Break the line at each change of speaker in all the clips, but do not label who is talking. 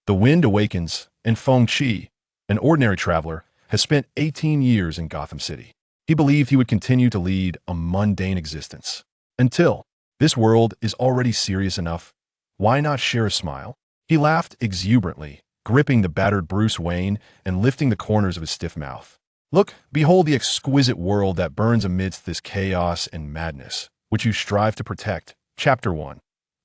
The Wind awakens, and Feng Qi, an ordinary traveler, has spent 18 years in Gotham City. He believed he would continue to lead a mundane existence. Until, this world is already serious enough. Why not share a smile? He laughed exuberantly, gripping the battered Bruce Wayne and lifting the corners of his stiff mouth. Look, behold the exquisite world that burns amidst this chaos and madness, which you strive to protect. Chapter 1.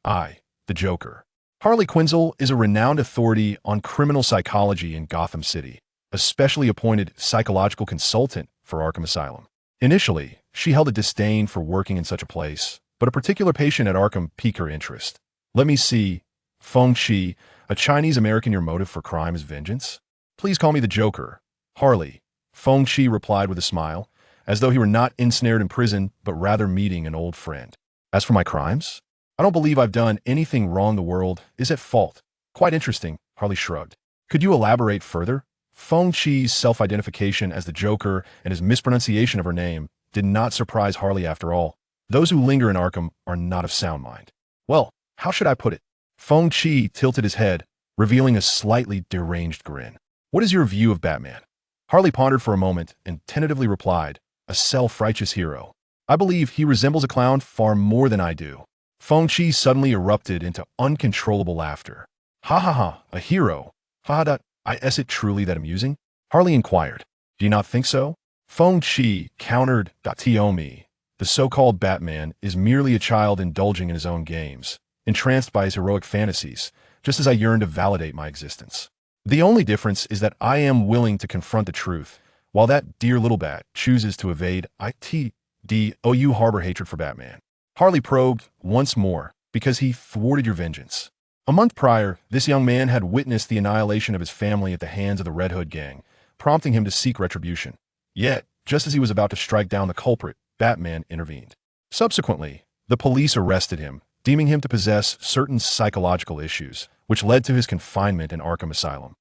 I, the Joker. Harley Quinzel is a renowned authority on criminal psychology in Gotham City, a specially appointed psychological consultant for Arkham Asylum. Initially, she held a disdain for working in such a place, but a particular patient at Arkham piqued her interest. Let me see. Feng Qi, a Chinese-American, your motive for crime is vengeance? Please call me the Joker. Harley. Feng Qi replied with a smile, as though he were not ensnared in prison, but rather meeting an old friend. As for my crimes, I don't believe I've done anything wrong. The world is at fault. Quite interesting, Harley shrugged. Could you elaborate further? Feng Qi's self-identification as the Joker and his mispronunciation of her name did not surprise Harley after all. Those who linger in Arkham are not of sound mind. Well, how should I put it? Feng Qi tilted his head, revealing a slightly deranged grin. What is your view of Batman? Harley pondered for a moment and tentatively replied, a self-righteous hero. I believe he resembles a clown far more than I do. Feng Qi suddenly erupted into uncontrollable laughter. Ha ha ha, a hero. Ha ha, is it truly that amusing? Harley inquired. Do you not think so? Feng Qi countered, Tiomi. The so-called Batman is merely a child indulging in his own games, entranced by his heroic fantasies, just as I yearn to validate my existence. The only difference is that I am willing to confront the truth, while that dear little bat chooses to evade. You harbor hatred for Batman. Harley probed once more, because he thwarted your vengeance. A month prior, this young man had witnessed the annihilation of his family at the hands of the Red Hood gang, prompting him to seek retribution. Yet, just as he was about to strike down the culprit, Batman intervened. Subsequently, the police arrested him, deeming him to possess certain psychological issues, which led to his confinement in Arkham Asylum.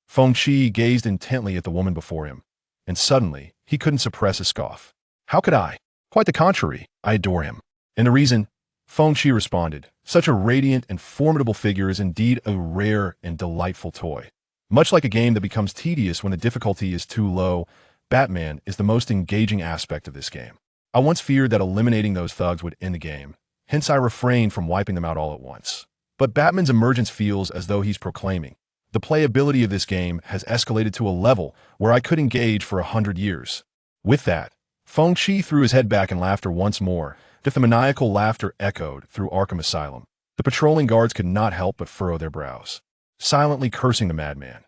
Feng Qi gazed intently at the woman before him, and suddenly, he couldn't suppress a scoff. How could I? Quite the contrary, I adore him. And the reason? Feng Qi responded, such a radiant and formidable figure is indeed a rare and delightful toy. Much like a game that becomes tedious when the difficulty is too low, Batman is the most engaging aspect of this game. I once feared that eliminating those thugs would end the game, hence I refrained from wiping them out all at once. But Batman's emergence feels as though he's proclaiming, the playability of this game has escalated to a level where I could engage for 100 years. With that, Feng Qi threw his head back in laughter once more. The maniacal laughter echoed through Arkham Asylum. The patrolling guards could not help but furrow their brows, silently cursing the madman.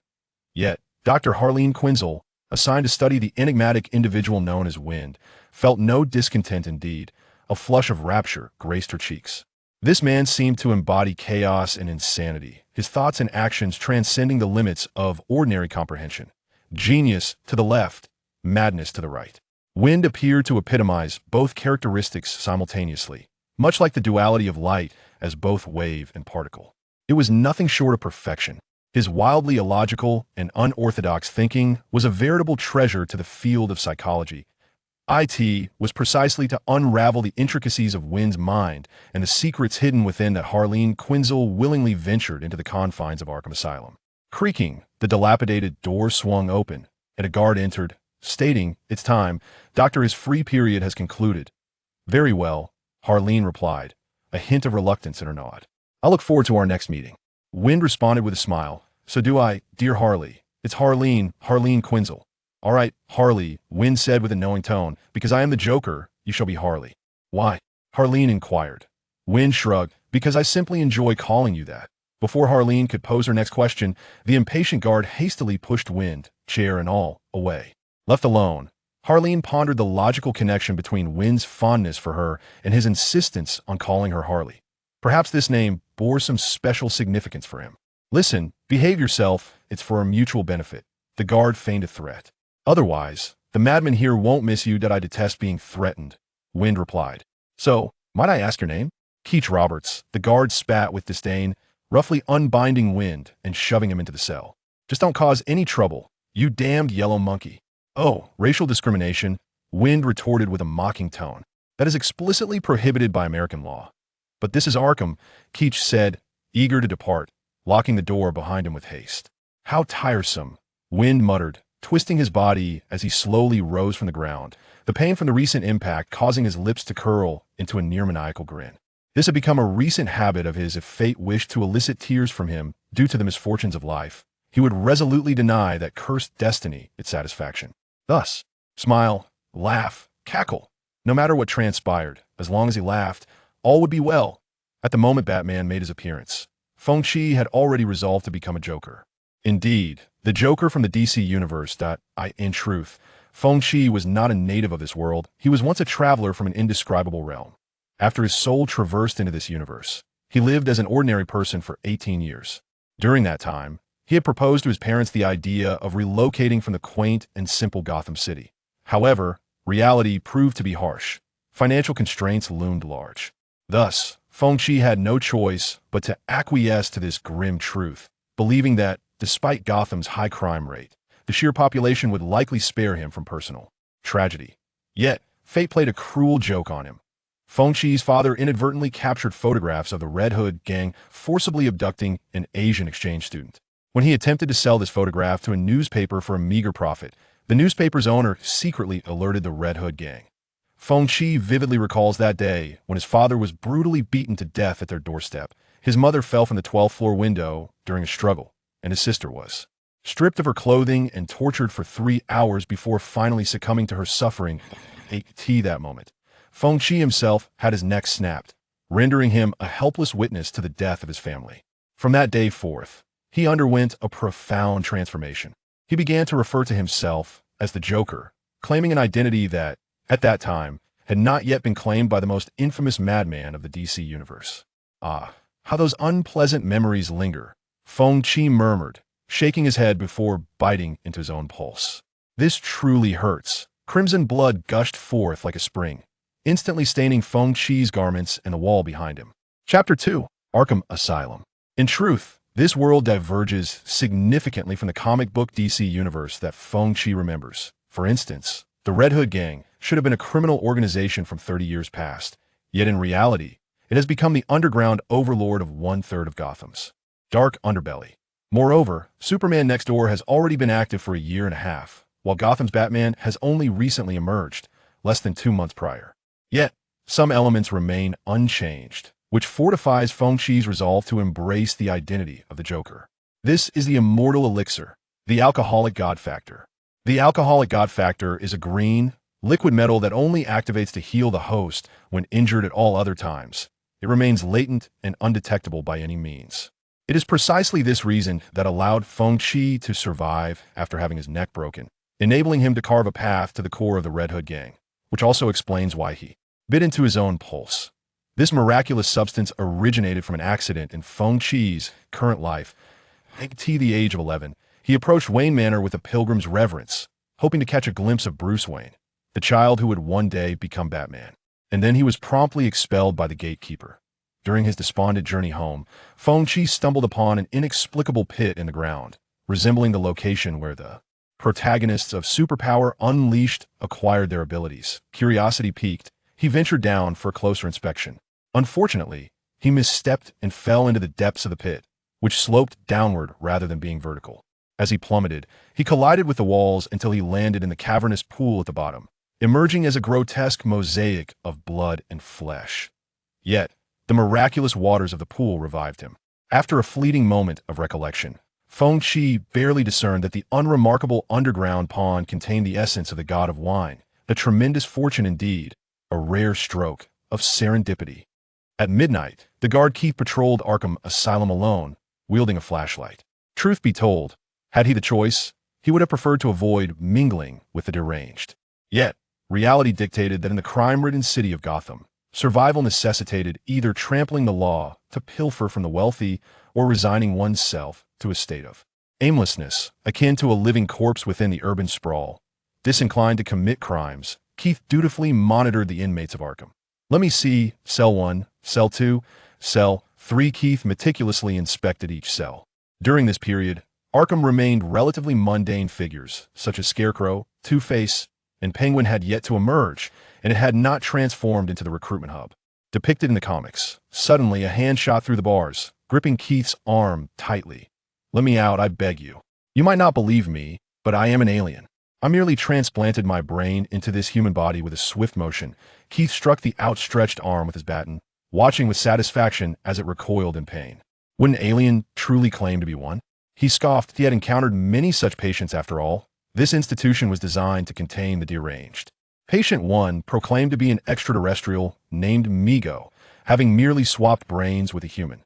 Yet, Dr. Harleen Quinzel, assigned to study the enigmatic individual known as Wind, felt no discontent indeed. A flush of rapture graced her cheeks. This man seemed to embody chaos and insanity, his thoughts and actions transcending the limits of ordinary comprehension. Genius to the left, madness to the right. Wind appeared to epitomize both characteristics simultaneously, much like the duality of light as both wave and particle. It was nothing short of perfection. His wildly illogical and unorthodox thinking was a veritable treasure to the field of psychology. It was precisely to unravel the intricacies of Wind's mind and the secrets hidden within that Harleen Quinzel willingly ventured into the confines of Arkham Asylum. Creaking, the dilapidated door swung open, and a guard entered, stating, "It's time, Doctor, his free period has concluded." "Very well," Harleen replied, a hint of reluctance in her nod. "I look forward to our next meeting." Wind responded with a smile. "So do I, dear Harley. It's Harleen Quinzel." "All right, Harley," Wind said with a knowing tone, "because I am the Joker, you shall be Harley." "Why?" Harleen inquired. Wind shrugged, "Because I simply enjoy calling you that." Before Harleen could pose her next question, the impatient guard hastily pushed Wind, chair and all, away. Left alone, Harleen pondered the logical connection between Wind's fondness for her and his insistence on calling her Harley. Perhaps this name bore some special significance for him. "Listen, behave yourself, it's for our mutual benefit." The guard feigned a threat. "Otherwise, the madman here won't miss you. That I detest being threatened," Wind replied. "So, might I ask your name?" "Keach Roberts," the guard spat with disdain, roughly unbinding Wind and shoving him into the cell. "Just don't cause any trouble, you damned yellow monkey." "Oh, racial discrimination," Wind retorted with a mocking tone. "That is explicitly prohibited by American law." "But this is Arkham," Keach said, eager to depart. locking the door behind him with haste. How tiresome, Wind muttered, twisting his body as he slowly rose from the ground, the pain from the recent impact causing his lips to curl into a near-maniacal grin. This had become a recent habit of his if fate wished to elicit tears from him due to the misfortunes of life. He would resolutely deny that cursed destiny its satisfaction. Thus, smile, laugh, cackle. No matter what transpired, as long as he laughed, all would be well. At the moment Batman made his appearance, Feng Qi had already resolved to become a Joker. Indeed, the Joker from the DC universe. In truth, Feng Qi was not a native of this world. He was once a traveler from an indescribable realm. After his soul traversed into this universe, he lived as an ordinary person for 18 years. During that time, he had proposed to his parents the idea of relocating from the quaint and simple Gotham City. However, reality proved to be harsh. Financial constraints loomed large. Thus, Feng Qi had no choice but to acquiesce to this grim truth, believing that, despite Gotham's high crime rate, the sheer population would likely spare him from personal tragedy. Yet, fate played a cruel joke on him. Feng Qi's father inadvertently captured photographs of the Red Hood gang forcibly abducting an Asian exchange student. When he attempted to sell this photograph to a newspaper for a meager profit, the newspaper's owner secretly alerted the Red Hood gang. Feng Qi vividly recalls that day when his father was brutally beaten to death at their doorstep. His mother fell from the 12th floor window during a struggle, and his sister was stripped of her clothing and tortured for 3 hours before finally succumbing to her suffering. That moment, Feng Qi himself had his neck snapped, rendering him a helpless witness to the death of his family. From that day forth, he underwent a profound transformation. He began to refer to himself as the Joker, claiming an identity that, at that time, had not yet been claimed by the most infamous madman of the DC universe. Ah, how those unpleasant memories linger, Feng Qi murmured, shaking his head before biting into his own pulse. This truly hurts. Crimson blood gushed forth like a spring, instantly staining Feng Qi's garments and the wall behind him. Chapter 2. Arkham Asylum. In truth, this world diverges significantly from the comic book DC universe that Feng Qi remembers. For instance, the Red Hood gang should have been a criminal organization from 30 years past, yet in reality, it has become the underground overlord of 1/3 of Gotham's dark underbelly. Moreover, Superman Next Door has already been active for a year and a half, while Gotham's Batman has only recently emerged, less than 2 months prior. Yet, some elements remain unchanged, which fortifies Feng Qi's resolve to embrace the identity of the Joker. This is the immortal elixir, the alcoholic God factor. The alcoholic God factor is a green, liquid metal that only activates to heal the host when injured at all other times. It remains latent and undetectable by any means. It is precisely this reason that allowed Feng Qi to survive after having his neck broken, enabling him to carve a path to the core of the Red Hood gang, which also explains why he bit into his own pulse. This miraculous substance originated from an accident in Feng Qi's current life. At the age of 11, he approached Wayne Manor with a pilgrim's reverence, hoping to catch a glimpse of Bruce Wayne, the child who would one day become Batman. And then he was promptly expelled by the gatekeeper. During his despondent journey home, Feng Qi stumbled upon an inexplicable pit in the ground, resembling the location where the protagonists of Superpower Unleashed acquired their abilities. Curiosity piqued, he ventured down for a closer inspection. Unfortunately, he misstepped and fell into the depths of the pit, which sloped downward rather than being vertical. As he plummeted, he collided with the walls until he landed in the cavernous pool at the bottom, emerging as a grotesque mosaic of blood and flesh. Yet, the miraculous waters of the pool revived him. After a fleeting moment of recollection, Feng Qi barely discerned that the unremarkable underground pond contained the essence of the god of wine, a tremendous fortune indeed, a rare stroke of serendipity. At midnight, the guard Keith patrolled Arkham Asylum alone, wielding a flashlight. Truth be told, had he the choice, he would have preferred to avoid mingling with the deranged. Yet, reality dictated that in the crime-ridden city of Gotham, survival necessitated either trampling the law to pilfer from the wealthy or resigning oneself to a state of aimlessness, akin to a living corpse within the urban sprawl. Disinclined to commit crimes, Keith dutifully monitored the inmates of Arkham. "Let me see, cell 1, cell 2, cell 3. Keith meticulously inspected each cell. During this period, Arkham remained relatively mundane figures, such as Scarecrow, Two-Face, and Penguin had yet to emerge, and it had not transformed into the recruitment hub depicted in the comics. Suddenly, a hand shot through the bars, gripping Keith's arm tightly. "Let me out, I beg you. You might not believe me, but I am an alien. I merely transplanted my brain into this human body with a swift motion." Keith struck the outstretched arm with his baton, watching with satisfaction as it recoiled in pain. Would an alien truly claim to be one? He scoffed. He had encountered many such patients after all. This institution was designed to contain the deranged. Patient 1 proclaimed to be an extraterrestrial named Migo, having merely swapped brains with a human.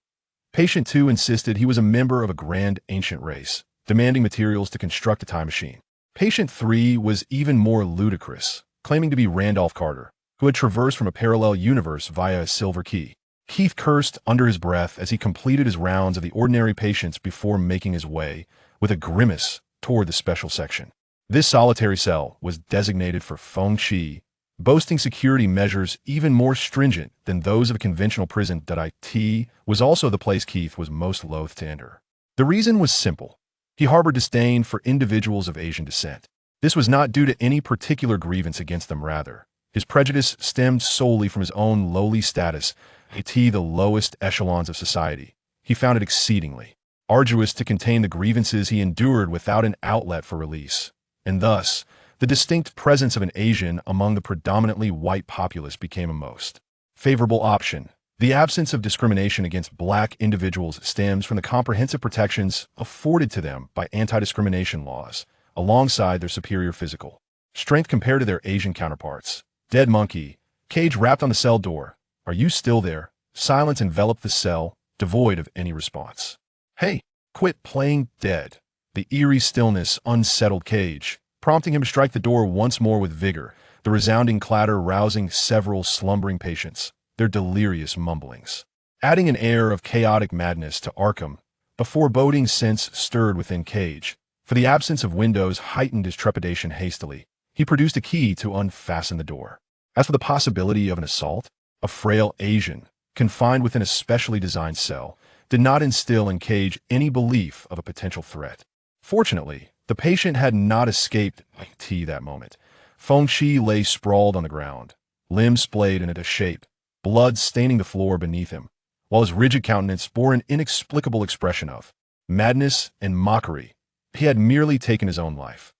Patient 2 insisted he was a member of a grand ancient race, demanding materials to construct a time machine. Patient 3 was even more ludicrous, claiming to be Randolph Carter, who had traversed from a parallel universe via a silver key. Keith cursed under his breath as he completed his rounds of the ordinary patients before making his way, with a grimace, toward the special section. This solitary cell was designated for Feng Qi, boasting security measures even more stringent than those of a conventional prison. It was also the place Keith was most loath to enter. The reason was simple. He harbored disdain for individuals of Asian descent. This was not due to any particular grievance against them, rather. His prejudice stemmed solely from his own lowly status, the lowest echelons of society. He found it exceedingly arduous to contain the grievances he endured without an outlet for release, and thus, the distinct presence of an Asian among the predominantly white populace became a most favorable option. The absence of discrimination against black individuals stems from the comprehensive protections afforded to them by anti-discrimination laws, alongside their superior physical strength compared to their Asian counterparts. Dead monkey. Cage rapped on the cell door. "Are you still there?" Silence enveloped the cell, devoid of any response. "Hey, quit playing dead." The eerie stillness unsettled Cage, prompting him to strike the door once more with vigor, the resounding clatter rousing several slumbering patients, their delirious mumblings, adding an air of chaotic madness to Arkham. A foreboding sense stirred within Cage, for the absence of windows heightened his trepidation. Hastily, he produced a key to unfasten the door. As for the possibility of an assault, a frail Asian, confined within a specially designed cell, did not instill in Cage any belief of a potential threat. Fortunately, the patient had not escaped that moment. Feng Qi lay sprawled on the ground, limbs splayed into a shape, blood staining the floor beneath him, while his rigid countenance bore an inexplicable expression of madness and mockery. He had merely taken his own life.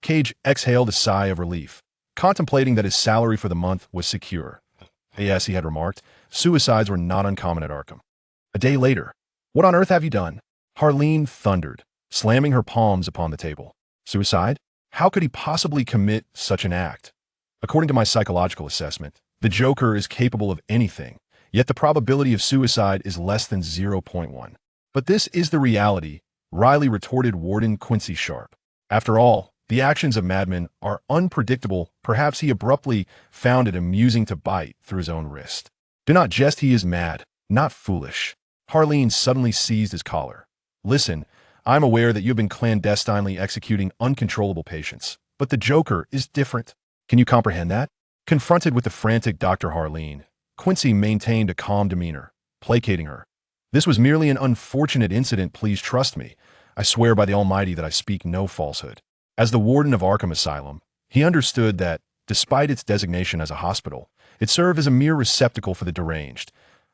Cage exhaled a sigh of relief, contemplating that his salary for the month was secure. Yes, he had remarked, suicides were not uncommon at Arkham. A day later. "What on earth have you done?" Harleen thundered, slamming her palms upon the table. "Suicide? How could he possibly commit such an act? According to my psychological assessment, the Joker is capable of anything, yet the probability of suicide is less than 0.1. "But this is the reality," Riley retorted. Warden Quincy Sharp. "After all, the actions of madmen are unpredictable." Perhaps he abruptly found it amusing to bite through his own wrist. "Do not jest, he is mad, not foolish." Harleen suddenly seized his collar. "Listen, I'm aware that you've been clandestinely executing uncontrollable patients, but the Joker is different. Can you comprehend that?" Confronted with the frantic Dr. Harleen, Quincy maintained a calm demeanor, placating her. "This was merely an unfortunate incident. Please trust me. I swear by the Almighty that I speak no falsehood." As the warden of Arkham Asylum, he understood that, despite its designation as a hospital, it served as a mere receptacle for the deranged.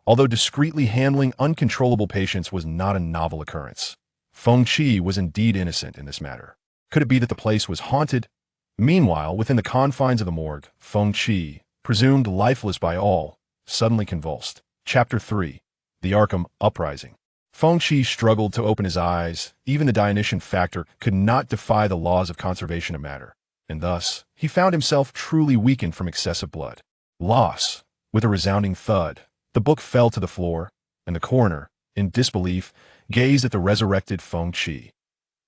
Although discreetly handling uncontrollable patients was not a novel occurrence, Feng Qi was indeed innocent in this matter. Could it be that the place was haunted? Meanwhile, within the confines of the morgue, Feng Qi, presumed lifeless by all, suddenly convulsed. Chapter 3. The Arkham Uprising. Feng Qi struggled to open his eyes. Even the Dionysian factor could not defy the laws of conservation of matter, and thus he found himself truly weakened from excessive blood loss. With a resounding thud, the book fell to the floor, and the coroner, in disbelief, gazed at the resurrected Feng Qi.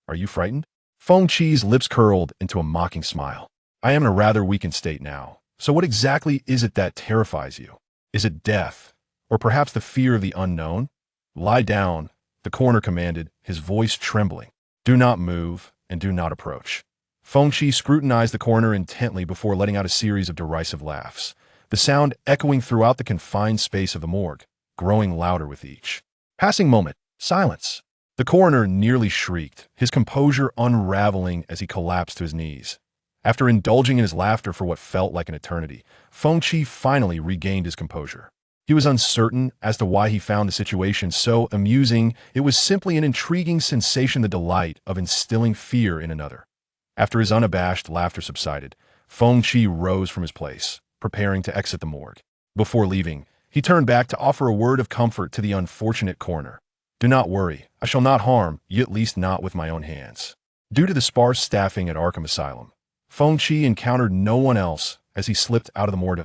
"Are you frightened?" Feng Qi's lips curled into a mocking smile. "I am in a rather weakened state now. So what exactly is it that terrifies you? Is it death, or perhaps the fear of the unknown?" "Lie down," the coroner commanded, his voice trembling. "Do not move, and do not approach." Feng Qi scrutinized the coroner intently before letting out a series of derisive laughs, the sound echoing throughout the confined space of the morgue, growing louder with each passing moment. "Silence!" The coroner nearly shrieked, his composure unraveling as he collapsed to his knees. After indulging in his laughter for what felt like an eternity, Feng Qi finally regained his composure. He was uncertain as to why he found the situation so amusing. It was simply an intriguing sensation, the delight of instilling fear in another. After his unabashed laughter subsided, Feng Qi rose from his place, preparing to exit the morgue. Before leaving, he turned back to offer a word of comfort to the unfortunate coroner. "Do not worry, I shall not harm you, at least not with my own hands." Due to the sparse staffing at Arkham Asylum, Feng Qi encountered no one else as he slipped out of the morgue.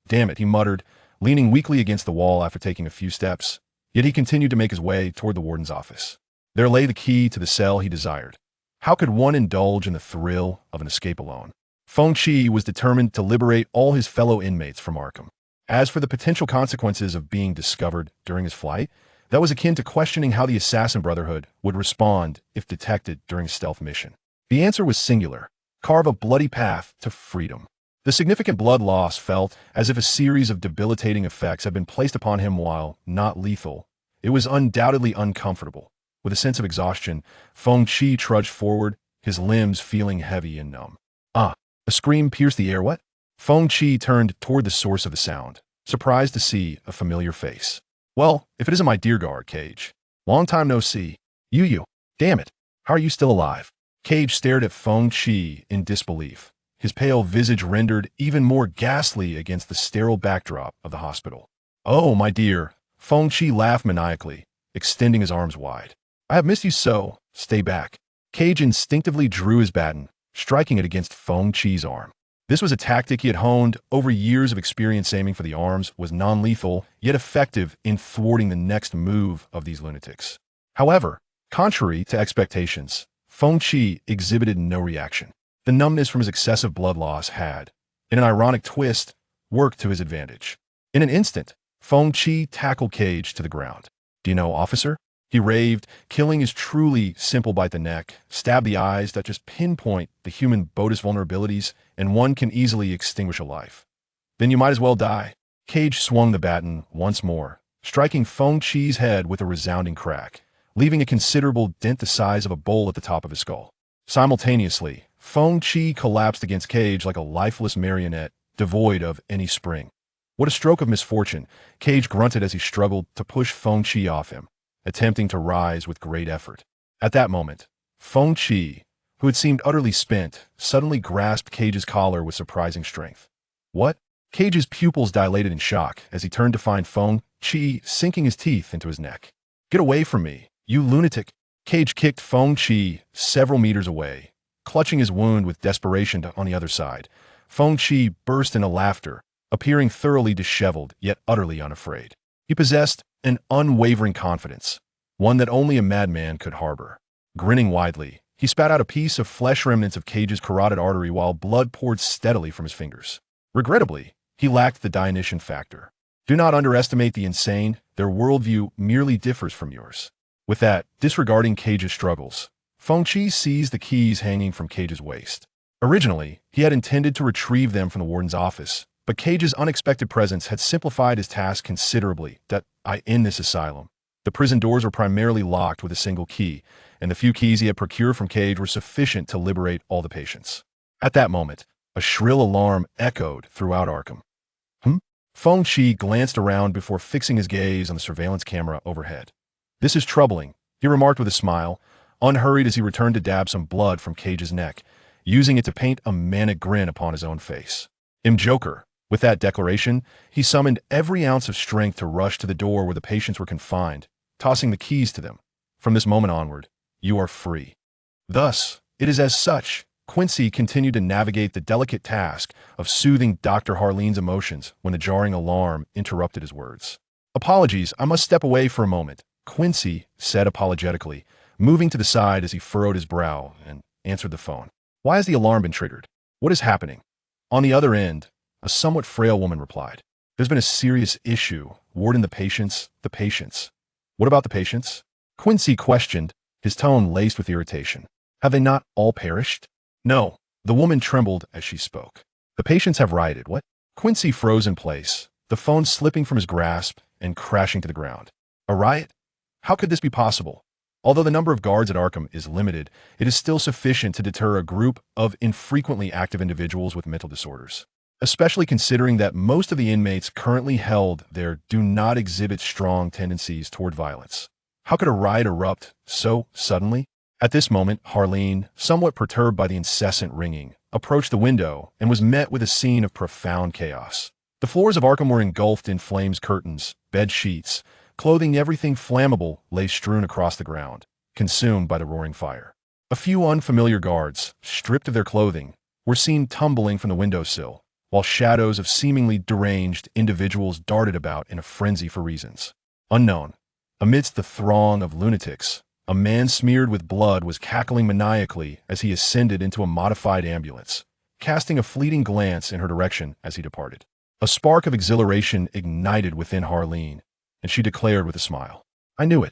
Damn it, he muttered, leaning weakly against the wall after taking a few steps. Yet he continued to make his way toward the warden's office. There lay the key to the cell he desired. How could one indulge in the thrill of an escape alone? Feng Qi was determined to liberate all his fellow inmates from Arkham. As for the potential consequences of being discovered during his flight, that was akin to questioning how the Assassin Brotherhood would respond if detected during a stealth mission. The answer was singular: carve a bloody path to freedom. The significant blood loss felt as if a series of debilitating effects had been placed upon him. While not lethal, it was undoubtedly uncomfortable. With a sense of exhaustion, Feng Qi trudged forward, his limbs feeling heavy and numb. Ah! A scream pierced the air. What? Feng Qi turned toward the source of the sound, surprised to see a familiar face. "Well, if it isn't my dear guard, Cage. Long time no see. You. Damn it. How are you still alive?" Cage stared at Feng Qi in disbelief, his pale visage rendered even more ghastly against the sterile backdrop of the hospital. "Oh, my dear." Feng Qi laughed maniacally, extending his arms wide. "I have missed you so. Stay back." Cage instinctively drew his baton, striking it against Feng Qi's arm. This was a tactic he had honed over years of experience. Aiming for the arms was non-lethal, yet effective in thwarting the next move of these lunatics. However, contrary to expectations, Feng Qi exhibited no reaction. The numbness from his excessive blood loss had, in an ironic twist, worked to his advantage. In an instant, Feng Qi tackled Cage to the ground. "Do you know, officer?" he raved. Killing is truly simple. Bite the neck, stab the eyes that just pinpoint the human body's vulnerabilities, and one can easily extinguish a life. Then you might as well die. Cage swung the baton once more, striking Feng Qi's head with a resounding crack, leaving a considerable dent the size of a bowl at the top of his skull. Simultaneously, Feng Qi collapsed against Cage like a lifeless marionette, devoid of any spring. "What a stroke of misfortune," Cage grunted as he struggled to push Feng Qi off him, attempting to rise with great effort. At that moment, Feng Qi, who had seemed utterly spent, suddenly grasped Cage's collar with surprising strength. "What?" Cage's pupils dilated in shock as he turned to find Feng Qi sinking his teeth into his neck. "Get away from me, you lunatic!" Cage kicked Feng Qi several meters away, clutching his wound with desperation. On the other side, Feng Qi burst into laughter, appearing thoroughly disheveled yet utterly unafraid. He possessed an unwavering confidence, one that only a madman could harbor. Grinning widely, he spat out a piece of flesh, remnants of Cage's carotid artery, while blood poured steadily from his fingers. Regrettably, he lacked the Dionysian factor. Do not underestimate the insane. Their worldview merely differs from yours. With that, disregarding Cage's struggles, Feng Qi seized the keys hanging from Cage's waist. Originally, he had intended to retrieve them from the warden's office, but Cage's unexpected presence had simplified his task considerably. In this asylum, the prison doors were primarily locked with a single key, and the few keys he had procured from Cage were sufficient to liberate all the patients. At that moment, a shrill alarm echoed throughout Arkham. Feng Qi glanced around before fixing his gaze on the surveillance camera overhead. "This is troubling," he remarked with a smile, unhurried as he returned to dab some blood from Cage's neck, using it to paint a manic grin upon his own face. Joker." With that declaration, he summoned every ounce of strength to rush to the door where the patients were confined, tossing the keys to them. "From this moment onward, you are free." Thus, it is as such, Quincy continued to navigate the delicate task of soothing Dr. Harleen's emotions when the jarring alarm interrupted his words. "Apologies, I must step away for a moment," Quincy said apologetically, moving to the side as he furrowed his brow and answered the phone. "Why has the alarm been triggered? What is happening?" On the other end, a somewhat frail woman replied. "There's been a serious issue. Warden, the patients. "What about the patients?" Quincy questioned, his tone laced with irritation. "Have they not all perished?" "No." The woman trembled as she spoke. "The patients have rioted." "What?" Quincy froze in place, the phone slipping from his grasp and crashing to the ground. "A riot? How could this be possible?" Although the number of guards at Arkham is limited, it is still sufficient to deter a group of infrequently active individuals with mental disorders. especially considering that most of the inmates currently held there do not exhibit strong tendencies toward violence. How could a riot erupt so suddenly? At this moment, Harleen, somewhat perturbed by the incessant ringing, approached the window and was met with a scene of profound chaos. The floors of Arkham were engulfed in flames. Curtains, bed sheets, clothing, everything flammable lay strewn across the ground, consumed by the roaring fire. A few unfamiliar guards, stripped of their clothing, were seen tumbling from the windowsill, while shadows of seemingly deranged individuals darted about in a frenzy for reasons unknown. Amidst the throng of lunatics, a man smeared with blood was cackling maniacally as he ascended into a modified ambulance, casting a fleeting glance in her direction as he departed. A spark of exhilaration ignited within Harleen, and she declared with a smile, "I knew it."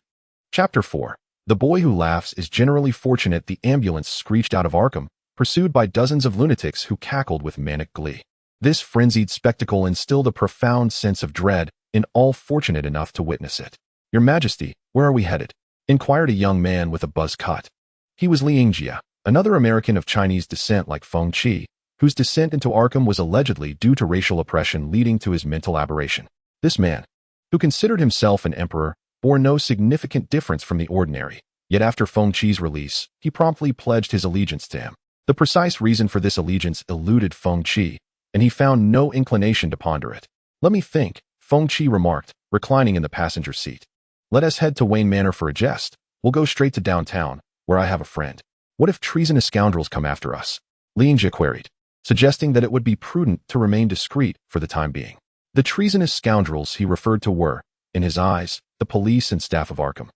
Chapter 4. The boy who laughs is generally fortunate. The ambulance screeched out of Arkham, pursued by dozens of lunatics who cackled with manic glee. This frenzied spectacle instilled a profound sense of dread in all fortunate enough to witness it. "Your Majesty, where are we headed?" inquired a young man with a buzz cut. He was Li Yingjia, another American of Chinese descent like Feng Qi, whose descent into Arkham was allegedly due to racial oppression leading to his mental aberration. This man, who considered himself an emperor, bore no significant difference from the ordinary, yet after Feng Qi's release, he promptly pledged his allegiance to him. The precise reason for this allegiance eluded Feng Qi, and he found no inclination to ponder it. "Let me think," Feng Qi remarked, reclining in the passenger seat. "Let us head to Wayne Manor for a jest. We'll go straight to downtown, where I have a friend." "What if treasonous scoundrels come after us?" Li Yingjia queried, suggesting that it would be prudent to remain discreet for the time being. The treasonous scoundrels he referred to were, in his eyes, the police and staff of Arkham,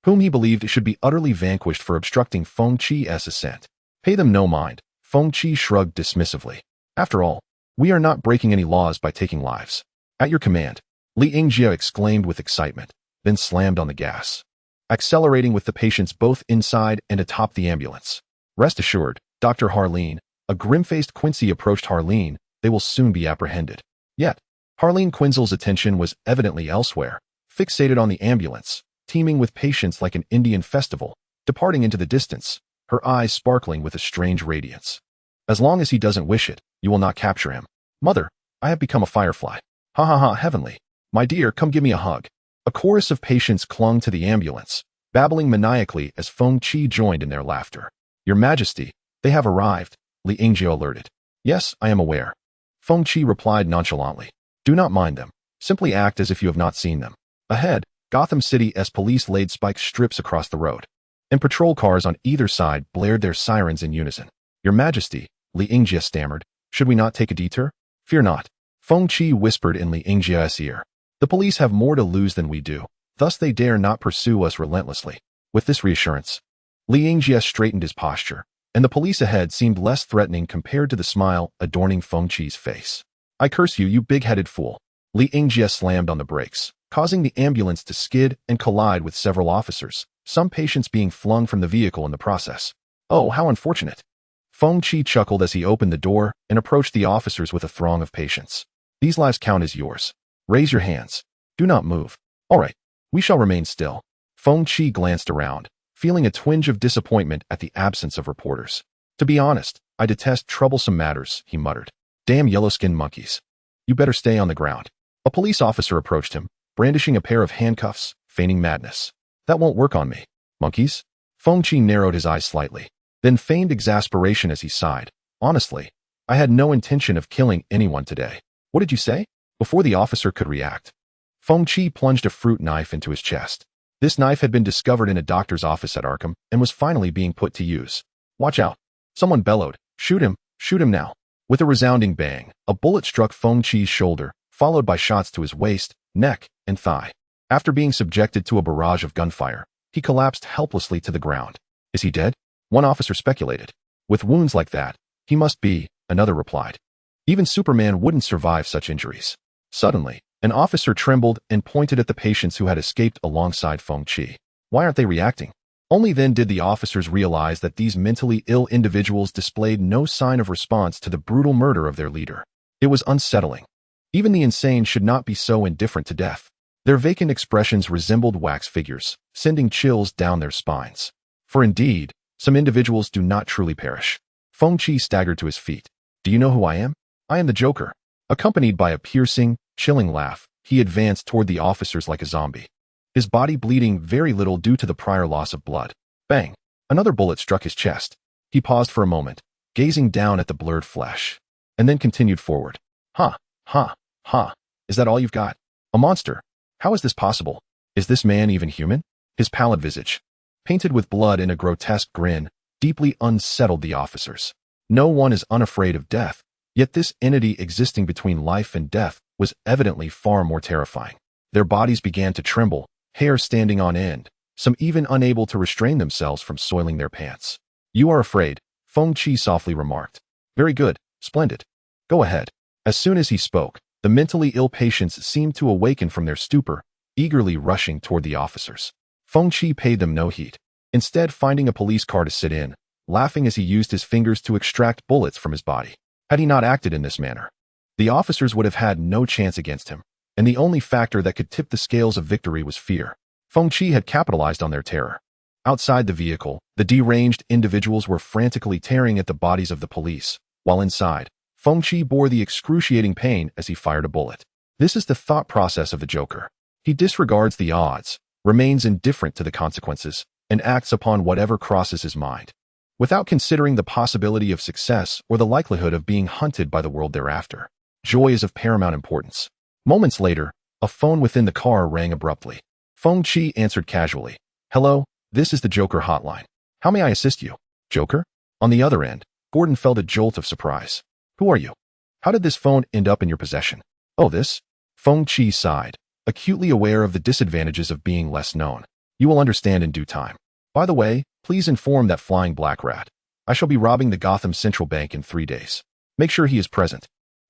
whom he believed should be utterly vanquished for obstructing Feng Qi's ascent. "Pay them no mind," Feng Qi shrugged dismissively. "After all, we are not breaking any laws by taking lives." "At your command," Li Yingjia exclaimed with excitement, then slammed on the gas, accelerating with the patients both inside and atop the ambulance. "Rest assured, Dr. Harleen," a grim-faced Quincy approached Harleen, "they will soon be apprehended." Yet, Harleen Quinzel's attention was evidently elsewhere, fixated on the ambulance, teeming with patients like an Indian festival, departing into the distance, her eyes sparkling with a strange radiance. "As long as he doesn't wish it, you will not capture him." "Mother, I have become a firefly." "Ha ha ha, heavenly. My dear, come give me a hug." A chorus of patients clung to the ambulance, babbling maniacally as Feng Qi joined in their laughter. "Your Majesty, they have arrived," Li Yingjia alerted. "Yes, I am aware," Feng Qi replied nonchalantly. "Do not mind them. Simply act as if you have not seen them." Ahead, Gotham City as police laid spike strips across the road, and patrol cars on either side blared their sirens in unison. "Your Majesty," Li Yingjia stammered, "should we not take a detour?" "Fear not," Feng Qi whispered in Li Yingjia's ear. "The police have more to lose than we do, thus they dare not pursue us relentlessly." With this reassurance, Li Yingjia straightened his posture, and the police ahead seemed less threatening compared to the smile adorning Feng Qi's face. "I curse you, you big-headed fool." Li Yingjia slammed on the brakes, causing the ambulance to skid and collide with several officers, some patients being flung from the vehicle in the process. "Oh, how unfortunate." Feng Qi chuckled as he opened the door and approached the officers with a throng of patients. "These lives count as yours. Raise your hands. Do not move." "All right, we shall remain still." Feng Qi glanced around, feeling a twinge of disappointment at the absence of reporters. "To be honest, I detest troublesome matters," he muttered. "Damn yellow-skinned monkeys. You better stay on the ground." A police officer approached him, brandishing a pair of handcuffs, feigning madness. "That won't work on me." "Monkeys?" Feng Qi narrowed his eyes slightly, then feigned exasperation as he sighed. "Honestly, I had no intention of killing anyone today." "What did you say?" Before the officer could react, Feng Qi plunged a fruit knife into his chest. This knife had been discovered in a doctor's office at Arkham and was finally being put to use. "Watch out." Someone bellowed. Shoot him now." With a resounding bang, a bullet struck Feng Qi's shoulder, followed by shots to his waist, neck, and thigh. After being subjected to a barrage of gunfire, he collapsed helplessly to the ground. "Is he dead?" one officer speculated. "With wounds like that, he must be," another replied. "Even Superman wouldn't survive such injuries." Suddenly, an officer trembled and pointed at the patients who had escaped alongside Feng Qi. "Why aren't they reacting?" Only then did the officers realize that these mentally ill individuals displayed no sign of response to the brutal murder of their leader. It was unsettling. Even the insane should not be so indifferent to death. Their vacant expressions resembled wax figures, sending chills down their spines. For indeed, some individuals do not truly perish. Feng Qi staggered to his feet. "Do you know who I am?" "I am the Joker." Accompanied by a piercing, chilling laugh, he advanced toward the officers like a zombie, his body bleeding very little due to the prior loss of blood. Bang! Another bullet struck his chest. He paused for a moment, gazing down at the blurred flesh, and then continued forward. Ha! Ha! Ha! Is that all you've got? A monster? How is this possible? Is this man even human? His pallid visage, painted with blood in a grotesque grin, deeply unsettled the officers. No one is unafraid of death, yet this entity existing between life and death was evidently far more terrifying. Their bodies began to tremble, hair standing on end, some even unable to restrain themselves from soiling their pants. You are afraid, Feng Qi softly remarked. Very good, splendid. Go ahead. As soon as he spoke, the mentally ill patients seemed to awaken from their stupor, eagerly rushing toward the officers. Feng Qi paid them no heed, instead finding a police car to sit in, laughing as he used his fingers to extract bullets from his body. Had he not acted in this manner, the officers would have had no chance against him, and the only factor that could tip the scales of victory was fear. Feng Qi had capitalized on their terror. Outside the vehicle, the deranged individuals were frantically tearing at the bodies of the police, while inside, Feng Qi bore the excruciating pain as he fired a bullet. This is the thought process of the Joker. He disregards the odds, remains indifferent to the consequences, and acts upon whatever crosses his mind, without considering the possibility of success or the likelihood of being hunted by the world thereafter. Joy is of paramount importance. Moments later, a phone within the car rang abruptly. Feng Qi answered casually. Hello, this is the Joker hotline. How may I assist you? Joker? On the other end, Gordon felt a jolt of surprise. Who are you? How did this phone end up in your possession? Oh, this? Feng Qi sighed, acutely aware of the disadvantages of being less known. You will understand in due time. By the way, please inform that flying black rat. I shall be robbing the Gotham Central Bank in 3 days. Make sure he is present.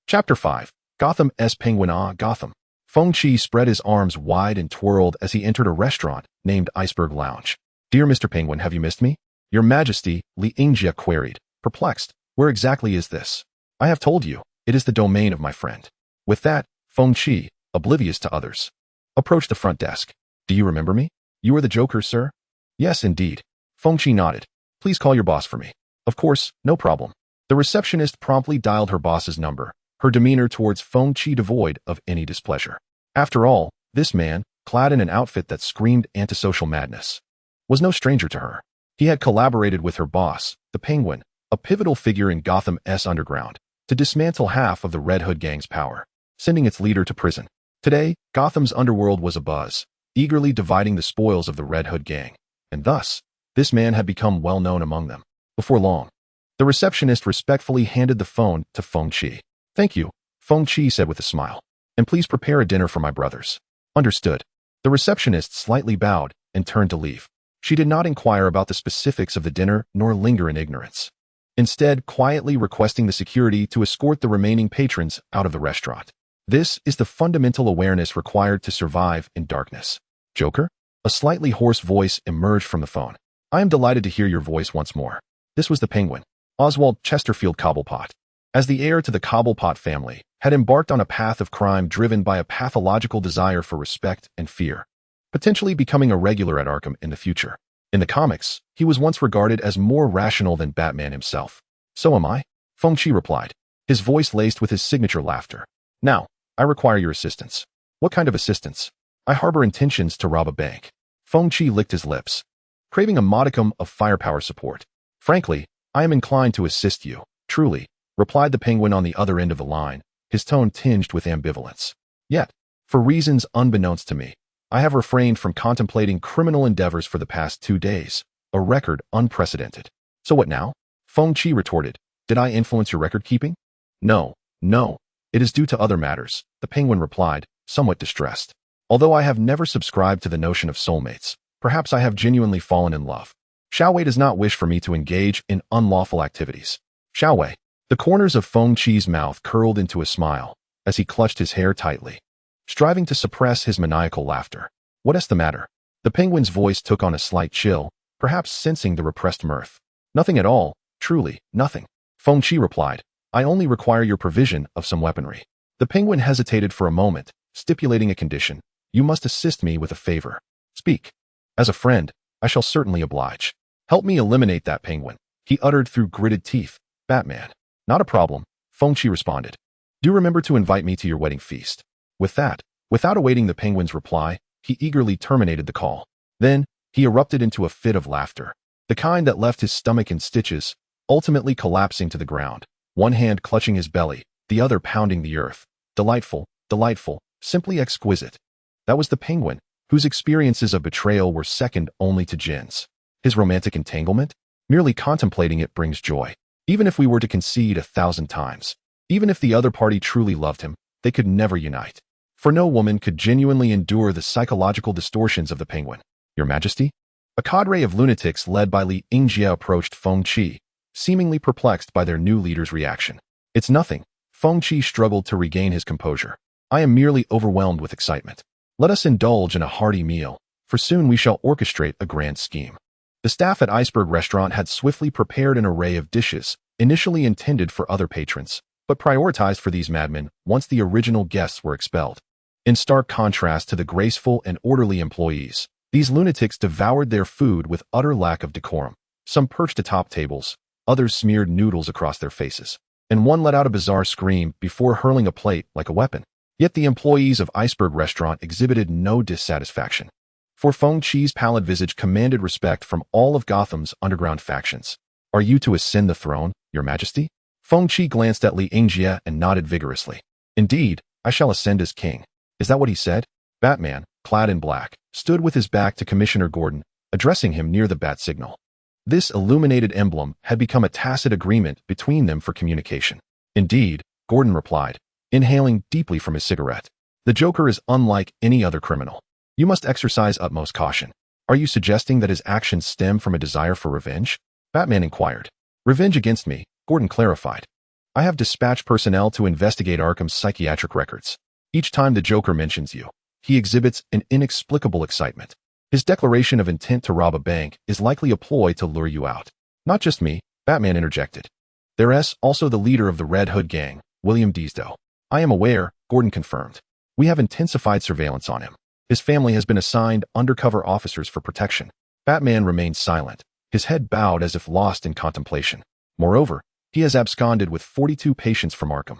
Chapter 5. Gotham's Penguin. Gotham. Feng Qi spread his arms wide and twirled as he entered a restaurant named Iceberg Lounge. Dear Mr. Penguin, have you missed me? Your Majesty, Li Yingjia queried, perplexed. Where exactly is this? I have told you, it is the domain of my friend. With that, Feng Qi, oblivious to others, approached the front desk. Do you remember me? You are the Joker, sir? Yes, indeed. Feng Qi nodded. Please call your boss for me. Of course, no problem. The receptionist promptly dialed her boss's number, her demeanor towards Feng Qi devoid of any displeasure. After all, this man, clad in an outfit that screamed antisocial madness, was no stranger to her. He had collaborated with her boss, the Penguin, a pivotal figure in Gotham's underground, to dismantle half of the Red Hood gang's power, sending its leader to prison. Today, Gotham's underworld was abuzz, eagerly dividing the spoils of the Red Hood gang, and thus, this man had become well known among them. Before long, the receptionist respectfully handed the phone to Feng Qi. Thank you, Feng Qi said with a smile. And please prepare a dinner for my brothers. Understood. The receptionist slightly bowed and turned to leave. She did not inquire about the specifics of the dinner nor linger in ignorance, instead quietly requesting the security to escort the remaining patrons out of the restaurant. This is the fundamental awareness required to survive in darkness. Joker? A slightly hoarse voice emerged from the phone. I am delighted to hear your voice once more. This was the Penguin, Oswald Chesterfield Cobblepot. As the heir to the Cobblepot family, had embarked on a path of crime driven by a pathological desire for respect and fear, potentially becoming a regular at Arkham in the future. In the comics, he was once regarded as more rational than Batman himself. So am I, Feng Qi replied, his voice laced with his signature laughter. Now, I require your assistance. What kind of assistance? I harbor intentions to rob a bank. Feng Qi licked his lips, craving a modicum of firepower support. Frankly, I am inclined to assist you, truly, replied the Penguin on the other end of the line, his tone tinged with ambivalence. Yet, for reasons unbeknownst to me, I have refrained from contemplating criminal endeavors for the past 2 days, a record unprecedented. So what now? Feng Qi retorted. Did I influence your record keeping? No, it is due to other matters, the Penguin replied, somewhat distressed. Although I have never subscribed to the notion of soulmates, perhaps I have genuinely fallen in love. Xiaowei does not wish for me to engage in unlawful activities. Xiaowei. The corners of Feng Qi's mouth curled into a smile as he clutched his hair tightly, striving to suppress his maniacal laughter. What is the matter? The Penguin's voice took on a slight chill, perhaps sensing the repressed mirth. Nothing at all, truly, nothing. Feng Qi replied. I only require your provision of some weaponry. The Penguin hesitated for a moment, stipulating a condition. You must assist me with a favor. Speak. As a friend, I shall certainly oblige. Help me eliminate that Penguin, he uttered through gritted teeth. Batman. Not a problem, Feng Qi responded. Do remember to invite me to your wedding feast. With that, without awaiting the penguin's reply, he eagerly terminated the call. Then, he erupted into a fit of laughter, the kind that left his stomach in stitches, ultimately collapsing to the ground, one hand clutching his belly, the other pounding the earth. Delightful, delightful, simply exquisite. That was the penguin, whose experiences of betrayal were second only to Jin's. His romantic entanglement? Merely contemplating it brings joy. Even if we were to concede 1,000 times, even if the other party truly loved him, they could never unite. For no woman could genuinely endure the psychological distortions of the penguin. Your Majesty? A cadre of lunatics led by Li Yingjie approached Feng Qi, seemingly perplexed by their new leader's reaction. It's nothing. Feng Qi struggled to regain his composure. I am merely overwhelmed with excitement. Let us indulge in a hearty meal, for soon we shall orchestrate a grand scheme. The staff at Iceberg Restaurant had swiftly prepared an array of dishes, initially intended for other patrons, but prioritized for these madmen once the original guests were expelled. In stark contrast to the graceful and orderly employees, these lunatics devoured their food with utter lack of decorum. Some perched atop tables, others smeared noodles across their faces, and one let out a bizarre scream before hurling a plate like a weapon. Yet the employees of Iceberg Restaurant exhibited no dissatisfaction. For Feng Qi's pallid visage commanded respect from all of Gotham's underground factions. Are you to ascend the throne, Your Majesty? Feng Qi glanced at Li Yingjie and nodded vigorously. Indeed, I shall ascend as king. Is that what he said? Batman, clad in black, stood with his back to Commissioner Gordon, addressing him near the bat signal. This illuminated emblem had become a tacit agreement between them for communication. Indeed, Gordon replied, inhaling deeply from his cigarette. The Joker is unlike any other criminal. You must exercise utmost caution. Are you suggesting that his actions stem from a desire for revenge? Batman inquired. Revenge against me, Gordon clarified. I have dispatched personnel to investigate Arkham's psychiatric records. Each time the Joker mentions you, he exhibits an inexplicable excitement. His declaration of intent to rob a bank is likely a ploy to lure you out. Not just me, Batman interjected. There's also the leader of the Red Hood gang, William Deasdo. I am aware, Gordon confirmed. We have intensified surveillance on him. His family has been assigned undercover officers for protection. Batman remained silent, his head bowed as if lost in contemplation. Moreover, he has absconded with 42 patients from Arkham.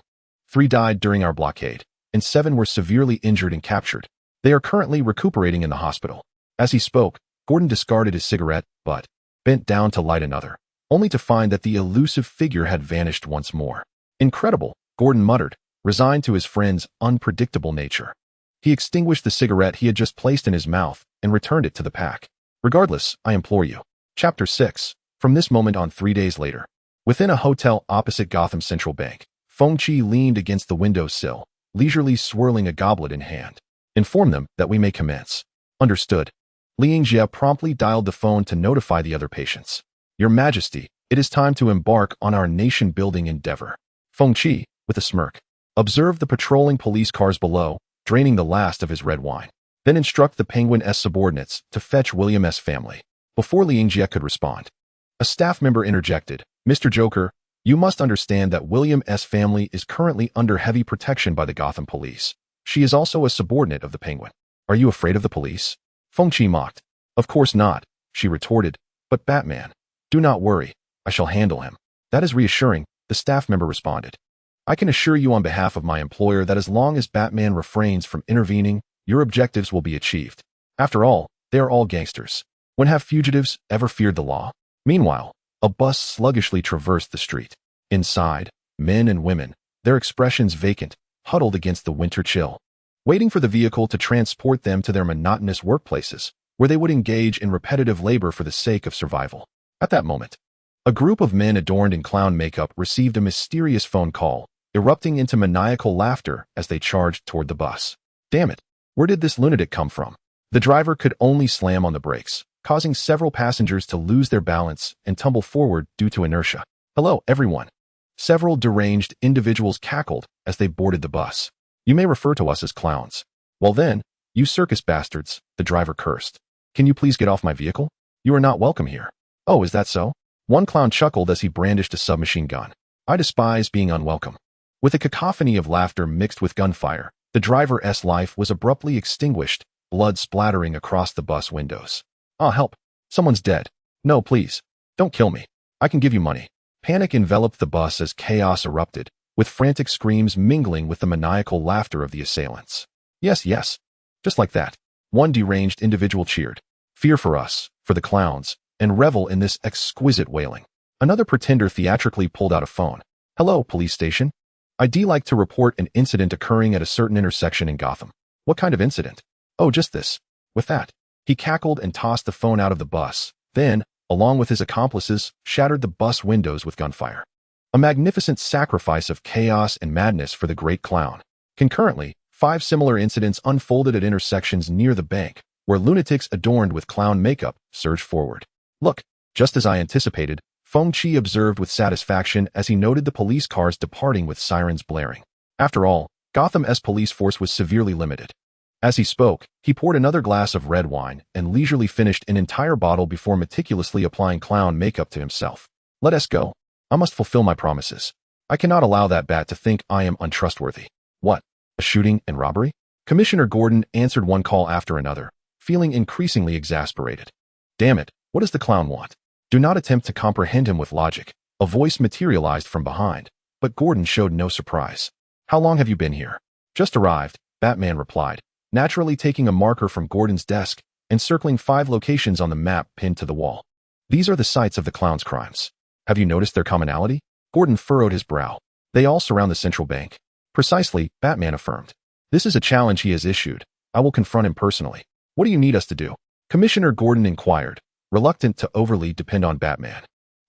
3 died during our blockade, and 7 were severely injured and captured. They are currently recuperating in the hospital. As he spoke, Gordon discarded his cigarette, but bent down to light another, only to find that the elusive figure had vanished once more. Incredible, Gordon muttered, resigned to his friend's unpredictable nature. He extinguished the cigarette he had just placed in his mouth and returned it to the pack. Regardless, I implore you. Chapter 6. From this moment on 3 days later. Within a hotel opposite Gotham Central Bank, Feng Qi leaned against the windowsill, leisurely swirling a goblet in hand. Inform them that we may commence. Understood. Li Yingjie promptly dialed the phone to notify the other patients. Your Majesty, it is time to embark on our nation-building endeavor. Feng Qi, with a smirk, observed the patrolling police cars below, draining the last of his red wine. Then instruct the Penguin's subordinates to fetch William's family. Before Li Yingjie could respond, a staff member interjected, Mr. Joker, you must understand that William's family is currently under heavy protection by the Gotham police. She is also a subordinate of the Penguin. Are you afraid of the police? Feng Qi mocked. Of course not, she retorted, but Batman, do not worry, I shall handle him. That is reassuring, the staff member responded. I can assure you on behalf of my employer that as long as Batman refrains from intervening, your objectives will be achieved. After all, they are all gangsters. When have fugitives ever feared the law? Meanwhile, a bus sluggishly traversed the street. Inside, men and women, their expressions vacant, huddled against the winter chill, waiting for the vehicle to transport them to their monotonous workplaces, where they would engage in repetitive labor for the sake of survival. At that moment, a group of men adorned in clown makeup received a mysterious phone call, erupting into maniacal laughter as they charged toward the bus. Damn it, where did this lunatic come from? The driver could only slam on the brakes, causing several passengers to lose their balance and tumble forward due to inertia. Hello, everyone. Several deranged individuals cackled as they boarded the bus. You may refer to us as clowns. Well then, you circus bastards, the driver cursed. Can you please get off my vehicle? You are not welcome here. Oh, is that so? One clown chuckled as he brandished a submachine gun. I despise being unwelcome. With a cacophony of laughter mixed with gunfire, the driver's life was abruptly extinguished, blood splattering across the bus windows. Ah, help. Someone's dead. No, please. Don't kill me. I can give you money. Panic enveloped the bus as chaos erupted, with frantic screams mingling with the maniacal laughter of the assailants. Yes, yes. Just like that. One deranged individual cheered. Fear for us, for the clowns, and revel in this exquisite wailing. Another pretender theatrically pulled out a phone. Hello, police station. I'd like to report an incident occurring at a certain intersection in Gotham. What kind of incident? Oh, just this. With that, he cackled and tossed the phone out of the bus, then, along with his accomplices, shattered the bus windows with gunfire. A magnificent sacrifice of chaos and madness for the great clown. Concurrently, 5 similar incidents unfolded at intersections near the bank, where lunatics adorned with clown makeup surged forward. Look, just as I anticipated, Feng Qi observed with satisfaction as he noted the police cars departing with sirens blaring. After all, Gotham's police force was severely limited. As he spoke, he poured another glass of red wine and leisurely finished an entire bottle before meticulously applying clown makeup to himself. Let us go. I must fulfill my promises. I cannot allow that bat to think I am untrustworthy. What? A shooting and robbery? Commissioner Gordon answered one call after another, feeling increasingly exasperated. Damn it, what does the clown want? Do not attempt to comprehend him with logic. A voice materialized from behind, but Gordon showed no surprise. How long have you been here? Just arrived, Batman replied, naturally taking a marker from Gordon's desk and circling 5 locations on the map pinned to the wall. These are the sites of the clown's crimes. Have you noticed their commonality? Gordon furrowed his brow. They all surround the central bank. Precisely, Batman affirmed. This is a challenge he has issued. I will confront him personally. What do you need us to do? Commissioner Gordon inquired, reluctant to overly depend on Batman.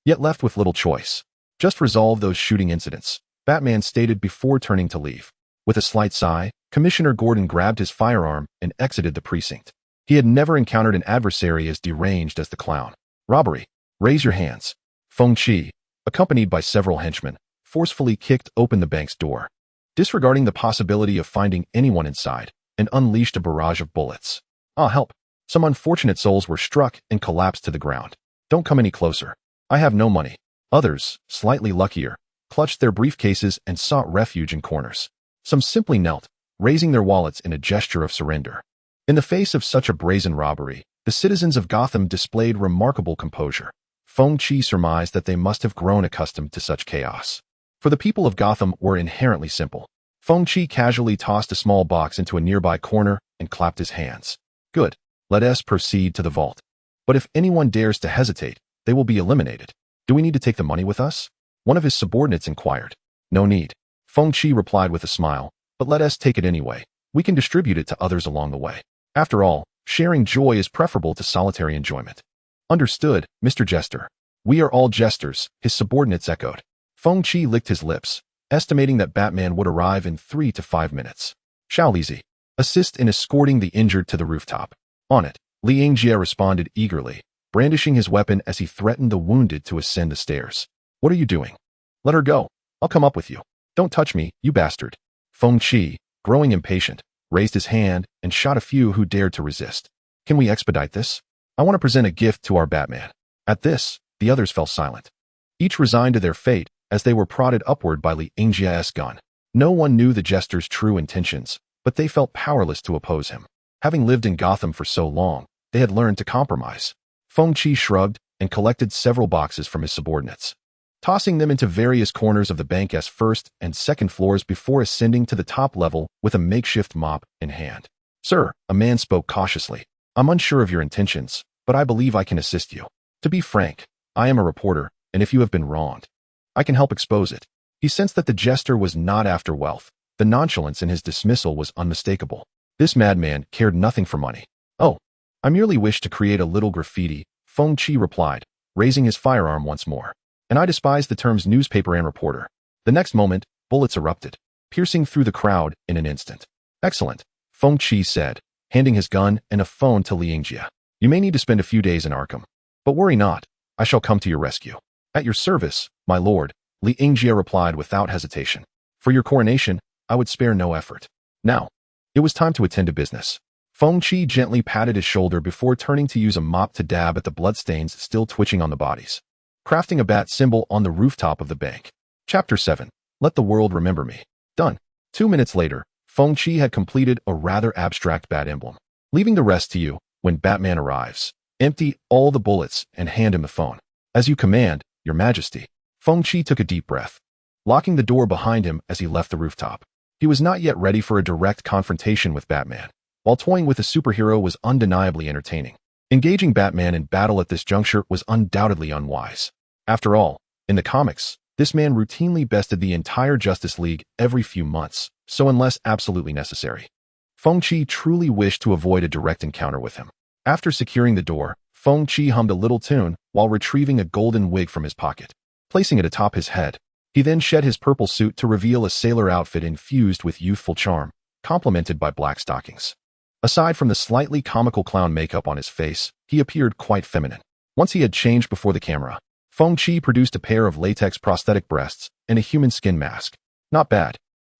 Yet left with little choice. Just resolve those shooting incidents, Batman stated before turning to leave. With a slight sigh, Commissioner Gordon grabbed his firearm and exited the precinct. He had never encountered an adversary as deranged as the clown. Robbery. Raise your hands. Feng Qi, accompanied by several henchmen, forcefully kicked open the bank's door, disregarding the possibility of finding anyone inside, and unleashed a barrage of bullets. Ah, help. Some unfortunate souls were struck and collapsed to the ground. Don't come any closer. I have no money. Others, slightly luckier, clutched their briefcases and sought refuge in corners. Some simply knelt, raising their wallets in a gesture of surrender. In the face of such a brazen robbery, the citizens of Gotham displayed remarkable composure. Feng Qi surmised that they must have grown accustomed to such chaos. For the people of Gotham were inherently simple. Feng Qi casually tossed a small box into a nearby corner and clapped his hands. Good. Let us proceed to the vault. But if anyone dares to hesitate, they will be eliminated. Do we need to take the money with us? One of his subordinates inquired. No need. Feng Qi replied with a smile, but let us take it anyway. We can distribute it to others along the way. After all, sharing joy is preferable to solitary enjoyment. Understood, Mr. Jester. We are all jesters, his subordinates echoed. Feng Qi licked his lips, estimating that Batman would arrive in 3 to 5 minutes. Shall Lizzie assist in escorting the injured to the rooftop? On it, Li Yingjie responded eagerly, brandishing his weapon as he threatened the wounded to ascend the stairs. What are you doing? Let her go. I'll come up with you. Don't touch me, you bastard. Feng Qi, growing impatient, raised his hand and shot a few who dared to resist. Can we expedite this? I want to present a gift to our Batman. At this, the others fell silent. Each resigned to their fate as they were prodded upward by Li Yingjie's gun. No one knew the jester's true intentions, but they felt powerless to oppose him. Having lived in Gotham for so long, they had learned to compromise. Feng Qi shrugged and collected several boxes from his subordinates, tossing them into various corners of the bank's first and second floors before ascending to the top level with a makeshift mop in hand. Sir, a man spoke cautiously. I'm unsure of your intentions, but I believe I can assist you. To be frank, I am a reporter, and if you have been wronged, I can help expose it. He sensed that the jester was not after wealth. The nonchalance in his dismissal was unmistakable. This madman cared nothing for money. Oh, I merely wish to create a little graffiti, Feng Qi replied, raising his firearm once more. And I despise the terms newspaper and reporter. The next moment, bullets erupted, piercing through the crowd in an instant. Excellent, Feng Qi said, handing his gun and a phone to Li Yingjie. You may need to spend a few days in Arkham. But worry not, I shall come to your rescue. At your service, my lord, Li Yingjie replied without hesitation. For your coronation, I would spare no effort. Now, it was time to attend to business. Feng Qi gently patted his shoulder before turning to use a mop to dab at the bloodstains still twitching on the bodies, crafting a bat symbol on the rooftop of the bank. Chapter 7. Let the world remember me. Done. 2 minutes later, Feng Qi had completed a rather abstract bat emblem. Leaving the rest to you, when Batman arrives. Empty all the bullets and hand him the phone. As you command, Your Majesty. Feng Qi took a deep breath. locking the door behind him as he left the rooftop. He was not yet ready for a direct confrontation with Batman. While toying with a superhero was undeniably entertaining, engaging Batman in battle at this juncture was undoubtedly unwise. After all, in the comics, this man routinely bested the entire Justice League every few months, so unless absolutely necessary, Feng Qi truly wished to avoid a direct encounter with him. After securing the door, Feng Qi hummed a little tune while retrieving a golden wig from his pocket. Placing it atop his head, he then shed his purple suit to reveal a sailor outfit infused with youthful charm, complemented by black stockings. Aside from the slightly comical clown makeup on his face, he appeared quite feminine. Once he had changed before the camera, Feng Qi produced a pair of latex prosthetic breasts and a human skin mask. Not bad.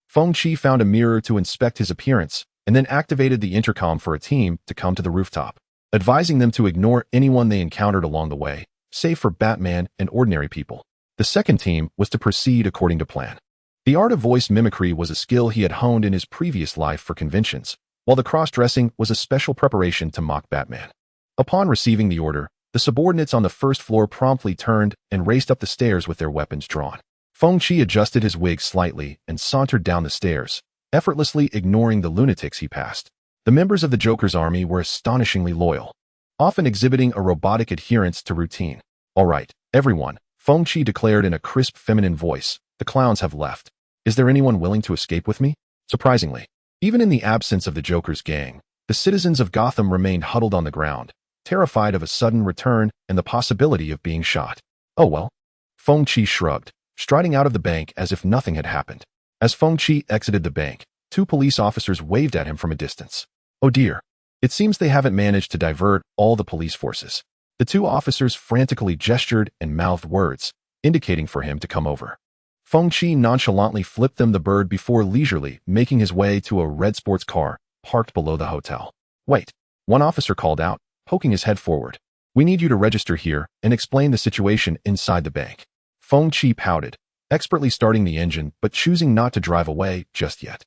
Feng Qi found a mirror to inspect his appearance and then activated the intercom for a team to come to the rooftop, advising them to ignore anyone they encountered along the way, save for Batman and ordinary people. The second team was to proceed according to plan. The art of voice mimicry was a skill he had honed in his previous life for conventions, while the cross-dressing was a special preparation to mock Batman. Upon receiving the order, the subordinates on the first floor promptly turned and raced up the stairs with their weapons drawn. Feng Qi adjusted his wig slightly and sauntered down the stairs, effortlessly ignoring the lunatics he passed. The members of the Joker's army were astonishingly loyal, often exhibiting a robotic adherence to routine. "All right, everyone," Feng Qi declared in a crisp feminine voice, "the clowns have left. Is there anyone willing to escape with me?" Surprisingly, even in the absence of the Joker's gang, the citizens of Gotham remained huddled on the ground, terrified of a sudden return and the possibility of being shot. "Oh well." Feng Qi shrugged, striding out of the bank as if nothing had happened. As Feng Qi exited the bank, 2 police officers waved at him from a distance. "Oh dear. It seems they haven't managed to divert all the police forces." The 2 officers frantically gestured and mouthed words, indicating for him to come over. Feng Qi nonchalantly flipped them the bird before leisurely making his way to a red sports car parked below the hotel. "Wait," one officer called out, poking his head forward. "We need you to register here and explain the situation inside the bank." Feng Qi pouted, expertly starting the engine but choosing not to drive away just yet.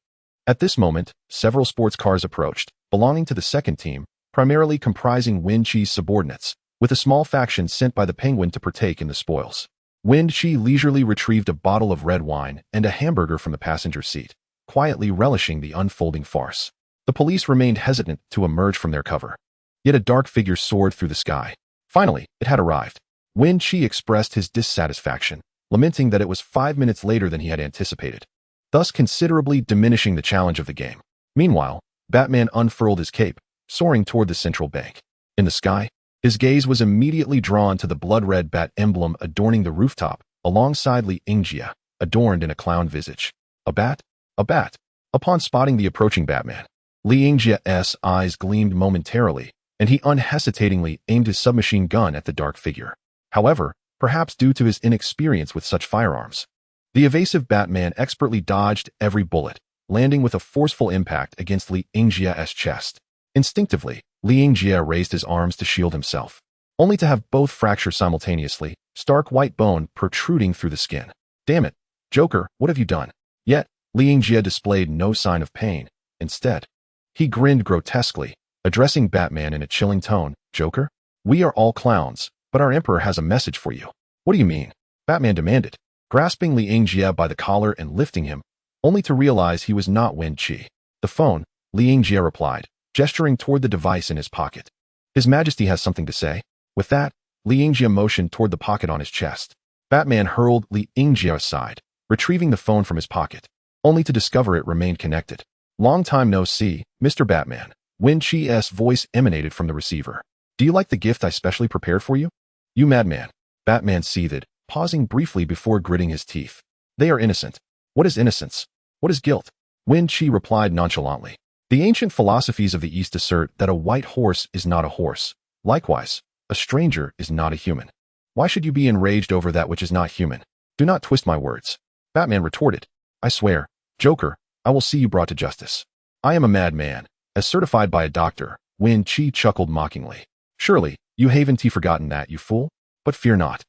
At this moment, several sports cars approached, belonging to the second team, primarily comprising Wen Qi's subordinates, with a small faction sent by the Penguin to partake in the spoils. Wen Qi leisurely retrieved a bottle of red wine and a hamburger from the passenger seat, quietly relishing the unfolding farce. The police remained hesitant to emerge from their cover. Yet a dark figure soared through the sky. Finally, it had arrived. Wen Qi expressed his dissatisfaction, lamenting that it was 5 minutes later than he had anticipated, thus considerably diminishing the challenge of the game. Meanwhile, Batman unfurled his cape, soaring toward the central bank. In the sky, his gaze was immediately drawn to the blood-red bat emblem adorning the rooftop, alongside Li Yingjie, adorned in a clown visage. A bat? A bat. Upon spotting the approaching Batman, Li Yingjie's eyes gleamed momentarily, and he unhesitatingly aimed his submachine gun at the dark figure. However, perhaps due to his inexperience with such firearms, the evasive Batman expertly dodged every bullet, landing with a forceful impact against Li Yingjie's chest. Instinctively, Li Yingjie raised his arms to shield himself, only to have both fracture simultaneously, stark white bone protruding through the skin. "Damn it, Joker, what have you done?" Yet, Li Yingjie displayed no sign of pain. Instead, he grinned grotesquely, addressing Batman in a chilling tone. "Joker, we are all clowns, but our Emperor has a message for you." "What do you mean?" Batman demanded, grasping Li Yingjie by the collar and lifting him, only to realize he was not Wen Qi. "The phone," Li Yingjie replied, gesturing toward the device in his pocket. "His Majesty has something to say." With that, Li Yingjie motioned toward the pocket on his chest. Batman hurled Li Yingjie aside, retrieving the phone from his pocket, only to discover it remained connected. "Long time no see, Mr. Batman." Wen Qi's voice emanated from the receiver. "Do you like the gift I specially prepared for you?" "You madman." Batman seethed, pausing briefly before gritting his teeth. "They are innocent." "What is innocence? What is guilt?" Wen Qi replied nonchalantly. "The ancient philosophies of the East assert that a white horse is not a horse. Likewise, a stranger is not a human. Why should you be enraged over that which is not human? Do not twist my words." Batman retorted. "I swear, Joker, I will see you brought to justice. I am a madman, as certified by a doctor." Wen Qi chuckled mockingly. "Surely, you haven't forgotten that, you fool? But fear not.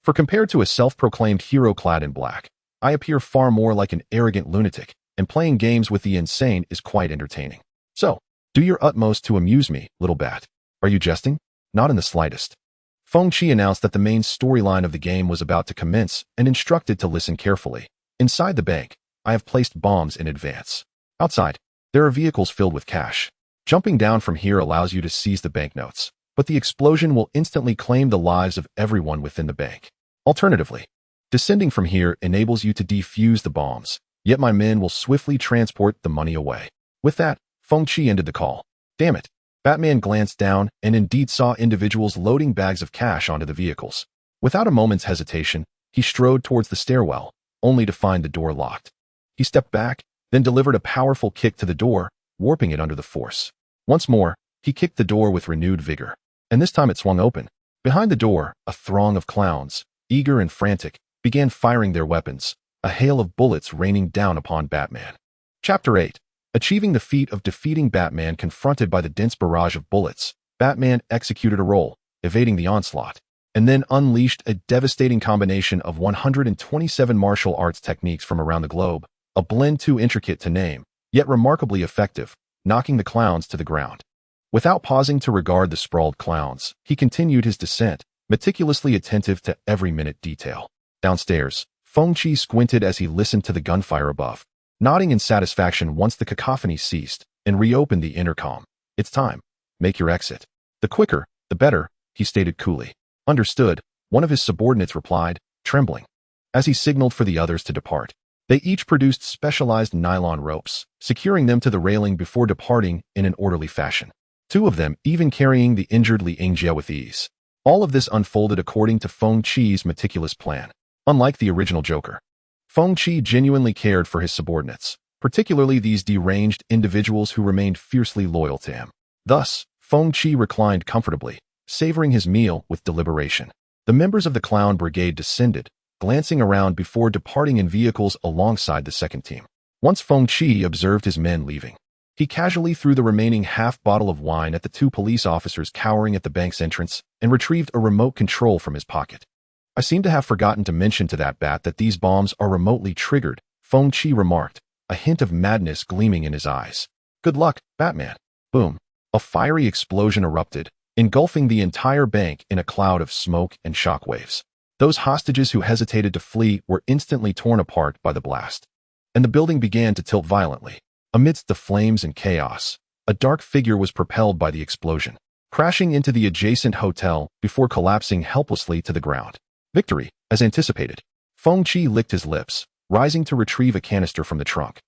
For compared to a self-proclaimed hero clad in black, I appear far more like an arrogant lunatic, and playing games with the insane is quite entertaining. So, do your utmost to amuse me, little bat." "Are you jesting?" "Not in the slightest." Feng Qi announced that the main storyline of the game was about to commence and instructed to listen carefully. Inside the bank, I have placed bombs in advance. Outside, there are vehicles filled with cash. Jumping down from here allows you to seize the banknotes, but the explosion will instantly claim the lives of everyone within the bank. Alternatively, descending from here enables you to defuse the bombs, yet my men will swiftly transport the money away. With that, Feng Qi ended the call. Damn it. Batman glanced down and indeed saw individuals loading bags of cash onto the vehicles. Without a moment's hesitation, he strode towards the stairwell, only to find the door locked. He stepped back, then delivered a powerful kick to the door, warping it under the force. Once more, he kicked the door with renewed vigor, and this time it swung open. Behind the door, a throng of clowns, eager and frantic, began firing their weapons, a hail of bullets raining down upon Batman. Chapter 8. Achieving the feat of defeating Batman confronted by the dense barrage of bullets, Batman executed a roll, evading the onslaught, and then unleashed a devastating combination of 127 martial arts techniques from around the globe, a blend too intricate to name, yet remarkably effective, knocking the clowns to the ground. Without pausing to regard the sprawled clowns, he continued his descent, meticulously attentive to every minute detail. Downstairs, Feng Qi squinted as he listened to the gunfire above, nodding in satisfaction once the cacophony ceased, and reopened the intercom. It's time. Make your exit. The quicker, the better, he stated coolly. Understood, one of his subordinates replied, trembling. As he signaled for the others to depart, they each produced specialized nylon ropes, securing them to the railing before departing in an orderly fashion. Two of them even carrying the injured Li Yingjie with ease. All of this unfolded according to Feng Qi's meticulous plan. Unlike the original Joker, Feng Qi genuinely cared for his subordinates, particularly these deranged individuals who remained fiercely loyal to him. Thus, Feng Qi reclined comfortably, savoring his meal with deliberation. The members of the clown brigade descended, glancing around before departing in vehicles alongside the second team. Once Feng Qi observed his men leaving, he casually threw the remaining half bottle of wine at the two police officers cowering at the bank's entrance and retrieved a remote control from his pocket. I seem to have forgotten to mention to that bat that these bombs are remotely triggered, Feng Qi remarked, a hint of madness gleaming in his eyes. Good luck, Batman. Boom. A fiery explosion erupted, engulfing the entire bank in a cloud of smoke and shockwaves. Those hostages who hesitated to flee were instantly torn apart by the blast, and the building began to tilt violently. Amidst the flames and chaos, a dark figure was propelled by the explosion, crashing into the adjacent hotel before collapsing helplessly to the ground. Victory, as anticipated. Feng Qi licked his lips, rising to retrieve a canister from the trunk.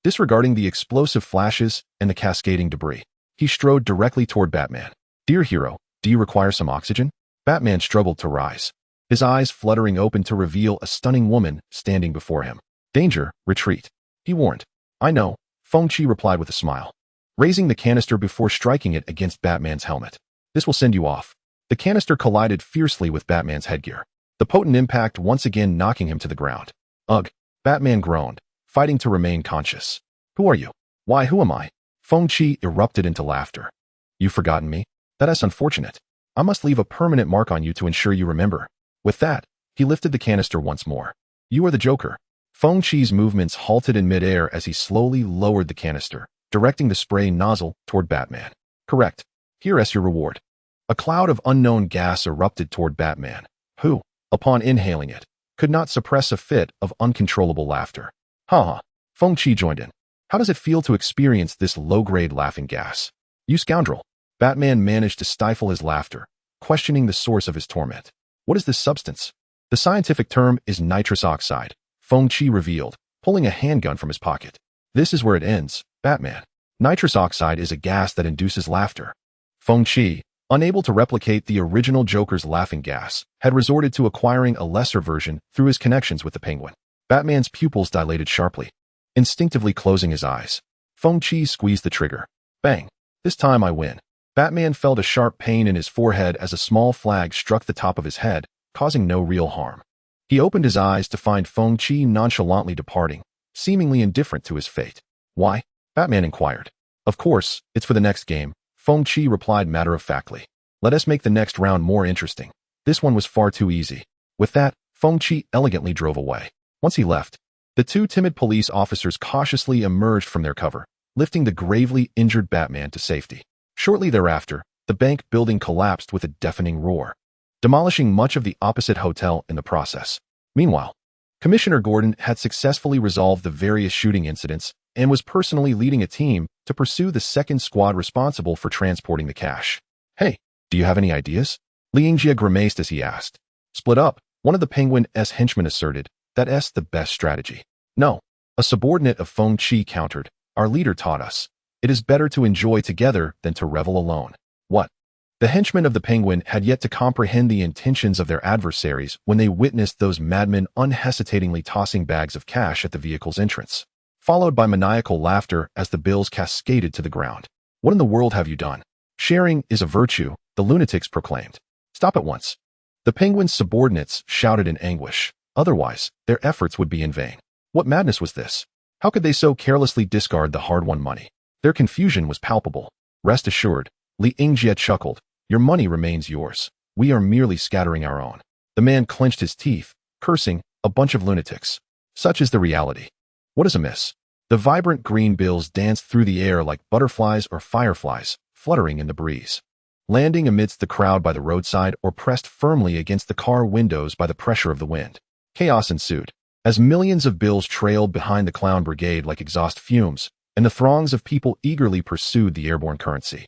Disregarding the explosive flashes and the cascading debris, he strode directly toward Batman. Dear hero, do you require some oxygen? Batman struggled to rise, his eyes fluttering open to reveal a stunning woman standing before him. Danger, retreat, he warned. I know, Feng Qi replied with a smile, raising the canister before striking it against Batman's helmet. This will send you off. The canister collided fiercely with Batman's headgear, the potent impact once again knocking him to the ground. Ugh, Batman groaned, fighting to remain conscious. Who are you? Why, who am I? Feng Qi erupted into laughter. You've forgotten me? That is unfortunate. I must leave a permanent mark on you to ensure you remember. With that, he lifted the canister once more. You are the Joker. Feng Qi's movements halted in midair as he slowly lowered the canister, directing the spray nozzle toward Batman. Correct. Here is your reward. A cloud of unknown gas erupted toward Batman, who, upon inhaling it, could not suppress a fit of uncontrollable laughter. Ha! Feng Qi joined in. How does it feel to experience this low-grade laughing gas? You scoundrel! Batman managed to stifle his laughter, questioning the source of his torment. What is this substance? The scientific term is nitrous oxide, Feng Qi revealed, pulling a handgun from his pocket. This is where it ends, Batman. Nitrous oxide is a gas that induces laughter. Feng Qi, unable to replicate the original Joker's laughing gas, had resorted to acquiring a lesser version through his connections with the Penguin. Batman's pupils dilated sharply, instinctively closing his eyes. Feng Qi squeezed the trigger. Bang! This time I win. Batman felt a sharp pain in his forehead as a small flag struck the top of his head, causing no real harm. He opened his eyes to find Feng Qi nonchalantly departing, seemingly indifferent to his fate. Why? Batman inquired. Of course, it's for the next game, Feng Qi replied matter-of-factly. Let us make the next round more interesting. This one was far too easy. With that, Feng Qi elegantly drove away. Once he left, the two timid police officers cautiously emerged from their cover, lifting the gravely injured Batman to safety. Shortly thereafter, the bank building collapsed with a deafening roar, demolishing much of the opposite hotel in the process. Meanwhile, Commissioner Gordon had successfully resolved the various shooting incidents and was personally leading a team to pursue the second squad responsible for transporting the cash. "Hey, do you have any ideas?" Liangjia grimaced as he asked. "Split up," one of the Penguin's henchmen asserted. "That's the best strategy." "No," a subordinate of Feng Qi countered. "Our leader taught us. It is better to enjoy together than to revel alone." "What?" The henchmen of the Penguin had yet to comprehend the intentions of their adversaries when they witnessed those madmen unhesitatingly tossing bags of cash at the vehicle's entrance, followed by maniacal laughter as the bills cascaded to the ground. "What in the world have you done?" "Sharing is a virtue," the lunatics proclaimed. "Stop at once." The Penguin's subordinates shouted in anguish. Otherwise, their efforts would be in vain. What madness was this? How could they so carelessly discard the hard-won money? Their confusion was palpable. "Rest assured," Li Yingjie chuckled. "Your money remains yours. We are merely scattering our own." The man clenched his teeth, cursing, "A bunch of lunatics." Such is the reality. What is amiss? The vibrant green bills danced through the air like butterflies or fireflies, fluttering in the breeze, landing amidst the crowd by the roadside or pressed firmly against the car windows by the pressure of the wind. Chaos ensued, as millions of bills trailed behind the clown brigade like exhaust fumes, and the throngs of people eagerly pursued the airborne currency,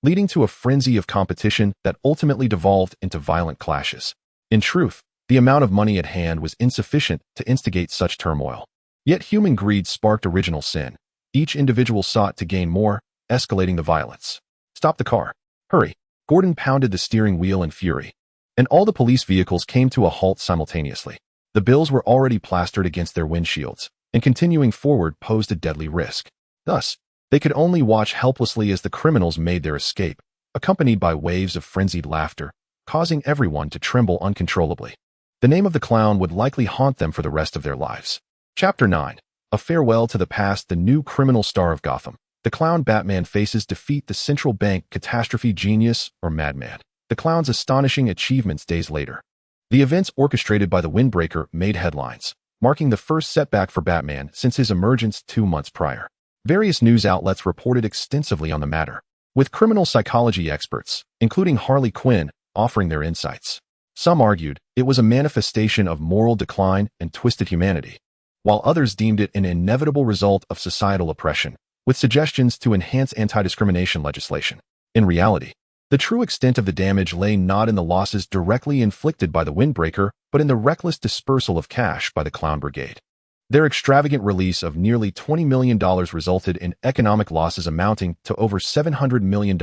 leading to a frenzy of competition that ultimately devolved into violent clashes. In truth, the amount of money at hand was insufficient to instigate such turmoil. Yet human greed sparked original sin. Each individual sought to gain more, escalating the violence. "Stop the car. Hurry." Gordon pounded the steering wheel in fury, and all the police vehicles came to a halt simultaneously. The bills were already plastered against their windshields, and continuing forward posed a deadly risk. Thus, they could only watch helplessly as the criminals made their escape, accompanied by waves of frenzied laughter, causing everyone to tremble uncontrollably. The name of the clown would likely haunt them for the rest of their lives. Chapter 9. A farewell to the past. The new criminal star of Gotham. The clown Batman faces defeat the central bank catastrophe genius or madman. The clown's astonishing achievements days later. The events orchestrated by the Windbreaker made headlines, marking the first setback for Batman since his emergence 2 months prior. Various news outlets reported extensively on the matter, with criminal psychology experts, including Harley Quinn, offering their insights. Some argued it was a manifestation of moral decline and twisted humanity, while others deemed it an inevitable result of societal oppression, with suggestions to enhance anti-discrimination legislation. In reality, the true extent of the damage lay not in the losses directly inflicted by the Windbreaker, but in the reckless dispersal of cash by the Clown Brigade. Their extravagant release of nearly $20 million resulted in economic losses amounting to over $700 million,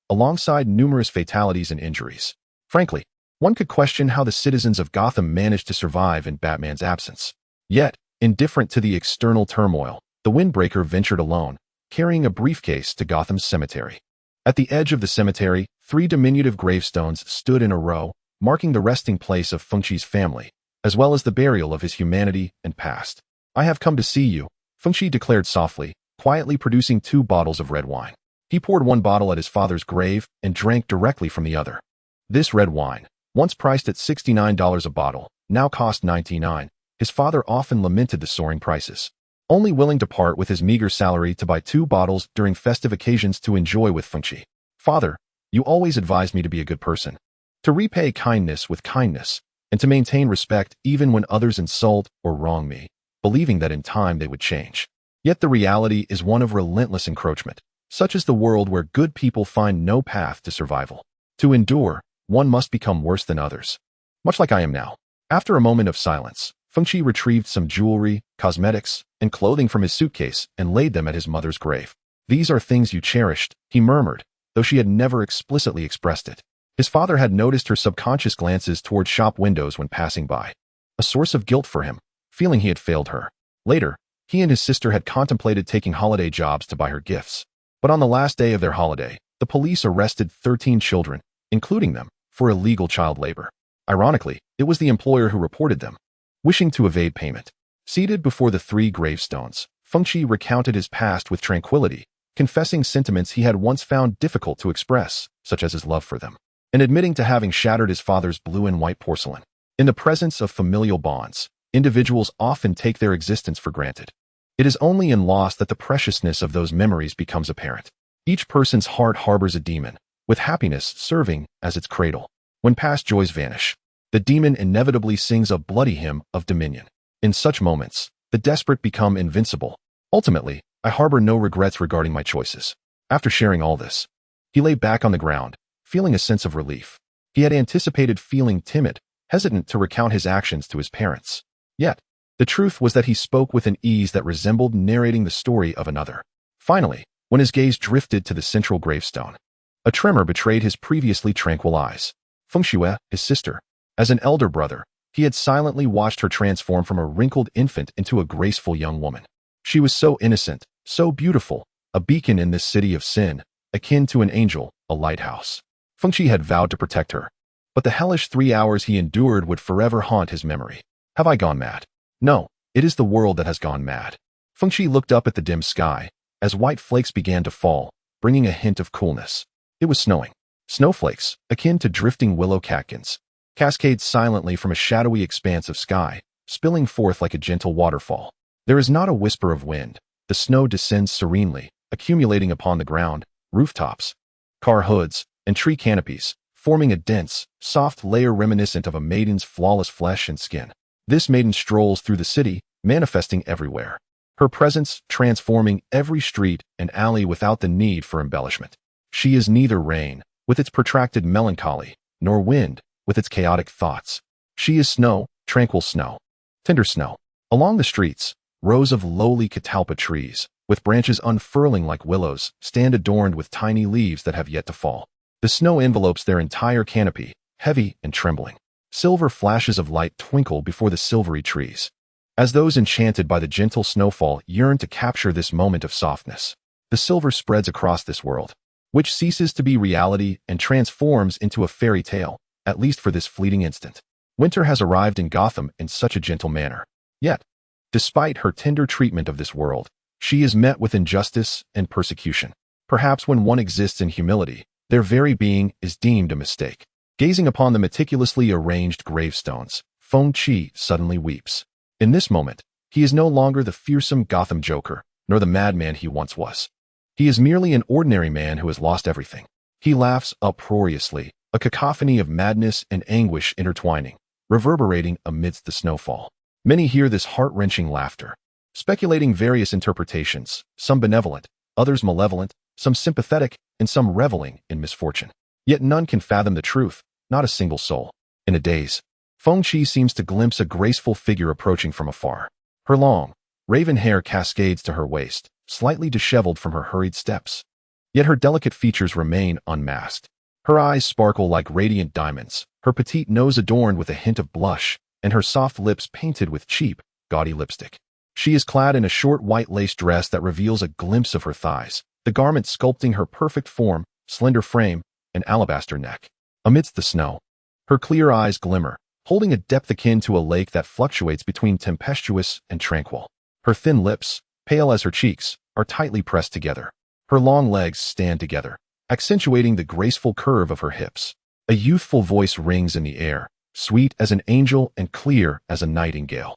alongside numerous fatalities and injuries. Frankly, one could question how the citizens of Gotham managed to survive in Batman's absence. Yet, indifferent to the external turmoil, the Windbreaker ventured alone, carrying a briefcase to Gotham's cemetery. At the edge of the cemetery, 3 diminutive gravestones stood in a row, marking the resting place of Feng Qi's family, as well as the burial of his humanity and past. "I have come to see you," Feng Qi declared softly, quietly producing 2 bottles of red wine. He poured one bottle at his father's grave and drank directly from the other. This red wine, once priced at $69 a bottle, now cost $99. His father often lamented the soaring prices, only willing to part with his meager salary to buy 2 bottles during festive occasions to enjoy with Feng Qi. "Father, you always advised me to be a good person, to repay kindness with kindness, and to maintain respect even when others insult or wrong me, believing that in time they would change. Yet the reality is one of relentless encroachment. Such is the world where good people find no path to survival. To endure, one must become worse than others. Much like I am now." After a moment of silence, Feng Qi retrieved some jewelry, cosmetics, and clothing from his suitcase and laid them at his mother's grave. "These are things you cherished," he murmured, though she had never explicitly expressed it. His father had noticed her subconscious glances toward shop windows when passing by, a source of guilt for him, feeling he had failed her. Later, he and his sister had contemplated taking holiday jobs to buy her gifts. But on the last day of their holiday, the police arrested 13 children, including them, for illegal child labor. Ironically, it was the employer who reported them, wishing to evade payment. Seated before the 3 gravestones, Feng Qi recounted his past with tranquility, confessing sentiments he had once found difficult to express, such as his love for them, and admitting to having shattered his father's blue and white porcelain. In the presence of familial bonds, individuals often take their existence for granted. It is only in loss that the preciousness of those memories becomes apparent. Each person's heart harbors a demon, with happiness serving as its cradle. When past joys vanish, the demon inevitably sings a bloody hymn of dominion. In such moments, the desperate become invincible. Ultimately, I harbor no regrets regarding my choices. After sharing all this, he lay back on the ground, feeling a sense of relief. He had anticipated feeling timid, hesitant to recount his actions to his parents. Yet, the truth was that he spoke with an ease that resembled narrating the story of another. Finally, when his gaze drifted to the central gravestone, a tremor betrayed his previously tranquil eyes. Feng Qi, his sister. As an elder brother, he had silently watched her transform from a wrinkled infant into a graceful young woman. She was so innocent, so beautiful, a beacon in this city of sin, akin to an angel, a lighthouse. Feng Qi had vowed to protect her, but the hellish 3 hours he endured would forever haunt his memory. Have I gone mad? No, it is the world that has gone mad. Feng Qi looked up at the dim sky, as white flakes began to fall, bringing a hint of coolness. It was snowing. Snowflakes, akin to drifting willow catkins, cascade silently from a shadowy expanse of sky, spilling forth like a gentle waterfall. There is not a whisper of wind. The snow descends serenely, accumulating upon the ground, rooftops, car hoods, and tree canopies, forming a dense, soft layer reminiscent of a maiden's flawless flesh and skin. This maiden strolls through the city, manifesting everywhere. Her presence transforming every street and alley without the need for embellishment. She is neither rain, with its protracted melancholy, nor wind, with its chaotic thoughts. She is snow, tranquil snow, tender snow. Along the streets, rows of lowly catalpa trees, with branches unfurling like willows, stand adorned with tiny leaves that have yet to fall. The snow envelopes their entire canopy, heavy and trembling. Silver flashes of light twinkle before the silvery trees, as those enchanted by the gentle snowfall yearn to capture this moment of softness. The silver spreads across this world, which ceases to be reality and transforms into a fairy tale, at least for this fleeting instant. Winter has arrived in Gotham in such a gentle manner. Yet, despite her tender treatment of this world, she is met with injustice and persecution. Perhaps when one exists in humility, their very being is deemed a mistake. Gazing upon the meticulously arranged gravestones, Feng Qi suddenly weeps. In this moment, he is no longer the fearsome Gotham Joker, nor the madman he once was. He is merely an ordinary man who has lost everything. He laughs uproariously, a cacophony of madness and anguish intertwining, reverberating amidst the snowfall. Many hear this heart-wrenching laughter, speculating various interpretations, some benevolent, others malevolent, some sympathetic, and some reveling in misfortune. Yet none can fathom the truth, not a single soul. In a daze, Feng Qi seems to glimpse a graceful figure approaching from afar. Her long, raven hair cascades to her waist, slightly disheveled from her hurried steps. Yet her delicate features remain unmasked. Her eyes sparkle like radiant diamonds, her petite nose adorned with a hint of blush, and her soft lips painted with cheap, gaudy lipstick. She is clad in a short white lace dress that reveals a glimpse of her thighs, the garment sculpting her perfect form, slender frame, and alabaster neck. Amidst the snow, her clear eyes glimmer, holding a depth akin to a lake that fluctuates between tempestuous and tranquil. Her thin lips, pale as her cheeks, are tightly pressed together. Her long legs stand together, accentuating the graceful curve of her hips. A youthful voice rings in the air, sweet as an angel and clear as a nightingale,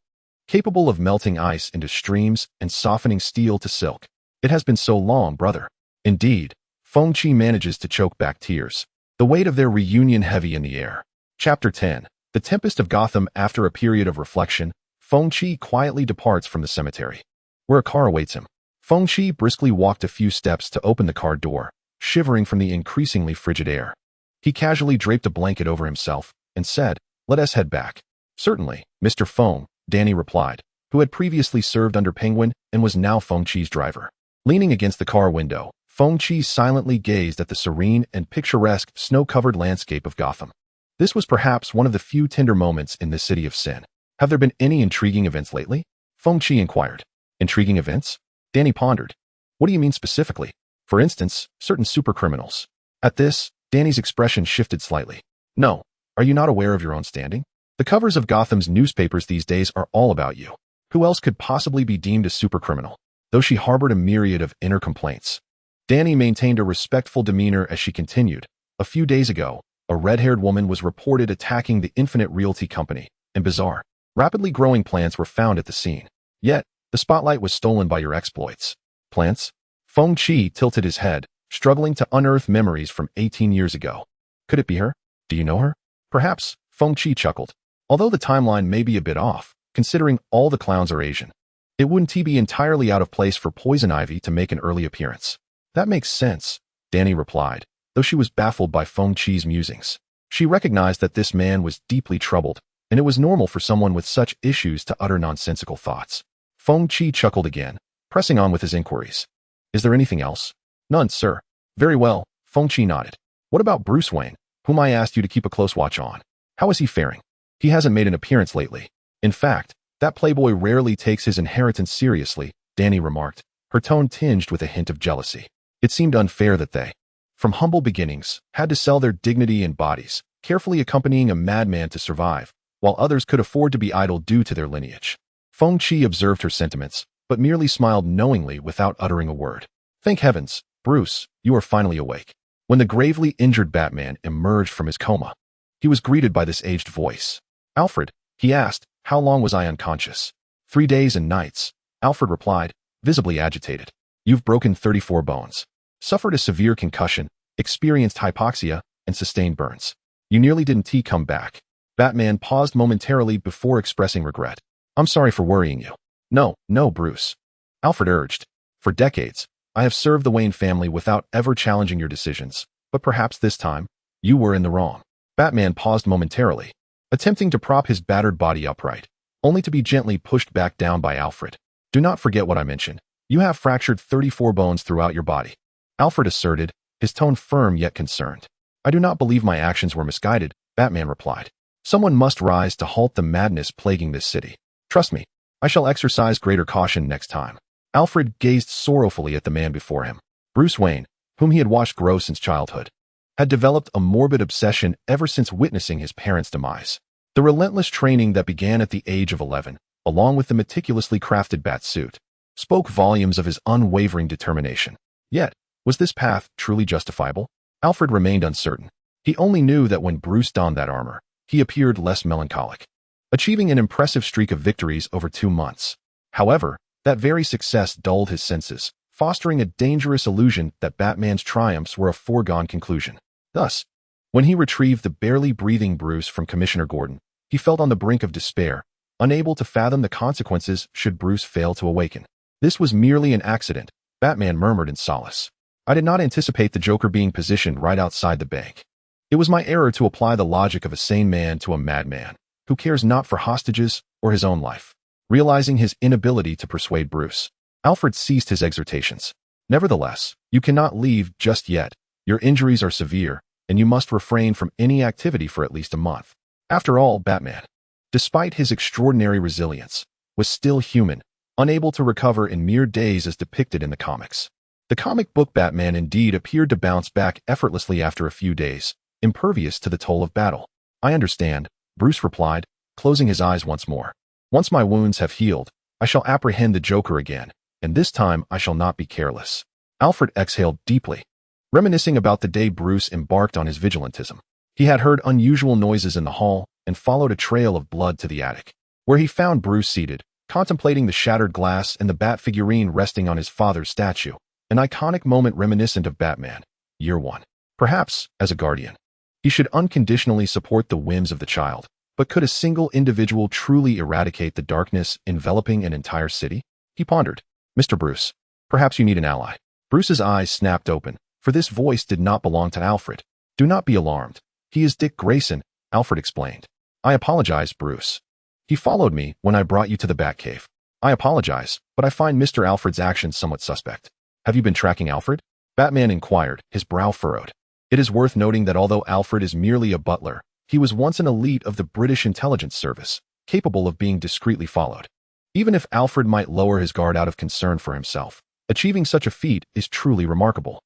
capable of melting ice into streams and softening steel to silk. It has been so long, brother. Indeed, Feng Qi manages to choke back tears, the weight of their reunion heavy in the air. Chapter 10. The Tempest of Gotham. After a period of reflection, Feng Qi quietly departs from the cemetery, where a car awaits him. Feng Qi briskly walked a few steps to open the car door, shivering from the increasingly frigid air. He casually draped a blanket over himself and said, "Let us head back." "Certainly, Mr. Feng," Danny replied, who had previously served under Penguin and was now Feng Qi's driver. Leaning against the car window, Feng Qi silently gazed at the serene and picturesque snow-covered landscape of Gotham. This was perhaps one of the few tender moments in this city of sin. "Have there been any intriguing events lately?" Feng Qi inquired. "Intriguing events?" Danny pondered. "What do you mean specifically? For instance, certain supercriminals." At this, Danny's expression shifted slightly. "No, are you not aware of your own standing? The covers of Gotham's newspapers these days are all about you. Who else could possibly be deemed a supercriminal?" Though she harbored a myriad of inner complaints, Danny maintained a respectful demeanor as she continued. "A few days ago, a red-haired woman was reported attacking the Infinite Realty Company, and bizarre, rapidly growing plants were found at the scene. Yet, the spotlight was stolen by your exploits." "Plants?" Feng Qi tilted his head, struggling to unearth memories from 18 years ago. "Could it be her? Do you know her?" "Perhaps," Feng Qi chuckled. "Although the timeline may be a bit off, considering all the clowns are Asian. It wouldn't be entirely out of place for Poison Ivy to make an early appearance. That makes sense, Danny replied, though she was baffled by Feng Qi's musings. She recognized that this man was deeply troubled, and it was normal for someone with such issues to utter nonsensical thoughts. Feng Qi chuckled again, pressing on with his inquiries. Is there anything else? None, sir. Very well, Feng Qi nodded. What about Bruce Wayne, whom I asked you to keep a close watch on? How is he faring? He hasn't made an appearance lately. In fact, that playboy rarely takes his inheritance seriously, Danny remarked, her tone tinged with a hint of jealousy. It seemed unfair that they, from humble beginnings, had to sell their dignity and bodies, carefully accompanying a madman to survive, while others could afford to be idle due to their lineage. Feng Qi observed her sentiments, but merely smiled knowingly without uttering a word. Thank heavens, Bruce, you are finally awake. When the gravely injured Batman emerged from his coma, he was greeted by this aged voice. Alfred, he asked, how long was I unconscious? 3 days and nights, Alfred replied, visibly agitated. You've broken 34 bones, suffered a severe concussion, experienced hypoxia, and sustained burns. You nearly didn't come back. Batman paused momentarily before expressing regret. I'm sorry for worrying you. No, Bruce. Alfred urged. For decades, I have served the Wayne family without ever challenging your decisions, but perhaps this time, you were in the wrong. Batman paused momentarily, attempting to prop his battered body upright, only to be gently pushed back down by Alfred. Do not forget what I mentioned. You have fractured 34 bones throughout your body, Alfred asserted, his tone firm yet concerned. I do not believe my actions were misguided, Batman replied. Someone must rise to halt the madness plaguing this city. Trust me, I shall exercise greater caution next time. Alfred gazed sorrowfully at the man before him. Bruce Wayne, whom he had watched grow since childhood, had developed a morbid obsession ever since witnessing his parents' demise. The relentless training that began at the age of 11, along with the meticulously crafted bat suit, spoke volumes of his unwavering determination. Yet, was this path truly justifiable? Alfred remained uncertain. He only knew that when Bruce donned that armor, he appeared less melancholic, achieving an impressive streak of victories over 2 months. However, that very success dulled his senses, fostering a dangerous illusion that Batman's triumphs were a foregone conclusion. Thus, when he retrieved the barely breathing Bruce from Commissioner Gordon, he felt on the brink of despair, unable to fathom the consequences should Bruce fail to awaken. This was merely an accident, Batman murmured in solace. I did not anticipate the Joker being positioned right outside the bank. It was my error to apply the logic of a sane man to a madman, who cares not for hostages or his own life. Realizing his inability to persuade Bruce, Alfred ceased his exhortations. Nevertheless, you cannot leave just yet. Your injuries are severe, and you must refrain from any activity for at least a month. After all, Batman, despite his extraordinary resilience, was still human, unable to recover in mere days as depicted in the comics. The comic book Batman indeed appeared to bounce back effortlessly after a few days, impervious to the toll of battle. I understand, Bruce replied, closing his eyes once more. Once my wounds have healed, I shall apprehend the Joker again, and this time I shall not be careless. Alfred exhaled deeply, reminiscing about the day Bruce embarked on his vigilantism. He had heard unusual noises in the hall and followed a trail of blood to the attic, where he found Bruce seated, contemplating the shattered glass and the bat figurine resting on his father's statue, an iconic moment reminiscent of Batman, Year One. Perhaps, as a guardian, he should unconditionally support the whims of the child, but could a single individual truly eradicate the darkness enveloping an entire city? He pondered. Mr. Bruce, perhaps you need an ally. Bruce's eyes snapped open, for this voice did not belong to Alfred. Do not be alarmed. He is Dick Grayson, Alfred explained. I apologize, Bruce. He followed me when I brought you to the Batcave. I apologize, but I find Mr. Alfred's actions somewhat suspect. Have you been tracking Alfred? Batman inquired, his brow furrowed. It is worth noting that although Alfred is merely a butler, he was once an elite of the British intelligence service, capable of being discreetly followed. Even if Alfred might lower his guard out of concern for himself, achieving such a feat is truly remarkable.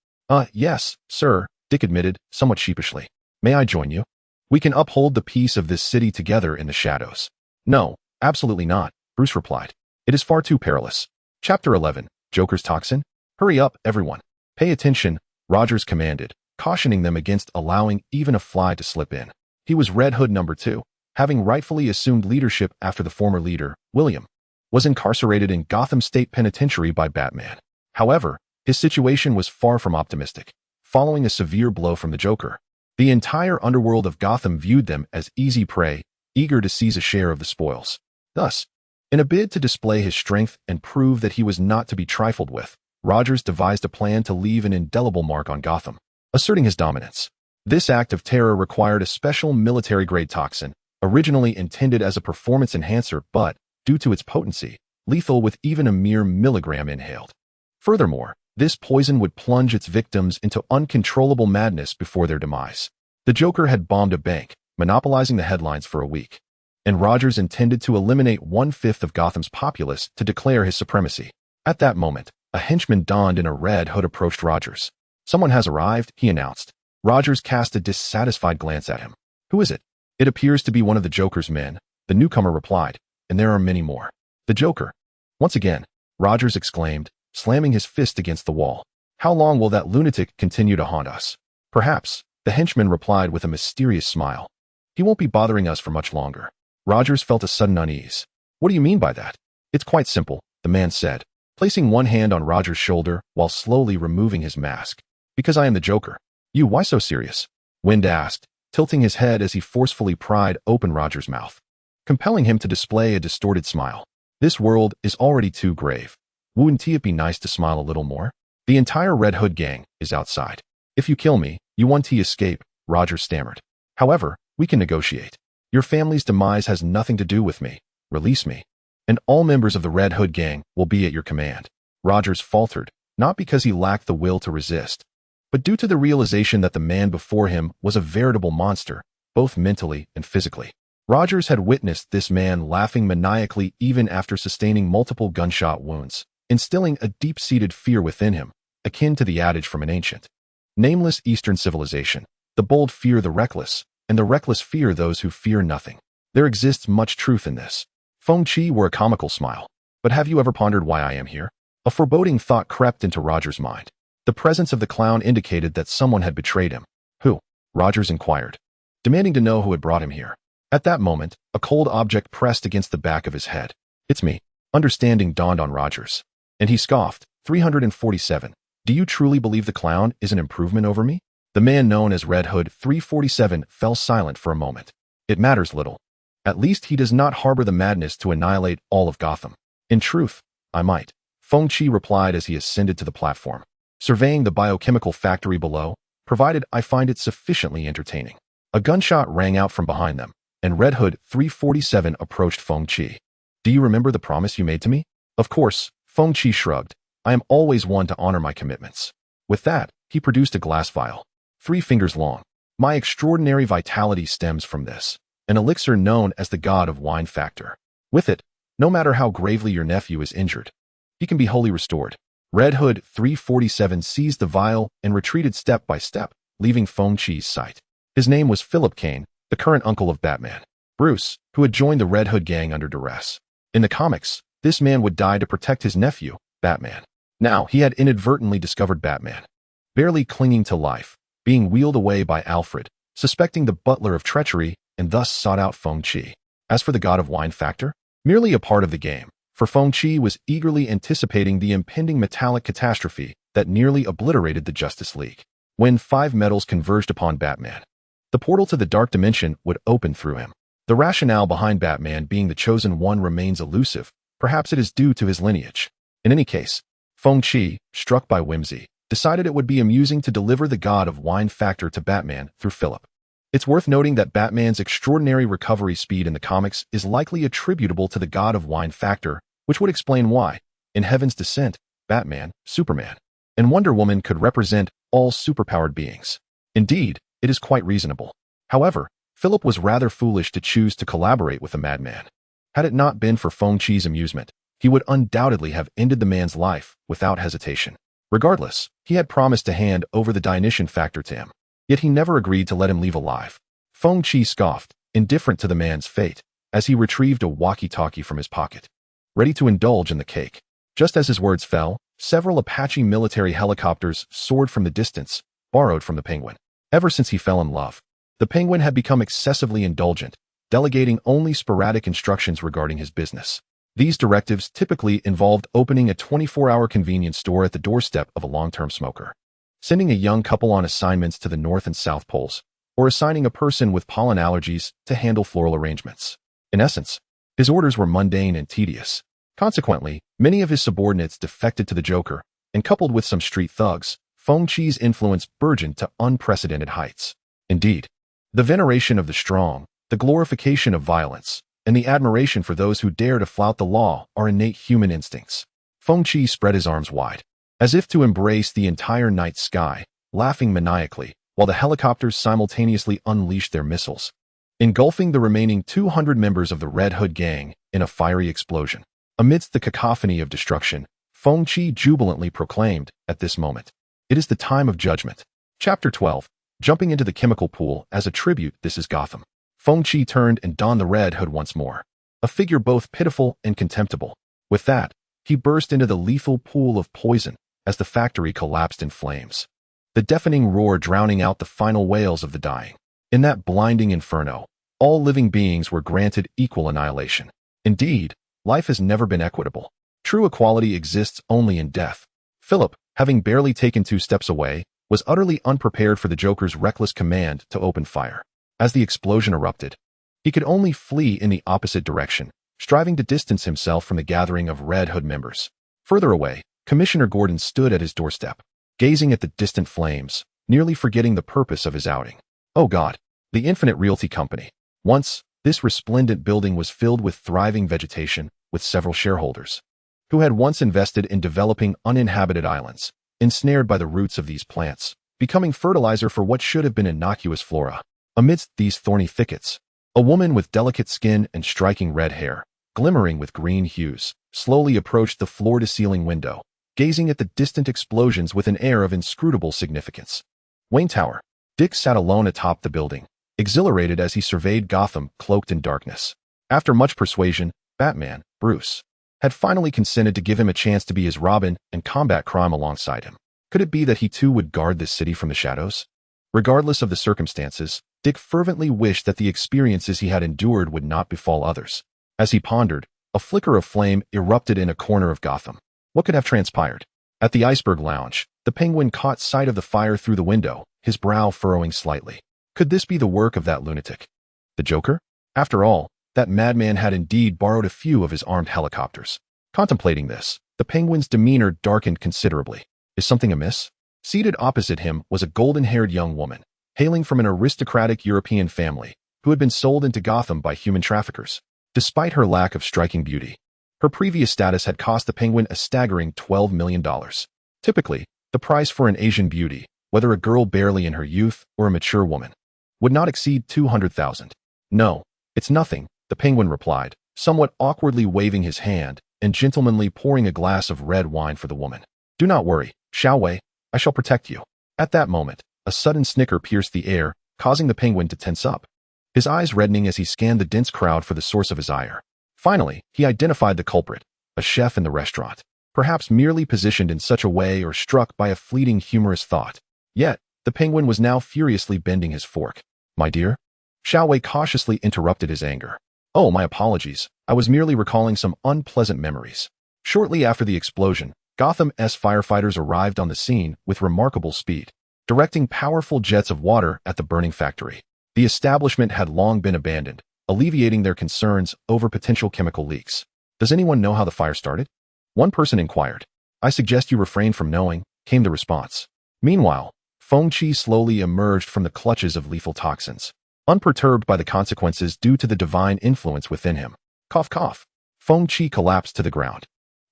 Yes, sir, Dick admitted, somewhat sheepishly. May I join you? We can uphold the peace of this city together in the shadows. No, absolutely not, Bruce replied. It is far too perilous. Chapter 11, Joker's Toxin? Hurry up, everyone. Pay attention, Rogers commanded, cautioning them against allowing even a fly to slip in. He was Red Hood number 2, having rightfully assumed leadership after the former leader, William, was incarcerated in Gotham State Penitentiary by Batman. However, his situation was far from optimistic. Following a severe blow from the Joker, the entire underworld of Gotham viewed them as easy prey, eager to seize a share of the spoils. Thus, In a bid to display his strength and prove that he was not to be trifled with, Rogers devised a plan to leave an indelible mark on Gotham, asserting his dominance. This act of terror required a special military-grade toxin, originally intended as a performance enhancer but, due to its potency, lethal with even a mere milligram inhaled. Furthermore, this poison would plunge its victims into uncontrollable madness before their demise. The Joker had bombed a bank, monopolizing the headlines for a week, and Rogers intended to eliminate 1/5 of Gotham's populace to declare his supremacy. At that moment, a henchman donned in a red hood approached Rogers. "Someone has arrived," he announced. Rogers cast a dissatisfied glance at him. "Who is it?" "It appears to be one of the Joker's men," the newcomer replied, "and there are many more." "The Joker?" "Once again," Rogers exclaimed, slamming his fist against the wall. "How long will that lunatic continue to haunt us?" "Perhaps," the henchman replied with a mysterious smile. "He won't be bothering us for much longer." Rogers felt a sudden unease. "What do you mean by that?" "It's quite simple," the man said, placing one hand on Rogers' shoulder while slowly removing his mask. "Because I am the Joker." "You, why so serious?" Wind asked, tilting his head as he forcefully pried open Rogers' mouth, compelling him to display a distorted smile. "This world is already too grave. Wouldn't it be nice to smile a little more? The entire Red Hood gang is outside. If you kill me, you won't escape," Rogers stammered. "However, we can negotiate. Your family's demise has nothing to do with me. Release me, and all members of the Red Hood gang will be at your command." Rogers faltered, not because he lacked the will to resist, but due to the realization that the man before him was a veritable monster, both mentally and physically. Rogers had witnessed this man laughing maniacally even after sustaining multiple gunshot wounds, instilling a deep-seated fear within him, akin to the adage from an ancient, nameless Eastern civilization: "The bold fear the reckless, and the reckless fear those who fear nothing." There exists much truth in this. Feng Qi wore a comical smile. "But have you ever pondered why I am here?" A foreboding thought crept into Rogers' mind. The presence of the clown indicated that someone had betrayed him. "Who?" Rogers inquired, demanding to know who had brought him here. At that moment, a cold object pressed against the back of his head. "It's me." Understanding dawned on Rogers, and he scoffed. 347. "Do you truly believe the clown is an improvement over me?" The man known as Red Hood 347 fell silent for a moment. "It matters little. At least he does not harbor the madness to annihilate all of Gotham." "In truth, I might," Feng Qi replied as he ascended to the platform, surveying the biochemical factory below, "provided I find it sufficiently entertaining." A gunshot rang out from behind them, and Red Hood 347 approached Feng Qi. "Do you remember the promise you made to me?" "Of course," Feng Qi shrugged. "I am always one to honor my commitments." With that, he produced a glass vial, 3 fingers long. "My extraordinary vitality stems from this, an elixir known as the God of Wine Factor. With it, no matter how gravely your nephew is injured, he can be wholly restored." Red Hood 347 seized the vial and retreated step by step, leaving Feng Qi's sight. His name was Philip Kane, the current uncle of Batman, Bruce, who had joined the Red Hood gang under duress. In the comics, this man would die to protect his nephew, Batman. Now, he had inadvertently discovered Batman, barely clinging to life, being wheeled away by Alfred, suspecting the butler of treachery, and thus sought out Feng Qi. As for the God of Wine Factor, merely a part of the game, for Feng Qi was eagerly anticipating the impending metallic catastrophe that nearly obliterated the Justice League. When 5 metals converged upon Batman, the portal to the Dark Dimension would open through him. The rationale behind Batman being the chosen one remains elusive. Perhaps it is due to his lineage. In any case, Feng Qi, struck by whimsy, decided it would be amusing to deliver the God of Wine Factor to Batman through Philip. It's worth noting that Batman's extraordinary recovery speed in the comics is likely attributable to the God of Wine Factor, which would explain why, in Heaven's Descent, Batman, Superman, and Wonder Woman could represent all superpowered beings. Indeed, it is quite reasonable. However, Philip was rather foolish to choose to collaborate with a madman. Had it not been for Feng Qi's amusement, he would undoubtedly have ended the man's life without hesitation. Regardless, he had promised to hand over the Dionysian Factor to him, yet he never agreed to let him leave alive. Feng Qi scoffed, indifferent to the man's fate, as he retrieved a walkie-talkie from his pocket, ready to indulge in the cake. Just as his words fell, several Apache military helicopters soared from the distance, borrowed from the Penguin. Ever since he fell in love, the Penguin had become excessively indulgent, delegating only sporadic instructions regarding his business. These directives typically involved opening a 24-hour convenience store at the doorstep of a long-term smoker, sending a young couple on assignments to the North and South Poles, or assigning a person with pollen allergies to handle floral arrangements. In essence, His orders were mundane and tedious. Consequently, many of his subordinates defected to the Joker, and coupled with some street thugs, Feng Qi's influence burgeoned to unprecedented heights. Indeed, the veneration of the strong, the glorification of violence, and the admiration for those who dare to flout the law are innate human instincts. Feng Qi spread his arms wide, as if to embrace the entire night sky, laughing maniacally, while the helicopters simultaneously unleashed their missiles, engulfing the remaining 200 members of the Red Hood gang in a fiery explosion. Amidst the cacophony of destruction, Feng Qi jubilantly proclaimed, at this moment, "It is the time of judgment." Chapter 12. Jumping into the chemical pool as a tribute, this is Gotham. Feng Qi turned and donned the Red Hood once more, a figure both pitiful and contemptible. With that, he burst into the lethal pool of poison as the factory collapsed in flames, the deafening roar drowning out the final wails of the dying. In that blinding inferno, all living beings were granted equal annihilation. Indeed, life has never been equitable. True equality exists only in death. Philip, having barely taken 2 steps away, was utterly unprepared for the Joker's reckless command to open fire. As the explosion erupted, he could only flee in the opposite direction, striving to distance himself from the gathering of Red Hood members. Further away, Commissioner Gordon stood at his doorstep, gazing at the distant flames, nearly forgetting the purpose of his outing. Oh God, the Infinite Realty Company. Once, this resplendent building was filled with thriving vegetation, with several shareholders, who had once invested in developing uninhabited islands, ensnared by the roots of these plants, becoming fertilizer for what should have been innocuous flora. Amidst these thorny thickets, a woman with delicate skin and striking red hair, glimmering with green hues, slowly approached the floor-to-ceiling window, gazing at the distant explosions with an air of inscrutable significance. Wayne Tower. Dick sat alone atop the building, exhilarated as he surveyed Gotham cloaked in darkness. After much persuasion, Batman, Bruce, had finally consented to give him a chance to be his Robin and combat crime alongside him. Could it be that he too would guard this city from the shadows? Regardless of the circumstances, Dick fervently wished that the experiences he had endured would not befall others. As he pondered, a flicker of flame erupted in a corner of Gotham. What could have transpired? At the Iceberg Lounge, the Penguin caught sight of the fire through the window, his brow furrowing slightly. Could this be the work of that lunatic? The Joker? After all, that madman had indeed borrowed a few of his armed helicopters. Contemplating this, the Penguin's demeanor darkened considerably. Is something amiss? Seated opposite him was a golden-haired young woman, hailing from an aristocratic European family, who had been sold into Gotham by human traffickers. Despite her lack of striking beauty, her previous status had cost the Penguin a staggering $12 million. Typically, the price for an Asian beauty, whether a girl barely in her youth or a mature woman, would not exceed $200,000. No, it's nothing, the Penguin replied, somewhat awkwardly waving his hand and gentlemanly pouring a glass of red wine for the woman. Do not worry, Xiao Wei, I shall protect you. At that moment, a sudden snicker pierced the air, causing the Penguin to tense up, his eyes reddening as he scanned the dense crowd for the source of his ire. Finally, he identified the culprit, a chef in the restaurant, perhaps merely positioned in such a way or struck by a fleeting humorous thought. Yet, the Penguin was now furiously bending his fork. My dear? Xiao Wei cautiously interrupted his anger. Oh, my apologies, I was merely recalling some unpleasant memories. Shortly after the explosion, Gotham's firefighters arrived on the scene with remarkable speed, directing powerful jets of water at the burning factory. The establishment had long been abandoned, alleviating their concerns over potential chemical leaks. Does anyone know how the fire started? One person inquired. I suggest you refrain from knowing, came the response. Meanwhile, Feng Qi slowly emerged from the clutches of lethal toxins, unperturbed by the consequences due to the divine influence within him. Cough, cough. Feng Qi collapsed to the ground,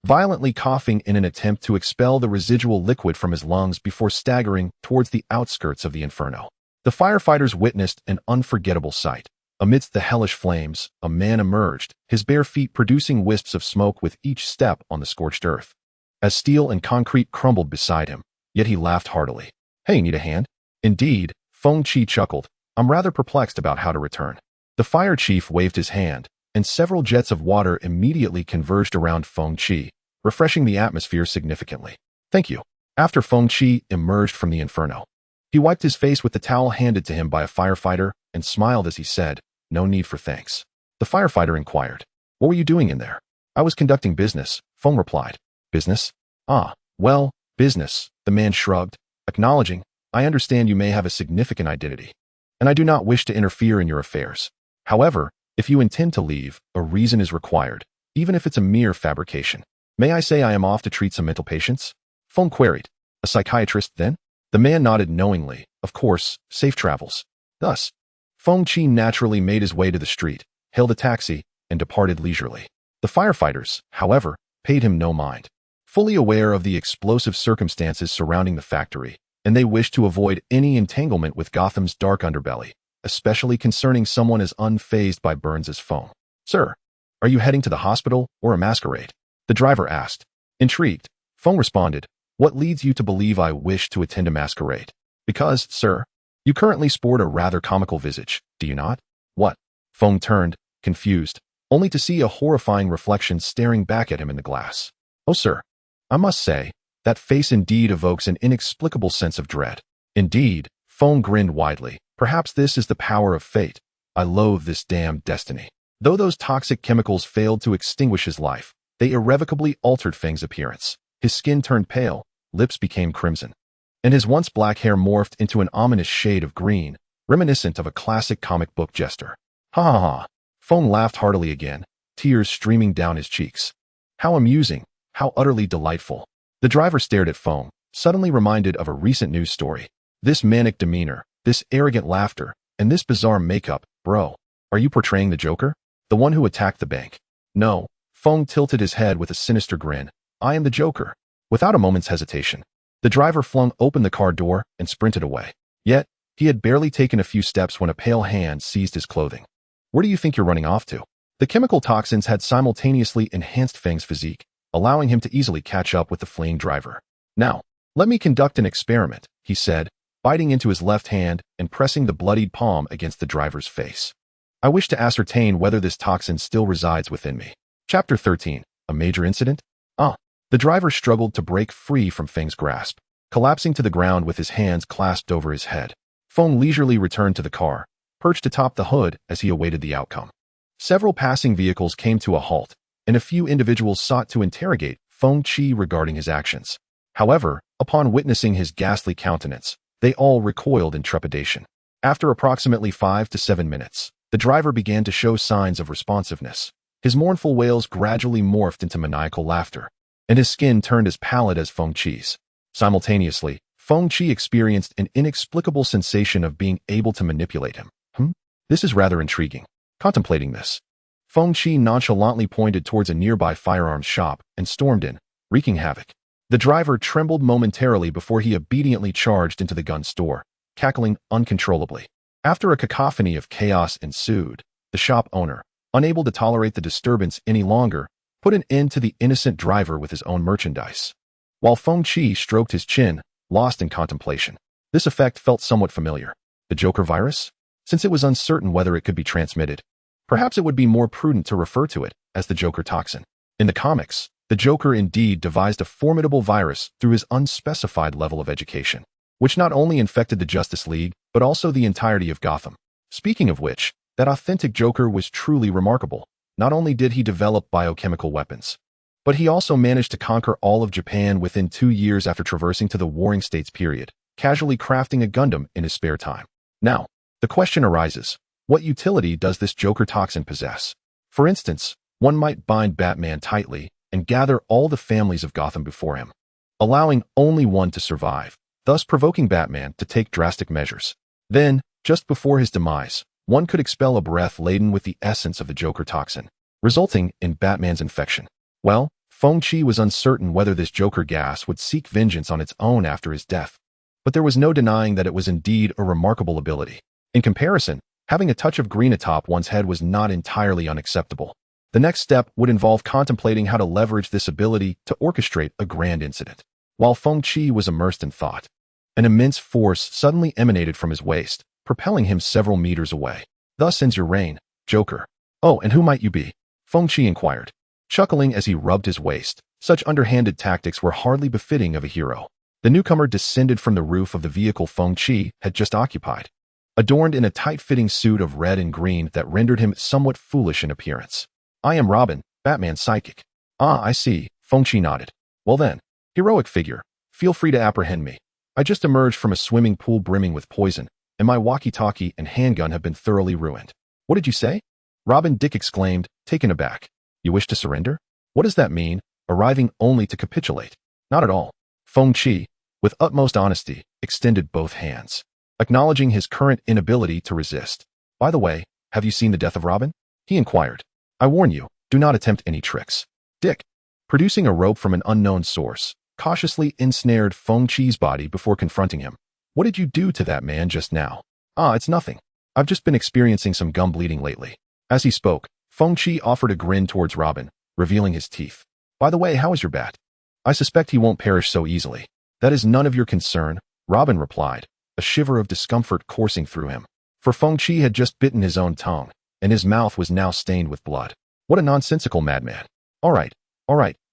violently coughing in an attempt to expel the residual liquid from his lungs before staggering towards the outskirts of the inferno. The firefighters witnessed an unforgettable sight. Amidst the hellish flames, a man emerged, his bare feet producing wisps of smoke with each step on the scorched earth. As steel and concrete crumbled beside him, yet he laughed heartily. Hey, need a hand? Indeed, Feng Qi chuckled. I'm rather perplexed about how to return. The fire chief waved his hand, and several jets of water immediately converged around Feng Qi, refreshing the atmosphere significantly. Thank you. After Feng Qi emerged from the inferno, he wiped his face with the towel handed to him by a firefighter and smiled as he said, No need for thanks. The firefighter inquired, What were you doing in there? I was conducting business, Feng replied. Business? Ah, well, business, the man shrugged, acknowledging, I understand you may have a significant identity, and I do not wish to interfere in your affairs. However, If you intend to leave, a reason is required, even if it's a mere fabrication. May I say I am off to treat some mental patients? Feng queried. A psychiatrist, then? The man nodded knowingly. Of course, safe travels. Thus, Feng Qi naturally made his way to the street, hailed a taxi, and departed leisurely. The firefighters, however, paid him no mind. Fully aware of the explosive circumstances surrounding the factory, and they wished to avoid any entanglement with Gotham's dark underbelly, especially concerning someone as unfazed by burns as Feng. Sir, are you heading to the hospital or a masquerade? The driver asked. Intrigued, Feng responded, what leads you to believe I wish to attend a masquerade? Because, sir, you currently sport a rather comical visage, do you not? What? Feng turned, confused, only to see a horrifying reflection staring back at him in the glass. Oh, sir, I must say, that face indeed evokes an inexplicable sense of dread. Indeed, Feng grinned widely. Perhaps this is the power of fate. I loathe this damned destiny. Though those toxic chemicals failed to extinguish his life, they irrevocably altered Feng's appearance. His skin turned pale, lips became crimson, and his once black hair morphed into an ominous shade of green, reminiscent of a classic comic book jester. Ha ha ha. Feng laughed heartily again, tears streaming down his cheeks. How amusing, how utterly delightful. The driver stared at Feng, suddenly reminded of a recent news story. This manic demeanor, this arrogant laughter, and this bizarre makeup, bro. Are you portraying the Joker? The one who attacked the bank? No. Feng tilted his head with a sinister grin. I am the Joker. Without a moment's hesitation, the driver flung open the car door and sprinted away. Yet, he had barely taken a few steps when a pale hand seized his clothing. Where do you think you're running off to? The chemical toxins had simultaneously enhanced Feng's physique, allowing him to easily catch up with the fleeing driver. Now, let me conduct an experiment, he said, biting into his left hand and pressing the bloodied palm against the driver's face. I wish to ascertain whether this toxin still resides within me. Chapter 13. A major incident? The driver struggled to break free from Feng's grasp, collapsing to the ground with his hands clasped over his head. Feng leisurely returned to the car, perched atop the hood as he awaited the outcome. Several passing vehicles came to a halt, and a few individuals sought to interrogate Feng Qi regarding his actions. However, upon witnessing his ghastly countenance, they all recoiled in trepidation. After approximately 5 to 7 minutes, the driver began to show signs of responsiveness. His mournful wails gradually morphed into maniacal laughter, and his skin turned as pallid as Feng Qi's. Simultaneously, Feng Qi experienced an inexplicable sensation of being able to manipulate him. This is rather intriguing. Contemplating this, Feng Qi nonchalantly pointed towards a nearby firearms shop and stormed in, wreaking havoc. The driver trembled momentarily before he obediently charged into the gun store, cackling uncontrollably. After a cacophony of chaos ensued, the shop owner, unable to tolerate the disturbance any longer, put an end to the innocent driver with his own merchandise. While Feng Qi stroked his chin, lost in contemplation. This effect felt somewhat familiar. The Joker virus? Since it was uncertain whether it could be transmitted, perhaps it would be more prudent to refer to it as the Joker toxin. In the comics, the Joker indeed devised a formidable virus through his unspecified level of education, which not only infected the Justice League, but also the entirety of Gotham. Speaking of which, that authentic Joker was truly remarkable. Not only did he develop biochemical weapons, but he also managed to conquer all of Japan within 2 years after traversing to the Warring States period, casually crafting a Gundam in his spare time. Now, the question arises, what utility does this Joker toxin possess? For instance, one might bind Batman tightly and gather all the families of Gotham before him, allowing only one to survive, thus provoking Batman to take drastic measures. Then, just before his demise, one could expel a breath laden with the essence of the Joker toxin, resulting in Batman's infection. Well, Feng Qi was uncertain whether this Joker gas would seek vengeance on its own after his death, but there was no denying that it was indeed a remarkable ability. In comparison, having a touch of green atop one's head was not entirely unacceptable. The next step would involve contemplating how to leverage this ability to orchestrate a grand incident. While Feng Qi was immersed in thought, an immense force suddenly emanated from his waist, propelling him several meters away. Thus ends your reign, Joker. Oh, and who might you be? Feng Qi inquired, chuckling as he rubbed his waist. Such underhanded tactics were hardly befitting of a hero. The newcomer descended from the roof of the vehicle Feng Qi had just occupied, adorned in a tight-fitting suit of red and green that rendered him somewhat foolish in appearance. I am Robin, Batman's psychic. Ah, I see, Feng Qi nodded. Well then, heroic figure, feel free to apprehend me. I just emerged from a swimming pool brimming with poison, and my walkie-talkie and handgun have been thoroughly ruined. What did you say? Robin, Dick exclaimed, taken aback. You wish to surrender? What does that mean, arriving only to capitulate? Not at all. Feng Qi, with utmost honesty, extended both hands, acknowledging his current inability to resist. By the way, have you seen the death of Robin? He inquired. I warn you, do not attempt any tricks. Dick, producing a rope from an unknown source, cautiously ensnared Feng Qi's body before confronting him. What did you do to that man just now? Ah, it's nothing. I've just been experiencing some gum bleeding lately. As he spoke, Feng Qi offered a grin towards Robin, revealing his teeth. By the way, how is your bat? I suspect he won't perish so easily. That is none of your concern, Robin replied, a shiver of discomfort coursing through him. For Feng Qi had just bitten his own tongue, and his mouth was now stained with blood. What a nonsensical madman. All right,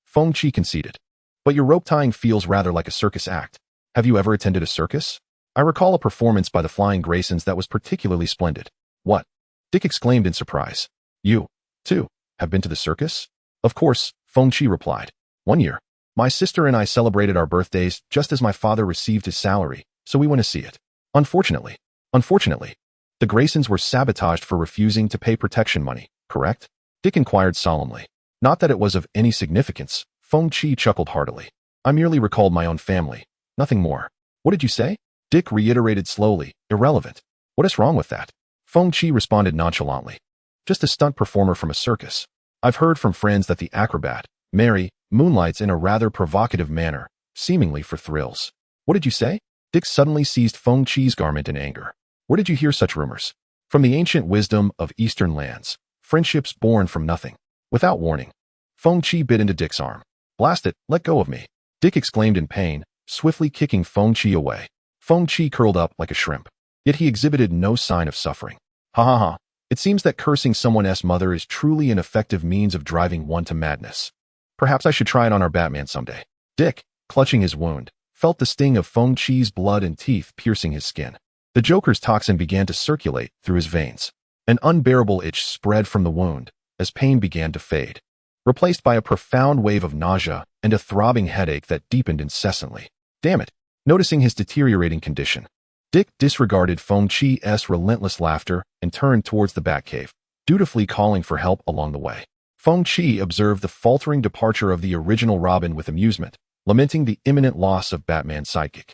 Feng Qi conceded. But your rope tying feels rather like a circus act. Have you ever attended a circus? I recall a performance by the Flying Graysons that was particularly splendid. What? Dick exclaimed in surprise. You, too, have been to the circus? Of course, Feng Qi replied. 1 year. My sister and I celebrated our birthdays just as my father received his salary, so we went to see it. Unfortunately, the Graysons were sabotaged for refusing to pay protection money, correct? Dick inquired solemnly. Not that it was of any significance, Feng Qi chuckled heartily. I merely recalled my own family, nothing more. What did you say? Dick reiterated slowly, irrelevant. What is wrong with that? Feng Qi responded nonchalantly. Just a stunt performer from a circus. I've heard from friends that the acrobat, Mary, moonlights in a rather provocative manner, seemingly for thrills. What did you say? Dick suddenly seized Feng Qi's garment in anger. Where did you hear such rumors? From the ancient wisdom of Eastern lands, friendships born from nothing. Without warning, Feng Qi bit into Dick's arm. Blast it, let go of me. Dick exclaimed in pain, swiftly kicking Feng Qi away. Feng Qi curled up like a shrimp. Yet he exhibited no sign of suffering. Ha ha ha. It seems that cursing someone's mother is truly an effective means of driving one to madness. Perhaps I should try it on our Batman someday. Dick, clutching his wound, felt the sting of Feng Qi's blood and teeth piercing his skin. The Joker's toxin began to circulate through his veins. An unbearable itch spread from the wound as pain began to fade, replaced by a profound wave of nausea and a throbbing headache that deepened incessantly. Damn it! Noticing his deteriorating condition, Dick disregarded Feng Qi's relentless laughter and turned towards the Batcave, dutifully calling for help along the way. Feng Qi observed the faltering departure of the original Robin with amusement, lamenting the imminent loss of Batman's sidekick.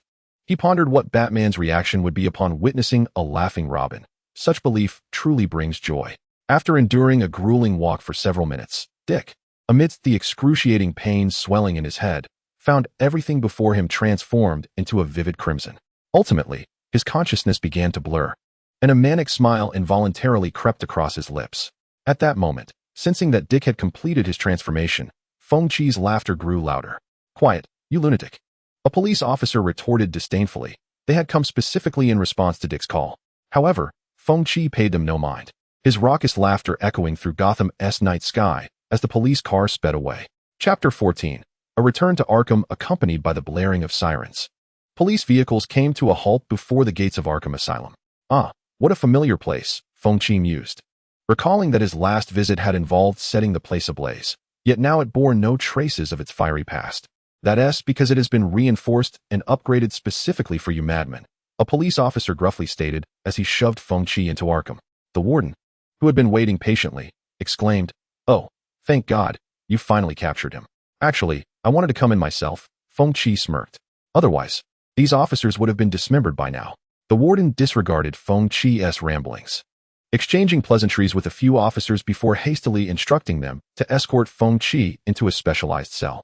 He pondered what Batman's reaction would be upon witnessing a laughing Robin. Such belief truly brings joy. After enduring a grueling walk for several minutes, Dick, amidst the excruciating pain swelling in his head, found everything before him transformed into a vivid crimson. Ultimately, his consciousness began to blur, and a manic smile involuntarily crept across his lips. At that moment, sensing that Dick had completed his transformation, Feng Qi's laughter grew louder. Quiet, you lunatic. A police officer retorted disdainfully. They had come specifically in response to Dick's call. However, Feng Qi paid them no mind, his raucous laughter echoing through Gotham's night sky as the police car sped away. Chapter 14. A return to Arkham accompanied by the blaring of sirens. Police vehicles came to a halt before the gates of Arkham Asylum. Ah, what a familiar place, Feng Qi mused, recalling that his last visit had involved setting the place ablaze, yet now it bore no traces of its fiery past. That's because it has been reinforced and upgraded specifically for you madmen, a police officer gruffly stated as he shoved Feng Qi into Arkham. The warden, who had been waiting patiently, exclaimed, "Oh, thank God, you finally captured him." Actually, I wanted to come in myself, Feng Qi smirked. Otherwise, these officers would have been dismembered by now. The warden disregarded Feng Qi's ramblings, exchanging pleasantries with a few officers before hastily instructing them to escort Feng Qi into a specialized cell.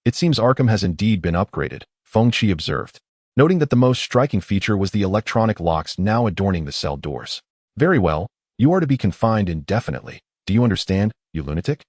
It seems Arkham has indeed been upgraded, Feng Qi observed, noting that the most striking feature was the electronic locks now adorning the cell doors. Very well, you are to be confined indefinitely. Do you understand, you lunatic?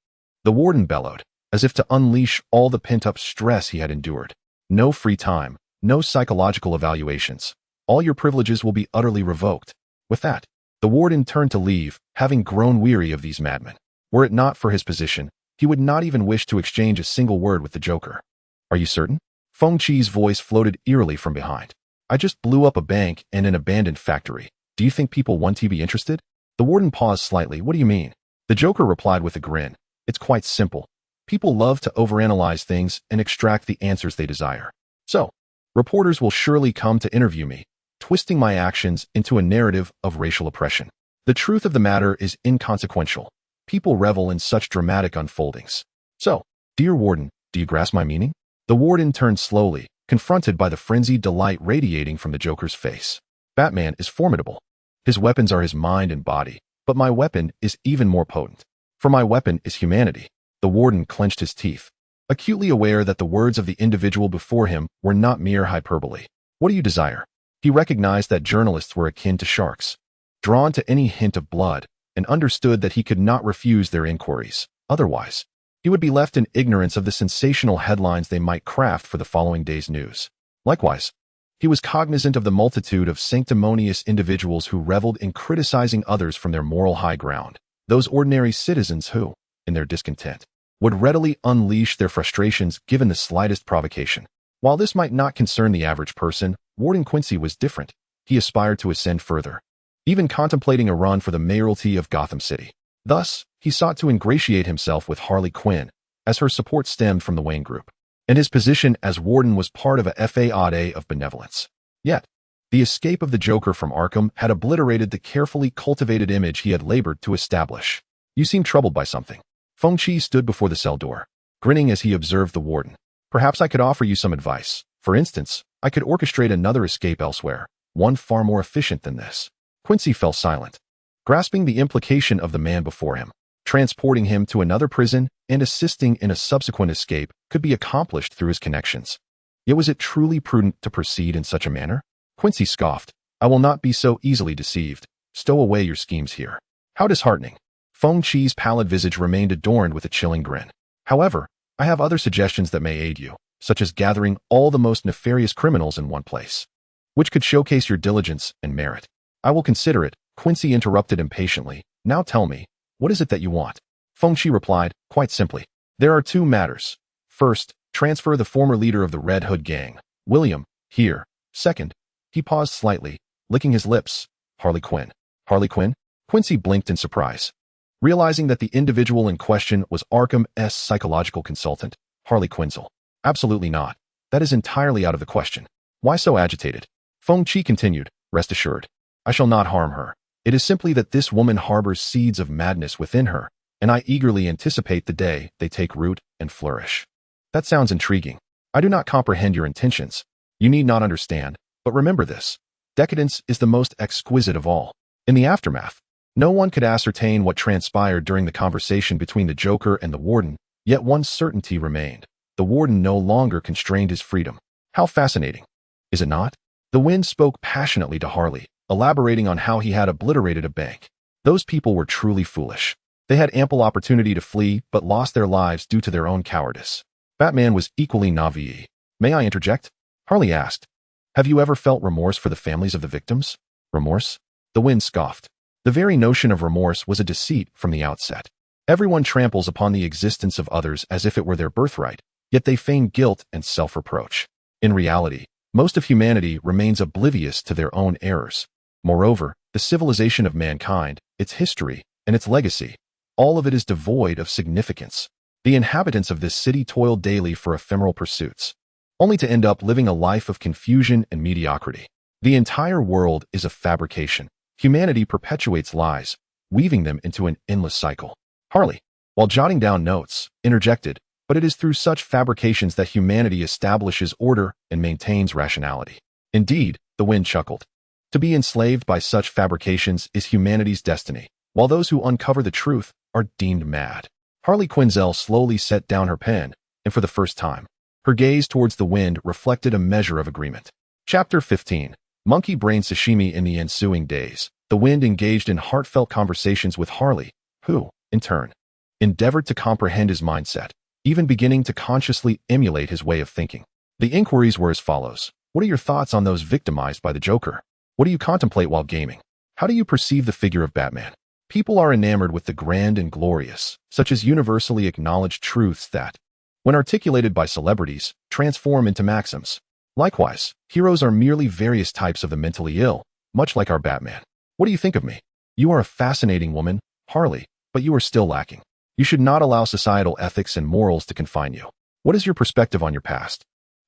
The warden bellowed, as if to unleash all the pent-up stress he had endured. No free time, no psychological evaluations. All your privileges will be utterly revoked. With that, the warden turned to leave, having grown weary of these madmen. Were it not for his position, he would not even wish to exchange a single word with the Joker. Are you certain? Feng Qi's voice floated eerily from behind. I just blew up a bank and an abandoned factory. Do you think people want to be interested? The warden paused slightly. What do you mean? The Joker replied with a grin. It's quite simple. People love to overanalyze things and extract the answers they desire. So, reporters will surely come to interview me, twisting my actions into a narrative of racial oppression. The truth of the matter is inconsequential. People revel in such dramatic unfoldings. So, dear Warden, do you grasp my meaning? The Warden turned slowly, confronted by the frenzied delight radiating from the Joker's face. Batman is formidable. His weapons are his mind and body, but my weapon is even more potent. For my weapon is humanity. The Warden clenched his teeth, acutely aware that the words of the individual before him were not mere hyperbole. What do you desire? He recognized that journalists were akin to sharks, drawn to any hint of blood, and understood that he could not refuse their inquiries. Otherwise, he would be left in ignorance of the sensational headlines they might craft for the following day's news. Likewise, he was cognizant of the multitude of sanctimonious individuals who reveled in criticizing others from their moral high ground, those ordinary citizens who, in their discontent, would readily unleash their frustrations given the slightest provocation. While this might not concern the average person, Warden Quincy was different. He aspired to ascend further, even contemplating a run for the mayoralty of Gotham City. Thus, he sought to ingratiate himself with Harley Quinn, as her support stemmed from the Wayne Group, and his position as warden was part of a fade of benevolence. Yet, the escape of the Joker from Arkham had obliterated the carefully cultivated image he had labored to establish. You seem troubled by something. Feng Qi stood before the cell door, grinning as he observed the warden. Perhaps I could offer you some advice. For instance, I could orchestrate another escape elsewhere, one far more efficient than this. Quincy fell silent, grasping the implication of the man before him. Transporting him to another prison and assisting in a subsequent escape could be accomplished through his connections. Yet was it truly prudent to proceed in such a manner? Quincy scoffed. I will not be so easily deceived. Stow away your schemes here. How disheartening. Feng Qi's pallid visage remained adorned with a chilling grin. However, I have other suggestions that may aid you, such as gathering all the most nefarious criminals in one place, which could showcase your diligence and merit. I will consider it, Quincy interrupted impatiently. Now tell me, what is it that you want? Feng Qi replied, quite simply. There are two matters. First, transfer the former leader of the Red Hood gang, William, here. Second, he paused slightly, licking his lips. Harley Quinn. Harley Quinn? Quincy blinked in surprise, realizing that the individual in question was Arkham's psychological consultant, Harley Quinzel. Absolutely not. That is entirely out of the question. Why so agitated? Feng Qi continued, rest assured. I shall not harm her. It is simply that this woman harbors seeds of madness within her, and I eagerly anticipate the day they take root and flourish. That sounds intriguing. I do not comprehend your intentions. You need not understand, but remember this. Decadence is the most exquisite of all. In the aftermath, no one could ascertain what transpired during the conversation between the Joker and the Warden, yet one certainty remained. The Warden no longer constrained his freedom. How fascinating, is it not? The Wind spoke passionately to Harley, elaborating on how he had obliterated a bank. Those people were truly foolish. They had ample opportunity to flee, but lost their lives due to their own cowardice. Batman was equally naive. May I interject? Harley asked. Have you ever felt remorse for the families of the victims? Remorse? The Wind scoffed. The very notion of remorse was a deceit from the outset. Everyone tramples upon the existence of others as if it were their birthright, yet they feign guilt and self-reproach. In reality, most of humanity remains oblivious to their own errors. Moreover, the civilization of mankind, its history, and its legacy, all of it is devoid of significance. The inhabitants of this city toil daily for ephemeral pursuits, only to end up living a life of confusion and mediocrity. The entire world is a fabrication. Humanity perpetuates lies, weaving them into an endless cycle. Harley, while jotting down notes, interjected, but it is through such fabrications that humanity establishes order and maintains rationality. Indeed, the Wind chuckled. To be enslaved by such fabrications is humanity's destiny, while those who uncover the truth are deemed mad. Harley Quinzel slowly set down her pen, and for the first time, her gaze towards the Wind reflected a measure of agreement. Chapter 15. Monkey Brain Sashimi. In the ensuing days, the Wind engaged in heartfelt conversations with Harley, who, in turn, endeavored to comprehend his mindset, even beginning to consciously emulate his way of thinking. The inquiries were as follows. What are your thoughts on those victimized by the Joker? What do you contemplate while gaming? How do you perceive the figure of Batman? People are enamored with the grand and glorious, such as universally acknowledged truths that, when articulated by celebrities, transform into maxims. Likewise, heroes are merely various types of the mentally ill, much like our Batman. What do you think of me? You are a fascinating woman, Harley, but you are still lacking. You should not allow societal ethics and morals to confine you. What is your perspective on your past?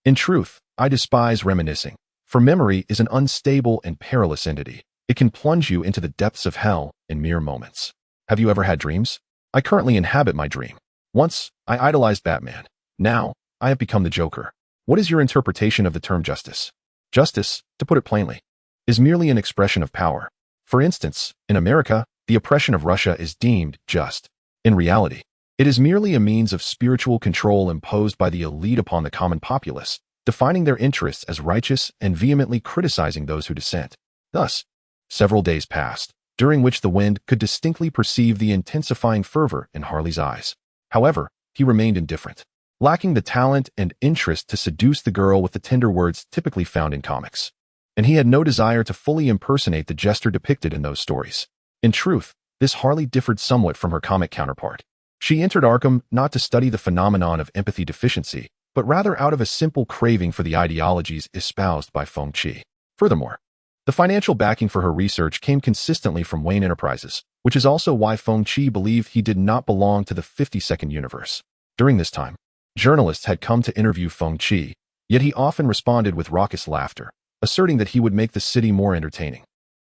In truth, I despise reminiscing, for memory is an unstable and perilous entity. It can plunge you into the depths of hell in mere moments. Have you ever had dreams? I currently inhabit my dream. Once, I idolized Batman. Now, I have become the Joker. What is your interpretation of the term justice? Justice, to put it plainly, is merely an expression of power. For instance, in America, the oppression of Russia is deemed just. In reality, it is merely a means of spiritual control imposed by the elite upon the common populace, defining their interests as righteous and vehemently criticizing those who dissent. Thus, several days passed, during which the wind could distinctly perceive the intensifying fervor in Harley's eyes. However, he remained indifferent, lacking the talent and interest to seduce the girl with the tender words typically found in comics. And he had no desire to fully impersonate the jester depicted in those stories. In truth, this Harley differed somewhat from her comic counterpart. She entered Arkham not to study the phenomenon of empathy deficiency, but rather out of a simple craving for the ideologies espoused by Feng Qi. Furthermore, the financial backing for her research came consistently from Wayne Enterprises, which is also why Feng Qi believed he did not belong to the 52nd universe. During this time, journalists had come to interview Feng Qi, yet he often responded with raucous laughter, asserting that he would make the city more entertaining.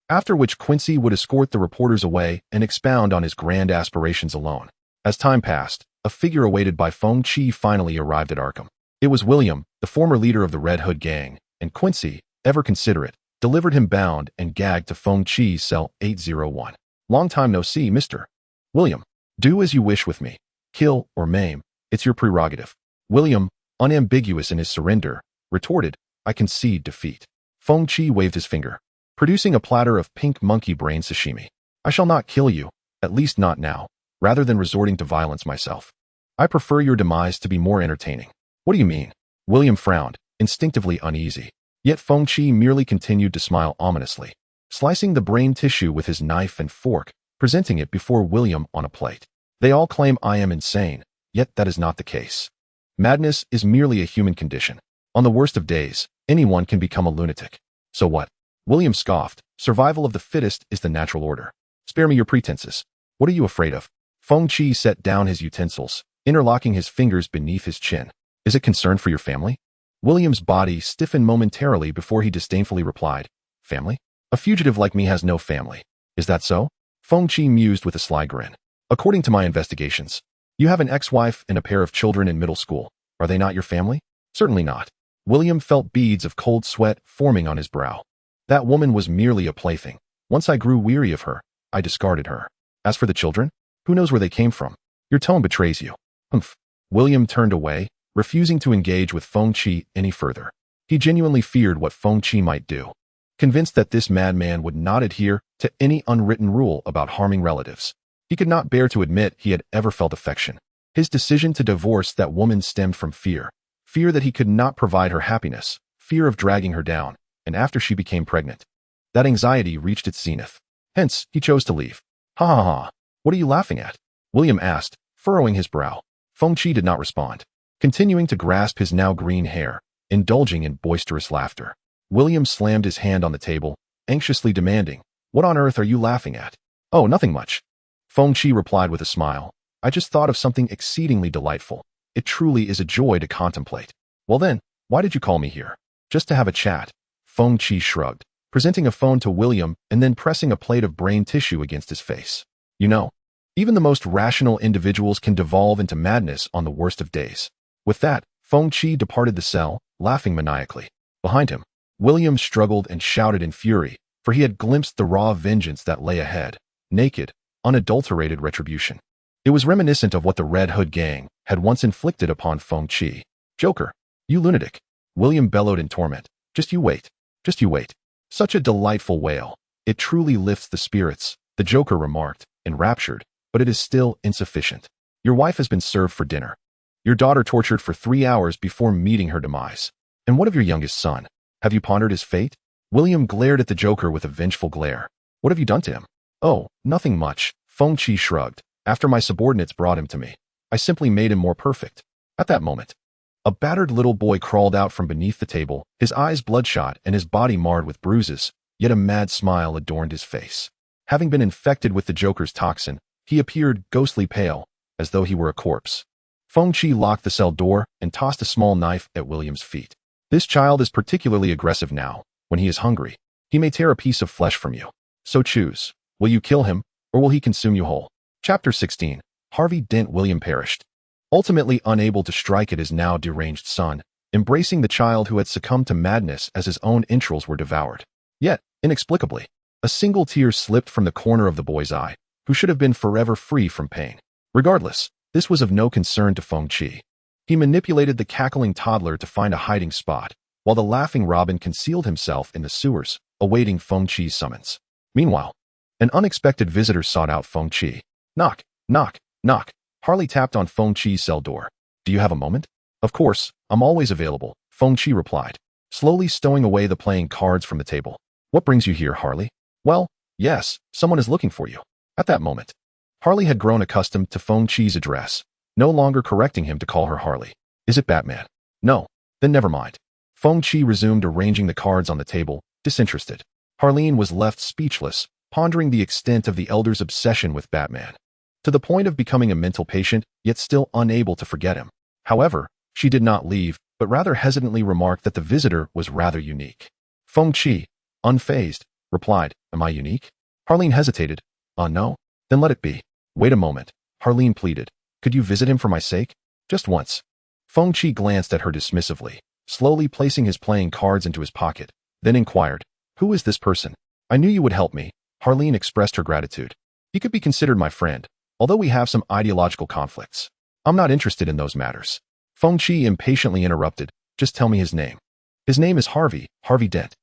After which Quincy would escort the reporters away and expound on his grand aspirations alone. As time passed, a figure awaited by Feng Qi finally arrived at Arkham. It was William, the former leader of the Red Hood gang, and Quincy, ever considerate, delivered him bound and gagged to Feng Qi's cell 801. Long time no see, Mr. William. Do as you wish with me. Kill or maim, it's your prerogative. William, unambiguous in his surrender, retorted, I concede defeat. Feng Qi waved his finger, producing a platter of pink monkey brain sashimi. I shall not kill you, at least not now, rather than resorting to violence myself. I prefer your demise to be more entertaining. What do you mean? William frowned, instinctively uneasy. Yet Feng Qi merely continued to smile ominously, slicing the brain tissue with his knife and fork, presenting it before William on a plate. They all claim I am insane, yet that is not the case. Madness is merely a human condition. On the worst of days, anyone can become a lunatic. So what? William scoffed. Survival of the fittest is the natural order. Spare me your pretenses. What are you afraid of? Feng Qi set down his utensils, interlocking his fingers beneath his chin. Is it concern for your family? William's body stiffened momentarily before he disdainfully replied, Family? A fugitive like me has no family. Is that so? Feng Qi mused with a sly grin. According to my investigations, you have an ex-wife and a pair of children in middle school. Are they not your family? Certainly not. William felt beads of cold sweat forming on his brow. That woman was merely a plaything. Once I grew weary of her, I discarded her. As for the children, who knows where they came from? Your tone betrays you. Humph. William turned away, refusing to engage with Feng Qi any further. He genuinely feared what Feng Qi might do, convinced that this madman would not adhere to any unwritten rule about harming relatives. He could not bear to admit he had ever felt affection. His decision to divorce that woman stemmed from fear that he could not provide her happiness, fear of dragging her down, and after she became pregnant, that anxiety reached its zenith. Hence, he chose to leave. Ha ha ha. What are you laughing at? William asked, furrowing his brow. Feng Qi did not respond, continuing to grasp his now green hair, indulging in boisterous laughter. William slammed his hand on the table, anxiously demanding, What on earth are you laughing at? Oh, nothing much. Feng Qi replied with a smile. I just thought of something exceedingly delightful. It truly is a joy to contemplate. Well then, why did you call me here? Just to have a chat. Feng Qi shrugged, presenting a phone to William and then pressing a plate of brain tissue against his face. You know, even the most rational individuals can devolve into madness on the worst of days. With that, Feng Qi departed the cell, laughing maniacally. Behind him, William struggled and shouted in fury, for he had glimpsed the raw vengeance that lay ahead, naked, unadulterated retribution. It was reminiscent of what the Red Hood gang had once inflicted upon Feng Qi. Joker, you lunatic. William bellowed in torment. Just you wait. Just you wait. Such a delightful wail. It truly lifts the spirits, the Joker remarked, enraptured, but it is still insufficient. Your wife has been served for dinner. Your daughter tortured for 3 hours before meeting her demise. And what of your youngest son? Have you pondered his fate? William glared at the Joker with a vengeful glare. What have you done to him? Oh, nothing much. Feng Qi shrugged. After my subordinates brought him to me, I simply made him more perfect. At that moment, a battered little boy crawled out from beneath the table, his eyes bloodshot and his body marred with bruises, yet a mad smile adorned his face. Having been infected with the Joker's toxin, he appeared ghostly pale, as though he were a corpse. Feng Qi locked the cell door and tossed a small knife at William's feet. This child is particularly aggressive now. When he is hungry, he may tear a piece of flesh from you. So choose. Will you kill him, or will he consume you whole? Chapter 16. Harvey Dent William perished. Ultimately unable to strike at his now deranged son, embracing the child who had succumbed to madness as his own entrails were devoured. Yet, inexplicably, a single tear slipped from the corner of the boy's eye, who should have been forever free from pain. Regardless, this was of no concern to Feng Qi. He manipulated the cackling toddler to find a hiding spot, while the laughing Robin concealed himself in the sewers, awaiting Feng Qi's summons. Meanwhile, an unexpected visitor sought out Feng Qi. Knock, knock, knock. Harley tapped on Feng Qi's cell door. Do you have a moment? Of course, I'm always available, Feng Qi replied, slowly stowing away the playing cards from the table. What brings you here, Harley? Well, yes, someone is looking for you. At that moment, Harley had grown accustomed to Feng Qi's address, no longer correcting him to call her Harley. Is it Batman? No. Then never mind. Feng Qi resumed arranging the cards on the table, disinterested. Harleen was left speechless, pondering the extent of the elder's obsession with Batman, to the point of becoming a mental patient, yet still unable to forget him. However, she did not leave, but rather hesitantly remarked that the visitor was rather unique. Feng Qi, unfazed, replied, Am I unique? Harleen hesitated. No? Then let it be. Wait a moment, Harleen pleaded. Could you visit him for my sake? Just once. Feng Qi glanced at her dismissively, slowly placing his playing cards into his pocket, then inquired, Who is this person? I knew you would help me. Harleen expressed her gratitude. He could be considered my friend, although we have some ideological conflicts. I'm not interested in those matters. Feng Qi impatiently interrupted. Just tell me his name. His name is Harvey Dent.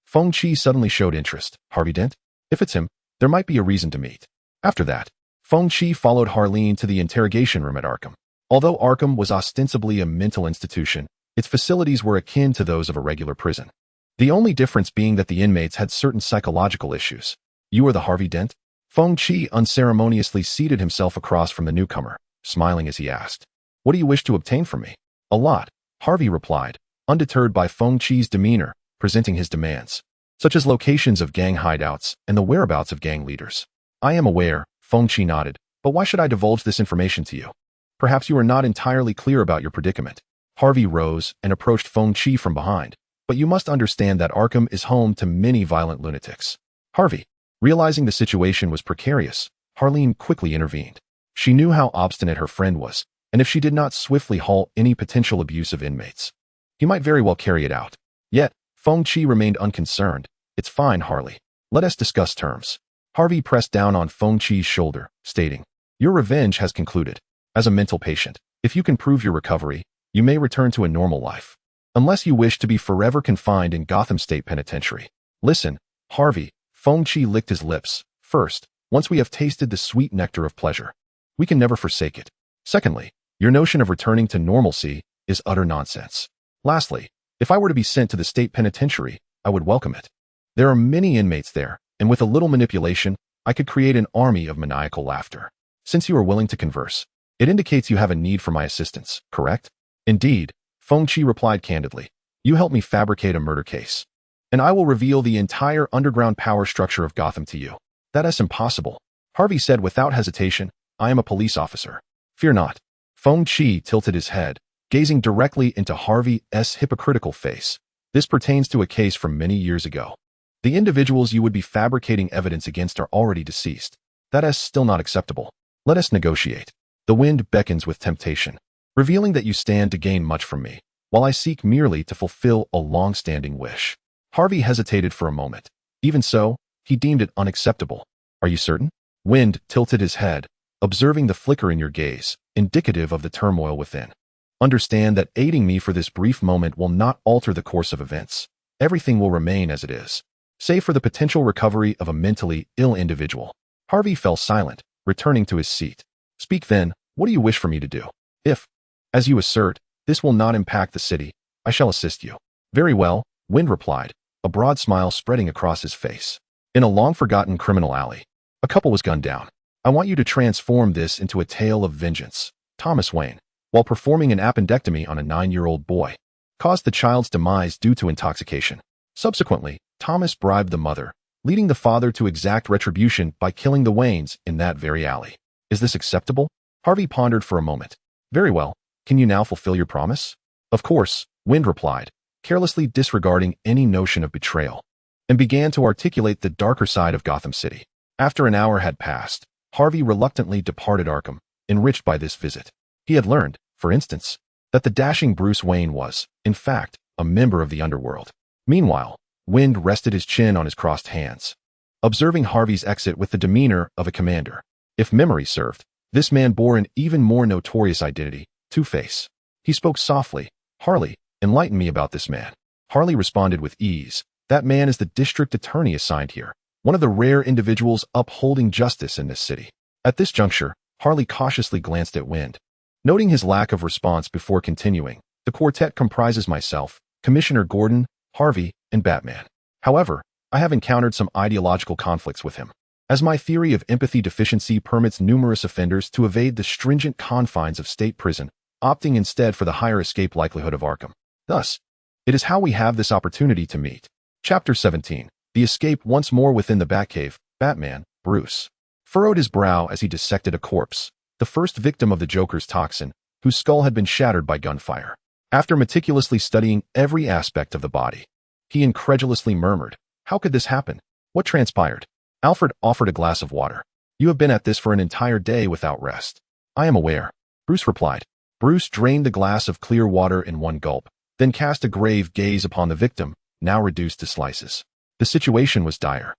Feng Qi suddenly showed interest. Harvey Dent? If it's him, there might be a reason to meet. After that, Feng Qi followed Harleen to the interrogation room at Arkham. Although Arkham was ostensibly a mental institution, its facilities were akin to those of a regular prison. The only difference being that the inmates had certain psychological issues. You are the Harvey Dent? Feng Qi unceremoniously seated himself across from the newcomer, smiling as he asked, What do you wish to obtain from me? A lot, Harvey replied, undeterred by Feng Qi's demeanor, presenting his demands, such as locations of gang hideouts and the whereabouts of gang leaders. I am aware, Feng Qi nodded, but why should I divulge this information to you? Perhaps you are not entirely clear about your predicament. Harvey rose and approached Feng Qi from behind, but you must understand that Arkham is home to many violent lunatics. Harvey, realizing the situation was precarious, Harleen quickly intervened. She knew how obstinate her friend was, and if she did not swiftly halt any potential abuse of inmates, he might very well carry it out. Yet, Feng Qi remained unconcerned. It's fine, Harley. Let us discuss terms. Harvey pressed down on Feng Qi's shoulder, stating, Your revenge has concluded. As a mental patient, if you can prove your recovery, you may return to a normal life. Unless you wish to be forever confined in Gotham State Penitentiary. Listen, Harvey, Feng Qi licked his lips. First, once we have tasted the sweet nectar of pleasure, we can never forsake it. Secondly, your notion of returning to normalcy is utter nonsense. Lastly, if I were to be sent to the state penitentiary, I would welcome it. There are many inmates there, and with a little manipulation, I could create an army of maniacal laughter. Since you are willing to converse, it indicates you have a need for my assistance, correct? Indeed, Feng Qi replied candidly. You help me fabricate a murder case, and I will reveal the entire underground power structure of Gotham to you. That is impossible, Harvey said without hesitation. I am a police officer. Fear not. Feng Qi tilted his head, gazing directly into Harvey's hypocritical face. This pertains to a case from many years ago. The individuals you would be fabricating evidence against are already deceased. That is still not acceptable. Let us negotiate. The wind beckons with temptation, revealing that you stand to gain much from me, while I seek merely to fulfill a long-standing wish. Harvey hesitated for a moment. Even so, he deemed it unacceptable. Are you certain? Wind tilted his head, observing the flicker in your gaze, indicative of the turmoil within. Understand that aiding me for this brief moment will not alter the course of events. Everything will remain as it is, save for the potential recovery of a mentally ill individual. Harvey fell silent, returning to his seat. Speak then, what do you wish for me to do? If, as you assert, this will not impact the city, I shall assist you. Very well, Wind replied, a broad smile spreading across his face. In a long-forgotten criminal alley, a couple was gunned down. I want you to transform this into a tale of vengeance. Thomas Wayne, while performing an appendectomy on a 9-year-old boy, caused the child's demise due to intoxication. Subsequently, Thomas bribed the mother, leading the father to exact retribution by killing the Waynes in that very alley. Is this acceptable? Harvey pondered for a moment. Very well. Can you now fulfill your promise? Of course, Wind replied, carelessly disregarding any notion of betrayal. and began to articulate the darker side of Gotham City. After an hour had passed, Harvey reluctantly departed Arkham, enriched by this visit. He had learned, for instance, that the dashing Bruce Wayne was, in fact, a member of the underworld. Meanwhile, Wind rested his chin on his crossed hands, observing Harvey's exit with the demeanor of a commander. If memory served, this man bore an even more notorious identity, Two-Face. He spoke softly. "Harley, enlighten me about this man." Harley responded with ease. "That man is the district attorney assigned here, one of the rare individuals upholding justice in this city." At this juncture, Harley cautiously glanced at Wind. Noting his lack of response before continuing, "The quartet comprises myself, Commissioner Gordon, Harvey, and Batman. However, I have encountered some ideological conflicts with him, as my theory of empathy deficiency permits numerous offenders to evade the stringent confines of state prison, opting instead for the higher escape likelihood of Arkham. Thus, it is how we have this opportunity to meet." Chapter 17. The escape once more within the Batcave. Batman, Bruce, furrowed his brow as he dissected a corpse, the first victim of the Joker's toxin, whose skull had been shattered by gunfire. After meticulously studying every aspect of the body, he incredulously murmured, "How could this happen? What transpired?" Alfred offered a glass of water. "You have been at this for an entire day without rest." "I am aware," Bruce replied. Bruce drained the glass of clear water in one gulp, then cast a grave gaze upon the victim, now reduced to slices. The situation was dire.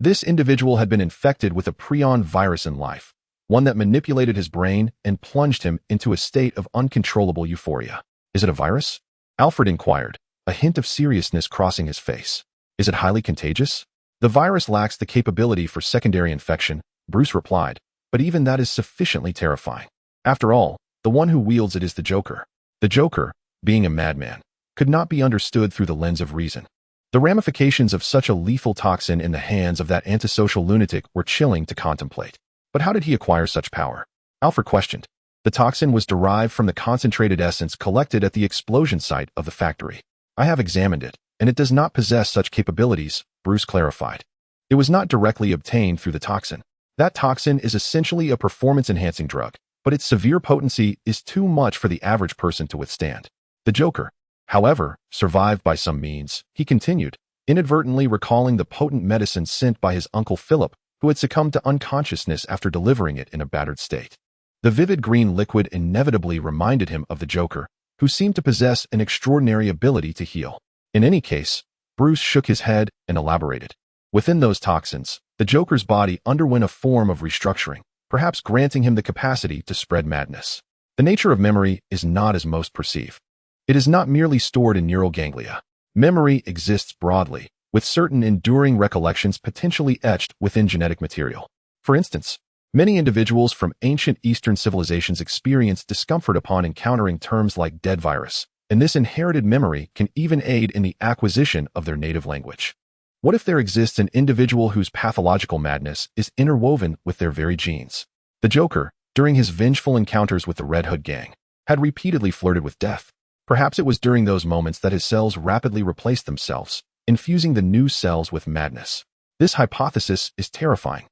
This individual had been infected with a prion virus in life, one that manipulated his brain and plunged him into a state of uncontrollable euphoria. "Is it a virus?" Alfred inquired, a hint of seriousness crossing his face. "Is it highly contagious?" "The virus lacks the capability for secondary infection," Bruce replied, "but even that is sufficiently terrifying. After all, the one who wields it is the Joker." The Joker, being a madman, could not be understood through the lens of reason. The ramifications of such a lethal toxin in the hands of that antisocial lunatic were chilling to contemplate. But how did he acquire such power? Alfred questioned. "The toxin was derived from the concentrated essence collected at the explosion site of the factory. I have examined it, and it does not possess such capabilities," Bruce clarified. "It was not directly obtained through the toxin. That toxin is essentially a performance-enhancing drug, but its severe potency is too much for the average person to withstand. The Joker, however, survived by some means," he continued, inadvertently recalling the potent medicine sent by his uncle Philip, who had succumbed to unconsciousness after delivering it in a battered state. The vivid green liquid inevitably reminded him of the Joker, who seemed to possess an extraordinary ability to heal. In any case, Bruce shook his head and elaborated. Within those toxins, the Joker's body underwent a form of restructuring, perhaps granting him the capacity to spread madness. The nature of memory is not as most perceive. It is not merely stored in neural ganglia. Memory exists broadly, with certain enduring recollections potentially etched within genetic material. For instance, many individuals from ancient Eastern civilizations experience discomfort upon encountering terms like dead virus, and this inherited memory can even aid in the acquisition of their native language. What if there exists an individual whose pathological madness is interwoven with their very genes? The Joker, during his vengeful encounters with the Red Hood gang, had repeatedly flirted with death. Perhaps it was during those moments that his cells rapidly replaced themselves, infusing the new cells with madness. This hypothesis is terrifying,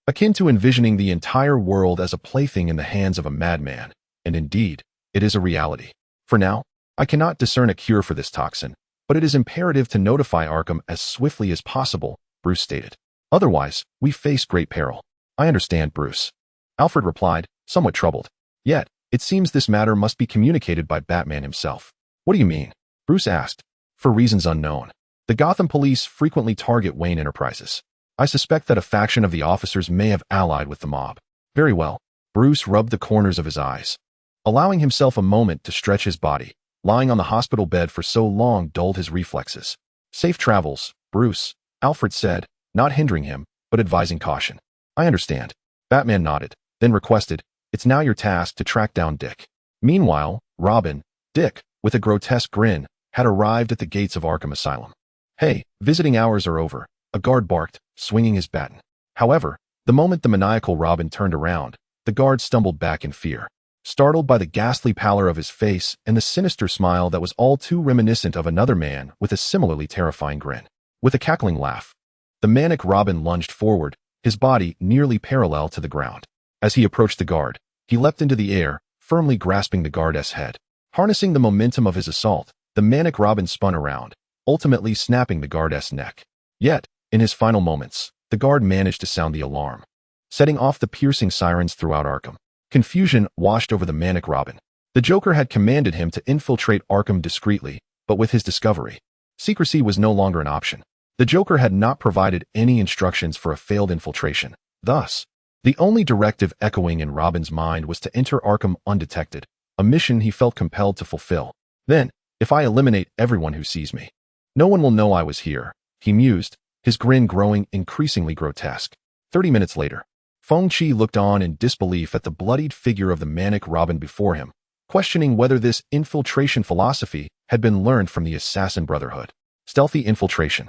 akin to envisioning the entire world as a plaything in the hands of a madman, and indeed, it is a reality. For now, I cannot discern a cure for this toxin, but it is imperative to notify Arkham as swiftly as possible, Bruce stated. Otherwise, we face great peril. "I understand, Bruce," Alfred replied, somewhat troubled. "Yet, it seems this matter must be communicated by Batman himself." "What do you mean?" Bruce asked. "For reasons unknown. The Gotham police frequently target Wayne Enterprises. I suspect that a faction of the officers may have allied with the mob." "Very well." Bruce rubbed the corners of his eyes. Allowing himself a moment to stretch his body, lying on the hospital bed for so long dulled his reflexes. "Safe travels, Bruce," Alfred said, not hindering him, but advising caution. "I understand." Batman nodded, then requested, "It's now your task to track down Dick." Meanwhile, Robin, Dick, with a grotesque grin, had arrived at the gates of Arkham Asylum. "Hey, visiting hours are over," a guard barked, swinging his baton. However, the moment the maniacal Robin turned around, the guard stumbled back in fear, startled by the ghastly pallor of his face and the sinister smile that was all too reminiscent of another man with a similarly terrifying grin. With a cackling laugh, the manic Robin lunged forward, his body nearly parallel to the ground. As he approached the guard, he leapt into the air, firmly grasping the guard's head. Harnessing the momentum of his assault, the manic Robin spun around, ultimately snapping the guard's neck. Yet, in his final moments, the guard managed to sound the alarm, setting off the piercing sirens throughout Arkham. Confusion washed over the manic Robin. The Joker had commanded him to infiltrate Arkham discreetly, but with his discovery, secrecy was no longer an option. The Joker had not provided any instructions for a failed infiltration. Thus, the only directive echoing in Robin's mind was to enter Arkham undetected, a mission he felt compelled to fulfill. Then, if I eliminate everyone who sees me, no one will know I was here, he mused, his grin growing increasingly grotesque. 30 minutes later, Feng Qi looked on in disbelief at the bloodied figure of the manic Robin before him, questioning whether this infiltration philosophy had been learned from the Assassin Brotherhood. Stealthy infiltration.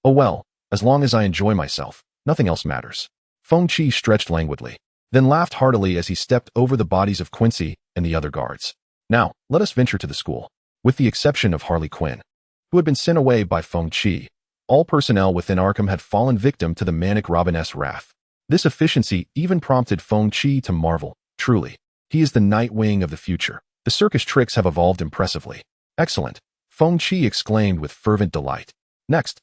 Oh well, as long as I enjoy myself, nothing else matters. Feng Qi stretched languidly, then laughed heartily as he stepped over the bodies of Quincy and the other guards. Now, let us venture to the school. With the exception of Harley Quinn, who had been sent away by Feng Qi, all personnel within Arkham had fallen victim to the manic Robin-esque wrath. This efficiency even prompted Feng Qi to marvel. Truly, he is the Nightwing of the future. The circus tricks have evolved impressively. Excellent, Feng Qi exclaimed with fervent delight. Next,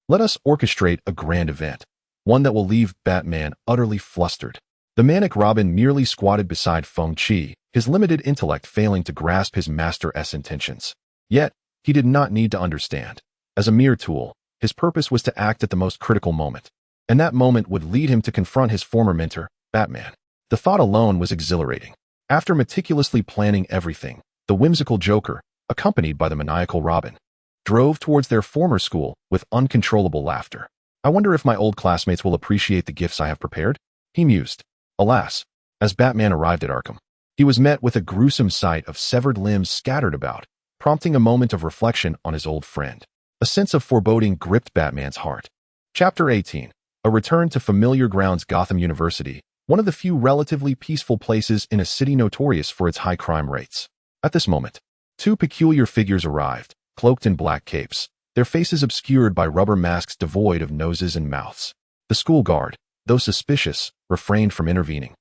let us orchestrate a grand event, one that will leave Batman utterly flustered. The manic Robin merely squatted beside Feng Qi, his limited intellect failing to grasp his master's intentions. Yet, he did not need to understand. As a mere tool, his purpose was to act at the most critical moment, and that moment would lead him to confront his former mentor, Batman. The thought alone was exhilarating. After meticulously planning everything, the whimsical Joker, accompanied by the maniacal Robin, drove towards their former school with uncontrollable laughter. I wonder if my old classmates will appreciate the gifts I have prepared, he mused. Alas, as Batman arrived at Arkham, he was met with a gruesome sight of severed limbs scattered about, prompting a moment of reflection on his old friend. A sense of foreboding gripped Batman's heart. Chapter 18. A return to familiar grounds. Gotham University, one of the few relatively peaceful places in a city notorious for its high crime rates. At this moment, two peculiar figures arrived, cloaked in black capes, their faces obscured by rubber masks devoid of noses and mouths. The school guard, though suspicious, refrained from intervening.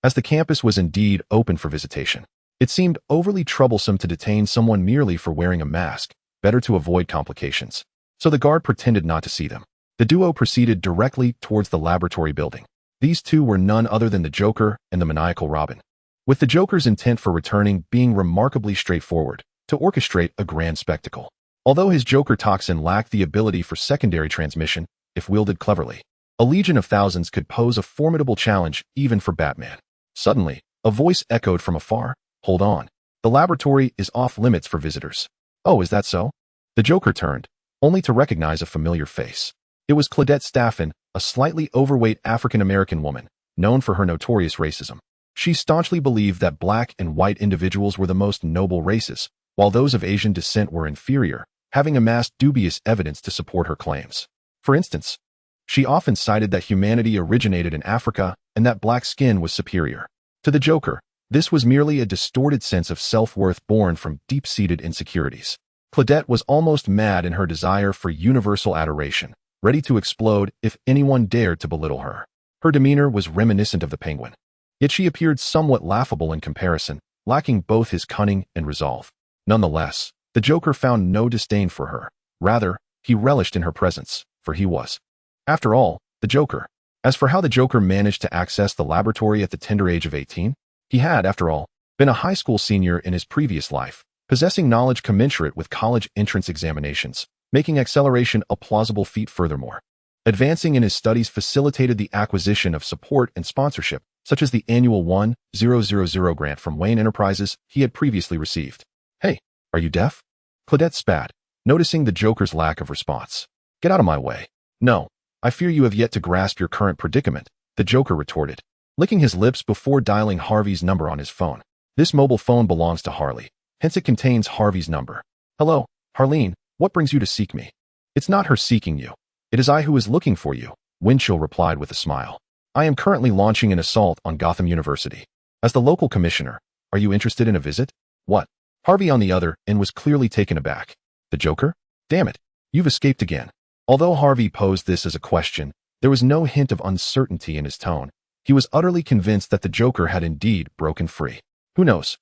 As the campus was indeed open for visitation, it seemed overly troublesome to detain someone merely for wearing a mask, better to avoid complications. So the guard pretended not to see them. The duo proceeded directly towards the laboratory building. These two were none other than the Joker and the maniacal Robin, with the Joker's intent for returning being remarkably straightforward, to orchestrate a grand spectacle. Although his Joker toxin lacked the ability for secondary transmission, if wielded cleverly, a legion of thousands could pose a formidable challenge even for Batman. Suddenly, a voice echoed from afar. Hold on. The laboratory is off limits for visitors. Oh, is that so? The Joker turned, only to recognize a familiar face. It was Claudette Staffen, a slightly overweight African-American woman, known for her notorious racism. She staunchly believed that black and white individuals were the most noble races, while those of Asian descent were inferior, having amassed dubious evidence to support her claims. For instance, she often cited that humanity originated in Africa and that black skin was superior. To the Joker, this was merely a distorted sense of self-worth born from deep-seated insecurities. Claudette was almost mad in her desire for universal adoration, ready to explode if anyone dared to belittle her. Her demeanor was reminiscent of the Penguin, yet she appeared somewhat laughable in comparison, lacking both his cunning and resolve. Nonetheless, the Joker found no disdain for her. Rather, he relished in her presence, for he was, after all, the Joker. As for how the Joker managed to access the laboratory at the tender age of 18, he had, after all, been a high school senior in his previous life, possessing knowledge commensurate with college entrance examinations, making acceleration a plausible feat. Furthermore, advancing in his studies facilitated the acquisition of support and sponsorship, such as the annual 1,000 grant from Wayne Enterprises he had previously received. Hey, are you deaf? Claudette spat, noticing the Joker's lack of response. Get out of my way. No, I fear you have yet to grasp your current predicament, the Joker retorted, licking his lips before dialing Harvey's number on his phone. This mobile phone belongs to Harley, hence it contains Harvey's number. Hello, Harleen, what brings you to seek me? It's not her seeking you. It is I who is looking for you, Winchell replied with a smile. I am currently launching an assault on Gotham University. As the local commissioner, are you interested in a visit? What? Harvey on the other end was clearly taken aback. The Joker? Damn it, you've escaped again. Although Harvey posed this as a question, there was no hint of uncertainty in his tone. He was utterly convinced that the Joker had indeed broken free. Who knows?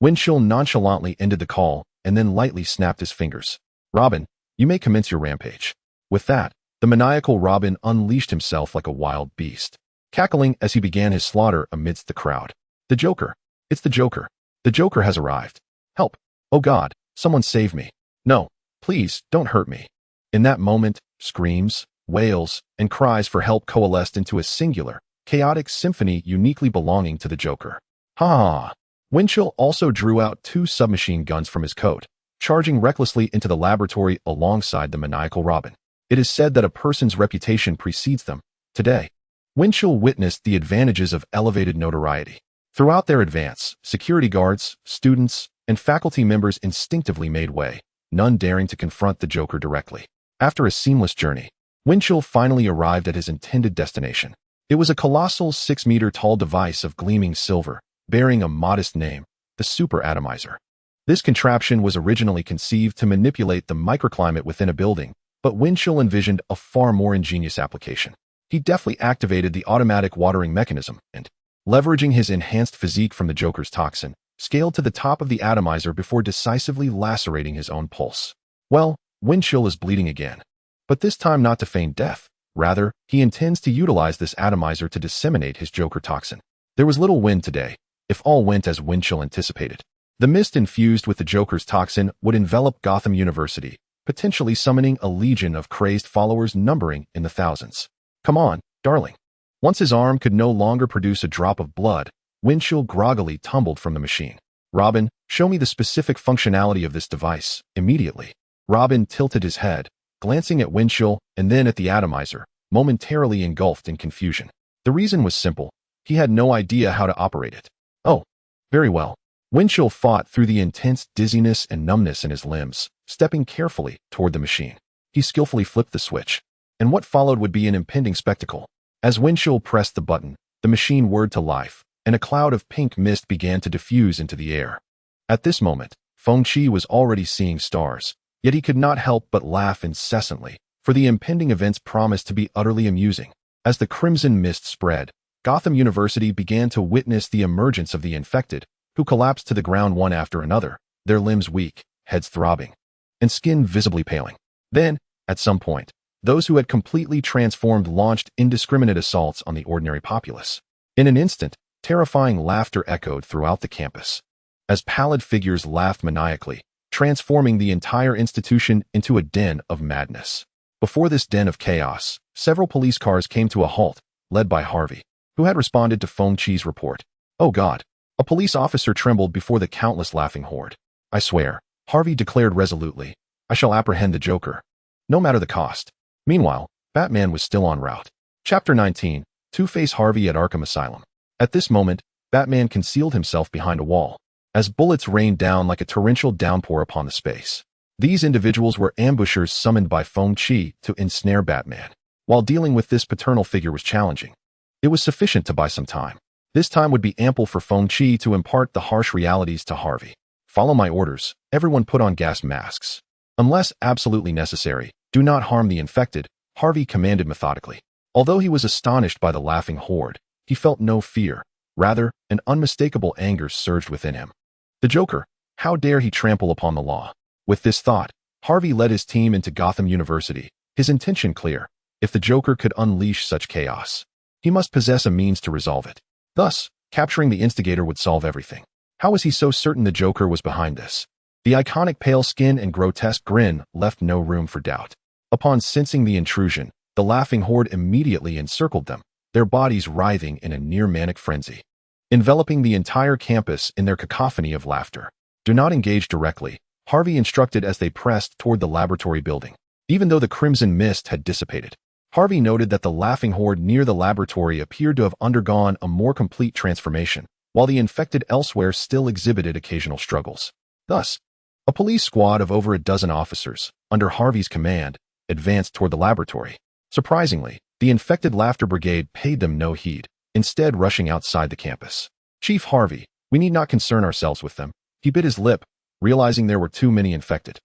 Winchell nonchalantly ended the call and then lightly snapped his fingers. Robin, you may commence your rampage. With that, The maniacal Robin unleashed himself like a wild beast, cackling as he began his slaughter amidst the crowd. The Joker! It's the Joker! The Joker has arrived! Help! Oh God! Someone save me! No! Please, don't hurt me! In that moment, screams, wails, and cries for help coalesced into a singular, chaotic symphony uniquely belonging to the Joker. Ha ha ha! Winchell also drew out 2 submachine guns from his coat, charging recklessly into the laboratory alongside the maniacal Robin. It is said that a person's reputation precedes them. Today, Winchell witnessed the advantages of elevated notoriety. Throughout their advance, security guards, students, and faculty members instinctively made way, none daring to confront the Joker directly. After a seamless journey, Winchell finally arrived at his intended destination. It was a colossal 6-meter-tall device of gleaming silver, bearing a modest name, the Super Atomizer. This contraption was originally conceived to manipulate the microclimate within a building, but Winchell envisioned a far more ingenious application. He deftly activated the automatic watering mechanism and, leveraging his enhanced physique from the Joker's toxin, scaled to the top of the atomizer before decisively lacerating his own pulse. Well, Winchell is bleeding again. But this time not to feign death. Rather, he intends to utilize this atomizer to disseminate his Joker toxin. There was little wind today, if all went as Winchell anticipated. The mist infused with the Joker's toxin would envelop Gotham University, potentially summoning a legion of crazed followers numbering in the thousands. Come on, darling. Once his arm could no longer produce a drop of blood, Winchell groggily tumbled from the machine. Robin, show me the specific functionality of this device, immediately. Robin tilted his head, glancing at Winchell and then at the atomizer, momentarily engulfed in confusion. The reason was simple. He had no idea how to operate it. Oh, very well. Winchell fought through the intense dizziness and numbness in his limbs, stepping carefully toward the machine. He skillfully flipped the switch, and what followed would be an impending spectacle. As Winchell pressed the button, the machine whirred to life, and a cloud of pink mist began to diffuse into the air. At this moment, Feng Qi was already seeing stars, yet he could not help but laugh incessantly, for the impending events promised to be utterly amusing. As the crimson mist spread, Gotham University began to witness the emergence of the infected, who collapsed to the ground one after another, their limbs weak, heads throbbing, and skin visibly paling. Then, at some point, those who had completely transformed launched indiscriminate assaults on the ordinary populace. In an instant, terrifying laughter echoed throughout the campus, as pallid figures laughed maniacally, transforming the entire institution into a den of madness. Before this den of chaos, several police cars came to a halt, led by Harvey, who had responded to Feng Qi's report. Oh God! A police officer trembled before the countless laughing horde. I swear, Harvey declared resolutely, I shall apprehend the Joker, no matter the cost. Meanwhile, Batman was still en route. Chapter 19, Two-Face Harvey at Arkham Asylum. At this moment, Batman concealed himself behind a wall, as bullets rained down like a torrential downpour upon the space. These individuals were ambushers summoned by Feng Qi to ensnare Batman. While dealing with this paternal figure was challenging, it was sufficient to buy some time. This time would be ample for Feng Qi to impart the harsh realities to Harvey. Follow my orders. Everyone put on gas masks. Unless absolutely necessary, do not harm the infected, Harvey commanded methodically. Although he was astonished by the laughing horde, he felt no fear. Rather, an unmistakable anger surged within him. The Joker, how dare he trample upon the law? With this thought, Harvey led his team into Gotham University, his intention clear. If the Joker could unleash such chaos, he must possess a means to resolve it. Thus, capturing the instigator would solve everything. How was he so certain the Joker was behind this? The iconic pale skin and grotesque grin left no room for doubt. Upon sensing the intrusion, the laughing horde immediately encircled them, their bodies writhing in a near-manic frenzy, enveloping the entire campus in their cacophony of laughter. Do not engage directly, Harvey instructed as they pressed toward the laboratory building. Even though the crimson mist had dissipated, Harvey noted that the laughing horde near the laboratory appeared to have undergone a more complete transformation, while the infected elsewhere still exhibited occasional struggles. Thus, a police squad of over a dozen officers, under Harvey's command, advanced toward the laboratory. Surprisingly, the infected laughter brigade paid them no heed, instead rushing outside the campus. Chief Harvey, we need not concern ourselves with them. He bit his lip, realizing there were too many infected.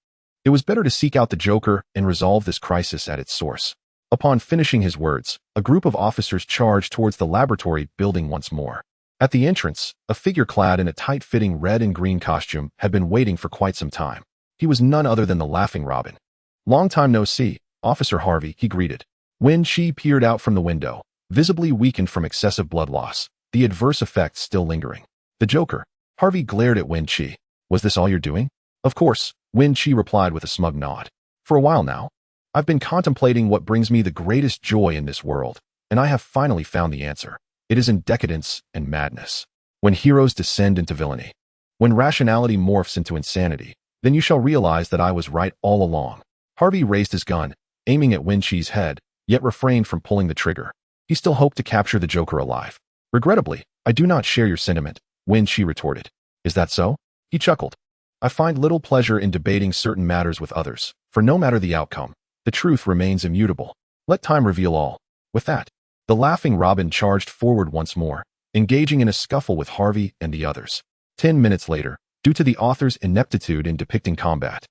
It was better to seek out the Joker and resolve this crisis at its source. Upon finishing his words, a group of officers charged towards the laboratory building once more. At the entrance, a figure clad in a tight-fitting red and green costume had been waiting for quite some time. He was none other than the Laughing Robin. Long time no see, Officer Harvey, he greeted. Wen Qi peered out from the window, visibly weakened from excessive blood loss, the adverse effects still lingering. The Joker. Harvey glared at Wen Qi. Was this all you're doing? Of course, Wen Qi replied with a smug nod. For a while now, I've been contemplating what brings me the greatest joy in this world, and I have finally found the answer. It is in decadence and madness. When heroes descend into villainy, when rationality morphs into insanity, then you shall realize that I was right all along. Harvey raised his gun, aiming at Wen Qi's head, yet refrained from pulling the trigger. He still hoped to capture the Joker alive. Regrettably, I do not share your sentiment, Wen Qi retorted. Is that so? He chuckled. I find little pleasure in debating certain matters with others, for no matter the outcome, the truth remains immutable. Let time reveal all. With that, the laughing Robin charged forward once more, engaging in a scuffle with Harvey and the others. 10 minutes later, due to the author's ineptitude in depicting combat,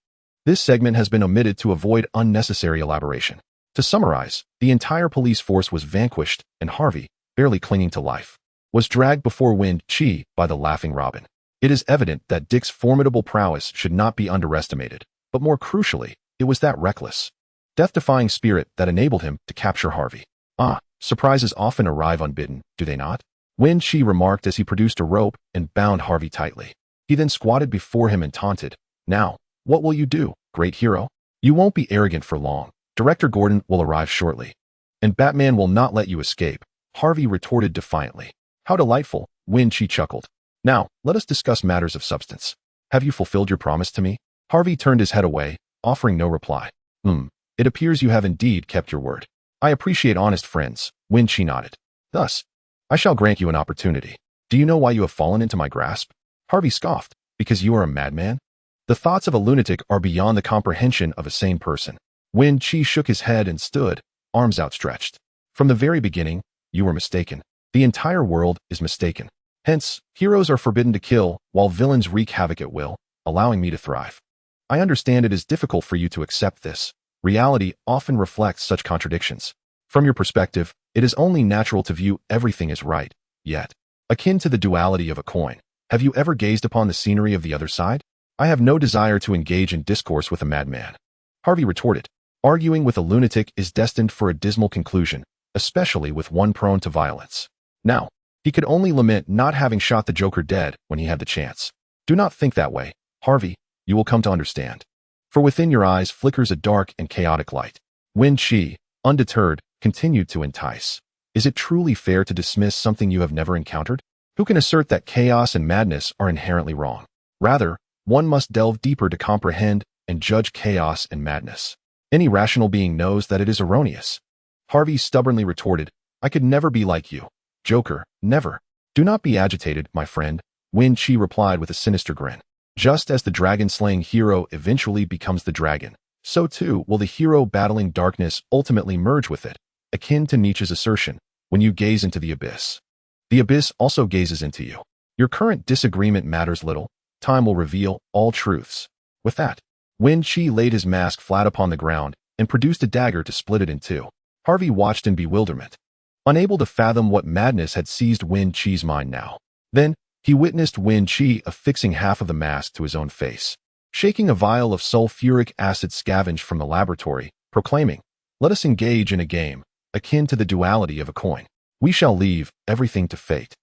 this segment has been omitted to avoid unnecessary elaboration. To summarize, the entire police force was vanquished, and Harvey, barely clinging to life, was dragged before Wen Qi by the laughing Robin. It is evident that Dick's formidable prowess should not be underestimated, but more crucially, it was that reckless, death-defying spirit that enabled him to capture Harvey. Surprises often arrive unbidden, do they not? Wen Qi remarked as he produced a rope and bound Harvey tightly. He then squatted before him and taunted. Now, what will you do, great hero? You won't be arrogant for long. Director Gordon will arrive shortly. And Batman will not let you escape, Harvey retorted defiantly. How delightful, Wen Qi chuckled. Now, let us discuss matters of substance. Have you fulfilled your promise to me? Harvey turned his head away, offering no reply. It appears you have indeed kept your word. I appreciate honest friends, Wen Qi nodded. Thus, I shall grant you an opportunity. Do you know why you have fallen into my grasp? Harvey scoffed. Because you are a madman? The thoughts of a lunatic are beyond the comprehension of a sane person. Wen Qi shook his head and stood, arms outstretched. From the very beginning, you were mistaken. The entire world is mistaken. Hence, heroes are forbidden to kill, while villains wreak havoc at will, allowing me to thrive. I understand it is difficult for you to accept this. Reality often reflects such contradictions. From your perspective, it is only natural to view everything as right, yet, akin to the duality of a coin. Have you ever gazed upon the scenery of the other side? I have no desire to engage in discourse with a madman. Harvey retorted. Arguing with a lunatic is destined for a dismal conclusion, especially with one prone to violence. Now, he could only lament not having shot the Joker dead when he had the chance. Do not think that way, Harvey. You will come to understand. For within your eyes flickers a dark and chaotic light. Wen Qi, undeterred, continued to entice. Is it truly fair to dismiss something you have never encountered? Who can assert that chaos and madness are inherently wrong? Rather, one must delve deeper to comprehend and judge chaos and madness. Any rational being knows that it is erroneous. Harvey stubbornly retorted, I could never be like you. Joker, never. Do not be agitated, my friend, Wen Qi replied with a sinister grin. Just as the dragon-slaying hero eventually becomes the dragon, so too will the hero battling darkness ultimately merge with it, akin to Nietzsche's assertion, when you gaze into the abyss also gazes into you. Your current disagreement matters little. Time will reveal all truths. With that, Wen Qi laid his mask flat upon the ground and produced a dagger to split it in two. Harvey watched in bewilderment, unable to fathom what madness had seized Wen Qi's mind now. Then, he witnessed Wen Qi affixing half of the mask to his own face, shaking a vial of sulfuric acid scavenged from the laboratory, proclaiming, let us engage in a game, akin to the duality of a coin. We shall leave everything to fate.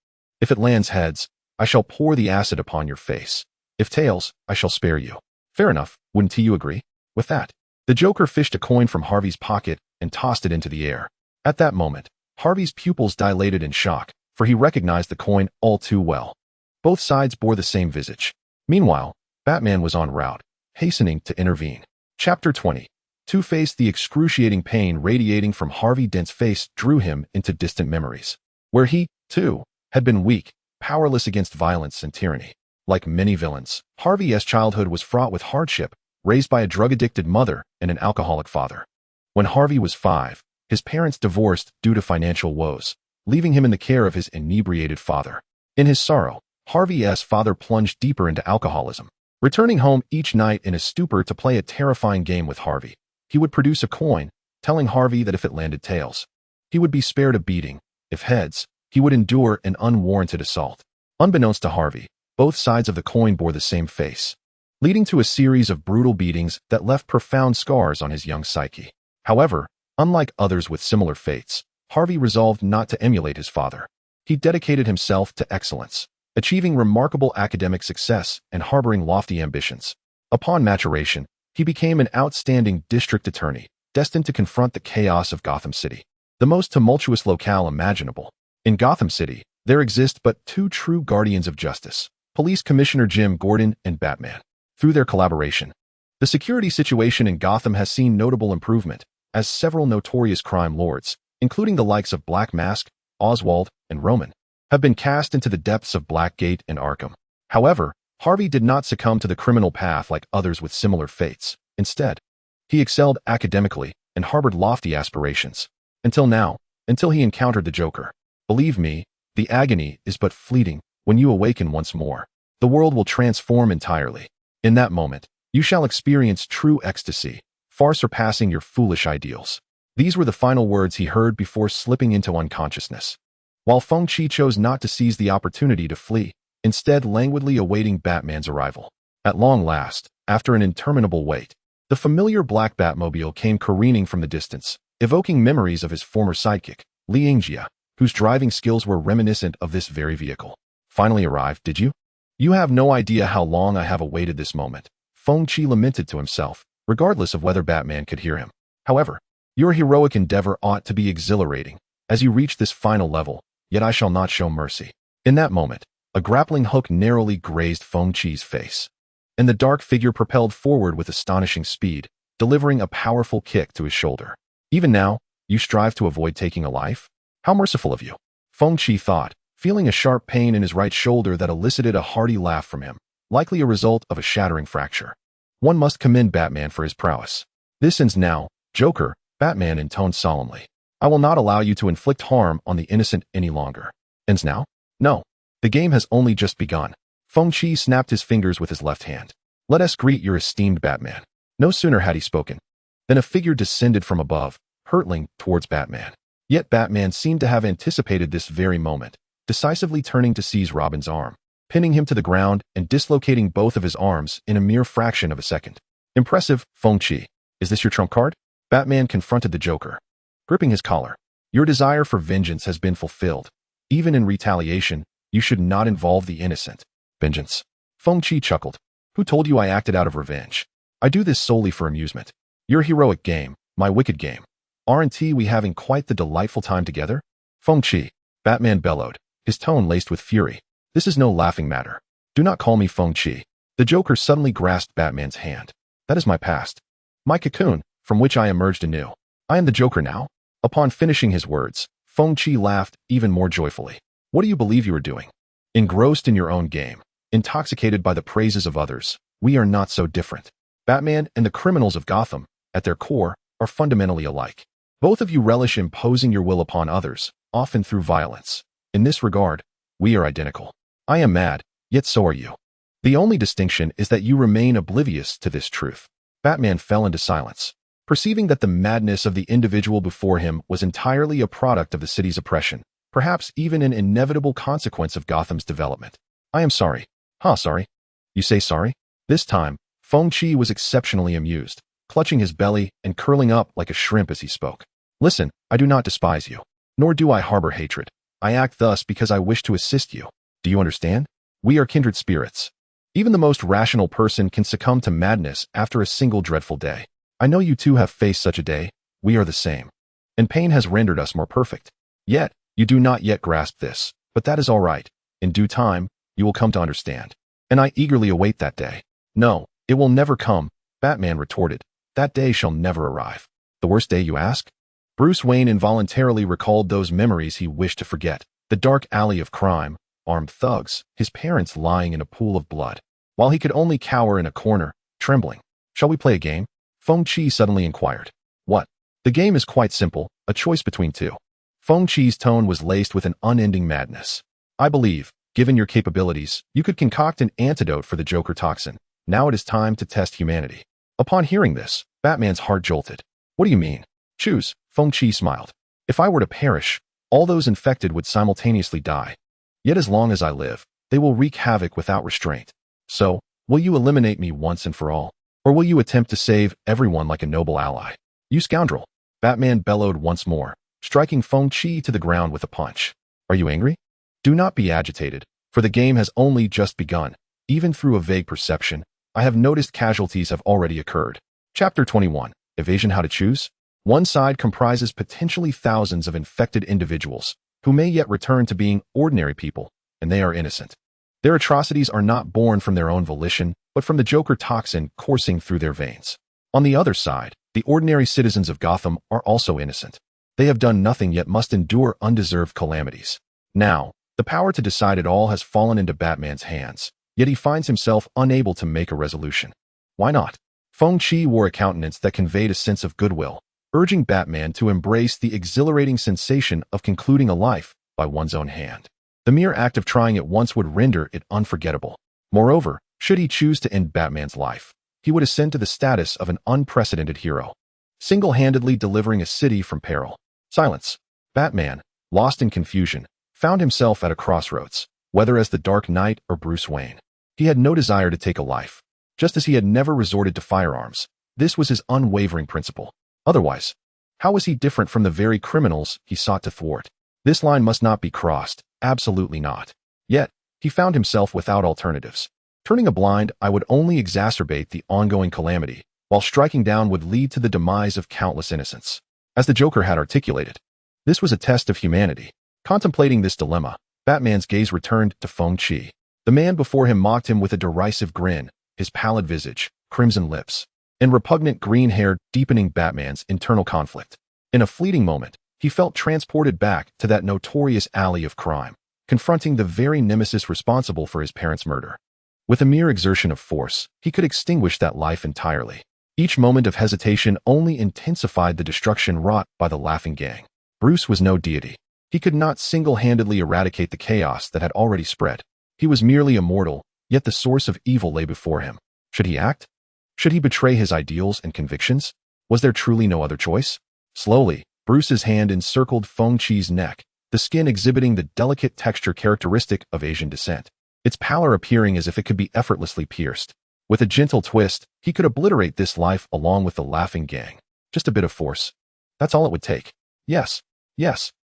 If it lands heads, I shall pour the acid upon your face. If tails, I shall spare you. Fair enough, wouldn't you agree? With that, the Joker fished a coin from Harvey's pocket and tossed it into the air. At that moment, Harvey's pupils dilated in shock, for he recognized the coin all too well. Both sides bore the same visage. Meanwhile, Batman was en route, hastening to intervene. Chapter 20. Two-Face. The excruciating pain radiating from Harvey Dent's face drew him into distant memories, where he, too, had been weak, powerless against violence and tyranny. Like many villains, Harvey's childhood was fraught with hardship, raised by a drug-addicted mother and an alcoholic father. When Harvey was 5, his parents divorced due to financial woes, leaving him in the care of his inebriated father. In his sorrow, Harvey's father plunged deeper into alcoholism, returning home each night in a stupor to play a terrifying game with Harvey. He would produce a coin, telling Harvey that if it landed tails, he would be spared a beating. If heads, he would endure an unwarranted assault. Unbeknownst to Harvey, both sides of the coin bore the same face, leading to a series of brutal beatings that left profound scars on his young psyche. However, unlike others with similar fates, Harvey resolved not to emulate his father. He dedicated himself to excellence, achieving remarkable academic success and harboring lofty ambitions. Upon maturation, he became an outstanding district attorney, destined to confront the chaos of Gotham City, the most tumultuous locale imaginable. In Gotham City, there exist but two true guardians of justice: Police Commissioner Jim Gordon and Batman. Through their collaboration, the security situation in Gotham has seen notable improvement, as several notorious crime lords, including the likes of Black Mask, Oswald, and Roman, have been cast into the depths of Blackgate and Arkham. However, Harvey did not succumb to the criminal path like others with similar fates. Instead, he excelled academically and harbored lofty aspirations. Until he encountered the Joker. Believe me, the agony is but fleeting. When you awaken once more, the world will transform entirely. In that moment, you shall experience true ecstasy, far surpassing your foolish ideals. These were the final words he heard before slipping into unconsciousness. While Feng Qi chose not to seize the opportunity to flee, instead languidly awaiting Batman's arrival. At long last, after an interminable wait, the familiar black Batmobile came careening from the distance, evoking memories of his former sidekick, Li Yingjia, whose driving skills were reminiscent of this very vehicle. Finally arrived, did you? You have no idea how long I have awaited this moment, Feng Qi lamented to himself, regardless of whether Batman could hear him. However, your heroic endeavor ought to be exhilarating, as you reach this final level, yet I shall not show mercy. In that moment, a grappling hook narrowly grazed Feng Qi's face, and the dark figure propelled forward with astonishing speed, delivering a powerful kick to his shoulder. Even now, you strive to avoid taking a life? How merciful of you, Feng Qi thought, feeling a sharp pain in his right shoulder that elicited a hearty laugh from him, likely a result of a shattering fracture. One must commend Batman for his prowess. This ends now, Joker, Batman intoned solemnly. I will not allow you to inflict harm on the innocent any longer. Ends now? No. The game has only just begun. Feng Qi snapped his fingers with his left hand. Let us greet your esteemed Batman. No sooner had he spoken than a figure descended from above, hurtling towards Batman. Yet Batman seemed to have anticipated this very moment, decisively turning to seize Robin's arm, pinning him to the ground and dislocating both of his arms in a mere fraction of a second. Impressive, Feng Qi. Is this your trump card? Batman confronted the Joker, gripping his collar. Your desire for vengeance has been fulfilled. Even in retaliation, you should not involve the innocent. Vengeance? Feng Qi chuckled. Who told you I acted out of revenge? I do this solely for amusement. Your heroic game, my wicked game. Aren't we having quite the delightful time together? Feng Qi, Batman bellowed, his tone laced with fury. This is no laughing matter. Do not call me Feng Qi. The Joker suddenly grasped Batman's hand. That is my past. My cocoon, from which I emerged anew. I am the Joker now. Upon finishing his words, Feng Qi laughed even more joyfully. What do you believe you are doing? Engrossed in your own game, intoxicated by the praises of others, we are not so different. Batman and the criminals of Gotham, at their core, are fundamentally alike. Both of you relish imposing your will upon others, often through violence. In this regard, we are identical. I am mad, yet so are you. The only distinction is that you remain oblivious to this truth. Batman fell into silence, perceiving that the madness of the individual before him was entirely a product of the city's oppression, perhaps even an inevitable consequence of Gotham's development. I am sorry. Sorry? You say sorry? This time, Feng Qi was exceptionally amused, clutching his belly and curling up like a shrimp as he spoke. Listen, I do not despise you, nor do I harbor hatred. I act thus because I wish to assist you. Do you understand? We are kindred spirits. Even the most rational person can succumb to madness after a single dreadful day. I know you too have faced such a day. We are the same. And pain has rendered us more perfect. Yet, you do not yet grasp this, but that is all right. In due time, you will come to understand. And I eagerly await that day. No, it will never come, Batman retorted. That day shall never arrive. The worst day, you ask? Bruce Wayne involuntarily recalled those memories he wished to forget. The dark alley of crime, armed thugs, his parents lying in a pool of blood, while he could only cower in a corner, trembling. Shall we play a game? Feng Qi suddenly inquired. What? The game is quite simple, a choice between two. Feng Qi's tone was laced with an unending madness. I believe, given your capabilities, you could concoct an antidote for the Joker toxin. Now it is time to test humanity. Upon hearing this, Batman's heart jolted. What do you mean? Choose, Feng Qi smiled. If I were to perish, all those infected would simultaneously die. Yet as long as I live, they will wreak havoc without restraint. So, will you eliminate me once and for all? Or will you attempt to save everyone like a noble ally? You scoundrel. Batman bellowed once more, striking Feng Qi to the ground with a punch. Are you angry? Do not be agitated, for the game has only just begun. Even through a vague perception, I have noticed casualties have already occurred. Chapter 21. Evasion: How to Choose? One side comprises potentially thousands of infected individuals, who may yet return to being ordinary people, and they are innocent. Their atrocities are not born from their own volition, but from the Joker toxin coursing through their veins. On the other side, the ordinary citizens of Gotham are also innocent. They have done nothing yet must endure undeserved calamities. Now, the power to decide it all has fallen into Batman's hands, yet he finds himself unable to make a resolution. Why not? Feng Qi wore a countenance that conveyed a sense of goodwill, urging Batman to embrace the exhilarating sensation of concluding a life by one's own hand. The mere act of trying it once would render it unforgettable. Moreover, should he choose to end Batman's life, he would ascend to the status of an unprecedented hero, single-handedly delivering a city from peril. Silence. Batman, lost in confusion, found himself at a crossroads, whether as the Dark Knight or Bruce Wayne. He had no desire to take a life. Just as he had never resorted to firearms, this was his unwavering principle. Otherwise, how was he different from the very criminals he sought to thwart? This line must not be crossed, absolutely not. Yet, he found himself without alternatives. Turning a blind eye would only exacerbate the ongoing calamity, while striking down would lead to the demise of countless innocents. As the Joker had articulated, this was a test of humanity. Contemplating this dilemma, Batman's gaze returned to Feng Qi. The man before him mocked him with a derisive grin, his pallid visage, crimson lips, and repugnant green hair deepening Batman's internal conflict. In a fleeting moment, he felt transported back to that notorious alley of crime, confronting the very nemesis responsible for his parents' murder. With a mere exertion of force, he could extinguish that life entirely. Each moment of hesitation only intensified the destruction wrought by the Laughing Gang. Bruce was no deity. He could not single-handedly eradicate the chaos that had already spread. He was merely a mortal, yet the source of evil lay before him. Should he act? Should he betray his ideals and convictions? Was there truly no other choice? Slowly, Bruce's hand encircled Feng Qi's neck, the skin exhibiting the delicate texture characteristic of Asian descent, its pallor appearing as if it could be effortlessly pierced. With a gentle twist, he could obliterate this life along with the Laughing Gang. Just a bit of force. That's all it would take. Yes,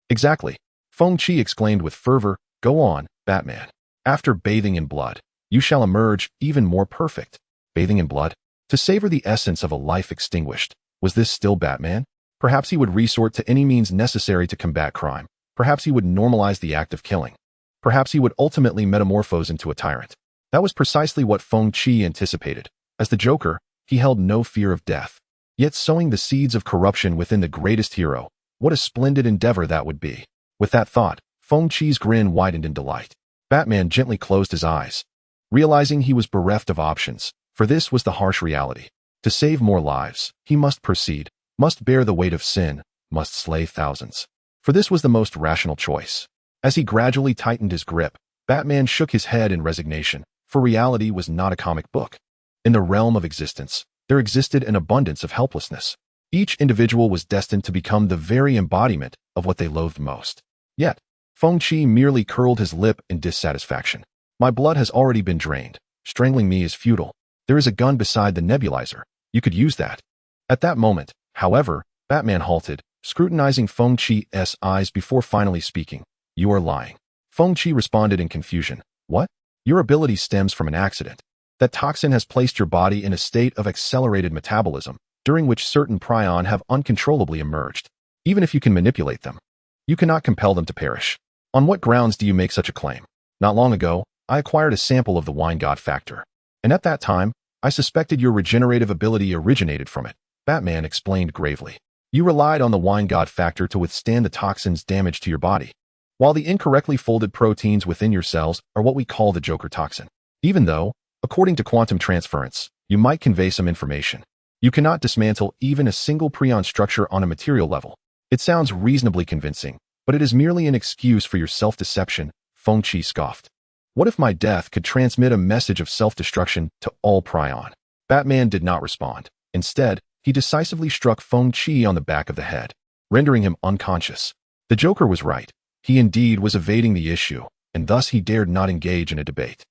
exactly. Feng Qi exclaimed with fervor, "Go on, Batman. After bathing in blood, you shall emerge even more perfect." Bathing in blood? To savor the essence of a life extinguished. Was this still Batman? Perhaps he would resort to any means necessary to combat crime. Perhaps he would normalize the act of killing. Perhaps he would ultimately metamorphose into a tyrant. That was precisely what Feng Qi anticipated. As the Joker, he held no fear of death. Yet sowing the seeds of corruption within the greatest hero, what a splendid endeavor that would be. With that thought, Feng Qi's grin widened in delight. Batman gently closed his eyes, realizing he was bereft of options, for this was the harsh reality. To save more lives, he must proceed, must bear the weight of sin, must slay thousands. For this was the most rational choice. As he gradually tightened his grip, Batman shook his head in resignation, for reality was not a comic book. In the realm of existence, there existed an abundance of helplessness. Each individual was destined to become the very embodiment of what they loathed most. Yet, Feng Qi merely curled his lip in dissatisfaction. My blood has already been drained. Strangling me is futile. There is a gun beside the nebulizer. You could use that. At that moment, however, Batman halted, scrutinizing Feng Qi's eyes before finally speaking. "You are lying." Feng Qi responded in confusion. "What? Your ability stems from an accident. That toxin has placed your body in a state of accelerated metabolism, during which certain prion have uncontrollably emerged. Even if you can manipulate them, you cannot compel them to perish. On what grounds do you make such a claim? Not long ago, I acquired a sample of the wine god factor, and at that time, I suspected your regenerative ability originated from it," Batman explained gravely. "You relied on the wine god factor to withstand the toxin's damage to your body, while the incorrectly folded proteins within your cells are what we call the Joker toxin. Even though, according to quantum transference, you might convey some information, you cannot dismantle even a single prion structure on a material level. It sounds reasonably convincing, but it is merely an excuse for your self-deception," Feng Qi scoffed. "What if my death could transmit a message of self-destruction to all prion?" Batman did not respond. Instead, he decisively struck Feng Qi on the back of the head, rendering him unconscious. The Joker was right. He indeed was evading the issue, and thus he dared not engage in a debate.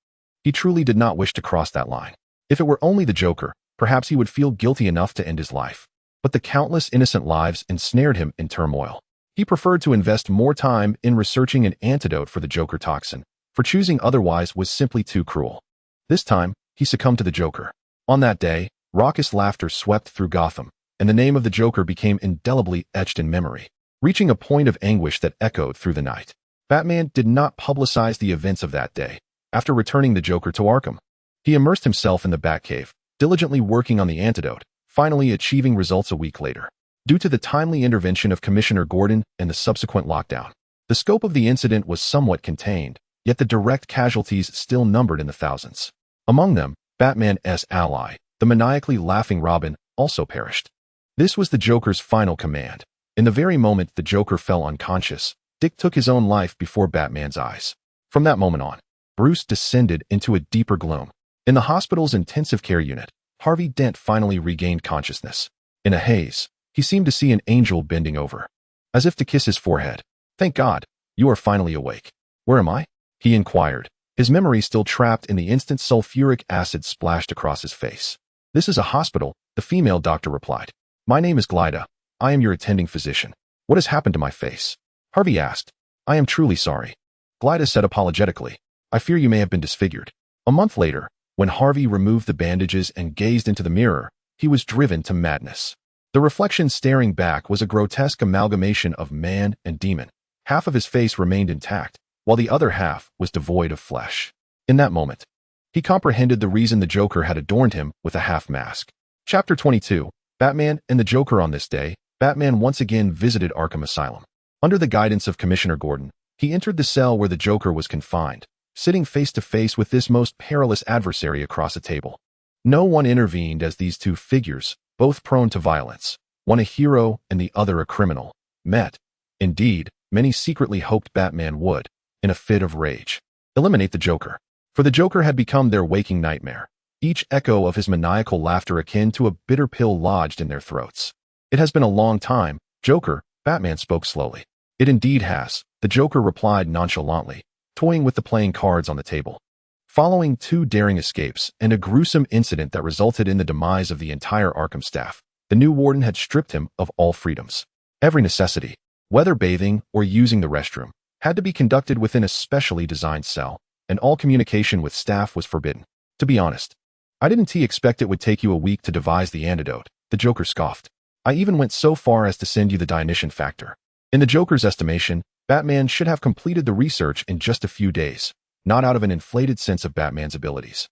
He truly did not wish to cross that line. If it were only the Joker, perhaps he would feel guilty enough to end his life. but the countless innocent lives ensnared him in turmoil. He preferred to invest more time in researching an antidote for the Joker toxin, for choosing otherwise was simply too cruel. This time, he succumbed to the Joker. On that day, raucous laughter swept through Gotham, and the name of the Joker became indelibly etched in memory, reaching a point of anguish that echoed through the night. Batman did not publicize the events of that day. After returning the Joker to Arkham, he immersed himself in the Batcave, diligently working on the antidote, finally achieving results a week later. Due to the timely intervention of Commissioner Gordon and the subsequent lockdown, the scope of the incident was somewhat contained, yet the direct casualties still numbered in the thousands. Among them, Batman's ally, the maniacally laughing Robin, also perished. This was the Joker's final command. In the very moment the Joker fell unconscious, Dick took his own life before Batman's eyes. From that moment on, Bruce descended into a deeper gloom. In the hospital's intensive care unit, Harvey Dent finally regained consciousness. In a haze, he seemed to see an angel bending over, as if to kiss his forehead. "Thank God, you are finally awake." "Where am I?" he inquired, his memory still trapped in the instant sulfuric acid splashed across his face. "This is a hospital," the female doctor replied. "My name is Glyda. I am your attending physician." "What has happened to my face?" Harvey asked. "I am truly sorry," Glyda said apologetically. "I fear you may have been disfigured." A month later, when Harvey removed the bandages and gazed into the mirror, he was driven to madness. The reflection staring back was a grotesque amalgamation of man and demon. Half of his face remained intact, while the other half was devoid of flesh. In that moment, he comprehended the reason the Joker had adorned him with a half mask. Chapter 22, Batman and the Joker. On this day, Batman once again visited Arkham Asylum. Under the guidance of Commissioner Gordon, he entered the cell where the Joker was confined, sitting face to face with this most perilous adversary across a table. No one intervened as these two figures, both prone to violence, one a hero and the other a criminal, met. Indeed, many secretly hoped Batman would, in a fit of rage, eliminate the Joker. For the Joker had become their waking nightmare, each echo of his maniacal laughter akin to a bitter pill lodged in their throats. "It has been a long time, Joker," Batman spoke slowly. "It indeed has," the Joker replied nonchalantly, toying with the playing cards on the table. Following 2 daring escapes and a gruesome incident that resulted in the demise of the entire Arkham staff, the new warden had stripped him of all freedoms. Every necessity, whether bathing or using the restroom, had to be conducted within a specially designed cell, and all communication with staff was forbidden. "To be honest, I didn't expect it would take you a week to devise the antidote," the Joker scoffed. "I even went so far as to send you the Dionysian factor." In the Joker's estimation, Batman should have completed the research in just a few days, not out of an inflated sense of Batman's abilities,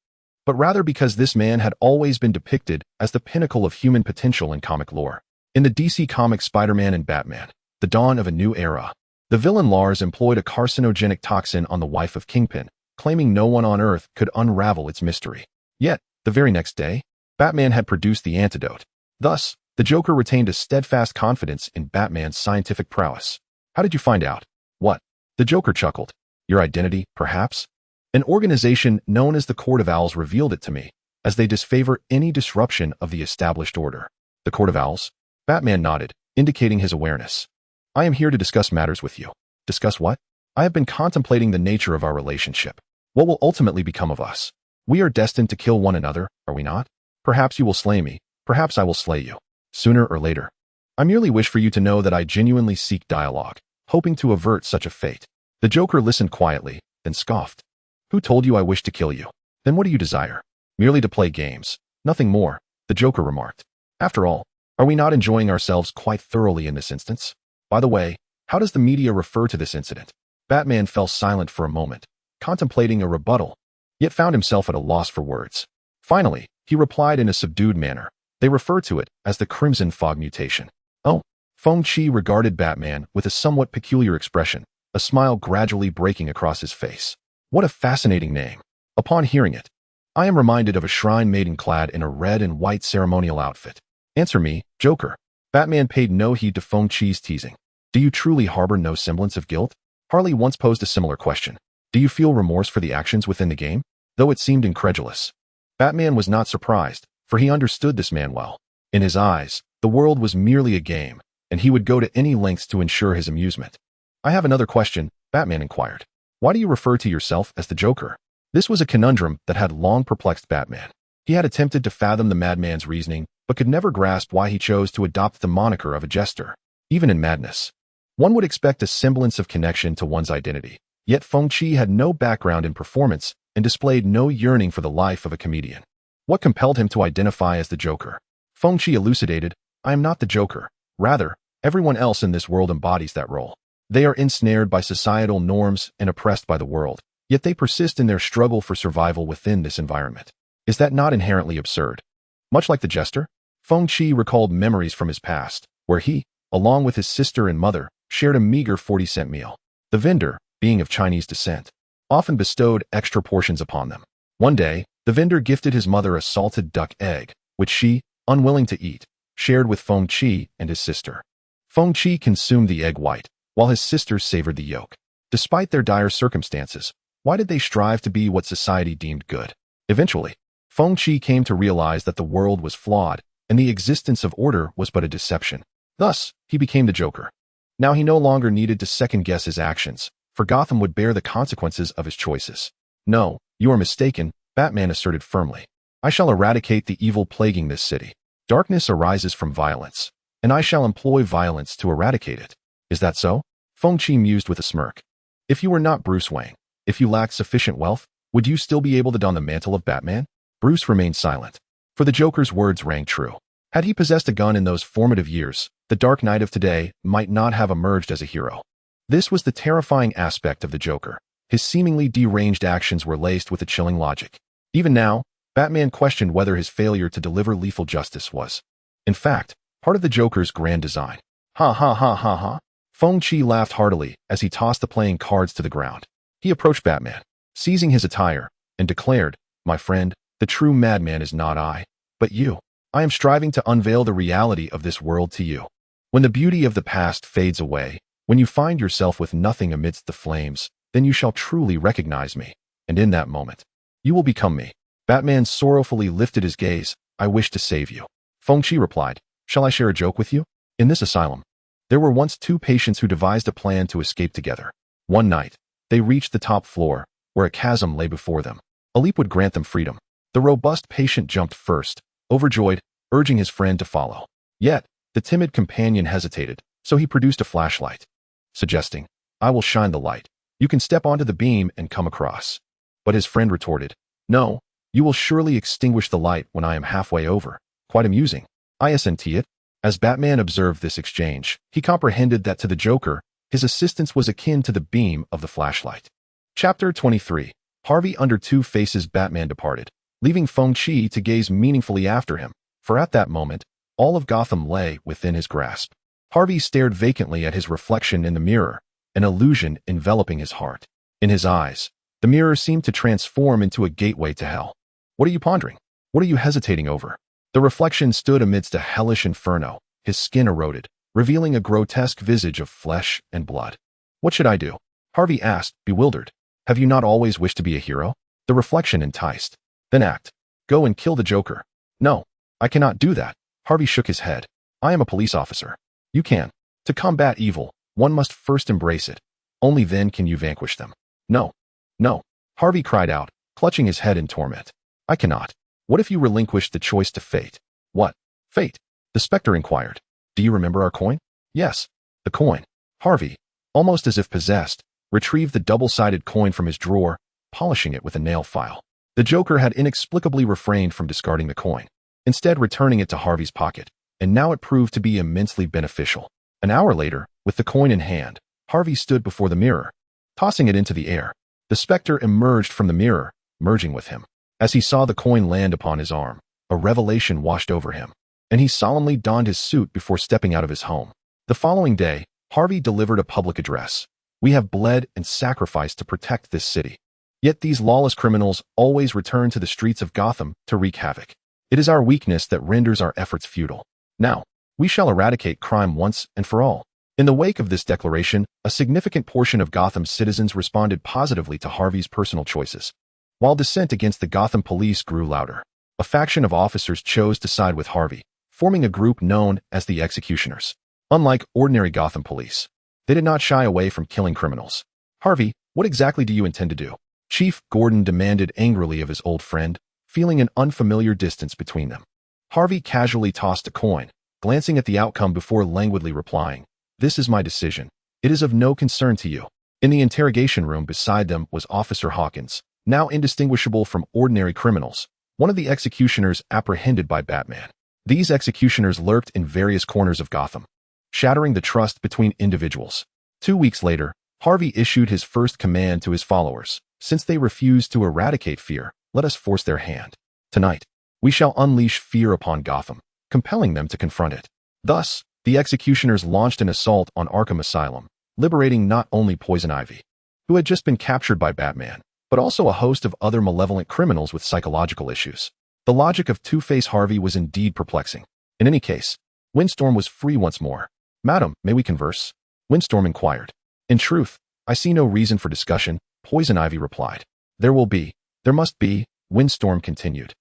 but rather because this man had always been depicted as the pinnacle of human potential in comic lore. In the DC comics Spider-Man and Batman, the dawn of a new era, the villain Lars employed a carcinogenic toxin on the wife of Kingpin, claiming no one on Earth could unravel its mystery. Yet, the very next day, Batman had produced the antidote. Thus, the Joker retained a steadfast confidence in Batman's scientific prowess. "How did you find out?" "What?" The Joker chuckled. "Your identity, perhaps? An organization known as the Court of Owls revealed it to me, as they disfavor any disruption of the established order." "The Court of Owls?" Batman nodded, indicating his awareness. "I am here to discuss matters with you." "Discuss what?" "I have been contemplating the nature of our relationship. What will ultimately become of us? We are destined to kill one another, are we not? Perhaps you will slay me, perhaps I will slay you. Sooner or later. I merely wish for you to know that I genuinely seek dialogue, hoping to avert such a fate." The Joker listened quietly, then scoffed. "Who told you I wish to kill you? Then what do you desire?" "Merely to play games, nothing more," the Joker remarked. "After all, are we not enjoying ourselves quite thoroughly in this instance? By the way, how does the media refer to this incident?" Batman fell silent for a moment, contemplating a rebuttal, yet found himself at a loss for words. Finally, he replied in a subdued manner. "They refer to it as the Crimson Fog mutation." "Oh." Feng Qi regarded Batman with a somewhat peculiar expression, a smile gradually breaking across his face. "What a fascinating name." Upon hearing it, I am reminded of a shrine maiden clad in a red and white ceremonial outfit. "Answer me, Joker." Batman paid no heed to Feng Qi's teasing. "Do you truly harbor no semblance of guilt?" Harley once posed a similar question. "Do you feel remorse for the actions within the game?" Though it seemed incredulous, Batman was not surprised, for he understood this man well. In his eyes, the world was merely a game, and he would go to any lengths to ensure his amusement. "I have another question," Batman inquired. "Why do you refer to yourself as the Joker?" This was a conundrum that had long perplexed Batman. He had attempted to fathom the madman's reasoning, but could never grasp why he chose to adopt the moniker of a jester. Even in madness, one would expect a semblance of connection to one's identity. Yet Feng Qi had no background in performance and displayed no yearning for the life of a comedian. What compelled him to identify as the Joker? Feng Qi elucidated, I am not the Joker. Rather, everyone else in this world embodies that role. They are ensnared by societal norms and oppressed by the world, yet they persist in their struggle for survival within this environment. Is that not inherently absurd? Much like the jester, Feng Qi recalled memories from his past, where he, along with his sister and mother, shared a meager 40-cent meal. The vendor, being of Chinese descent, often bestowed extra portions upon them. One day, the vendor gifted his mother a salted duck egg, which she, unwilling to eat, shared with Feng Qi and his sister. Feng Qi consumed the egg white, while his sisters savored the yolk. Despite their dire circumstances, why did they strive to be what society deemed good? Eventually, Feng Qi came to realize that the world was flawed, and the existence of order was but a deception. Thus, he became the Joker. Now he no longer needed to second-guess his actions, for Gotham would bear the consequences of his choices. No, you are mistaken, Batman asserted firmly. I shall eradicate the evil plaguing this city. Darkness arises from violence, and I shall employ violence to eradicate it. Is that so? Feng Qi mused with a smirk. If you were not Bruce Wayne, if you lacked sufficient wealth, would you still be able to don the mantle of Batman? Bruce remained silent, for the Joker's words rang true. Had he possessed a gun in those formative years, the Dark Knight of today might not have emerged as a hero. This was the terrifying aspect of the Joker. His seemingly deranged actions were laced with a chilling logic. Even now, Batman questioned whether his failure to deliver lethal justice was, in fact, part of the Joker's grand design. Ha ha ha ha ha. Feng Qi laughed heartily as he tossed the playing cards to the ground. He approached Batman, seizing his attire, and declared, My friend, the true madman is not I, but you. I am striving to unveil the reality of this world to you. When the beauty of the past fades away, when you find yourself with nothing amidst the flames, then you shall truly recognize me, and in that moment, you will become me. Batman sorrowfully lifted his gaze. I wish to save you. Feng Qi replied, Shall I share a joke with you? In this asylum, there were once two patients who devised a plan to escape together. One night, they reached the top floor, where a chasm lay before them. A leap would grant them freedom. The robust patient jumped first, overjoyed, urging his friend to follow. Yet, the timid companion hesitated, so he produced a flashlight, suggesting, I will shine the light. You can step onto the beam and come across. But his friend retorted, No, you will surely extinguish the light when I am halfway over. Quite amusing. I assent it. As Batman observed this exchange, he comprehended that to the Joker, his assistance was akin to the beam of the flashlight. Chapter 23. Harvey under Two Faces. Batman departed, leaving Feng Qi to gaze meaningfully after him, for at that moment, all of Gotham lay within his grasp. Harvey stared vacantly at his reflection in the mirror, an illusion enveloping his heart. In his eyes, the mirror seemed to transform into a gateway to hell. What are you pondering? What are you hesitating over? The reflection stood amidst a hellish inferno, his skin eroded, revealing a grotesque visage of flesh and blood. What should I do? Harvey asked, bewildered. Have you not always wished to be a hero? The reflection enticed. Then act. Go and kill the Joker. No, I cannot do that. Harvey shook his head. I am a police officer. You can. To combat evil, one must first embrace it. Only then can you vanquish them. No. No. Harvey cried out, clutching his head in torment. I cannot. What if you relinquished the choice to fate? What? Fate? The Spectre inquired. Do you remember our coin? Yes. The coin. Harvey, almost as if possessed, retrieved the double-sided coin from his drawer, polishing it with a nail file. The Joker had inexplicably refrained from discarding the coin, instead returning it to Harvey's pocket, and now it proved to be immensely beneficial. An hour later, with the coin in hand, Harvey stood before the mirror, tossing it into the air. The Spectre emerged from the mirror, merging with him. As he saw the coin land upon his arm, a revelation washed over him, and he solemnly donned his suit before stepping out of his home. The following day, Harvey delivered a public address. We have bled and sacrificed to protect this city. Yet these lawless criminals always return to the streets of Gotham to wreak havoc. It is our weakness that renders our efforts futile. Now, we shall eradicate crime once and for all. In the wake of this declaration, a significant portion of Gotham's citizens responded positively to Harvey's personal choices. While dissent against the Gotham police grew louder, a faction of officers chose to side with Harvey, forming a group known as the Executioners. Unlike ordinary Gotham police, they did not shy away from killing criminals. Harvey, what exactly do you intend to do? Chief Gordon demanded angrily of his old friend, feeling an unfamiliar distance between them. Harvey casually tossed a coin, glancing at the outcome before languidly replying, "This is my decision. It is of no concern to you." In the interrogation room beside them was Officer Hawkins, now indistinguishable from ordinary criminals, one of the executioners apprehended by Batman. These executioners lurked in various corners of Gotham, shattering the trust between individuals. 2 weeks later, Harvey issued his first command to his followers. "Since they refuse to eradicate fear, let us force their hand. Tonight, we shall unleash fear upon Gotham, compelling them to confront it." Thus, the executioners launched an assault on Arkham Asylum, liberating not only Poison Ivy, who had just been captured by Batman, but also a host of other malevolent criminals with psychological issues. The logic of Two-Face Harvey was indeed perplexing. In any case, Windstorm was free once more. "Madam, may we converse?" Windstorm inquired. "In truth, I see no reason for discussion," Poison Ivy replied. There must be," Windstorm continued.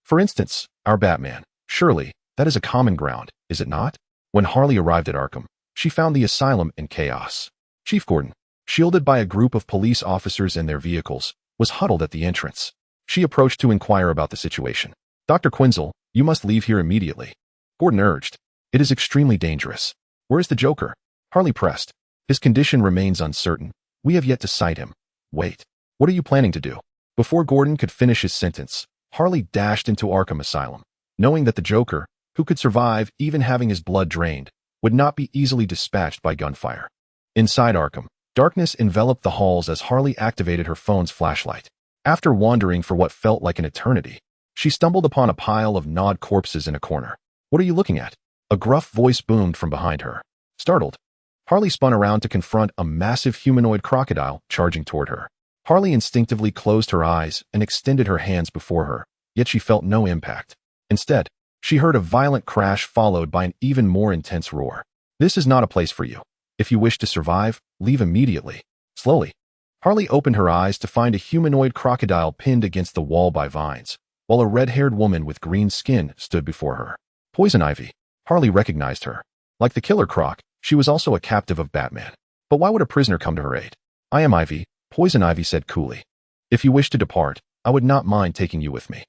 "For instance, our Batman. Surely, that is a common ground, is it not?" When Harley arrived at Arkham, she found the asylum in chaos. Chief Gordon, shielded by a group of police officers and their vehicles, was huddled at the entrance. She approached to inquire about the situation. "Dr. Quinzel, you must leave here immediately," Gordon urged. "It is extremely dangerous." "Where is the Joker?" Harley pressed. "His condition remains uncertain. We have yet to cite him." "Wait. What are you planning to do?" Before Gordon could finish his sentence, Harley dashed into Arkham Asylum, knowing that the Joker, who could survive even having his blood drained, would not be easily dispatched by gunfire. Inside Arkham, darkness enveloped the halls as Harley activated her phone's flashlight. After wandering for what felt like an eternity, she stumbled upon a pile of gnawed corpses in a corner. "What are you looking at?" A gruff voice boomed from behind her. Startled, Harley spun around to confront a massive humanoid crocodile charging toward her. Harley instinctively closed her eyes and extended her hands before her, yet she felt no impact. Instead, she heard a violent crash followed by an even more intense roar. "This is not a place for you. If you wish to survive, leave immediately." Slowly, Harley opened her eyes to find a humanoid crocodile pinned against the wall by vines, while a red-haired woman with green skin stood before her. Poison Ivy. Harley recognized her. Like the killer croc, she was also a captive of Batman. But why would a prisoner come to her aid? "I am Ivy," Poison Ivy said coolly. "If you wish to depart, I would not mind taking you with me."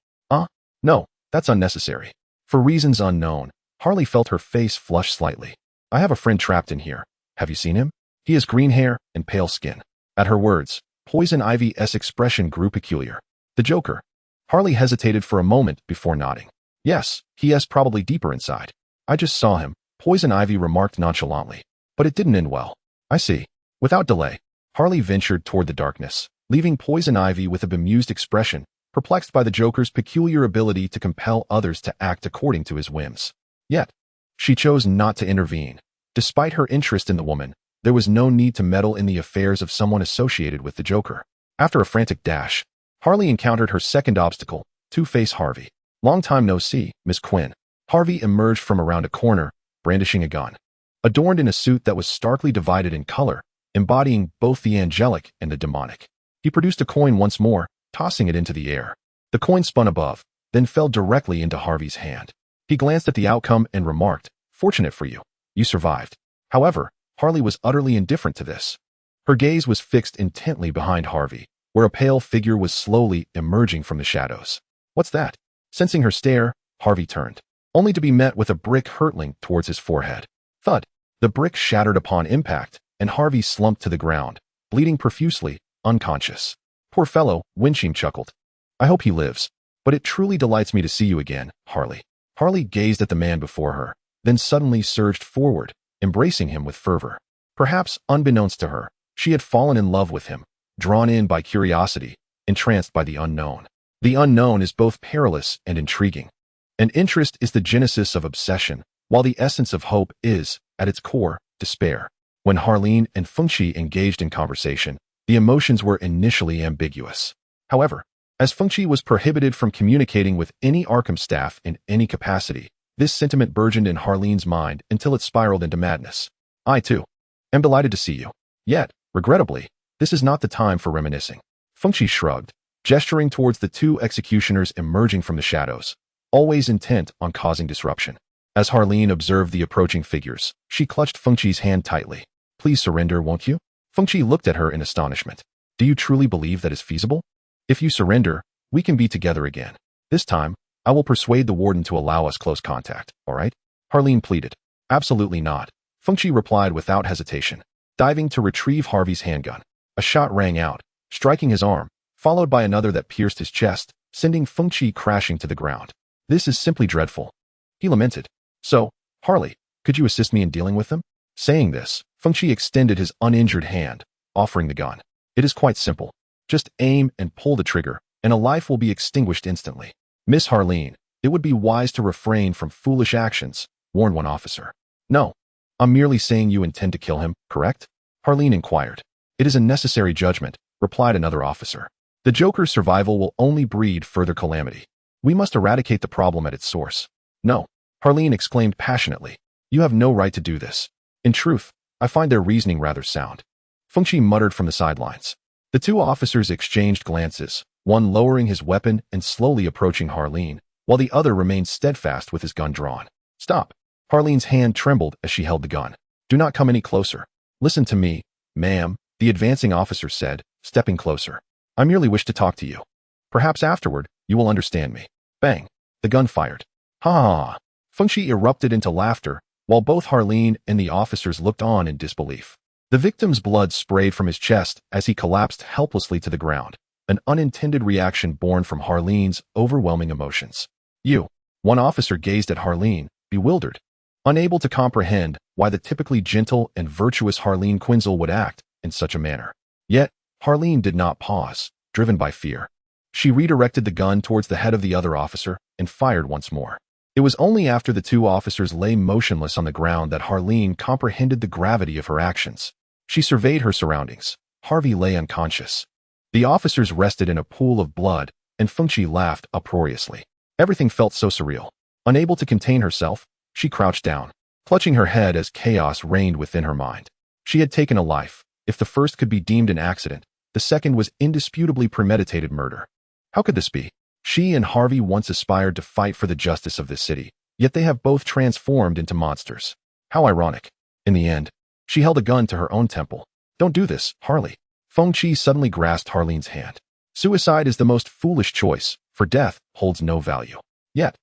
No, that's unnecessary." For reasons unknown, Harley felt her face flush slightly. "I have a friend trapped in here. Have you seen him? He has green hair and pale skin." At her words, Poison Ivy's expression grew peculiar. "The Joker." Harley hesitated for a moment before nodding. "Yes, he is probably deeper inside. I just saw him," Poison Ivy remarked nonchalantly. "But it didn't end well." "I see." Without delay, Harley ventured toward the darkness, leaving Poison Ivy with a bemused expression, perplexed by the Joker's peculiar ability to compel others to act according to his whims. Yet, she chose not to intervene. Despite her interest in the woman, there was no need to meddle in the affairs of someone associated with the Joker. After a frantic dash, Harley encountered her second obstacle, Two-Face Harvey. "Long time no see, Miss Quinn." Harvey emerged from around a corner, brandishing a gun. Adorned in a suit that was starkly divided in color, embodying both the angelic and the demonic. He produced a coin once more, tossing it into the air. The coin spun above, then fell directly into Harvey's hand. He glanced at the outcome and remarked, "Fortunate for you, you survived." However, Harley was utterly indifferent to this. Her gaze was fixed intently behind Harvey, where a pale figure was slowly emerging from the shadows. "What's that?" Sensing her stare, Harvey turned, only to be met with a brick hurtling towards his forehead. Thud! The brick shattered upon impact, and Harvey slumped to the ground, bleeding profusely, unconscious. "Poor fellow," Winchim chuckled. "I hope he lives. But it truly delights me to see you again, Harley." Harley gazed at the man before her, then suddenly surged forward, embracing him with fervor. Perhaps unbeknownst to her, she had fallen in love with him, drawn in by curiosity, entranced by the unknown. The unknown is both perilous and intriguing. And interest is the genesis of obsession, while the essence of hope is, at its core, despair. When Harleen and Feng Qi engaged in conversation, the emotions were initially ambiguous. However, as Feng Qi was prohibited from communicating with any Arkham staff in any capacity, this sentiment burgeoned in Harleen's mind until it spiraled into madness. "I, too, am delighted to see you. Yet, regrettably, this is not the time for reminiscing." Feng Qi shrugged, gesturing towards the two executioners emerging from the shadows, always intent on causing disruption. As Harleen observed the approaching figures, she clutched Feng Qi's hand tightly. "Please surrender, won't you?" Feng Qi looked at her in astonishment. "Do you truly believe that is feasible? If you surrender, we can be together again. This time, I I will persuade the warden to allow us close contact, all right? Harleen pleaded. Absolutely not. Feng Qi replied without hesitation, diving to retrieve Harvey's handgun. A shot rang out, striking his arm, followed by another that pierced his chest, sending Feng Qi crashing to the ground. This is simply dreadful, he lamented. So, Harley, could you assist me in dealing with them? Saying this, Feng Qi extended his uninjured hand, offering the gun. It is quite simple. Just aim and pull the trigger, and a life will be extinguished instantly. Miss Harleen, it would be wise to refrain from foolish actions, warned one officer. No, I'm merely saying you intend to kill him, correct? Harleen inquired. It is a necessary judgment, replied another officer. The Joker's survival will only breed further calamity. We must eradicate the problem at its source. No, Harleen exclaimed passionately. You have no right to do this. In truth, I find their reasoning rather sound. Feng Qi muttered from the sidelines. The two officers exchanged glances, one lowering his weapon and slowly approaching Harleen, while the other remained steadfast with his gun drawn. Stop. Harleen's hand trembled as she held the gun. Do not come any closer. Listen to me, ma'am, the advancing officer said, stepping closer. I merely wish to talk to you. Perhaps afterward, you will understand me. Bang. The gun fired. Ha ha ha. Feng Qi erupted into laughter, while both Harleen and the officers looked on in disbelief. The victim's blood sprayed from his chest as he collapsed helplessly to the ground, an unintended reaction born from Harleen's overwhelming emotions. You. One officer gazed at Harleen, bewildered, unable to comprehend why the typically gentle and virtuous Harleen Quinzel would act in such a manner. Yet, Harleen did not pause, driven by fear. She redirected the gun towards the head of the other officer and fired once more. It was only after the two officers lay motionless on the ground that Harleen comprehended the gravity of her actions. She surveyed her surroundings. Harvey lay unconscious. The officers rested in a pool of blood, and Feng Qi laughed uproariously. Everything felt so surreal. Unable to contain herself, she crouched down, clutching her head as chaos reigned within her mind. She had taken a life. If the first could be deemed an accident, the second was indisputably premeditated murder. How could this be? She and Harvey once aspired to fight for the justice of this city, yet they have both transformed into monsters. How ironic. In the end, she held a gun to her own temple. Don't do this, Harley. Feng Qi suddenly grasped Harleen's hand. Suicide is the most foolish choice, for death holds no value. Yet,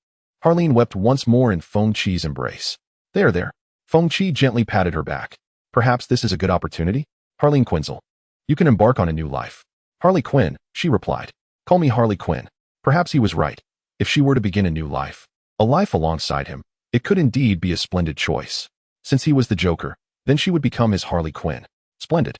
Harleen wept once more in Feng Qi's embrace. There. Feng Qi gently patted her back. Perhaps this is a good opportunity? Harleen Quinzel. You can embark on a new life. Harley Quinn, she replied. Call me Harley Quinn. Perhaps he was right. If she were to begin a new life, a life alongside him, it could indeed be a splendid choice. Since he was the Joker, then she would become his Harley Quinn. Splendid.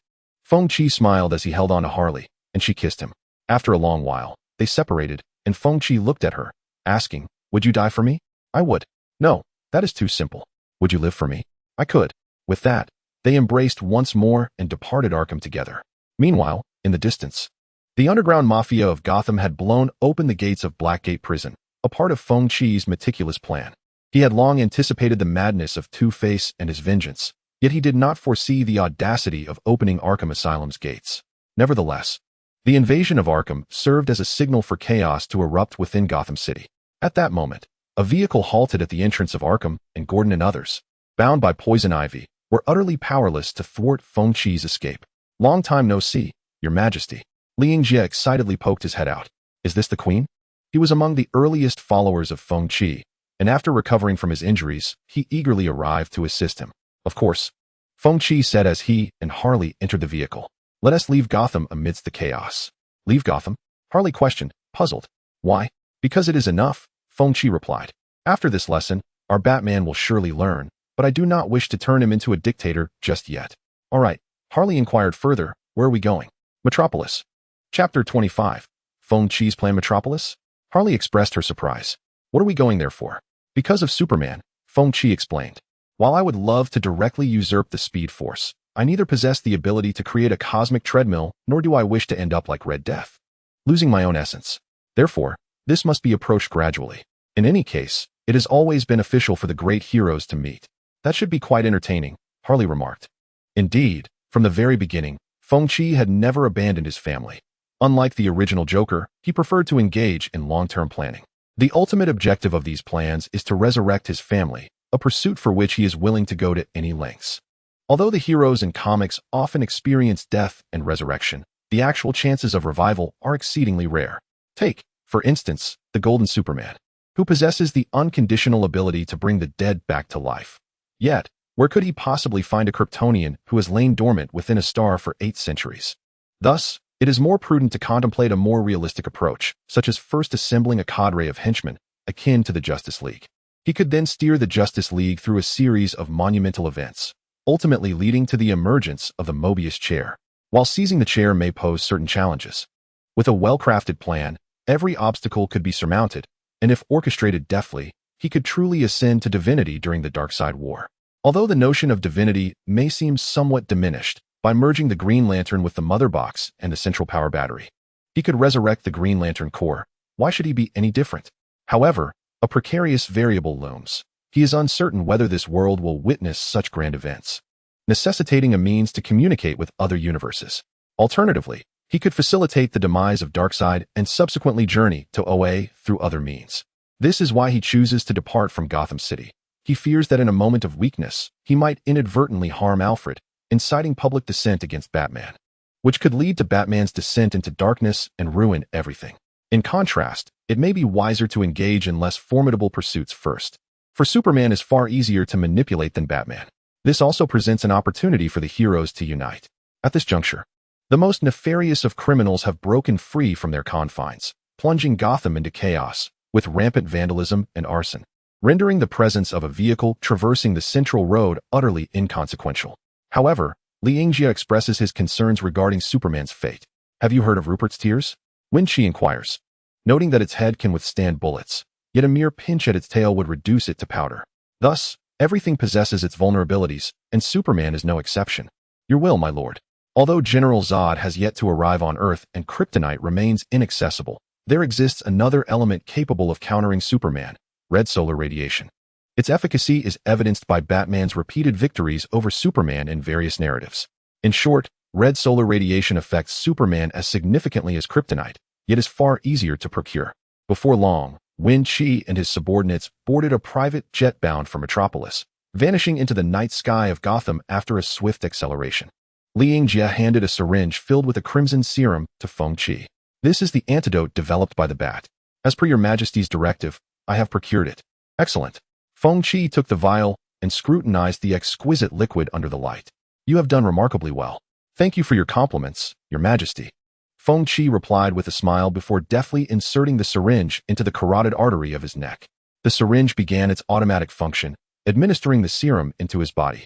Feng Qi smiled as he held on to Harley, and she kissed him. After a long while, they separated, and Feng Qi looked at her, asking, Would you die for me? I would. No, that is too simple. Would you live for me? I could. With that, they embraced once more and departed Arkham together. Meanwhile, in the distance, the underground mafia of Gotham had blown open the gates of Blackgate Prison, a part of Feng Qi's meticulous plan. He had long anticipated the madness of Two-Face and his vengeance, yet he did not foresee the audacity of opening Arkham Asylum's gates. Nevertheless, the invasion of Arkham served as a signal for chaos to erupt within Gotham City. At that moment, a vehicle halted at the entrance of Arkham, and Gordon and others, bound by poison ivy, were utterly powerless to thwart Feng Qi's escape. Long time no see, Your Majesty. Liang Jie excitedly poked his head out. Is this the Queen? He was among the earliest followers of Feng Qi, and after recovering from his injuries, he eagerly arrived to assist him. Of course, Feng Qi said as he and Harley entered the vehicle. Let us leave Gotham amidst the chaos. Leave Gotham? Harley questioned, puzzled. Why? Because it is enough, Feng Qi replied. After this lesson, our Batman will surely learn, but I do not wish to turn him into a dictator just yet. All right, Harley inquired further, where are we going? Metropolis. Chapter 25. Feng Qi's Plan Metropolis? Harley expressed her surprise. What are we going there for? Because of Superman, Feng Qi explained. While I would love to directly usurp the Speed Force, I neither possess the ability to create a cosmic treadmill, nor do I wish to end up like Red Death, losing my own essence. Therefore, this must be approached gradually. In any case, it has always been beneficial for the great heroes to meet. That should be quite entertaining, Harley remarked. Indeed, from the very beginning, Feng Qi had never abandoned his family. Unlike the original Joker, he preferred to engage in long-term planning. The ultimate objective of these plans is to resurrect his family, a pursuit for which he is willing to go to any lengths. Although the heroes in comics often experience death and resurrection, the actual chances of revival are exceedingly rare. Take, for instance, the Golden Superman. who possesses the unconditional ability to bring the dead back to life. Yet, where could he possibly find a Kryptonian who has lain dormant within a star for 8 centuries? Thus, it is more prudent to contemplate a more realistic approach, such as first assembling a cadre of henchmen, akin to the Justice League. He could then steer the Justice League through a series of monumental events, ultimately leading to the emergence of the Mobius chair. While seizing the chair may pose certain challenges, with a well-crafted plan, every obstacle could be surmounted, and if orchestrated deftly, he could truly ascend to divinity during the Darkseid War. Although the notion of divinity may seem somewhat diminished, by merging the Green Lantern with the Mother Box and the Central Power Battery, he could resurrect the Green Lantern Corps. Why should he be any different? However, a precarious variable looms. He is uncertain whether this world will witness such grand events, necessitating a means to communicate with other universes. Alternatively, he could facilitate the demise of Darkseid and subsequently journey to OA through other means. This is why he chooses to depart from Gotham City. He fears that in a moment of weakness, he might inadvertently harm Alfred, inciting public dissent against Batman, which could lead to Batman's descent into darkness and ruin everything. In contrast, it may be wiser to engage in less formidable pursuits first. For Superman is far easier to manipulate than Batman. This also presents an opportunity for the heroes to unite. At this juncture, the most nefarious of criminals have broken free from their confines, plunging Gotham into chaos, with rampant vandalism and arson, rendering the presence of a vehicle traversing the central road utterly inconsequential. However, Liangjia expresses his concerns regarding Superman's fate. Have you heard of Rupert's tears? Wen Qi inquires, noting that its head can withstand bullets, yet a mere pinch at its tail would reduce it to powder. Thus, everything possesses its vulnerabilities, and Superman is no exception. Your will, my lord. Although General Zod has yet to arrive on Earth and kryptonite remains inaccessible, there exists another element capable of countering Superman: red solar radiation. Its efficacy is evidenced by Batman's repeated victories over Superman in various narratives. In short, red solar radiation affects Superman as significantly as kryptonite, yet is far easier to procure. Before long, Wen Qi and his subordinates boarded a private jet bound for Metropolis, vanishing into the night sky of Gotham after a swift acceleration. Liangjia handed a syringe filled with a crimson serum to Feng Qi. This is the antidote developed by the Bat. As per your Majesty's directive, I have procured it. Excellent. Feng Qi took the vial and scrutinized the exquisite liquid under the light. You have done remarkably well. Thank you for your compliments, Your Majesty. Feng Qi replied with a smile before deftly inserting the syringe into the carotid artery of his neck. The syringe began its automatic function, administering the serum into his body.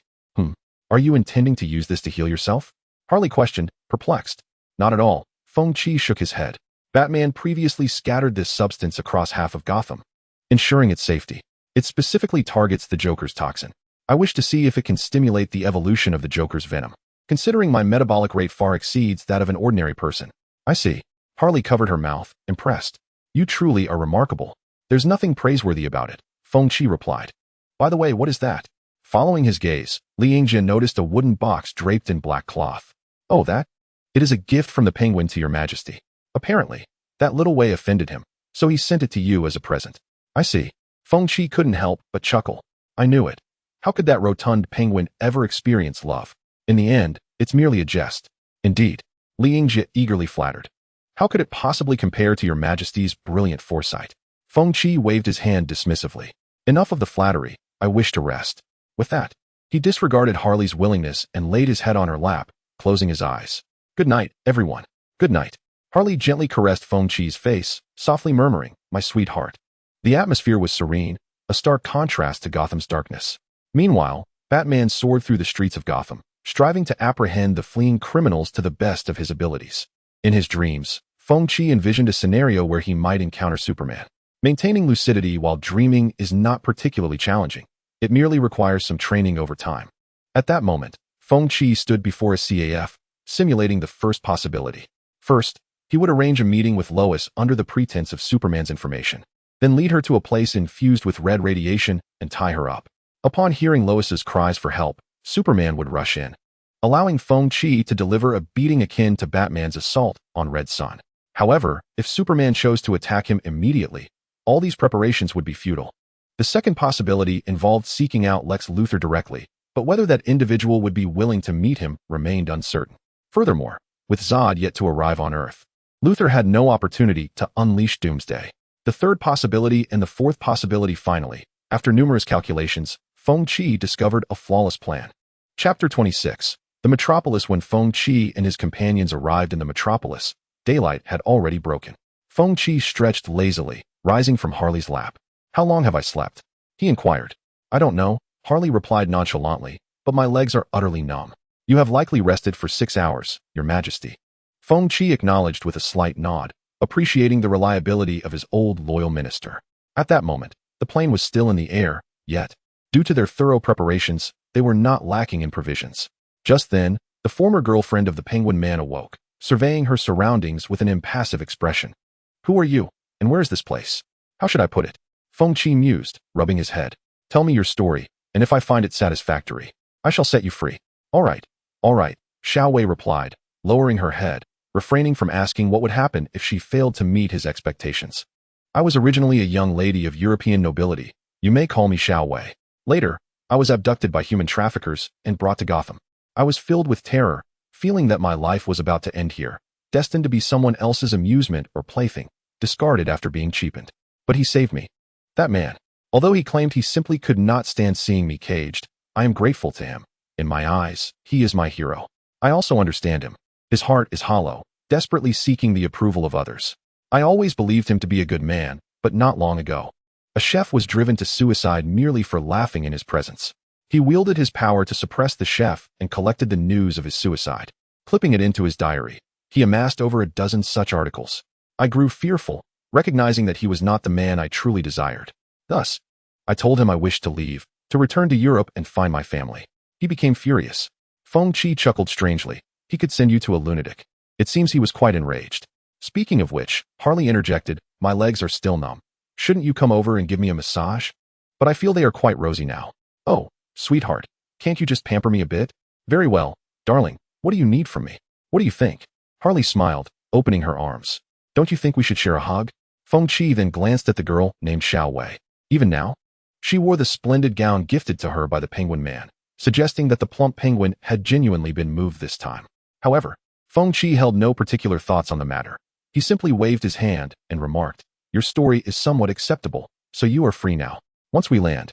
Are you intending to use this to heal yourself? Harley questioned, perplexed. Not at all. Feng Qi shook his head. Batman previously scattered this substance across half of Gotham, ensuring its safety. It specifically targets the Joker's toxin. I wish to see if it can stimulate the evolution of the Joker's venom. Considering my metabolic rate far exceeds that of an ordinary person. I see. Harley covered her mouth, impressed. You truly are remarkable. There's nothing praiseworthy about it, Feng Qi replied. By the way, what is that? Following his gaze, Liangjia noticed a wooden box draped in black cloth. Oh, that? It is a gift from the Penguin to Your Majesty. Apparently, that little way offended him, so he sent it to you as a present. I see. Feng Qi couldn't help but chuckle. I knew it. How could that rotund penguin ever experience love? In the end, it's merely a jest. Indeed, Liangjia eagerly flattered. How could it possibly compare to Your Majesty's brilliant foresight? Feng Qi waved his hand dismissively. Enough of the flattery. I wish to rest. With that, he disregarded Harley's willingness and laid his head on her lap, closing his eyes. Good night, everyone. Good night. Harley gently caressed Feng Qi's face, softly murmuring, my sweetheart. The atmosphere was serene, a stark contrast to Gotham's darkness. Meanwhile, Batman soared through the streets of Gotham, striving to apprehend the fleeing criminals to the best of his abilities. In his dreams, Feng Qi envisioned a scenario where he might encounter Superman. Maintaining lucidity while dreaming is not particularly challenging. It merely requires some training over time. At that moment, Feng Qi stood before a CAF, simulating the first possibility. First, he would arrange a meeting with Lois under the pretense of Superman's information, then lead her to a place infused with red radiation and tie her up. Upon hearing Lois's cries for help, Superman would rush in, allowing Feng Qi to deliver a beating akin to Batman's assault on Red Sun. However, if Superman chose to attack him immediately, all these preparations would be futile. The second possibility involved seeking out Lex Luthor directly, but whether that individual would be willing to meet him remained uncertain. Furthermore, with Zod yet to arrive on Earth, Luthor had no opportunity to unleash Doomsday. The third possibility and the fourth possibility finally, after numerous calculations, Feng Qi discovered a flawless plan. Chapter 26. The Metropolis. When Feng Qi and his companions arrived in the metropolis, daylight had already broken. Feng Qi stretched lazily, rising from Harley's lap. "How long have I slept?" he inquired. "I don't know," Harley replied nonchalantly, "but my legs are utterly numb." "You have likely rested for 6 hours, Your Majesty." Feng Qi acknowledged with a slight nod, appreciating the reliability of his old loyal minister. At that moment, the plane was still in the air, yet, due to their thorough preparations, they were not lacking in provisions. Just then, the former girlfriend of the Penguin Man awoke, surveying her surroundings with an impassive expression. "Who are you, and where is this place? How should I put it?" Feng Qi mused, rubbing his head. "Tell me your story, and if I find it satisfactory, I shall set you free." All right, Xiao Wei replied, lowering her head, refraining from asking what would happen if she failed to meet his expectations. "I was originally a young lady of European nobility. You may call me Xiao Wei. Later, I was abducted by human traffickers and brought to Gotham. I was filled with terror, feeling that my life was about to end here, destined to be someone else's amusement or plaything, discarded after being cheapened. But he saved me. That man, although he claimed he simply could not stand seeing me caged, I am grateful to him. In my eyes, he is my hero. I also understand him. His heart is hollow, desperately seeking the approval of others. I always believed him to be a good man, but not long ago. A chef was driven to suicide merely for laughing in his presence. He wielded his power to suppress the chef and collected the news of his suicide. Clipping it into his diary, he amassed over a dozen such articles. I grew fearful, recognizing that he was not the man I truly desired. Thus, I told him I wished to leave, to return to Europe and find my family. He became furious. Feng Qi chuckled strangely. He could send you to a lunatic. It seems he was quite enraged. Speaking of which, Harley interjected, "My legs are still numb. Shouldn't you come over and give me a massage? But I feel they are quite rosy now." "Oh, sweetheart, can't you just pamper me a bit?" "Very well, darling, what do you need from me? What do you think?" Harley smiled, opening her arms. "Don't you think we should share a hug?" Feng Qi then glanced at the girl named Xiao Wei. Even now? She wore the splendid gown gifted to her by the Penguin Man, suggesting that the plump penguin had genuinely been moved this time. However, Feng Qi held no particular thoughts on the matter. He simply waved his hand and remarked, "Your story is somewhat acceptable, so you are free now. Once we land,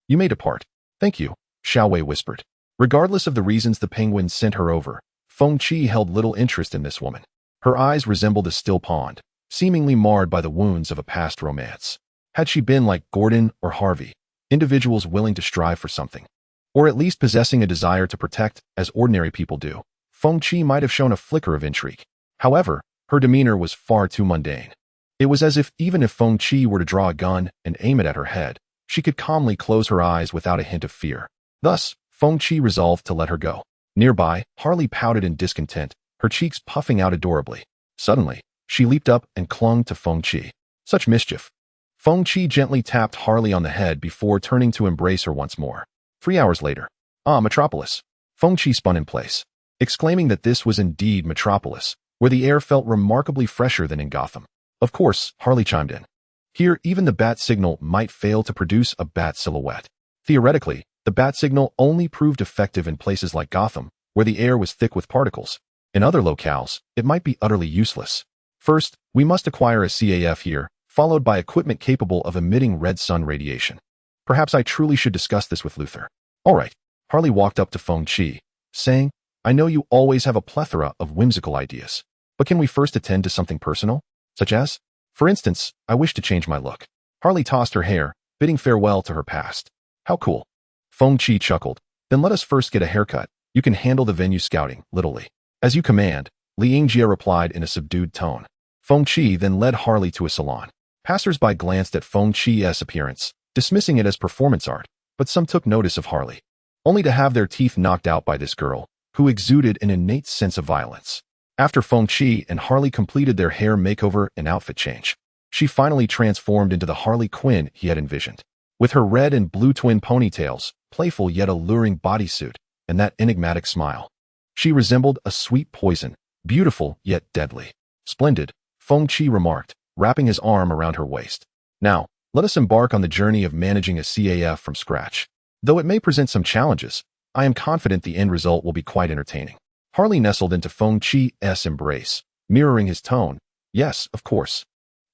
you may depart." "Thank you," Xiao Wei whispered. Regardless of the reasons the penguin sent her over, Feng Qi held little interest in this woman. Her eyes resembled a still pond, seemingly marred by the wounds of a past romance. Had she been like Gordon or Harvey, individuals willing to strive for something, or at least possessing a desire to protect, as ordinary people do, Feng Qi might have shown a flicker of intrigue. However, her demeanor was far too mundane. It was as if even if Feng Qi were to draw a gun and aim it at her head, she could calmly close her eyes without a hint of fear. Thus, Feng Qi resolved to let her go. Nearby, Harley pouted in discontent, her cheeks puffing out adorably. Suddenly, she leaped up and clung to Feng Qi. Such mischief. Feng Qi gently tapped Harley on the head before turning to embrace her once more. 3 hours later. "Ah, Metropolis." Feng Qi spun in place, exclaiming that this was indeed Metropolis, where the air felt remarkably fresher than in Gotham. "Of course," Harley chimed in. "Here, even the bat signal might fail to produce a bat silhouette. Theoretically, the bat signal only proved effective in places like Gotham, where the air was thick with particles. In other locales, it might be utterly useless. First, we must acquire a CAF here, followed by equipment capable of emitting red sun radiation. Perhaps I truly should discuss this with Luther." "All right." Harley walked up to Feng Qi, saying, "I know you always have a plethora of whimsical ideas, but can we first attend to something personal? Such as? For instance, I wish to change my look." Harley tossed her hair, bidding farewell to her past. "How cool." Feng Qi chuckled. "Then let us first get a haircut. You can handle the venue scouting, literally." "As you command," Li Yingjie replied in a subdued tone. Feng Qi then led Harley to a salon. Passers-by glanced at Feng Qi's appearance, dismissing it as performance art, but some took notice of Harley, only to have their teeth knocked out by this girl, who exuded an innate sense of violence. After Feng Qi and Harley completed their hair makeover and outfit change, she finally transformed into the Harley Quinn he had envisioned. With her red and blue twin ponytails, playful yet alluring bodysuit, and that enigmatic smile, she resembled a sweet poison, beautiful yet deadly. "Splendid," Feng Qi remarked, wrapping his arm around her waist. "Now, let us embark on the journey of managing a CAF from scratch. Though it may present some challenges, I am confident the end result will be quite entertaining." Harley nestled into Feng Qi's embrace, mirroring his tone. "Yes, of course.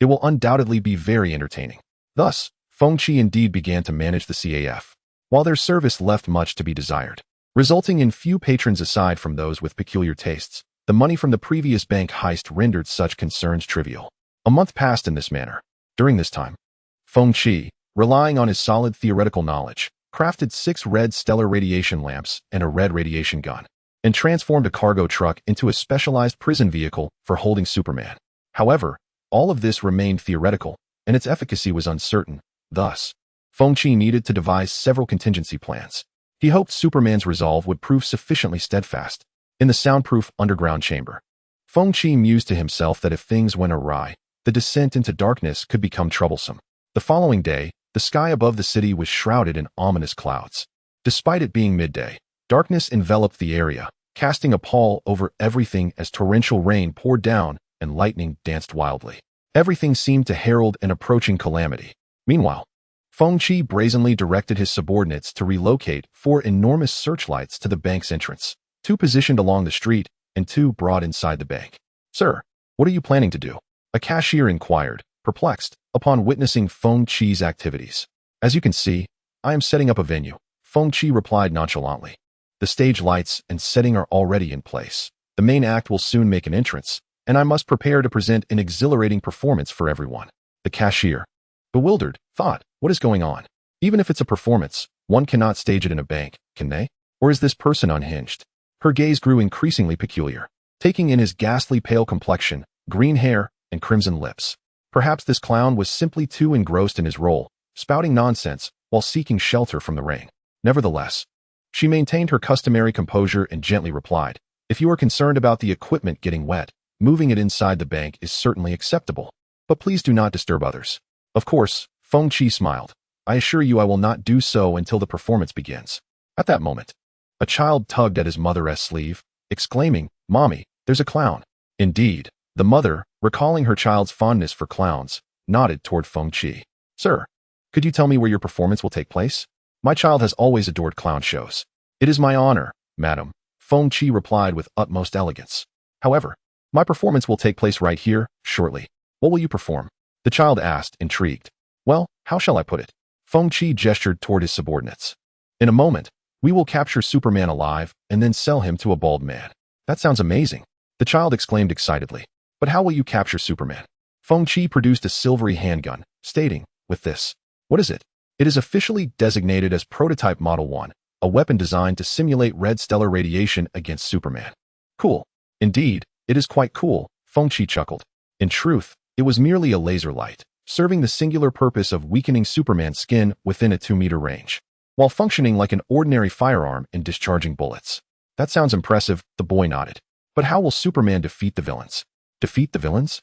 It will undoubtedly be very entertaining. Thus, Feng Qi indeed began to manage the CAF, while their service left much to be desired, resulting in few patrons aside from those with peculiar tastes. The money from the previous bank heist rendered such concerns trivial. A month passed in this manner. During this time, Feng Qi, relying on his solid theoretical knowledge, crafted 6 red stellar radiation lamps and a red radiation gun, and transformed a cargo truck into a specialized prison vehicle for holding Superman. However, all of this remained theoretical, and its efficacy was uncertain. Thus, Feng Qi needed to devise several contingency plans. He hoped Superman's resolve would prove sufficiently steadfast. In the soundproof underground chamber, Feng Qi mused to himself that if things went awry, the descent into darkness could become troublesome. The following day, the sky above the city was shrouded in ominous clouds. Despite it being midday, darkness enveloped the area, casting a pall over everything as torrential rain poured down and lightning danced wildly. Everything seemed to herald an approaching calamity. Meanwhile, Feng Qi brazenly directed his subordinates to relocate 4 enormous searchlights to the bank's entrance, 2 positioned along the street and 2 brought inside the bank. "Sir, what are you planning to do?" a cashier inquired, perplexed, upon witnessing Feng Qi's activities. "As you can see, I am setting up a venue," Feng Qi replied nonchalantly. "The stage lights and setting are already in place. The main act will soon make an entrance, and I must prepare to present an exhilarating performance for everyone." The cashier, bewildered, thought, "What is going on? Even if it's a performance, one cannot stage it in a bank, can they? Or is this person unhinged?" Her gaze grew increasingly peculiar, taking in his ghastly pale complexion, green hair, and crimson lips. Perhaps this clown was simply too engrossed in his role, spouting nonsense while seeking shelter from the rain. Nevertheless, she maintained her customary composure and gently replied, "If you are concerned about the equipment getting wet, moving it inside the bank is certainly acceptable. But please do not disturb others." "Of course," Feng Qi smiled. "I assure you I will not do so until the performance begins." At that moment, a child tugged at his mother's sleeve, exclaiming, "Mommy, there's a clown." Indeed, the mother, recalling her child's fondness for clowns, nodded toward Feng Qi. "Sir, could you tell me where your performance will take place? My child has always adored clown shows." "It is my honor, madam," Feng Qi replied with utmost elegance. "However, my performance will take place right here, shortly." "What will you perform?" the child asked, intrigued. "Well, how shall I put it?" Feng Qi gestured toward his subordinates. "In a moment, we will capture Superman alive and then sell him to a bald man." "That sounds amazing," the child exclaimed excitedly. "But how will you capture Superman?" Feng Qi produced a silvery handgun, stating, "With this." "What is it?" "It is officially designated as Prototype Model 1, a weapon designed to simulate red stellar radiation against Superman." "Cool. Indeed, it is quite cool," Feng Qi chuckled. In truth, it was merely a laser light, serving the singular purpose of weakening Superman's skin within a 2-meter range, while functioning like an ordinary firearm and discharging bullets. "That sounds impressive," the boy nodded. "But how will Superman defeat the villains?" "Defeat the villains?"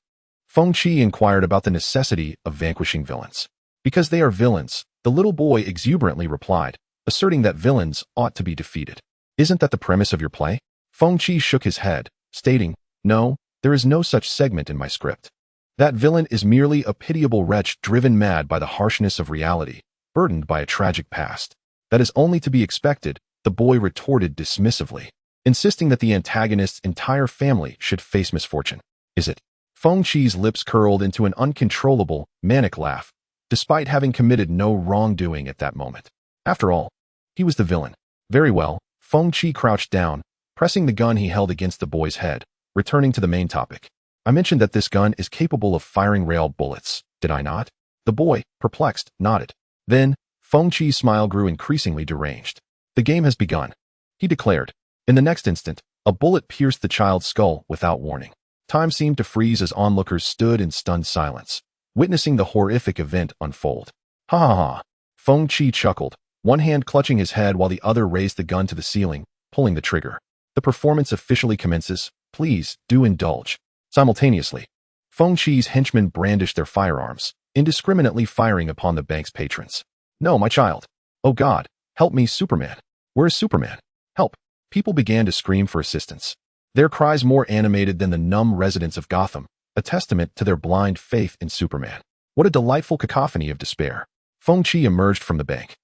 Feng Qi inquired about the necessity of vanquishing villains. "Because they are villains," the little boy exuberantly replied, asserting that villains ought to be defeated. "Isn't that the premise of your play?" Feng Qi shook his head, stating, "No, there is no such segment in my script. That villain is merely a pitiable wretch driven mad by the harshness of reality, burdened by a tragic past." "That is only to be expected," the boy retorted dismissively, insisting that the antagonist's entire family should face misfortune. "Is it?" Feng Qi's lips curled into an uncontrollable, manic laugh, despite having committed no wrongdoing at that moment. After all, he was the villain. "Very well." Feng Qi crouched down, pressing the gun he held against the boy's head, returning to the main topic. "I mentioned that this gun is capable of firing rail bullets, did I not?" The boy, perplexed, nodded. Then, Feng Qi's smile grew increasingly deranged. "The game has begun," he declared. In the next instant, a bullet pierced the child's skull without warning. Time seemed to freeze as onlookers stood in stunned silence, witnessing the horrific event unfold. "Ha ha ha!" Feng Qi chuckled, one hand clutching his head while the other raised the gun to the ceiling, pulling the trigger. "The performance officially commences. Please, do indulge." Simultaneously, Feng Qi's henchmen brandished their firearms, indiscriminately firing upon the bank's patrons. "No, my child. Oh God, help me, Superman. Where is Superman? Help." People began to scream for assistance, their cries more animated than the numb residents of Gotham, a testament to their blind faith in Superman. What a delightful cacophony of despair. Feng Qi emerged from the bank,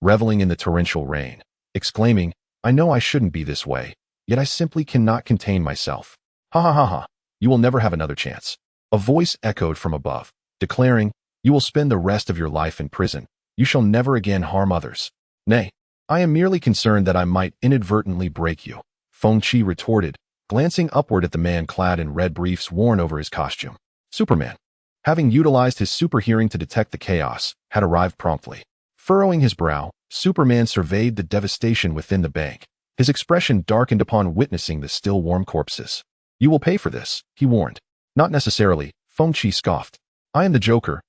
reveling in the torrential rain, exclaiming, "I know I shouldn't be this way, yet I simply cannot contain myself. Ha ha ha ha, you will never have another chance." A voice echoed from above, declaring, "You will spend the rest of your life in prison. You shall never again harm others." "Nay, I am merely concerned that I might inadvertently break you," Feng Qi retorted, glancing upward at the man clad in red briefs worn over his costume. Superman, having utilized his super hearing to detect the chaos, had arrived promptly. Furrowing his brow, Superman surveyed the devastation within the bank. His expression darkened upon witnessing the still warm corpses. "You will pay for this," he warned. "Not necessarily," Feng Qi scoffed. "I am the Joker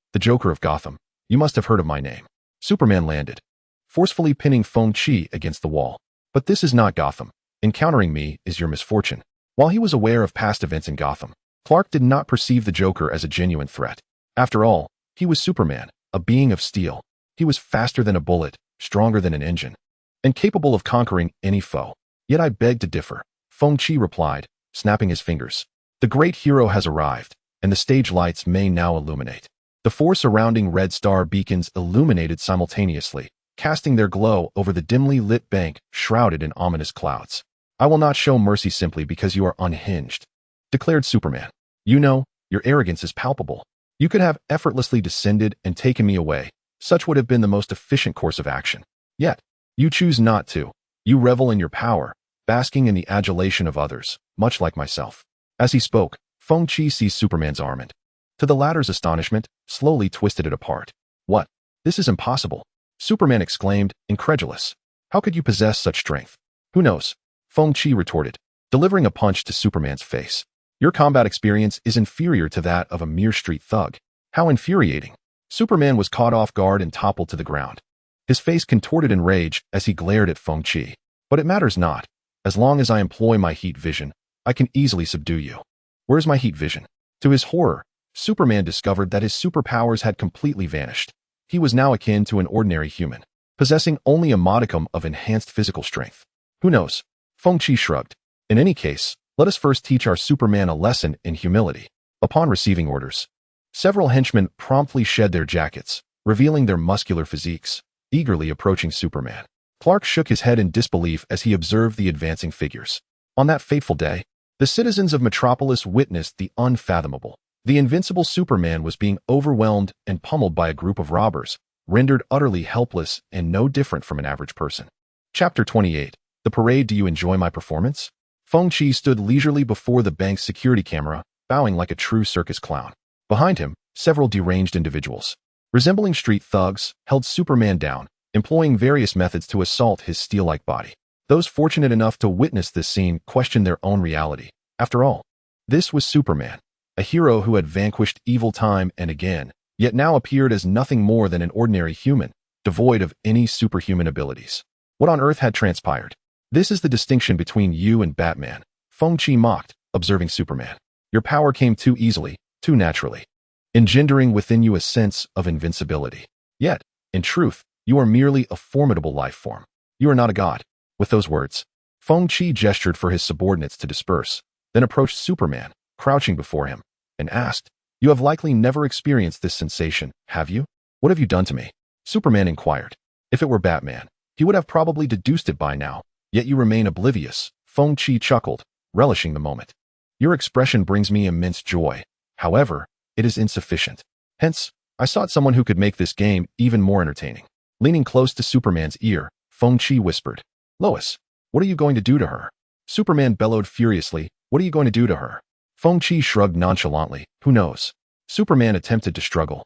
of Gotham. You must have heard of my name." Superman landed, forcefully pinning Feng Qi against the wall. "But this is not Gotham. Encountering me is your misfortune." While he was aware of past events in Gotham, Clark did not perceive the Joker as a genuine threat. After all, he was Superman, a being of steel. He was faster than a bullet, stronger than an engine, and capable of conquering any foe. "Yet I beg to differ," Feng Qi replied, snapping his fingers. "The great hero has arrived, and the stage lights may now illuminate." The four surrounding red star beacons illuminated simultaneously, casting their glow over the dimly lit bank shrouded in ominous clouds. "I will not show mercy simply because you are unhinged," declared Superman. "You know, your arrogance is palpable. You could have effortlessly descended and taken me away. Such would have been the most efficient course of action. Yet, you choose not to. You revel in your power, basking in the adulation of others, much like myself." As he spoke, Feng Qi seized Superman's arm and, to the latter's astonishment, slowly twisted it apart. "What? This is impossible," Superman exclaimed, incredulous. "How could you possess such strength?" "Who knows?" Feng Qi retorted, delivering a punch to Superman's face. "Your combat experience is inferior to that of a mere street thug." "How infuriating." Superman was caught off guard and toppled to the ground. His face contorted in rage as he glared at Feng Qi. "But it matters not. As long as I employ my heat vision, I can easily subdue you." "Where's my heat vision?" To his horror, Superman discovered that his superpowers had completely vanished. He was now akin to an ordinary human, possessing only a modicum of enhanced physical strength. "Who knows?" Feng Qi shrugged. "In any case, let us first teach our Superman a lesson in humility." Upon receiving orders, several henchmen promptly shed their jackets, revealing their muscular physiques, eagerly approaching Superman. Clark shook his head in disbelief as he observed the advancing figures. On that fateful day, the citizens of Metropolis witnessed the unfathomable. The invincible Superman was being overwhelmed and pummeled by a group of robbers, rendered utterly helpless and no different from an average person. Chapter 28. The Parade. "Do you enjoy my performance?" Feng Qi stood leisurely before the bank's security camera, bowing like a true circus clown. Behind him, several deranged individuals, resembling street thugs, held Superman down, employing various methods to assault his steel-like body. Those fortunate enough to witness this scene questioned their own reality. After all, this was Superman, a hero who had vanquished evil time and again, yet now appeared as nothing more than an ordinary human, devoid of any superhuman abilities. What on earth had transpired? "This is the distinction between you and Batman," Feng Qi mocked, observing Superman. "Your power came too easily, too naturally, engendering within you a sense of invincibility. Yet, in truth, you are merely a formidable life form. You are not a god." With those words, Feng Qi gestured for his subordinates to disperse, then approached Superman, crouching before him, and asked, "You have likely never experienced this sensation, have you? What have you done to me?" Superman inquired. If it were Batman, he would have probably deduced it by now, yet you remain oblivious. Feng Qi chuckled, relishing the moment. "Your expression brings me immense joy. However, it is insufficient. Hence, I sought someone who could make this game even more entertaining." Leaning close to Superman's ear, Feng Qi whispered, "Lois, what are you going to do to her?" Superman bellowed furiously, "What are you going to do to her?" Feng Qi shrugged nonchalantly, "Who knows?" Superman attempted to struggle,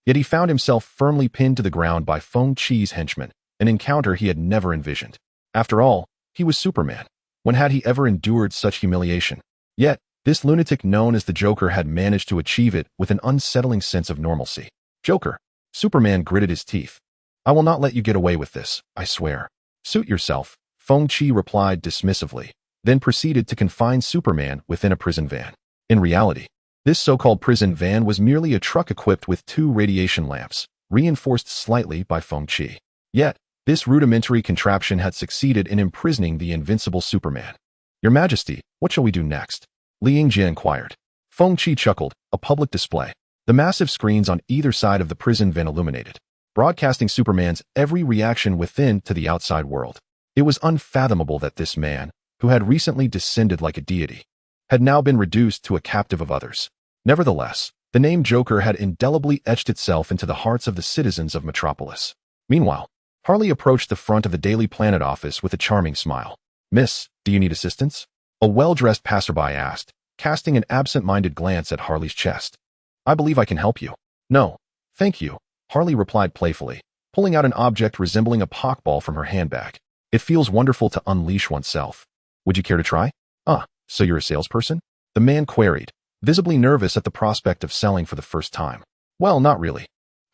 yet he found himself firmly pinned to the ground by Feng Qi's henchmen, an encounter he had never envisioned. After all, he was Superman. When had he ever endured such humiliation? Yet, this lunatic known as the Joker had managed to achieve it with an unsettling sense of normalcy. "Joker," Superman gritted his teeth, "I will not let you get away with this, I swear." "Suit yourself," Feng Qi replied dismissively, then proceeded to confine Superman within a prison van. In reality, this so-called prison van was merely a truck equipped with 2 radiation lamps, reinforced slightly by Feng Qi. Yet, this rudimentary contraption had succeeded in imprisoning the invincible Superman. "Your Majesty, what shall we do next?" Liang Jie inquired. Feng Qi chuckled, "A public display." The massive screens on either side of the prison van illuminated, broadcasting Superman's every reaction within to the outside world. It was unfathomable that this man, who had recently descended like a deity, had now been reduced to a captive of others. Nevertheless, The name Joker had indelibly etched itself into the hearts of the citizens of Metropolis. Meanwhile, Harley approached the front of the Daily Planet office with a charming smile. "Miss, do you need assistance?" A well-dressed passerby asked, casting an absent-minded glance at Harley's chest. "I believe I can help you." "No, thank you," Harley replied playfully, pulling out an object resembling a pokeball from her handbag. "It feels wonderful to unleash oneself. Would you care to try?" "Ah, so you're a salesperson?" the man queried, visibly nervous at the prospect of selling for the first time. "Well, not really."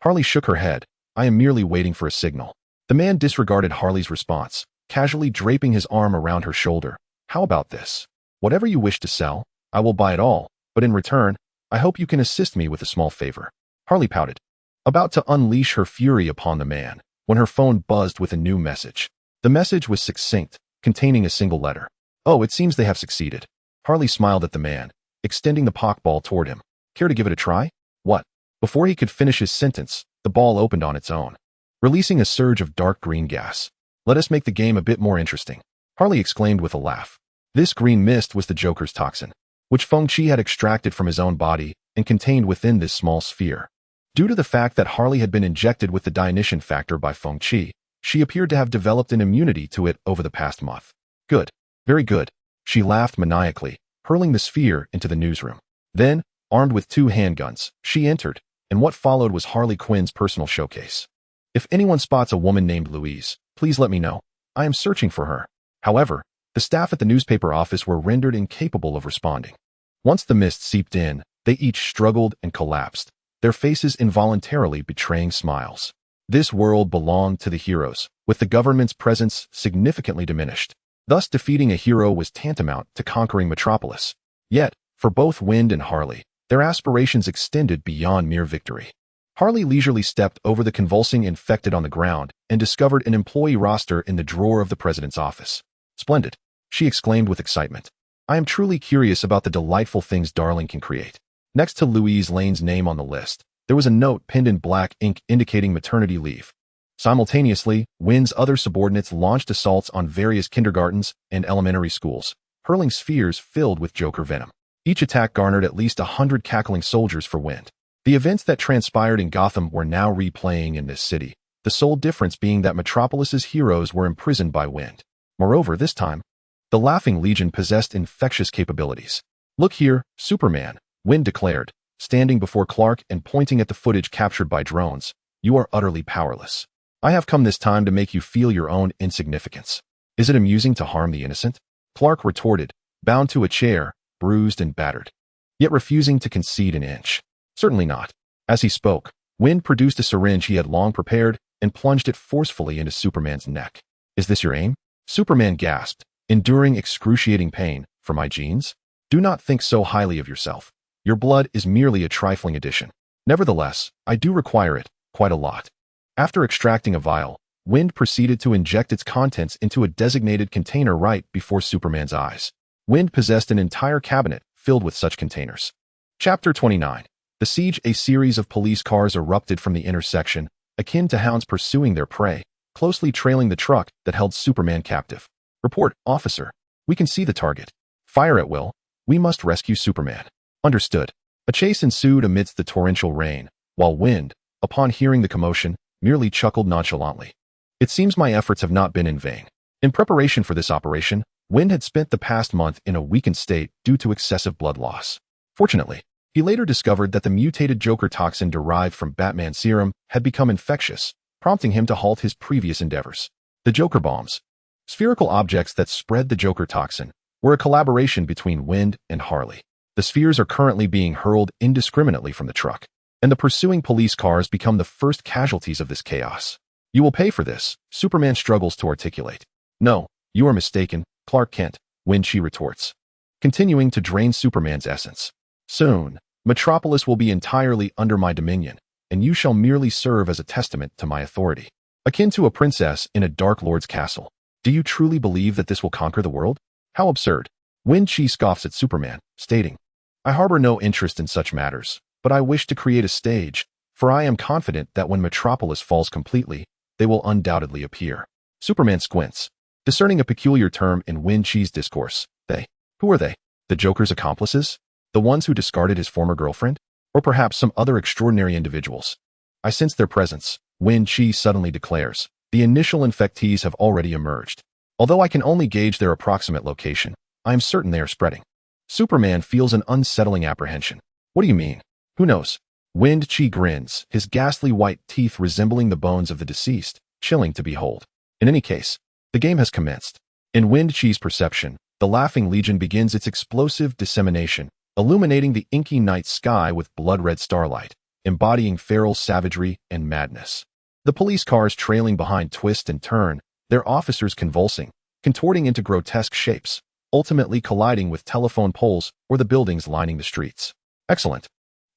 Harley shook her head. "I am merely waiting for a signal." The man disregarded Harley's response, casually draping his arm around her shoulder. "How about this? Whatever you wish to sell, I will buy it all, but in return, I hope you can assist me with a small favor." Harley pouted, about to unleash her fury upon the man, when her phone buzzed with a new message. The message was succinct, containing a single letter. "Oh, it seems they have succeeded." Harley smiled at the man, extending the pokeball toward him. "Care to give it a try?" "What?" Before he could finish his sentence, the ball opened on its own, releasing a surge of dark green gas. "Let us make the game a bit more interesting," Harley exclaimed with a laugh. This green mist was the Joker's toxin, which Feng Qi had extracted from his own body and contained within this small sphere. Due to the fact that Harley had been injected with the Dionysian factor by Feng Qi, she appeared to have developed an immunity to it over the past month. "Good. Very good." She laughed maniacally, hurling the sphere into the newsroom. Then, armed with 2 handguns, she entered, and what followed was Harley Quinn's personal showcase. "If anyone spots a woman named Louise, please let me know. I am searching for her." However, the staff at the newspaper office were rendered incapable of responding. Once the mist seeped in, they each struggled and collapsed, their faces involuntarily betraying smiles. This world belonged to the heroes, with the government's presence significantly diminished. Thus, defeating a hero was tantamount to conquering Metropolis. Yet, for both Wind and Harley, their aspirations extended beyond mere victory. Harley leisurely stepped over the convulsing infected on the ground and discovered an employee roster in the drawer of the president's office. "Splendid," she exclaimed with excitement. "I am truly curious about the delightful things Darling can create." Next to Louise Lane's name on the list, there was a note pinned in black ink indicating maternity leave. Simultaneously, Wind's other subordinates launched assaults on various kindergartens and elementary schools, hurling spheres filled with Joker venom. Each attack garnered at least 100 cackling soldiers for Wind. The events that transpired in Gotham were now replaying in this city, the sole difference being that Metropolis's heroes were imprisoned by Wind. Moreover, this time, the Laughing Legion possessed infectious capabilities. "Look here, Superman," Wind declared, standing before Clark and pointing at the footage captured by drones. "You are utterly powerless. I have come this time to make you feel your own insignificance. Is it amusing to harm the innocent?" Clark retorted, bound to a chair, bruised and battered, yet refusing to concede an inch. "Certainly not." As he spoke, Wind produced a syringe he had long prepared and plunged it forcefully into Superman's neck. "Is this your aim?" Superman gasped, enduring excruciating pain. "For my genes? Do not think so highly of yourself. Your blood is merely a trifling addition. Nevertheless, I do require it, quite a lot." After extracting a vial, Wind proceeded to inject its contents into a designated container right before Superman's eyes. Wind possessed an entire cabinet filled with such containers. Chapter 29. The Siege. A series of police cars erupted from the intersection, akin to hounds pursuing their prey, closely trailing the truck that held Superman captive. "Report, officer. We can see the target. Fire at will. We must rescue Superman." "Understood." A chase ensued amidst the torrential rain, while Wind, upon hearing the commotion, merely chuckled nonchalantly. "It seems my efforts have not been in vain." In preparation for this operation, Wind had spent the past month in a weakened state due to excessive blood loss. Fortunately, he later discovered that the mutated Joker toxin derived from Batman serum had become infectious, prompting him to halt his previous endeavors. The Joker bombs, spherical objects that spread the Joker toxin, were a collaboration between Wind and Harley. The spheres are currently being hurled indiscriminately from the truck, and the pursuing police cars become the first casualties of this chaos. "You will pay for this," Superman struggles to articulate. "No, you are mistaken, Clark Kent," Feng Qi retorts, continuing to drain Superman's essence. "Soon, Metropolis will be entirely under my dominion, and you shall merely serve as a testament to my authority. Akin to a princess in a Dark Lord's castle. Do you truly believe that this will conquer the world? How absurd." Feng Qi scoffs at Superman, stating, "I harbor no interest in such matters, but I wish to create a stage, for I am confident that when Metropolis falls completely, they will undoubtedly appear." Superman squints, discerning a peculiar term in Feng Qi's discourse. "They? Who are they? The Joker's accomplices? The ones who discarded his former girlfriend?" or perhaps some other extraordinary individuals. I sense their presence, Feng Qi suddenly declares. The initial infectees have already emerged. Although I can only gauge their approximate location, I am certain they are spreading. Superman feels an unsettling apprehension. What do you mean? Who knows? Feng Qi grins, his ghastly white teeth resembling the bones of the deceased, chilling to behold. In any case, the game has commenced. In Feng Qi's perception, the Laughing Legion begins its explosive dissemination, illuminating the inky night sky with blood-red starlight, embodying feral savagery and madness. The police cars trailing behind twist and turn, their officers convulsing, contorting into grotesque shapes, ultimately colliding with telephone poles or the buildings lining the streets. Excellent.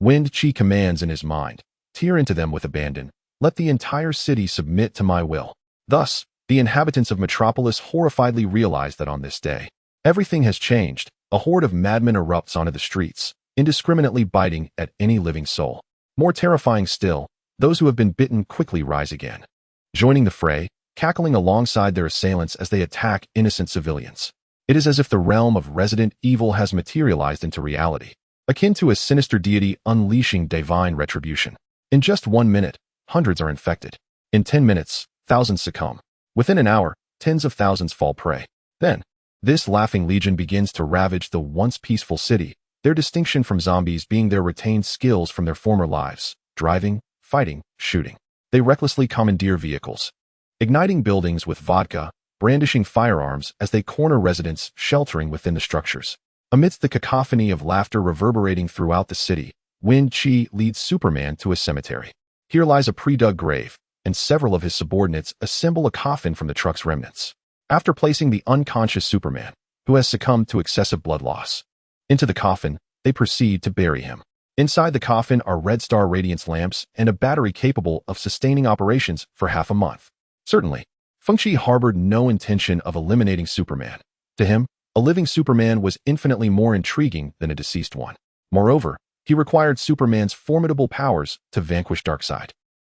Feng Qi commands in his mind. Tear into them with abandon. Let the entire city submit to my will. Thus, the inhabitants of Metropolis horrifiedly realize that on this day, everything has changed. A horde of madmen erupts onto the streets, indiscriminately biting at any living soul. More terrifying still, those who have been bitten quickly rise again, joining the fray, cackling alongside their assailants as they attack innocent civilians. It is as if the realm of resident evil has materialized into reality, akin to a sinister deity unleashing divine retribution. In just 1 minute, hundreds are infected. In 10 minutes, thousands succumb. Within an hour, tens of thousands fall prey. Then, this Laughing Legion begins to ravage the once peaceful city, their distinction from zombies being their retained skills from their former lives, driving, fighting, shooting. They recklessly commandeer vehicles, igniting buildings with vodka, brandishing firearms as they corner residents sheltering within the structures. Amidst the cacophony of laughter reverberating throughout the city, Feng Qi leads Superman to a cemetery. Here lies a pre-dug grave, and several of his subordinates assemble a coffin from the truck's remnants. After placing the unconscious Superman, who has succumbed to excessive blood loss, into the coffin, they proceed to bury him. Inside the coffin are Red Star radiance lamps and a battery capable of sustaining operations for half a month. Certainly, Feng Qi harbored no intention of eliminating Superman. To him, a living Superman was infinitely more intriguing than a deceased one. Moreover, he required Superman's formidable powers to vanquish Darkseid.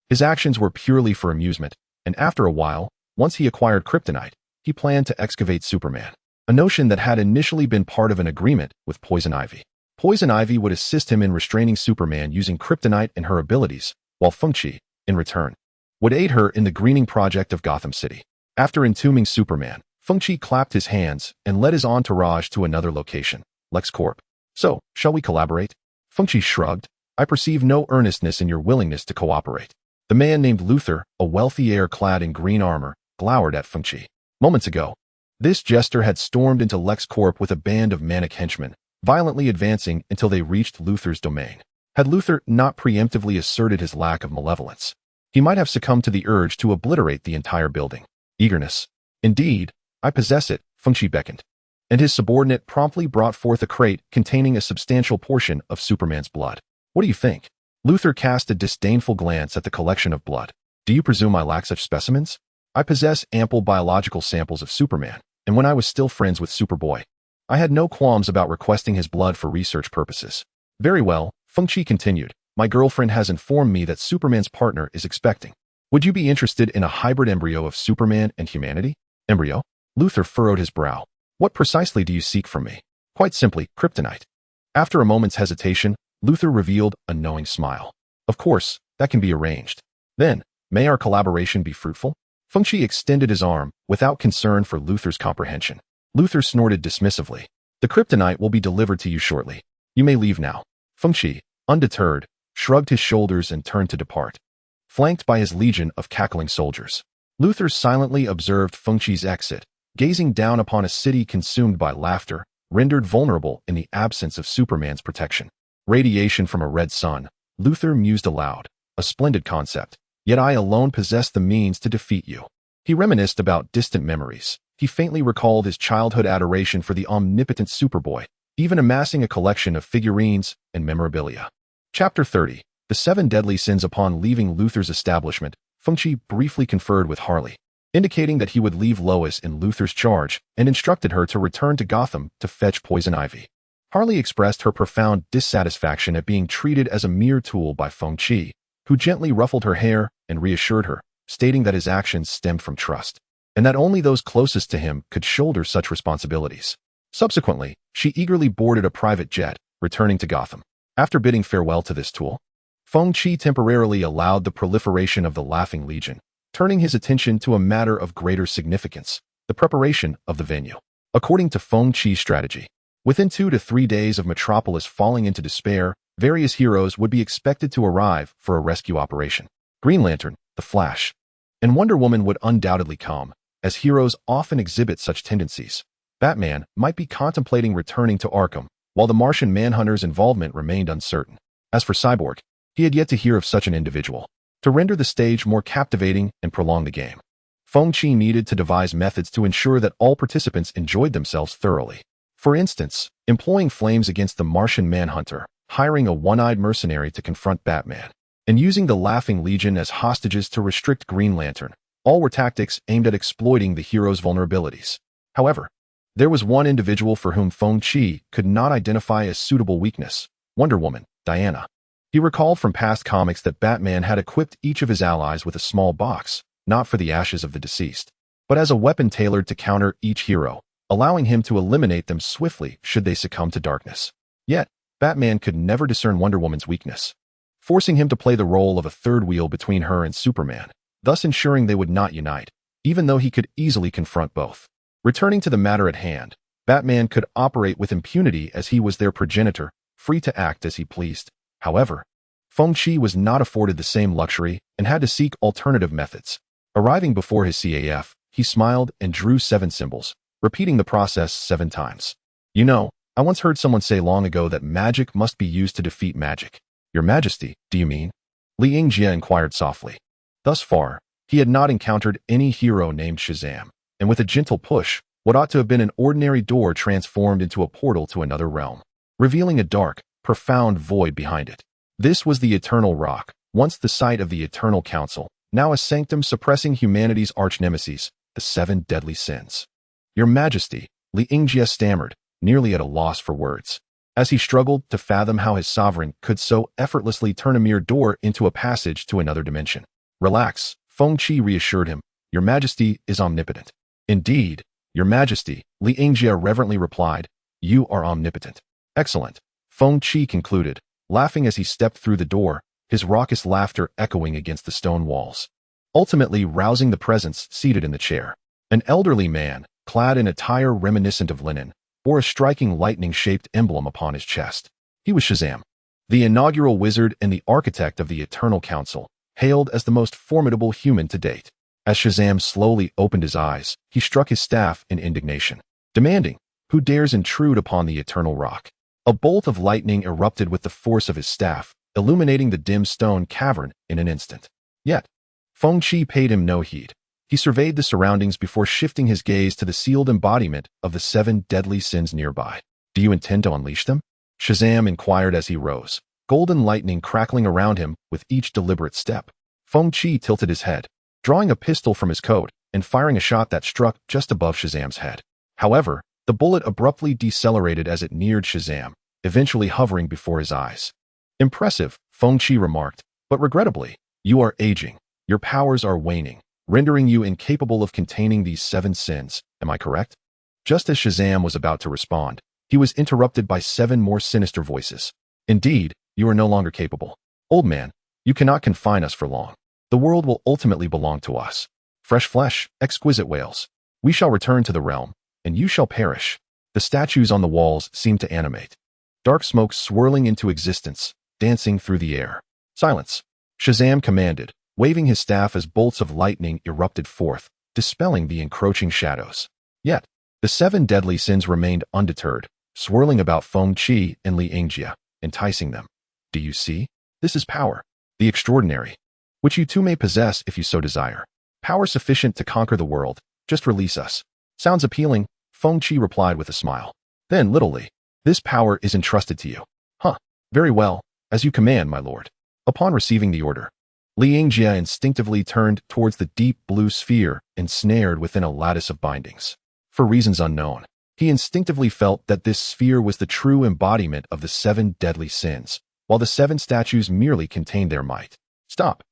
His actions were purely for amusement, and after a while, once he acquired kryptonite, he planned to excavate Superman, a notion that had initially been part of an agreement with Poison Ivy. Poison Ivy would assist him in restraining Superman using kryptonite and her abilities, while Feng Qi, in return, would aid her in the greening project of Gotham City. After entombing Superman, Feng Qi clapped his hands and led his entourage to another location, LexCorp. So, shall we collaborate? Feng Qi shrugged. I perceive no earnestness in your willingness to cooperate. The man named Luther, a wealthy heir clad in green armor, glowered at Feng Qi. Moments ago, this jester had stormed into LexCorp with a band of manic henchmen, violently advancing until they reached Luther's domain. Had Luther not preemptively asserted his lack of malevolence, he might have succumbed to the urge to obliterate the entire building. Eagerness. Indeed, I possess it, Feng Qi beckoned, and his subordinate promptly brought forth a crate containing a substantial portion of Superman's blood. What do you think? Luther cast a disdainful glance at the collection of blood. Do you presume I lack such specimens? I possess ample biological samples of Superman, and when I was still friends with Superboy, I had no qualms about requesting his blood for research purposes. Very well, Feng Qi continued. My girlfriend has informed me that Superman's partner is expecting. Would you be interested in a hybrid embryo of Superman and humanity? Embryo? Luther furrowed his brow. What precisely do you seek from me? Quite simply, kryptonite. After a moment's hesitation, Luther revealed a knowing smile. Of course, that can be arranged. Then, may our collaboration be fruitful? Feng Qi extended his arm, without concern for Luther's comprehension. Luther snorted dismissively. The kryptonite will be delivered to you shortly. You may leave now. Feng Qi, undeterred, shrugged his shoulders and turned to depart, flanked by his legion of cackling soldiers. Luther silently observed Feng Qi's exit, gazing down upon a city consumed by laughter, rendered vulnerable in the absence of Superman's protection. Radiation from a red sun, Luther mused aloud. A splendid concept, yet I alone possess the means to defeat you. He reminisced about distant memories. He faintly recalled his childhood adoration for the omnipotent Superboy, even amassing a collection of figurines and memorabilia. Chapter 30. The 7 Deadly Sins. Upon leaving Luther's establishment, Feng Qi briefly conferred with Harley, indicating that he would leave Lois in Luther's charge and instructed her to return to Gotham to fetch Poison Ivy. Harley expressed her profound dissatisfaction at being treated as a mere tool by Feng Qi, who gently ruffled her hair and reassured her, stating that his actions stemmed from trust, and that only those closest to him could shoulder such responsibilities. Subsequently, she eagerly boarded a private jet, returning to Gotham. After bidding farewell to this tool, Feng Qi temporarily allowed the proliferation of the Laughing Legion, turning his attention to a matter of greater significance, the preparation of the venue. According to Feng Qi's strategy, within 2 to 3 days of Metropolis falling into despair, various heroes would be expected to arrive for a rescue operation. Green Lantern, the Flash, and Wonder Woman would undoubtedly come, as heroes often exhibit such tendencies. Batman might be contemplating returning to Arkham, while the Martian Manhunter's involvement remained uncertain. As for Cyborg, he had yet to hear of such an individual. To render the stage more captivating and prolong the game, Feng Qi needed to devise methods to ensure that all participants enjoyed themselves thoroughly. For instance, employing flames against the Martian Manhunter, hiring a one-eyed mercenary to confront Batman, and using the Laughing Legion as hostages to restrict Green Lantern. All were tactics aimed at exploiting the hero's vulnerabilities. However, there was one individual for whom Feng Qi could not identify as suitable weakness: Wonder Woman, Diana. He recalled from past comics that Batman had equipped each of his allies with a small box, not for the ashes of the deceased, but as a weapon tailored to counter each hero, allowing him to eliminate them swiftly should they succumb to darkness. Yet, Batman could never discern Wonder Woman's weakness, forcing him to play the role of a third wheel between her and Superman, thus ensuring they would not unite, even though he could easily confront both. Returning to the matter at hand, Batman could operate with impunity as he was their progenitor, free to act as he pleased. However, Feng Qi was not afforded the same luxury and had to seek alternative methods. Arriving before his CAF, he smiled and drew 7 symbols, repeating the process 7 times. You know, I once heard someone say long ago that magic must be used to defeat magic. Your Majesty, do you mean? Li Yingjie inquired softly. Thus far, he had not encountered any hero named Shazam, and with a gentle push, what ought to have been an ordinary door transformed into a portal to another realm, revealing a dark, profound void behind it. This was the Eternal Rock, once the site of the Eternal Council, now a sanctum suppressing humanity's arch-nemesis, the 7 deadly sins. Your Majesty, Li Yingjie stammered, nearly at a loss for words, as he struggled to fathom how his sovereign could so effortlessly turn a mere door into a passage to another dimension. Relax, Feng Qi reassured him. Your Majesty is omnipotent. Indeed, Your Majesty, Li Yingjie reverently replied. You are omnipotent. Excellent, Feng Qi concluded, laughing as he stepped through the door, his raucous laughter echoing against the stone walls. Ultimately rousing the presence seated in the chair. An elderly man, clad in attire reminiscent of linen, bore a striking lightning-shaped emblem upon his chest. He was Shazam, the inaugural wizard and the architect of the Eternal Council, hailed as the most formidable human to date. As Shazam slowly opened his eyes, he struck his staff in indignation, demanding, "Who dares intrude upon the Eternal Rock?" A bolt of lightning erupted with the force of his staff, illuminating the dim stone cavern in an instant. Yet, Feng Qi paid him no heed. He surveyed the surroundings before shifting his gaze to the sealed embodiment of the 7 deadly sins nearby. Do you intend to unleash them? Shazam inquired as he rose, golden lightning crackling around him with each deliberate step. Feng Qi tilted his head, drawing a pistol from his coat and firing a shot that struck just above Shazam's head. However, the bullet abruptly decelerated as it neared Shazam, eventually hovering before his eyes. Impressive, Feng Qi remarked, but regrettably, you are aging. Your powers are waning, rendering you incapable of containing these 7 sins. Am I correct? Just as Shazam was about to respond, he was interrupted by 7 more sinister voices. Indeed, you are no longer capable. Old man, you cannot confine us for long. The world will ultimately belong to us. Fresh flesh, exquisite whales. We shall return to the realm, and you shall perish. The statues on the walls seemed to animate. Dark smoke swirling into existence, dancing through the air. Silence, Shazam commanded, waving his staff as bolts of lightning erupted forth, dispelling the encroaching shadows. Yet, the 7 deadly sins remained undeterred, swirling about Feng Qi and Li Yingjie, enticing them. Do you see? This is power, the extraordinary, which you too may possess if you so desire. Power sufficient to conquer the world. Just release us. Sounds appealing, Feng Qi replied with a smile. Then, little Li, this power is entrusted to you. Huh, very well, as you command, my lord. Upon receiving the order, Li Yingjie instinctively turned towards the deep blue sphere ensnared within a lattice of bindings. For reasons unknown, he instinctively felt that this sphere was the true embodiment of the 7 deadly sins, while the 7 statues merely contained their might. Stop.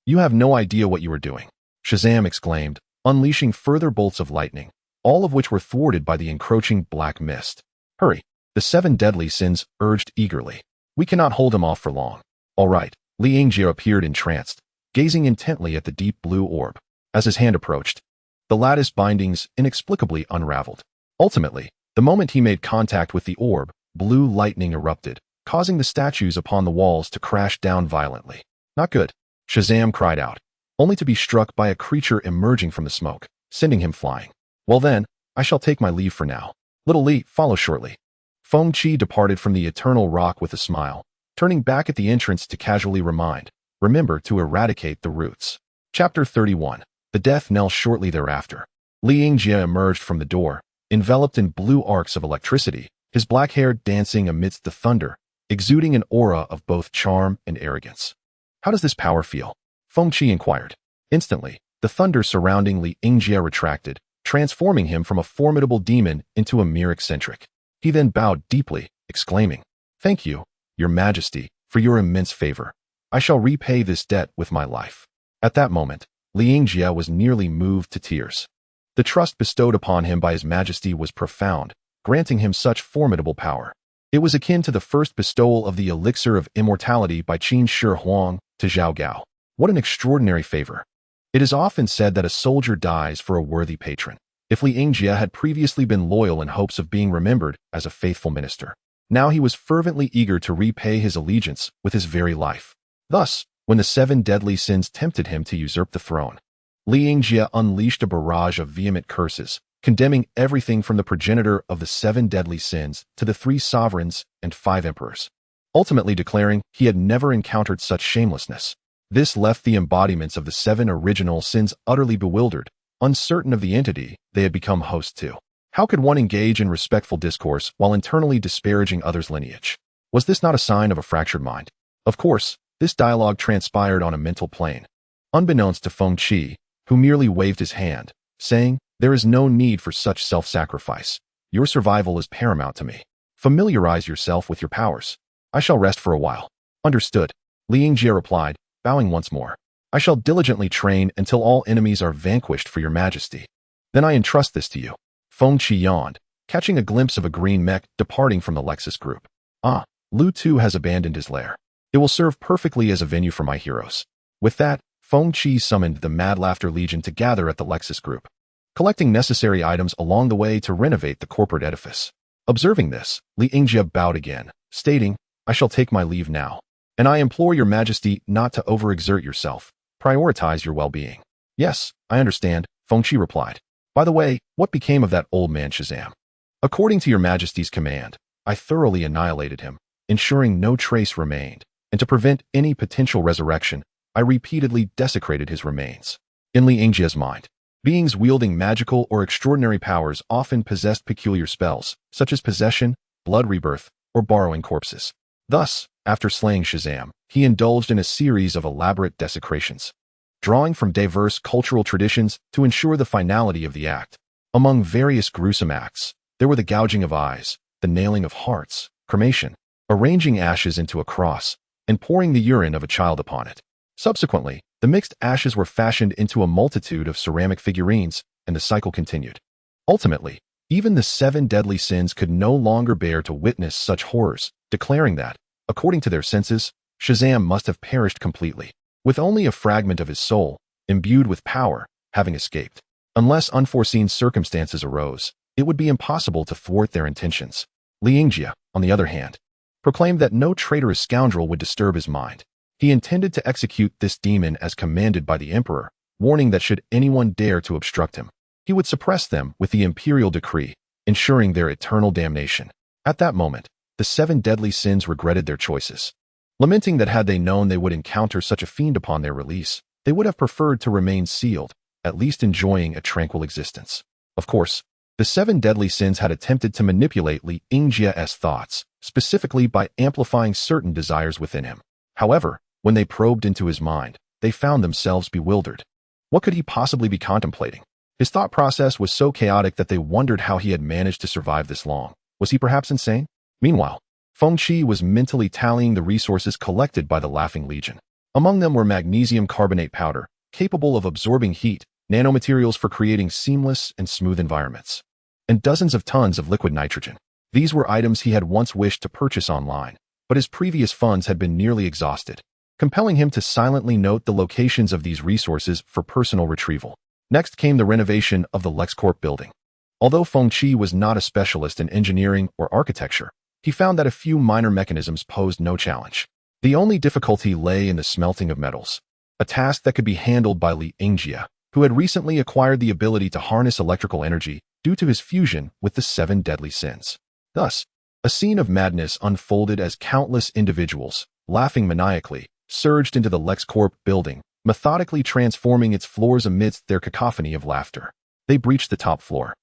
You have no idea what you are doing, Shazam exclaimed, unleashing further bolts of lightning, all of which were thwarted by the encroaching black mist. Hurry, the 7 deadly sins urged eagerly. We cannot hold him off for long. All right. Li Yingjie appeared entranced, gazing intently at the deep blue orb. As his hand approached, the lattice bindings inexplicably unraveled. Ultimately, the moment he made contact with the orb, blue lightning erupted, causing the statues upon the walls to crash down violently. Not good. Shazam cried out, only to be struck by a creature emerging from the smoke, sending him flying. Well then, I shall take my leave for now. Little Li follows shortly. Feng Qi departed from the eternal rock with a smile, turning back at the entrance to casually remember to eradicate the roots. Chapter 31. The death knell. Shortly thereafter, Li Yingjie emerged from the door, enveloped in blue arcs of electricity, his black hair dancing amidst the thunder, exuding an aura of both charm and arrogance. How does this power feel? Feng Qi inquired. Instantly, the thunder surrounding Li Yingjie retracted, transforming him from a formidable demon into a mere eccentric. He then bowed deeply, exclaiming, "Thank you, Your Majesty, for your immense favor. I shall repay this debt with my life." At that moment, Li Yingjie was nearly moved to tears. The trust bestowed upon him by His Majesty was profound, granting him such formidable power. It was akin to the first bestowal of the elixir of immortality by Qin Shi Huang to Zhao Gao. What an extraordinary favor. It is often said that a soldier dies for a worthy patron. If Li Yingjie had previously been loyal in hopes of being remembered as a faithful minister, now he was fervently eager to repay his allegiance with his very life. Thus, when the 7 deadly sins tempted him to usurp the throne, Li Yingjie unleashed a barrage of vehement curses, condemning everything from the progenitor of the 7 deadly sins to the 3 sovereigns and 5 emperors, ultimately declaring he had never encountered such shamelessness. This left the embodiments of the 7 original sins utterly bewildered, uncertain of the entity they had become host to. How could one engage in respectful discourse while internally disparaging others' lineage? Was this not a sign of a fractured mind? Of course, this dialogue transpired on a mental plane, unbeknownst to Feng Qi, who merely waved his hand, saying, "There is no need for such self-sacrifice. Your survival is paramount to me. Familiarize yourself with your powers. I shall rest for a while." "Understood," Li Yingjie replied, bowing once more. "I shall diligently train until all enemies are vanquished for Your Majesty. Then I entrust this to you." Feng Qi yawned, catching a glimpse of a green mech departing from the Lexus group. "Ah, Lu too has abandoned his lair. It will serve perfectly as a venue for my heroes." With that, Feng Qi summoned the Mad Laughter Legion to gather at the Lexus group, collecting necessary items along the way to renovate the corporate edifice. Observing this, Li Yingjie bowed again, stating, "I shall take my leave now, and I implore Your Majesty not to overexert yourself. Prioritize your well-being." "Yes, I understand," Feng Qi replied. "By the way, what became of that old man Shazam?" "According to Your Majesty's command, I thoroughly annihilated him, ensuring no trace remained, and to prevent any potential resurrection, I repeatedly desecrated his remains." In Li Yingjie's mind, beings wielding magical or extraordinary powers often possessed peculiar spells, such as possession, blood rebirth, or borrowing corpses. Thus, after slaying Shazam, he indulged in a series of elaborate desecrations, drawing from diverse cultural traditions to ensure the finality of the act. Among various gruesome acts, there were the gouging of eyes, the nailing of hearts, cremation, arranging ashes into a cross, and pouring the urine of a child upon it. Subsequently, the mixed ashes were fashioned into a multitude of ceramic figurines, and the cycle continued. Ultimately, even the 7 deadly sins could no longer bear to witness such horrors, declaring that, according to their senses, Shazam must have perished completely, with only a fragment of his soul, imbued with power, having escaped. Unless unforeseen circumstances arose, it would be impossible to thwart their intentions. Li Yingjie, on the other hand, proclaimed that no traitorous scoundrel would disturb his mind. He intended to execute this demon as commanded by the emperor, warning that should anyone dare to obstruct him, he would suppress them with the imperial decree, ensuring their eternal damnation. At that moment, the 7 deadly sins regretted their choices, lamenting that had they known they would encounter such a fiend upon their release, they would have preferred to remain sealed, at least enjoying a tranquil existence. Of course, the 7 deadly sins had attempted to manipulate Li Yingjie's thoughts, specifically by amplifying certain desires within him. However, when they probed into his mind, they found themselves bewildered. What could he possibly be contemplating? His thought process was so chaotic that they wondered how he had managed to survive this long. Was he perhaps insane? Meanwhile, Feng Qi was mentally tallying the resources collected by the Laughing Legion. Among them were magnesium carbonate powder, capable of absorbing heat, nanomaterials for creating seamless and smooth environments, and dozens of tons of liquid nitrogen. These were items he had once wished to purchase online, but his previous funds had been nearly exhausted, compelling him to silently note the locations of these resources for personal retrieval. Next came the renovation of the LexCorp building. Although Feng Qi was not a specialist in engineering or architecture, he found that a few minor mechanisms posed no challenge. The only difficulty lay in the smelting of metals, a task that could be handled by Li Yingjie, who had recently acquired the ability to harness electrical energy due to his fusion with the 7 deadly sins. Thus, a scene of madness unfolded as countless individuals, laughing maniacally, surged into the LexCorp building, methodically transforming its floors amidst their cacophony of laughter. They breached the top floor,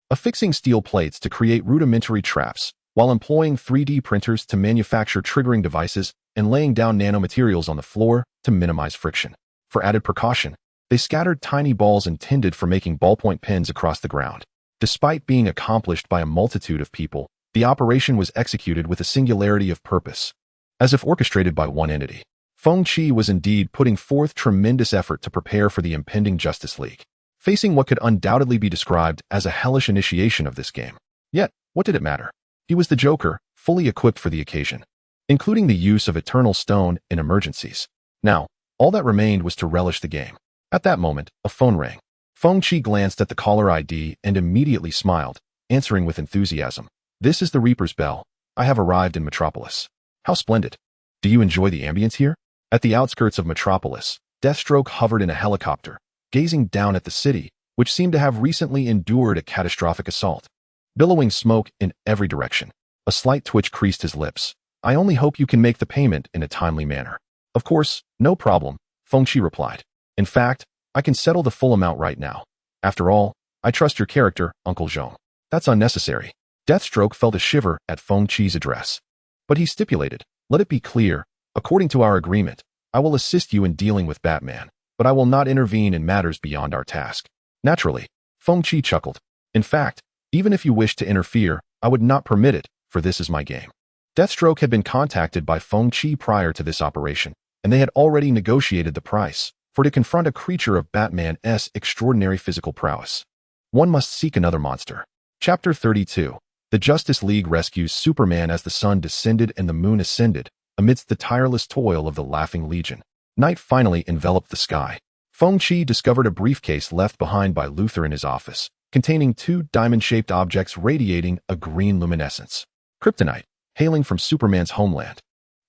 affixing steel plates to create rudimentary traps, while employing 3D printers to manufacture triggering devices and laying down nanomaterials on the floor to minimize friction. For added precaution, they scattered tiny balls intended for making ballpoint pens across the ground. Despite being accomplished by a multitude of people, the operation was executed with a singularity of purpose, as if orchestrated by one entity. Feng Qi was indeed putting forth tremendous effort to prepare for the impending Justice League, facing what could undoubtedly be described as a hellish initiation of this game. Yet, what did it matter? He was the Joker, fully equipped for the occasion, including the use of Eternal Stone in emergencies. Now, all that remained was to relish the game. At that moment, a phone rang. Feng Qi glanced at the caller ID and immediately smiled, answering with enthusiasm. "This is the Reaper's Bell. I have arrived in Metropolis." "How splendid. Do you enjoy the ambience here?" At the outskirts of Metropolis, Deathstroke hovered in a helicopter, gazing down at the city, which seemed to have recently endured a catastrophic assault. Billowing smoke in every direction, a slight twitch creased his lips. "I only hope you can make the payment in a timely manner." "Of course, no problem," Feng Qi replied. "In fact, I can settle the full amount right now. After all, I trust your character, Uncle Zhong." "That's unnecessary." Deathstroke felt a shiver at Feng Qi's address. But he stipulated, "Let it be clear, according to our agreement, I will assist you in dealing with Batman, but I will not intervene in matters beyond our task." Naturally, Feng Qi chuckled. "In fact, even if you wish to interfere, I would not permit it, for this is my game." Deathstroke had been contacted by Feng Qi prior to this operation, and they had already negotiated the price, for to confront a creature of Batman's extraordinary physical prowess, one must seek another monster. Chapter 32. The Justice League rescues Superman as the sun descended and the moon ascended, amidst the tireless toil of the Laughing Legion. Night finally enveloped the sky. Feng Qi discovered a briefcase left behind by Luthor in his office, containing 2 diamond-shaped objects radiating a green luminescence. Kryptonite, hailing from Superman's homeland,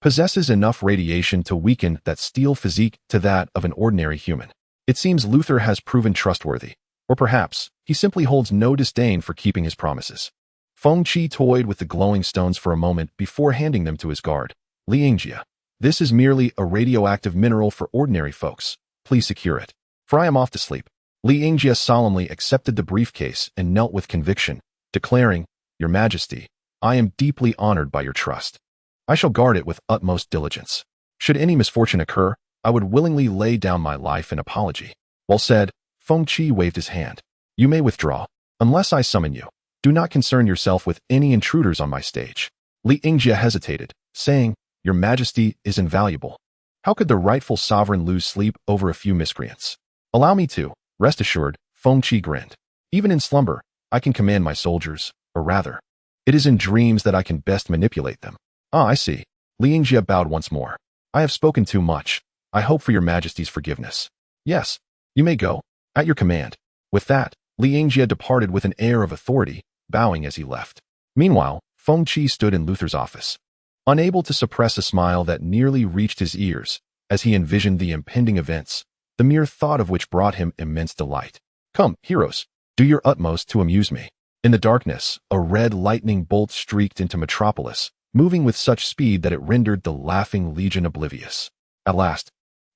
possesses enough radiation to weaken that steel physique to that of an ordinary human. It seems Luthor has proven trustworthy, or perhaps he simply holds no disdain for keeping his promises. Feng Qi toyed with the glowing stones for a moment before handing them to his guard. "Li Yingjie, this is merely a radioactive mineral for ordinary folks. Please secure it, for I am off to sleep." Li Yingjie solemnly accepted the briefcase and knelt with conviction, declaring, "Your Majesty, I am deeply honored by your trust. I shall guard it with utmost diligence. Should any misfortune occur, I would willingly lay down my life in apology." Well said. Feng Qi waved his hand. "You may withdraw. Unless I summon you, do not concern yourself with any intruders on my stage." Li Yingjie hesitated, saying, "Your Majesty is invaluable. How could the rightful sovereign lose sleep over a few miscreants?" "Allow me to. Rest assured," Feng Qi grinned. "Even in slumber, I can command my soldiers, or rather, it is in dreams that I can best manipulate them." "Ah, I see." Li Yingjie bowed once more. "I have spoken too much. I hope for your Majesty's forgiveness." "Yes, you may go. At your command." With that, Li Yingjie departed with an air of authority, bowing as he left. Meanwhile, Feng Qi stood in Luthor's office, unable to suppress a smile that nearly reached his ears as he envisioned the impending events, the mere thought of which brought him immense delight. "Come, heroes, do your utmost to amuse me." In the darkness, a red lightning bolt streaked into Metropolis, moving with such speed that it rendered the Laughing Legion oblivious. At last,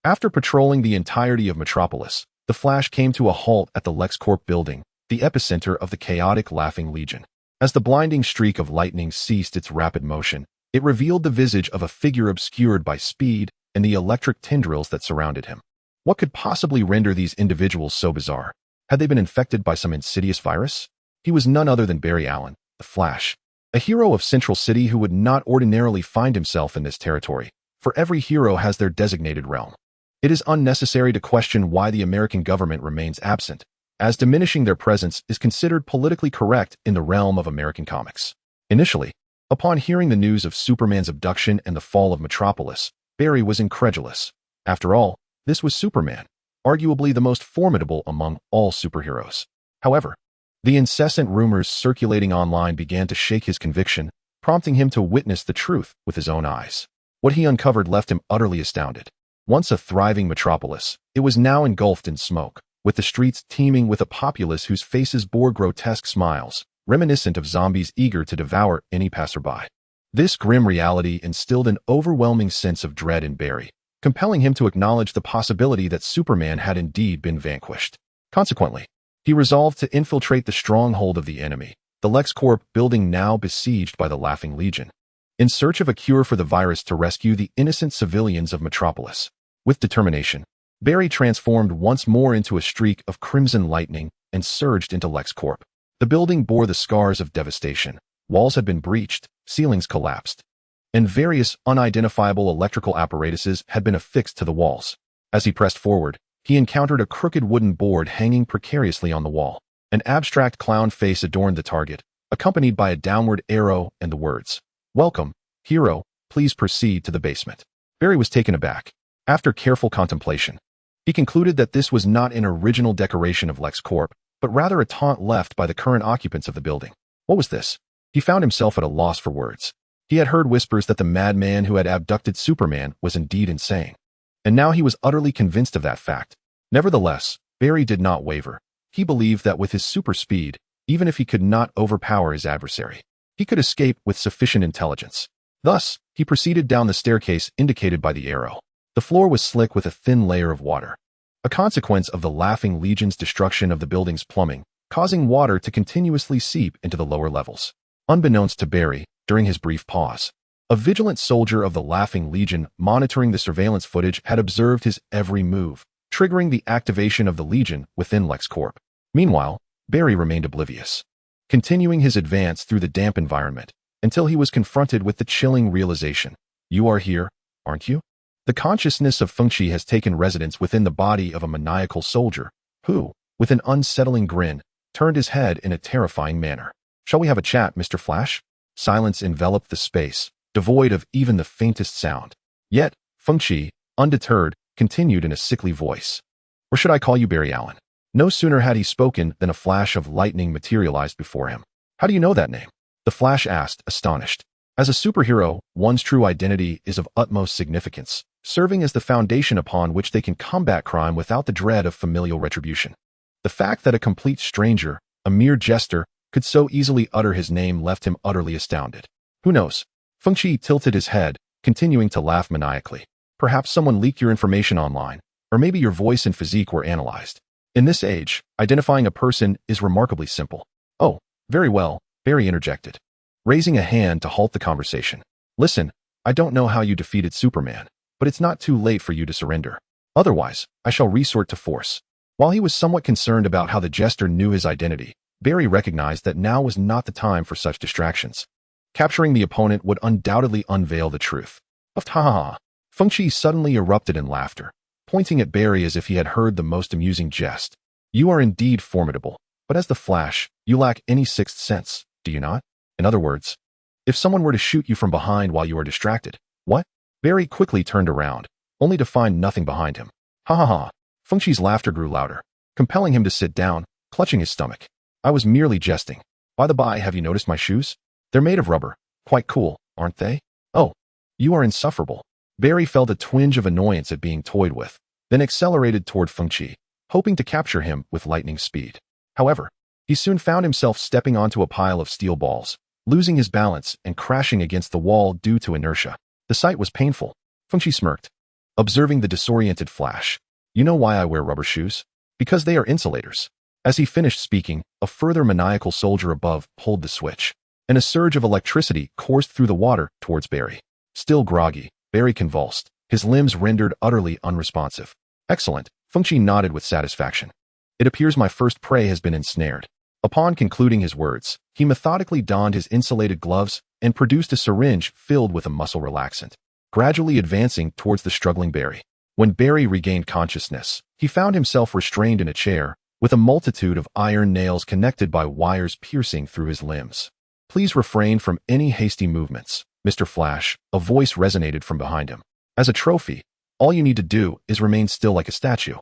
after patrolling the entirety of Metropolis, the Flash came to a halt at the LexCorp building, the epicenter of the chaotic Laughing Legion. As the blinding streak of lightning ceased its rapid motion, it revealed the visage of a figure obscured by speed and the electric tendrils that surrounded him. What could possibly render these individuals so bizarre? Had they been infected by some insidious virus? He was none other than Barry Allen, the Flash, a hero of Central City who would not ordinarily find himself in this territory, for every hero has their designated realm. It is unnecessary to question why the American government remains absent, as diminishing their presence is considered politically correct in the realm of American comics. Initially, Upon hearing the news of Superman's abduction and the fall of Metropolis, Barry was incredulous. After all, this was Superman, arguably the most formidable among all superheroes. However, the incessant rumors circulating online began to shake his conviction, prompting him to witness the truth with his own eyes. What he uncovered left him utterly astounded. Once a thriving metropolis, it was now engulfed in smoke, with the streets teeming with a populace whose faces bore grotesque smiles, reminiscent of zombies eager to devour any passerby. This grim reality instilled an overwhelming sense of dread in Barry, compelling him to acknowledge the possibility that Superman had indeed been vanquished. Consequently, he resolved to infiltrate the stronghold of the enemy, the LexCorp building now besieged by the Laughing Legion, in search of a cure for the virus to rescue the innocent civilians of Metropolis. With determination, Barry transformed once more into a streak of crimson lightning and surged into LexCorp. The building bore the scars of devastation. Walls had been breached, ceilings collapsed, and various unidentifiable electrical apparatuses had been affixed to the walls. As he pressed forward, he encountered a crooked wooden board hanging precariously on the wall. An abstract clown face adorned the target, accompanied by a downward arrow and the words, "Welcome, hero, please proceed to the basement." Barry was taken aback. After careful contemplation, he concluded that this was not an original decoration of LexCorp, but rather a taunt left by the current occupants of the building. What was this? He found himself at a loss for words. He had heard whispers that the madman who had abducted Superman was indeed insane, and now he was utterly convinced of that fact. Nevertheless, Barry did not waver. He believed that with his super speed, even if he could not overpower his adversary, he could escape with sufficient intelligence. Thus, he proceeded down the staircase indicated by the arrow. The floor was slick with a thin layer of water, a consequence of the Laughing Legion's destruction of the building's plumbing, causing water to continuously seep into the lower levels. Unbeknownst to Barry, during his brief pause, a vigilant soldier of the Laughing Legion monitoring the surveillance footage had observed his every move, triggering the activation of the Legion within LexCorp. Meanwhile, Barry remained oblivious, continuing his advance through the damp environment until he was confronted with the chilling realization. You are here, aren't you? The consciousness of Feng Qi has taken residence within the body of a maniacal soldier who, with an unsettling grin, turned his head in a terrifying manner. Shall we have a chat, Mr. Flash? Silence enveloped the space, devoid of even the faintest sound. Yet, Feng Qi, undeterred, continued in a sickly voice. Or should I call you Barry Allen? No sooner had he spoken than a flash of lightning materialized before him. How do you know that name? The Flash asked, astonished. As a superhero, one's true identity is of utmost significance, serving as the foundation upon which they can combat crime without the dread of familial retribution. The fact that a complete stranger, a mere jester, could so easily utter his name left him utterly astounded. Who knows? Feng Qi tilted his head, continuing to laugh maniacally. Perhaps someone leaked your information online, or maybe your voice and physique were analyzed. In this age, identifying a person is remarkably simple. Oh, very well, Barry interjected, raising a hand to halt the conversation. Listen, I don't know how you defeated Superman, but it's not too late for you to surrender. Otherwise, I shall resort to force. While he was somewhat concerned about how the jester knew his identity, Barry recognized that now was not the time for such distractions. Capturing the opponent would undoubtedly unveil the truth. Ha ha ha. Feng Qi suddenly erupted in laughter, pointing at Barry as if he had heard the most amusing jest. You are indeed formidable, but as the Flash, you lack any sixth sense, do you not? In other words, if someone were to shoot you from behind while you are distracted, what? Barry quickly turned around, only to find nothing behind him. Ha ha ha. Feng Qi's laughter grew louder, compelling him to sit down, clutching his stomach. I was merely jesting. By the by, have you noticed my shoes? They're made of rubber. Quite cool, aren't they? Oh, you are insufferable. Barry felt a twinge of annoyance at being toyed with, then accelerated toward Feng Qi, hoping to capture him with lightning speed. However, he soon found himself stepping onto a pile of steel balls, losing his balance and crashing against the wall due to inertia. The sight was painful. Feng Qi smirked, observing the disoriented Flash. You know why I wear rubber shoes? Because they are insulators. As he finished speaking, a further maniacal soldier above pulled the switch, and a surge of electricity coursed through the water towards Barry. Still groggy, Barry convulsed, his limbs rendered utterly unresponsive. Excellent, Feng Qi nodded with satisfaction. It appears my first prey has been ensnared. Upon concluding his words, he methodically donned his insulated gloves and produced a syringe filled with a muscle relaxant, gradually advancing towards the struggling Barry. When Barry regained consciousness, he found himself restrained in a chair, with a multitude of iron nails connected by wires piercing through his limbs. Please refrain from any hasty movements, Mr. Flash, a voice resonated from behind him. As a trophy, all you need to do is remain still like a statue.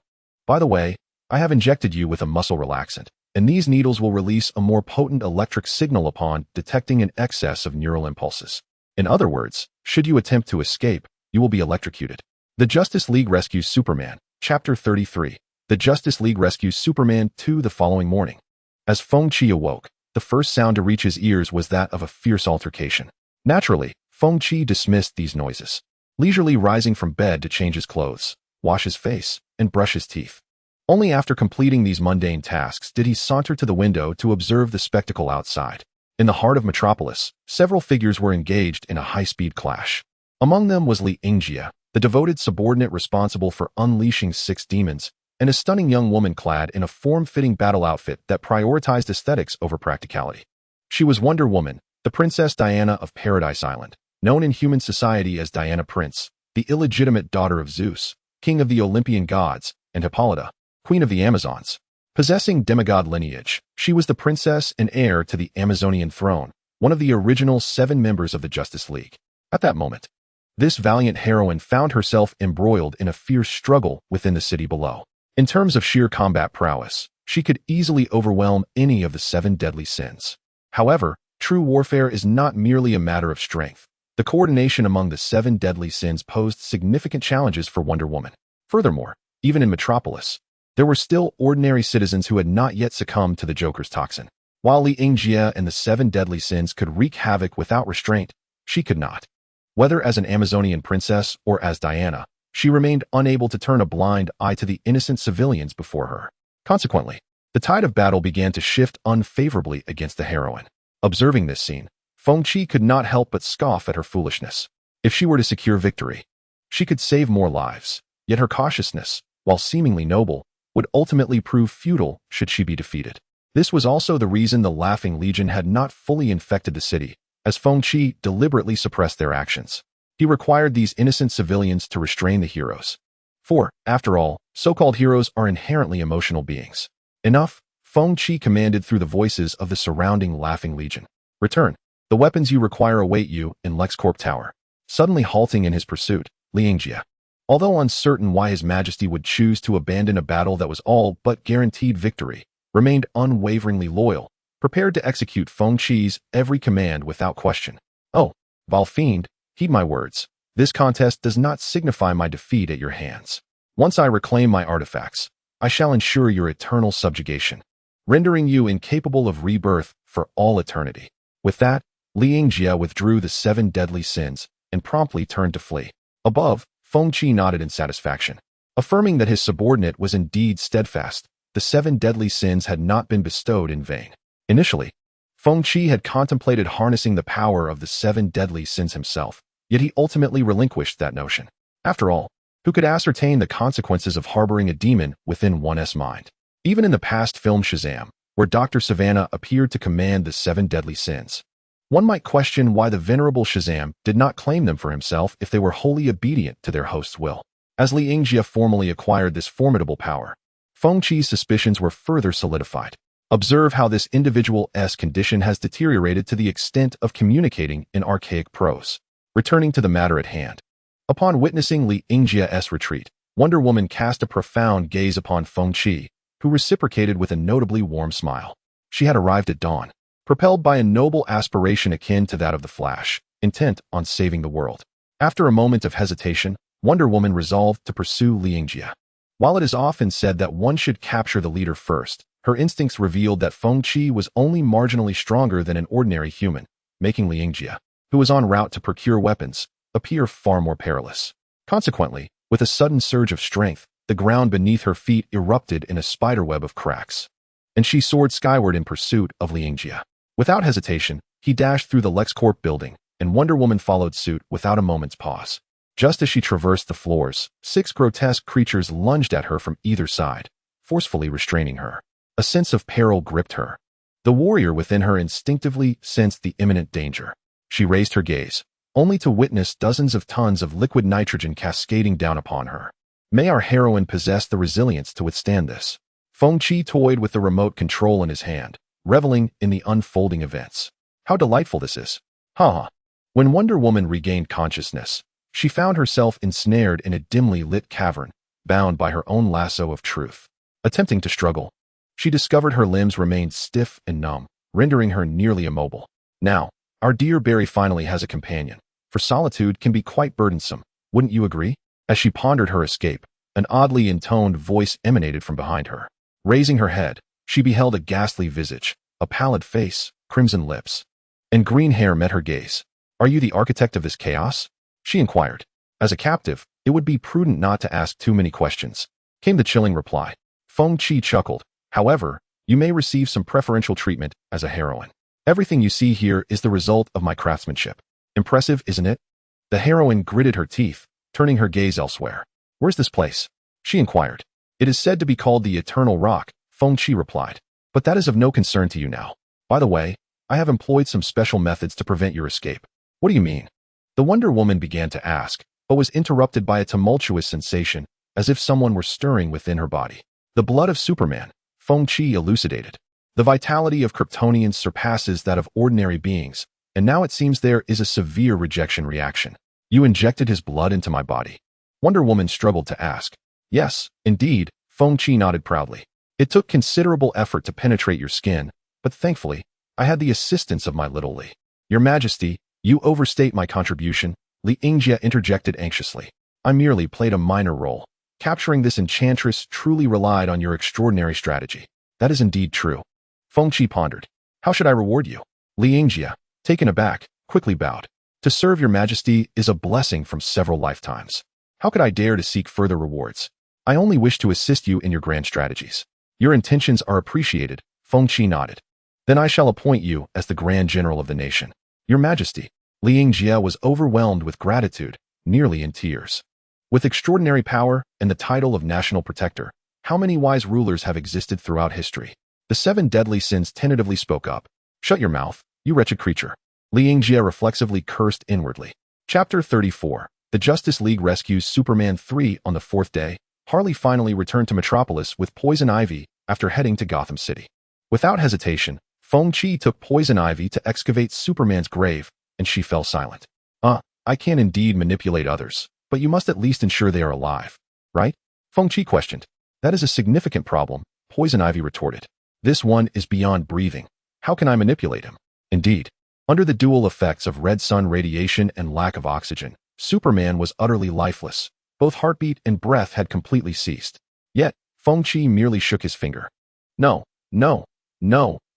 By the way, I have injected you with a muscle relaxant, and these needles will release a more potent electric signal upon detecting an excess of neural impulses. In other words, should you attempt to escape, you will be electrocuted. The Justice League rescues Superman, Chapter 33. The Justice League rescues Superman 2 the following morning. As Feng Qi awoke, the first sound to reach his ears was that of a fierce altercation. Naturally, Feng Qi dismissed these noises, leisurely rising from bed to change his clothes, wash his face, and brush his teeth. Only after completing these mundane tasks did he saunter to the window to observe the spectacle outside. In the heart of Metropolis, several figures were engaged in a high-speed clash. Among them was Li Yingjie, the devoted subordinate responsible for unleashing 6 demons, and a stunning young woman clad in a form-fitting battle outfit that prioritized aesthetics over practicality. She was Wonder Woman, the Princess Diana of Paradise Island, known in human society as Diana Prince, the illegitimate daughter of Zeus, king of the Olympian gods, and Hippolyta, queen of the Amazons. Possessing demigod lineage, she was the princess and heir to the Amazonian throne, one of the original 7 members of the Justice League. At that moment, this valiant heroine found herself embroiled in a fierce struggle within the city below. In terms of sheer combat prowess, she could easily overwhelm any of the 7 deadly sins. However, true warfare is not merely a matter of strength. The coordination among the 7 deadly sins posed significant challenges for Wonder Woman. Furthermore, even in Metropolis, there were still ordinary citizens who had not yet succumbed to the Joker's toxin. While Li Yingjie and the 7 deadly sins could wreak havoc without restraint, she could not. Whether as an Amazonian princess or as Diana, she remained unable to turn a blind eye to the innocent civilians before her. Consequently, the tide of battle began to shift unfavorably against the heroine. Observing this scene, Feng Qi could not help but scoff at her foolishness. If she were to secure victory, she could save more lives, yet her cautiousness, while seemingly noble, would ultimately prove futile should she be defeated. This was also the reason the Laughing Legion had not fully infected the city, as Feng Qi deliberately suppressed their actions. He required these innocent civilians to restrain the heroes. For, after all, so-called heroes are inherently emotional beings. Enough, Feng Qi commanded through the voices of the surrounding Laughing Legion. Return. The weapons you require await you in LexCorp Tower. Suddenly halting in his pursuit, Li Yingjie, although uncertain why His Majesty would choose to abandon a battle that was all but guaranteed victory, remained unwaveringly loyal, prepared to execute Feng Qi's every command without question. Oh, vile fiend, heed my words. This contest does not signify my defeat at your hands. Once I reclaim my artifacts, I shall ensure your eternal subjugation, rendering you incapable of rebirth for all eternity. With that, Li Yingjie withdrew the 7 deadly sins and promptly turned to flee. Above, Feng Qi nodded in satisfaction, affirming that his subordinate was indeed steadfast. The 7 deadly sins had not been bestowed in vain. Initially, Feng Qi had contemplated harnessing the power of the 7 deadly sins himself, yet he ultimately relinquished that notion. After all, who could ascertain the consequences of harboring a demon within one's mind? Even in the past film Shazam, where Dr. Savannah appeared to command the 7 deadly sins, one might question why the venerable Shazam did not claim them for himself if they were wholly obedient to their host's will. As Li Yingjie formally acquired this formidable power, Feng Qi's suspicions were further solidified. Observe how this individual's condition has deteriorated to the extent of communicating in archaic prose. Returning to the matter at hand. Upon witnessing Li Yingjie's retreat, Wonder Woman cast a profound gaze upon Feng Qi, who reciprocated with a notably warm smile. She had arrived at dawn, propelled by a noble aspiration akin to that of the Flash, intent on saving the world. After a moment of hesitation, Wonder Woman resolved to pursue Li Yingjie. While it is often said that one should capture the leader first, her instincts revealed that Feng Qi was only marginally stronger than an ordinary human, making Li Yingjie, who was en route to procure weapons, appear far more perilous. Consequently, with a sudden surge of strength, the ground beneath her feet erupted in a spiderweb of cracks, and she soared skyward in pursuit of Li Yingjie. Without hesitation, he dashed through the LexCorp building, and Wonder Woman followed suit without a moment's pause. Just as she traversed the floors, 6 grotesque creatures lunged at her from either side, forcefully restraining her. A sense of peril gripped her. The warrior within her instinctively sensed the imminent danger. She raised her gaze, only to witness dozens of tons of liquid nitrogen cascading down upon her. May our heroine possess the resilience to withstand this. Feng Qi toyed with the remote control in his hand, reveling in the unfolding events. How delightful this is. Ha! When Wonder Woman regained consciousness, she found herself ensnared in a dimly lit cavern, bound by her own lasso of truth. Attempting to struggle, she discovered her limbs remained stiff and numb, rendering her nearly immobile. Now, our dear Barry finally has a companion, for solitude can be quite burdensome, wouldn't you agree? As she pondered her escape, an oddly intoned voice emanated from behind her. Raising her head, she beheld a ghastly visage, a pallid face, crimson lips, and green hair met her gaze. Are you the architect of this chaos? She inquired. As a captive, it would be prudent not to ask too many questions, came the chilling reply. Feng Qi chuckled. However, you may receive some preferential treatment as a heroine. Everything you see here is the result of my craftsmanship. Impressive, isn't it? The heroine gritted her teeth, turning her gaze elsewhere. Where's this place? She inquired. It is said to be called the Eternal Rock, Feng Qi replied. But that is of no concern to you now. By the way, I have employed some special methods to prevent your escape. What do you mean? The Wonder Woman began to ask, but was interrupted by a tumultuous sensation, as if someone were stirring within her body. The blood of Superman, Feng Qi elucidated. The vitality of Kryptonians surpasses that of ordinary beings, and now it seems there is a severe rejection reaction. You injected his blood into my body. Wonder Woman struggled to ask. Yes, indeed, Feng Qi nodded proudly. It took considerable effort to penetrate your skin, but thankfully, I had the assistance of my little Li. Your Majesty, you overstate my contribution, Li Yingjie interjected anxiously. I merely played a minor role. Capturing this enchantress truly relied on your extraordinary strategy. That is indeed true. Feng Qi pondered. How should I reward you? Li Yingjie, taken aback, quickly bowed. To serve your Majesty is a blessing from several lifetimes. How could I dare to seek further rewards? I only wish to assist you in your grand strategies. Your intentions are appreciated, Feng Qi nodded. Then I shall appoint you as the Grand General of the nation. Your Majesty. Li Yingjie was overwhelmed with gratitude, nearly in tears. With extraordinary power and the title of National Protector, how many wise rulers have existed throughout history? The 7 deadly sins tentatively spoke up. Shut your mouth, you wretched creature. Li Yingjie reflexively cursed inwardly. Chapter 34. The Justice League rescues Superman 3 on the 4th day. Harley finally returned to Metropolis with Poison Ivy after heading to Gotham City. Without hesitation, Feng Qi took Poison Ivy to excavate Superman's grave, and she fell silent. I can indeed manipulate others, but you must at least ensure they are alive, right? Feng Qi questioned. That is a significant problem, Poison Ivy retorted. This one is beyond breathing. How can I manipulate him? Indeed, under the dual effects of red sun radiation and lack of oxygen, Superman was utterly lifeless. Both heartbeat and breath had completely ceased. Yet, Feng Qi merely shook his finger. No,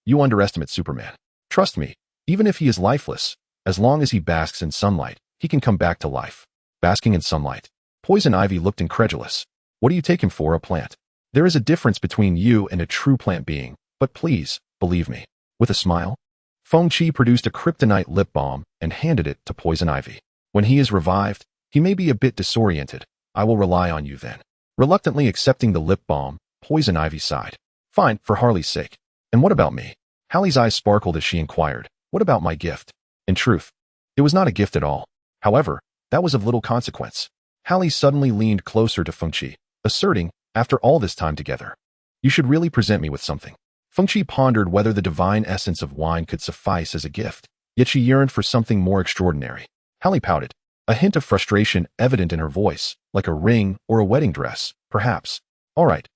you underestimate Superman. Trust me, even if he is lifeless, as long as he basks in sunlight, he can come back to life. Basking in sunlight. Poison Ivy looked incredulous. What do you take him for, a plant? There is a difference between you and a true plant being, but please, believe me. With a smile, Feng Qi produced a kryptonite lip balm and handed it to Poison Ivy. When he is revived, he may be a bit disoriented. I will rely on you then. Reluctantly accepting the lip balm, Poison Ivy sighed. Fine, for Harley's sake. And what about me? Hallie's eyes sparkled as she inquired. What about my gift? In truth, it was not a gift at all. However, that was of little consequence. Hallie suddenly leaned closer to Feng Qi, asserting, after all this time together, you should really present me with something. Feng Qi pondered whether the divine essence of wine could suffice as a gift, yet she yearned for something more extraordinary. Hallie pouted, a hint of frustration evident in her voice, like a ring or a wedding dress, perhaps. All right,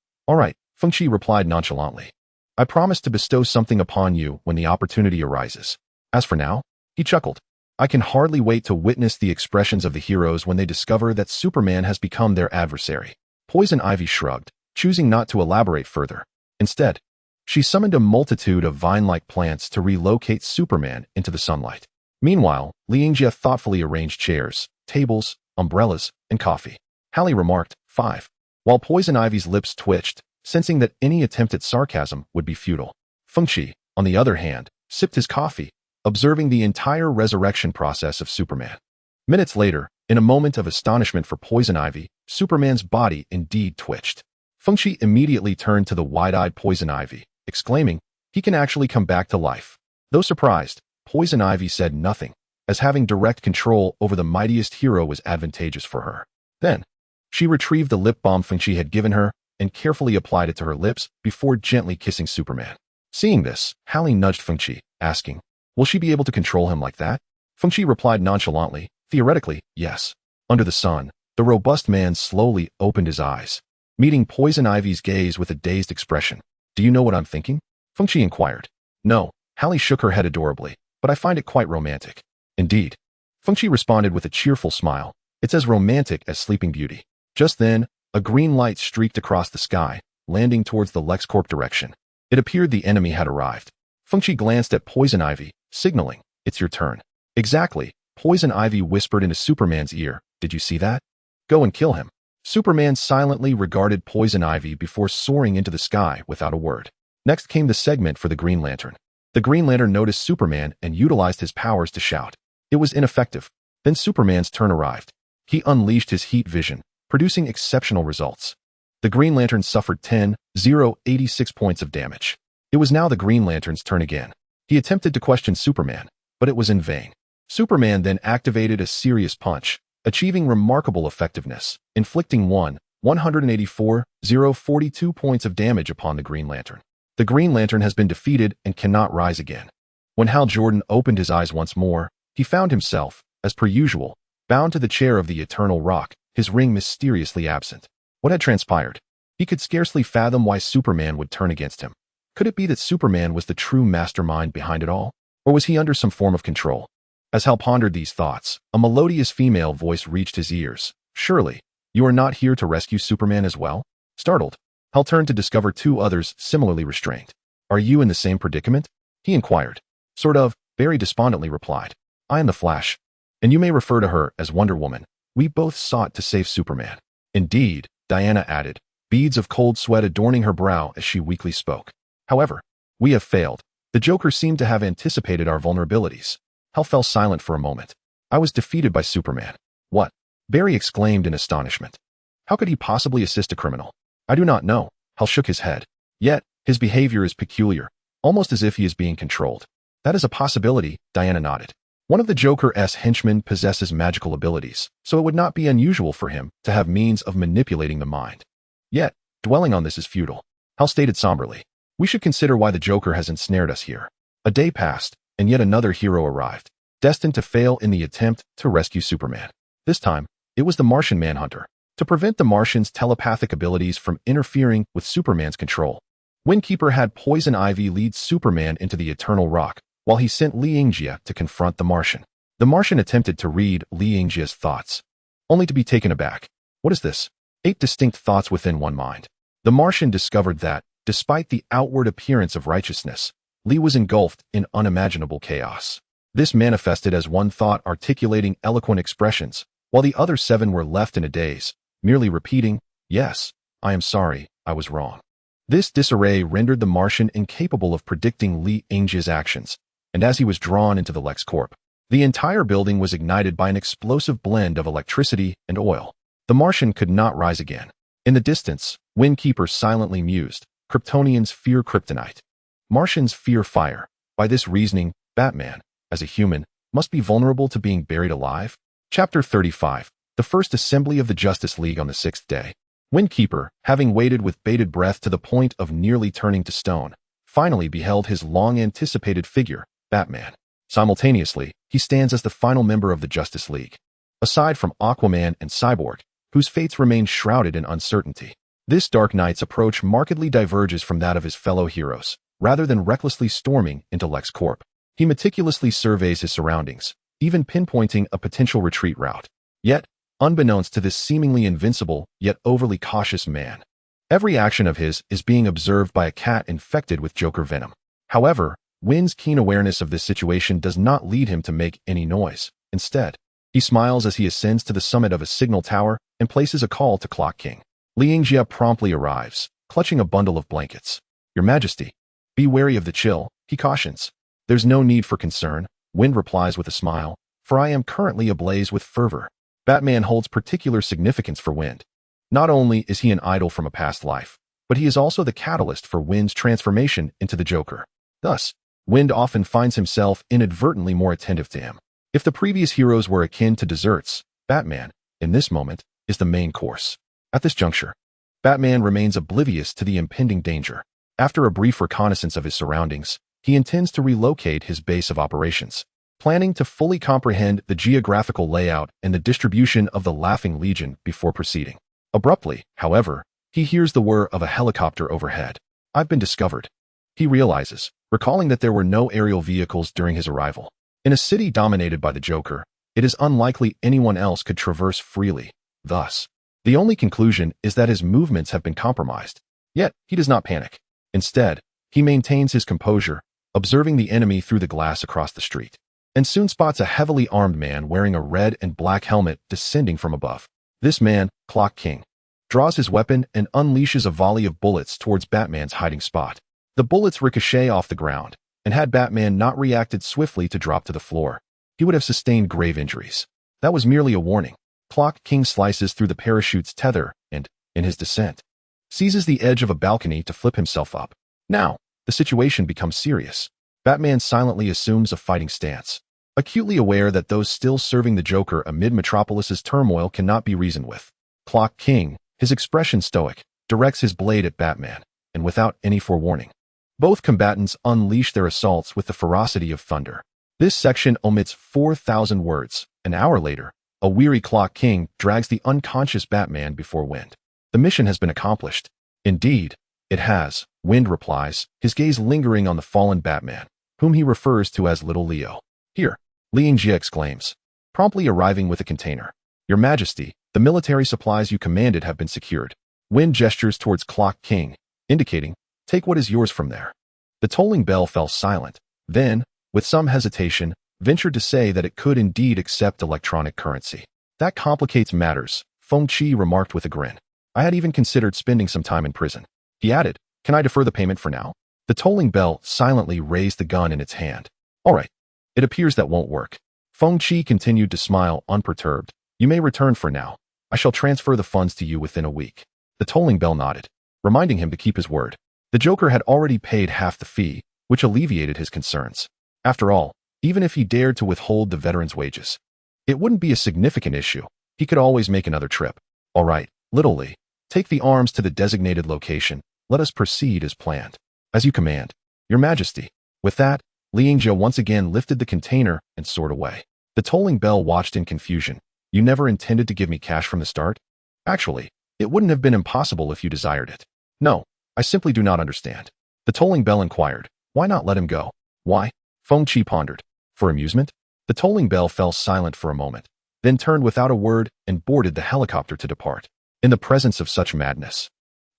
Feng Qi replied nonchalantly. I promise to bestow something upon you when the opportunity arises. As for now, he chuckled. I can hardly wait to witness the expressions of the heroes when they discover that Superman has become their adversary. Poison Ivy shrugged, choosing not to elaborate further. Instead, she summoned a multitude of vine-like plants to relocate Superman into the sunlight. Meanwhile, Li Yingjie thoughtfully arranged chairs, tables, umbrellas, and coffee. Hallie remarked, 5. While Poison Ivy's lips twitched, sensing that any attempt at sarcasm would be futile. Feng Qi, on the other hand, sipped his coffee, observing the entire resurrection process of Superman. Minutes later, in a moment of astonishment for Poison Ivy, Superman's body indeed twitched. Feng Qi immediately turned to the wide-eyed Poison Ivy, exclaiming, he can actually come back to life. Though surprised, Poison Ivy said nothing, as having direct control over the mightiest hero was advantageous for her. Then, she retrieved the lip balm Feng Qi had given her and carefully applied it to her lips before gently kissing Superman. Seeing this, Hallie nudged Feng Qi, asking, Will she be able to control him like that? Feng Qi replied nonchalantly, theoretically, yes. Under the sun, the robust man slowly opened his eyes, meeting Poison Ivy's gaze with a dazed expression. Do you know what I'm thinking? Feng Qi inquired. No, Hallie shook her head adorably, but I find it quite romantic. Indeed. Feng Qi responded with a cheerful smile. It's as romantic as Sleeping Beauty. Just then, a green light streaked across the sky, landing towards the LexCorp direction. It appeared the enemy had arrived. Feng Qi glanced at Poison Ivy, signaling, it's your turn. Exactly, Poison Ivy whispered into Superman's ear. Did you see that? Go and kill him. Superman silently regarded Poison Ivy before soaring into the sky without a word. Next came the segment for the Green Lantern. The Green Lantern noticed Superman and utilized his powers to shout. It was ineffective. Then Superman's turn arrived. He unleashed his heat vision, producing exceptional results. The Green Lantern suffered 86 points of damage. It was now the Green Lantern's turn again. He attempted to question Superman, but it was in vain. Superman then activated a serious punch, achieving remarkable effectiveness, inflicting 184,042 points of damage upon the Green Lantern. The Green Lantern has been defeated and cannot rise again. When Hal Jordan opened his eyes once more, he found himself, as per usual, bound to the chair of the Eternal Rock, his ring mysteriously absent. What had transpired? He could scarcely fathom why Superman would turn against him. Could it be that Superman was the true mastermind behind it all? Or was he under some form of control? As Hal pondered these thoughts, a melodious female voice reached his ears. Surely, you are not here to rescue Superman as well? Startled, Hal turned to discover two others similarly restrained. Are you in the same predicament? He inquired. Sort of, Barry despondently replied. I am the Flash, and you may refer to her as Wonder Woman. We both sought to save Superman. Indeed, Diana added, beads of cold sweat adorning her brow as she weakly spoke. However, we have failed. The Joker seemed to have anticipated our vulnerabilities. Hal fell silent for a moment. I was defeated by Superman. What? Barry exclaimed in astonishment. How could he possibly assist a criminal? I do not know. Hal shook his head. Yet, his behavior is peculiar, almost as if he is being controlled. That is a possibility, Diana nodded. One of the Joker's henchmen possesses magical abilities, so it would not be unusual for him to have means of manipulating the mind. Yet, dwelling on this is futile. Hal stated somberly. We should consider why the Joker has ensnared us here. A day passed, and yet another hero arrived, destined to fail in the attempt to rescue Superman. This time, it was the Martian Manhunter. To prevent the Martian's telepathic abilities from interfering with Superman's control, Windkeeper had Poison Ivy lead Superman into the Eternal Rock, while he sent Li Yingjie to confront the Martian. The Martian attempted to read Li Yingjie's thoughts, only to be taken aback. What is this? 8 distinct thoughts within one mind. The Martian discovered that, despite the outward appearance of righteousness, Li was engulfed in unimaginable chaos. This manifested as one thought articulating eloquent expressions, while the other 7 were left in a daze, merely repeating, yes, I am sorry, I was wrong. This disarray rendered the Martian incapable of predicting Li Yingjie's actions, and as he was drawn into the LexCorp, the entire building was ignited by an explosive blend of electricity and oil. The Martian could not rise again. In the distance, Windkeeper silently mused, Kryptonians fear kryptonite. Martians fear fire. By this reasoning, Batman, as a human, must be vulnerable to being buried alive. Chapter 35. The First Assembly of the Justice League on the 6th day. Windkeeper, having waited with bated breath to the point of nearly turning to stone, finally beheld his long-anticipated figure, Batman. Simultaneously, he stands as the final member of the Justice League. Aside from Aquaman and Cyborg, whose fates remain shrouded in uncertainty, this Dark Knight's approach markedly diverges from that of his fellow heroes. Rather than recklessly storming into LexCorp, he meticulously surveys his surroundings, even pinpointing a potential retreat route. Yet, unbeknownst to this seemingly invincible yet overly cautious man, every action of his is being observed by a cat infected with Joker venom. However, Wynn's keen awareness of this situation does not lead him to make any noise. Instead, he smiles as he ascends to the summit of a signal tower and places a call to Clock King. Li Yingjie promptly arrives, clutching a bundle of blankets. Your Majesty, be wary of the chill, he cautions. There's no need for concern, Wynn replies with a smile, for I am currently ablaze with fervor. Batman holds particular significance for Wynn. Not only is he an idol from a past life, but he is also the catalyst for Wynn's transformation into the Joker. Thus, Wynn often finds himself inadvertently more attentive to him. If the previous heroes were akin to desserts, Batman, in this moment, is the main course. At this juncture, Batman remains oblivious to the impending danger. After a brief reconnaissance of his surroundings, he intends to relocate his base of operations, planning to fully comprehend the geographical layout and the distribution of the Laughing Legion before proceeding. Abruptly, however, he hears the whir of a helicopter overhead. I've been discovered, he realizes, recalling that there were no aerial vehicles during his arrival. In a city dominated by the Joker, it is unlikely anyone else could traverse freely. Thus, the only conclusion is that his movements have been compromised. Yet, he does not panic. Instead, he maintains his composure, observing the enemy through the glass across the street, and soon spots a heavily armed man wearing a red and black helmet descending from above. This man, Clock King, draws his weapon and unleashes a volley of bullets towards Batman's hiding spot. The bullets ricochet off the ground, and had Batman not reacted swiftly to drop to the floor, he would have sustained grave injuries. That was merely a warning. Clock King slices through the parachute's tether and, in his descent, seizes the edge of a balcony to flip himself up. Now, the situation becomes serious. Batman silently assumes a fighting stance, acutely aware that those still serving the Joker amid Metropolis's turmoil cannot be reasoned with. Clock King, his expression stoic, directs his blade at Batman, and without any forewarning, both combatants unleash their assaults with the ferocity of thunder. This section omits 4,000 words. An hour later, a weary Clock King drags the unconscious Batman before Wind. The mission has been accomplished. Indeed, it has, Wind replies, his gaze lingering on the fallen Batman, whom he refers to as Little Leo. Here, Liang Jie exclaims, promptly arriving with a container. Your Majesty, the military supplies you commanded have been secured. Wind gestures towards Clock King, indicating, take what is yours from there. The tolling bell fell silent, then, with some hesitation, ventured to say that it could indeed accept electronic currency. That complicates matters, Feng Qi remarked with a grin. I had even considered spending some time in prison. He added, can I defer the payment for now? The tolling bell silently raised the gun in its hand. All right. It appears that won't work. Feng Qi continued to smile unperturbed. You may return for now. I shall transfer the funds to you within a week. The tolling bell nodded, reminding him to keep his word. The Joker had already paid half the fee, which alleviated his concerns. After all, even if he dared to withhold the veteran's wages, it wouldn't be a significant issue. He could always make another trip. All right, Little Lee, take the arms to the designated location. Let us proceed as planned. As you command, Your Majesty. With that, Liang Jie once again lifted the container and soared away. The tolling bell watched in confusion. You never intended to give me cash from the start? Actually, it wouldn't have been impossible if you desired it. No, I simply do not understand. The tolling bell inquired. Why not let him go? Why? Feng Qi pondered. For amusement? The tolling bell fell silent for a moment, then turned without a word and boarded the helicopter to depart. In the presence of such madness,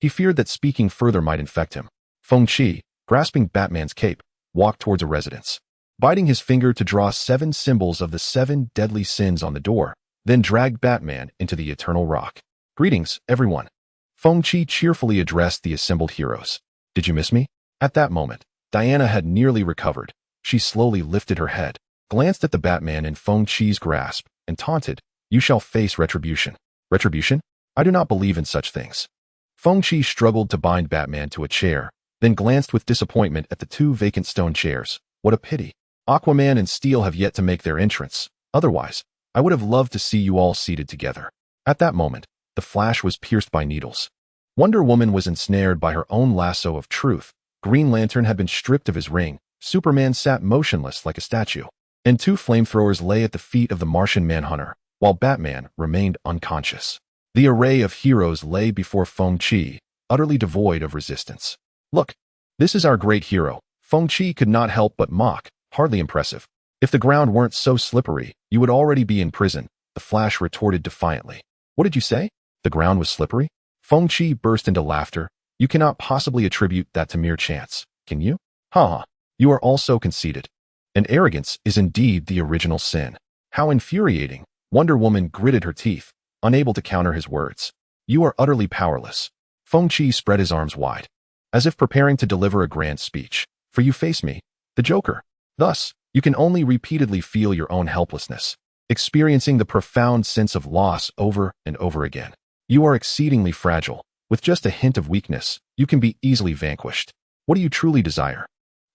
he feared that speaking further might infect him. Feng Qi, grasping Batman's cape, walked towards a residence, biting his finger to draw 7 symbols of the 7 deadly sins on the door, then dragged Batman into the Eternal Rock. Greetings, everyone. Feng Qi cheerfully addressed the assembled heroes. Did you miss me? At that moment, Diana had nearly recovered. She slowly lifted her head, glanced at the Batman in Feng Qi's grasp, and taunted, You shall face retribution. Retribution? I do not believe in such things. Feng Qi struggled to bind Batman to a chair, then glanced with disappointment at the 2 vacant stone chairs. What a pity. Aquaman and Steel have yet to make their entrance. Otherwise, I would have loved to see you all seated together. At that moment, the Flash was pierced by needles. Wonder Woman was ensnared by her own lasso of truth. Green Lantern had been stripped of his ring. Superman sat motionless like a statue, and 2 flamethrowers lay at the feet of the Martian Manhunter, while Batman remained unconscious. The array of heroes lay before Feng Qi, utterly devoid of resistance. Look, this is our great hero. Feng Qi could not help but mock, hardly impressive. If the ground weren't so slippery, you would already be in prison, the Flash retorted defiantly. What did you say? The ground was slippery? Feng Qi burst into laughter. You cannot possibly attribute that to mere chance, can you? Ha! You are all so conceited. And arrogance is indeed the original sin. How infuriating. Wonder Woman gritted her teeth, unable to counter his words. You are utterly powerless. Feng Qi spread his arms wide, as if preparing to deliver a grand speech. For you face me, the Joker. Thus, you can only repeatedly feel your own helplessness, experiencing the profound sense of loss over and over again. You are exceedingly fragile. With just a hint of weakness, you can be easily vanquished. What do you truly desire?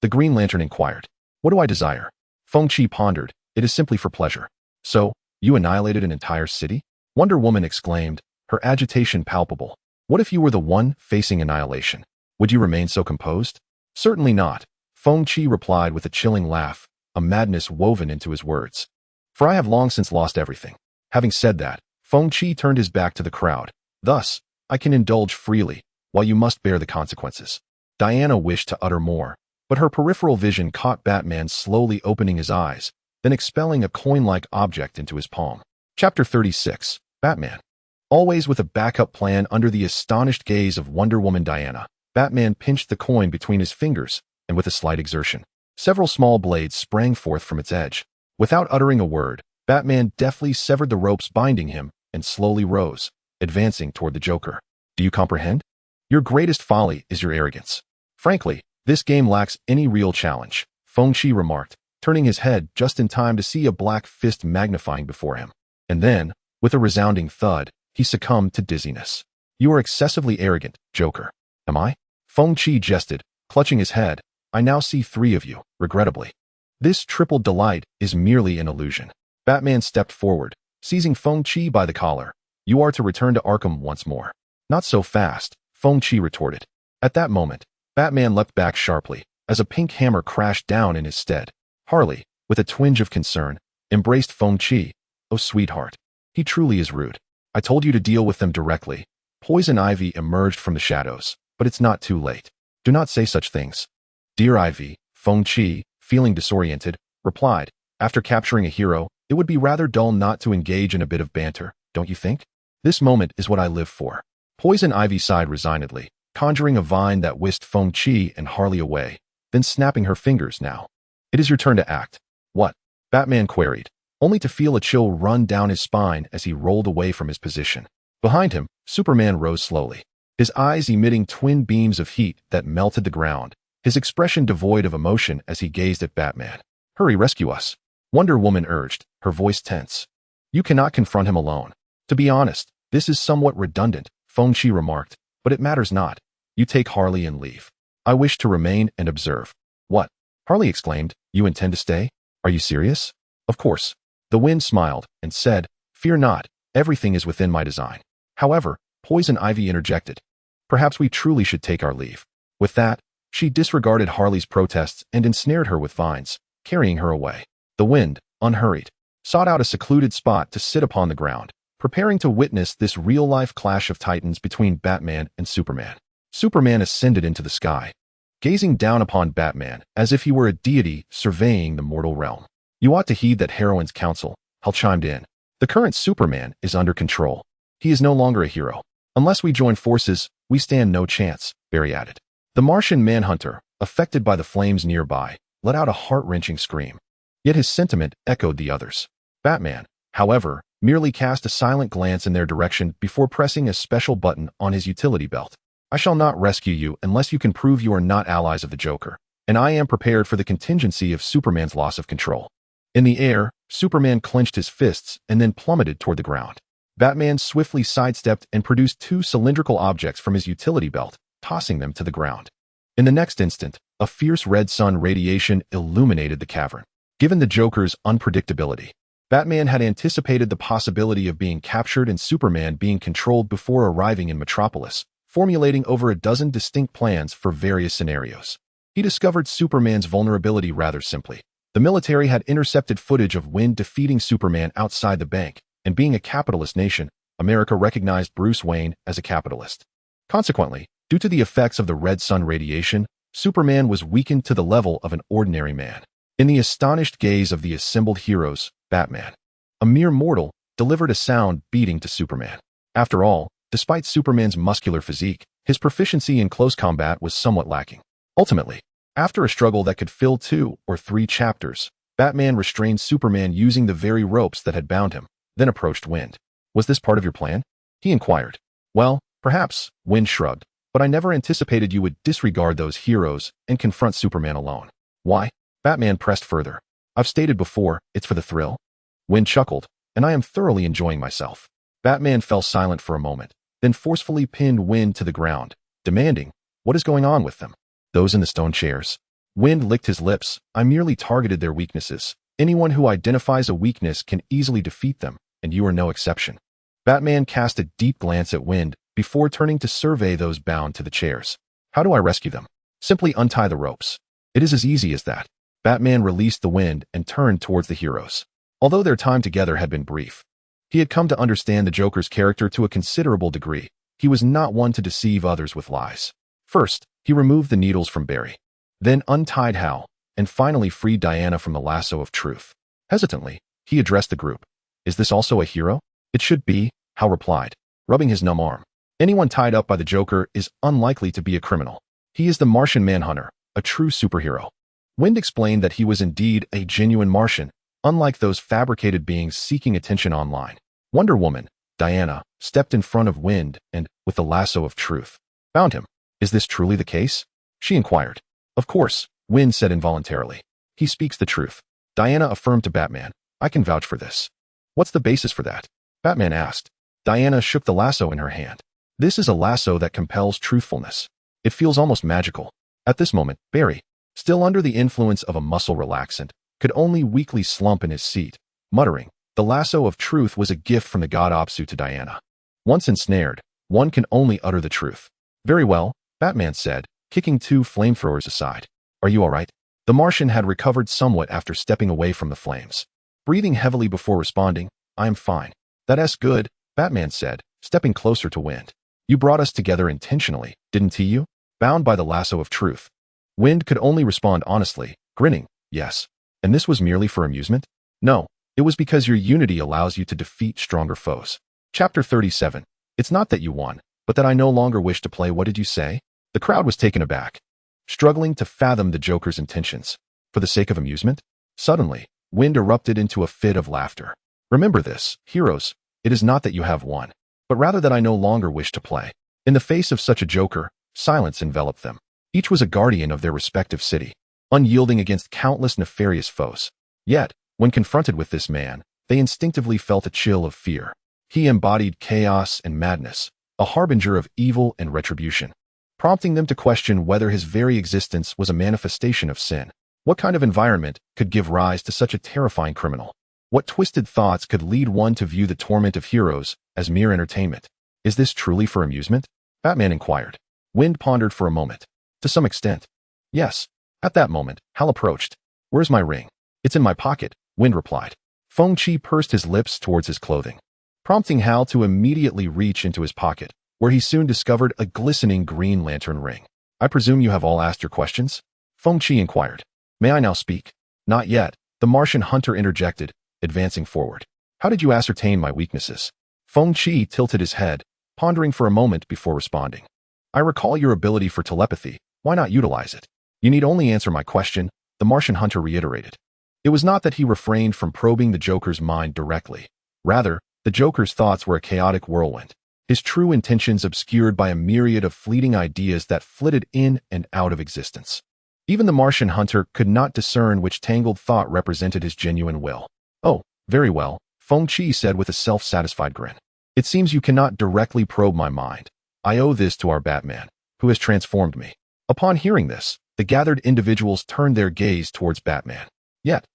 The Green Lantern inquired. What do I desire? Feng Qi pondered. It is simply for pleasure. So, you annihilated an entire city? Wonder Woman exclaimed, her agitation palpable. What if you were the one facing annihilation? Would you remain so composed? Certainly not. Feng Qi replied with a chilling laugh, a madness woven into his words. For I have long since lost everything. Having said that, Feng Qi turned his back to the crowd. Thus, I can indulge freely, while you must bear the consequences. Diana wished to utter more, but her peripheral vision caught Batman slowly opening his eyes, then expelling a coin-like object into his palm. Chapter 36. Batman. Always with a backup plan under the astonished gaze of Wonder Woman Diana, Batman pinched the coin between his fingers, and with a slight exertion, several small blades sprang forth from its edge. Without uttering a word, Batman deftly severed the ropes binding him and slowly rose, advancing toward the Joker. Do you comprehend? Your greatest folly is your arrogance. Frankly, this game lacks any real challenge, Feng Qi remarked, turning his head just in time to see a black fist magnifying before him. And then, with a resounding thud, he succumbed to dizziness. You are excessively arrogant, Joker. Am I? Feng Qi jested, clutching his head. I now see three of you, regrettably. This triple delight is merely an illusion. Batman stepped forward, seizing Feng Qi by the collar. You are to return to Arkham once more. Not so fast, Feng Qi retorted. At that moment, Batman leapt back sharply, as a pink hammer crashed down in his stead. Harley, with a twinge of concern, embraced Feng Qi. Oh, sweetheart. He truly is rude. I told you to deal with them directly. Poison Ivy emerged from the shadows, but it's not too late. Do not say such things. Dear Ivy, Feng Qi, feeling disoriented, replied, after capturing a hero, it would be rather dull not to engage in a bit of banter, don't you think? This moment is what I live for. Poison Ivy sighed resignedly, conjuring a vine that whisked Feng Qi and Harley away, then snapping her fingers. Now, it is your turn to act. What? Batman queried, only to feel a chill run down his spine as he rolled away from his position. Behind him, Superman rose slowly, his eyes emitting twin beams of heat that melted the ground, his expression devoid of emotion as he gazed at Batman. Hurry, rescue us, Wonder Woman urged, her voice tense. You cannot confront him alone. To be honest, this is somewhat redundant, Feng Qi remarked, but it matters not. You take Harley and leave. I wish to remain and observe. What? Harley exclaimed, you intend to stay? Are you serious? Of course. The wind smiled and said, fear not, everything is within my design. However, Poison Ivy interjected. Perhaps we truly should take our leave. With that, she disregarded Harley's protests and ensnared her with vines, carrying her away. The wind, unhurried, sought out a secluded spot to sit upon the ground, preparing to witness this real-life clash of titans between Batman and Superman. Superman ascended into the sky, gazing down upon Batman as if he were a deity surveying the mortal realm. You ought to heed that heroine's counsel, Hal chimed in. The current Superman is under control. He is no longer a hero. Unless we join forces, we stand no chance, Barry added. The Martian Manhunter, affected by the flames nearby, let out a heart-wrenching scream. Yet his sentiment echoed the others. Batman, however, merely cast a silent glance in their direction before pressing a special button on his utility belt. I shall not rescue you unless you can prove you are not allies of the Joker, and I am prepared for the contingency of Superman's loss of control. In the air, Superman clenched his fists and then plummeted toward the ground. Batman swiftly sidestepped and produced two cylindrical objects from his utility belt, tossing them to the ground. In the next instant, a fierce red sun radiation illuminated the cavern. Given the Joker's unpredictability, Batman had anticipated the possibility of being captured and Superman being controlled before arriving in Metropolis, formulating over a dozen distinct plans for various scenarios. He discovered Superman's vulnerability rather simply. The military had intercepted footage of Wayne defeating Superman outside the bank, and being a capitalist nation, America recognized Bruce Wayne as a capitalist. Consequently, due to the effects of the red sun radiation, Superman was weakened to the level of an ordinary man. In the astonished gaze of the assembled heroes, Batman, a mere mortal, delivered a sound beating to Superman. After all, despite Superman's muscular physique, his proficiency in close combat was somewhat lacking. Ultimately, after a struggle that could fill 2 or 3 chapters, Batman restrained Superman using the very ropes that had bound him, then approached Wind. Was this part of your plan? He inquired. Well, perhaps, Wind shrugged, but I never anticipated you would disregard those heroes and confront Superman alone. Why? Batman pressed further. I've stated before, it's for the thrill. Wind chuckled, and I am thoroughly enjoying myself. Batman fell silent for a moment, then forcefully pinned Wind to the ground, demanding, what is going on with them? Those in the stone chairs. Wind licked his lips. I merely targeted their weaknesses. Anyone who identifies a weakness can easily defeat them, and you are no exception. Batman cast a deep glance at Wind before turning to survey those bound to the chairs. How do I rescue them? Simply untie the ropes. It is as easy as that. Batman released the wind and turned towards the heroes. Although their time together had been brief, he had come to understand the Joker's character to a considerable degree. He was not one to deceive others with lies. First, he removed the needles from Barry, then untied Hal, and finally freed Diana from the lasso of truth. Hesitantly, he addressed the group. Is this also a hero? It should be, Hal replied, rubbing his numb arm. Anyone tied up by the Joker is unlikely to be a criminal. He is the Martian Manhunter, a true superhero. Wind explained that he was indeed a genuine Martian, unlike those fabricated beings seeking attention online. Wonder Woman, Diana, stepped in front of Wind and, with the lasso of truth, found him. Is this truly the case? She inquired. Of course, Wind said involuntarily. He speaks the truth. Diana affirmed to Batman. I can vouch for this. What's the basis for that? Batman asked. Diana shook the lasso in her hand. This is a lasso that compels truthfulness. It feels almost magical. At this moment, Barry, still under the influence of a muscle relaxant, could only weakly slump in his seat, muttering, the lasso of truth was a gift from the god Apsu to Diana. Once ensnared, one can only utter the truth. Very well, Batman said, kicking 2 flamethrowers aside. Are you all right? The Martian had recovered somewhat after stepping away from the flames. Breathing heavily before responding, I am fine. That's good, Batman said, stepping closer to Wind. You brought us together intentionally, didn't you? Bound by the lasso of truth. Wind could only respond honestly, grinning, yes. And this was merely for amusement? No, it was because your unity allows you to defeat stronger foes. Chapter 37. It's not that you won, but that I no longer wish to play. What did you say? The crowd was taken aback, struggling to fathom the Joker's intentions. For the sake of amusement? Suddenly, Wind erupted into a fit of laughter. Remember this, heroes, it is not that you have won, but rather that I no longer wish to play. In the face of such a Joker, silence enveloped them. Each was a guardian of their respective city, unyielding against countless nefarious foes. Yet, when confronted with this man, they instinctively felt a chill of fear. He embodied chaos and madness, a harbinger of evil and retribution, prompting them to question whether his very existence was a manifestation of sin. What kind of environment could give rise to such a terrifying criminal? What twisted thoughts could lead one to view the torment of heroes as mere entertainment? Is this truly for amusement? Batman inquired. Wind pondered for a moment. To some extent. Yes. At that moment, Hal approached. Where's my ring? It's in my pocket, Wind replied. Feng Qi pursed his lips towards his clothing, prompting Hal to immediately reach into his pocket, where he soon discovered a glistening green lantern ring. I presume you have all asked your questions? Feng Qi inquired. May I now speak? Not yet, the Martian hunter interjected, advancing forward. How did you ascertain my weaknesses? Feng Qi tilted his head, pondering for a moment before responding. I recall your ability for telepathy. Why not utilize it? You need only answer my question, the Martian hunter reiterated. It was not that he refrained from probing the Joker's mind directly. Rather, the Joker's thoughts were a chaotic whirlwind, his true intentions obscured by a myriad of fleeting ideas that flitted in and out of existence. Even the Martian hunter could not discern which tangled thought represented his genuine will. Oh, very well, Feng Qi said with a self-satisfied grin. It seems you cannot directly probe my mind. I owe this to our Batman, who has transformed me. Upon hearing this, the gathered individuals turned their gaze towards Batman. Yet,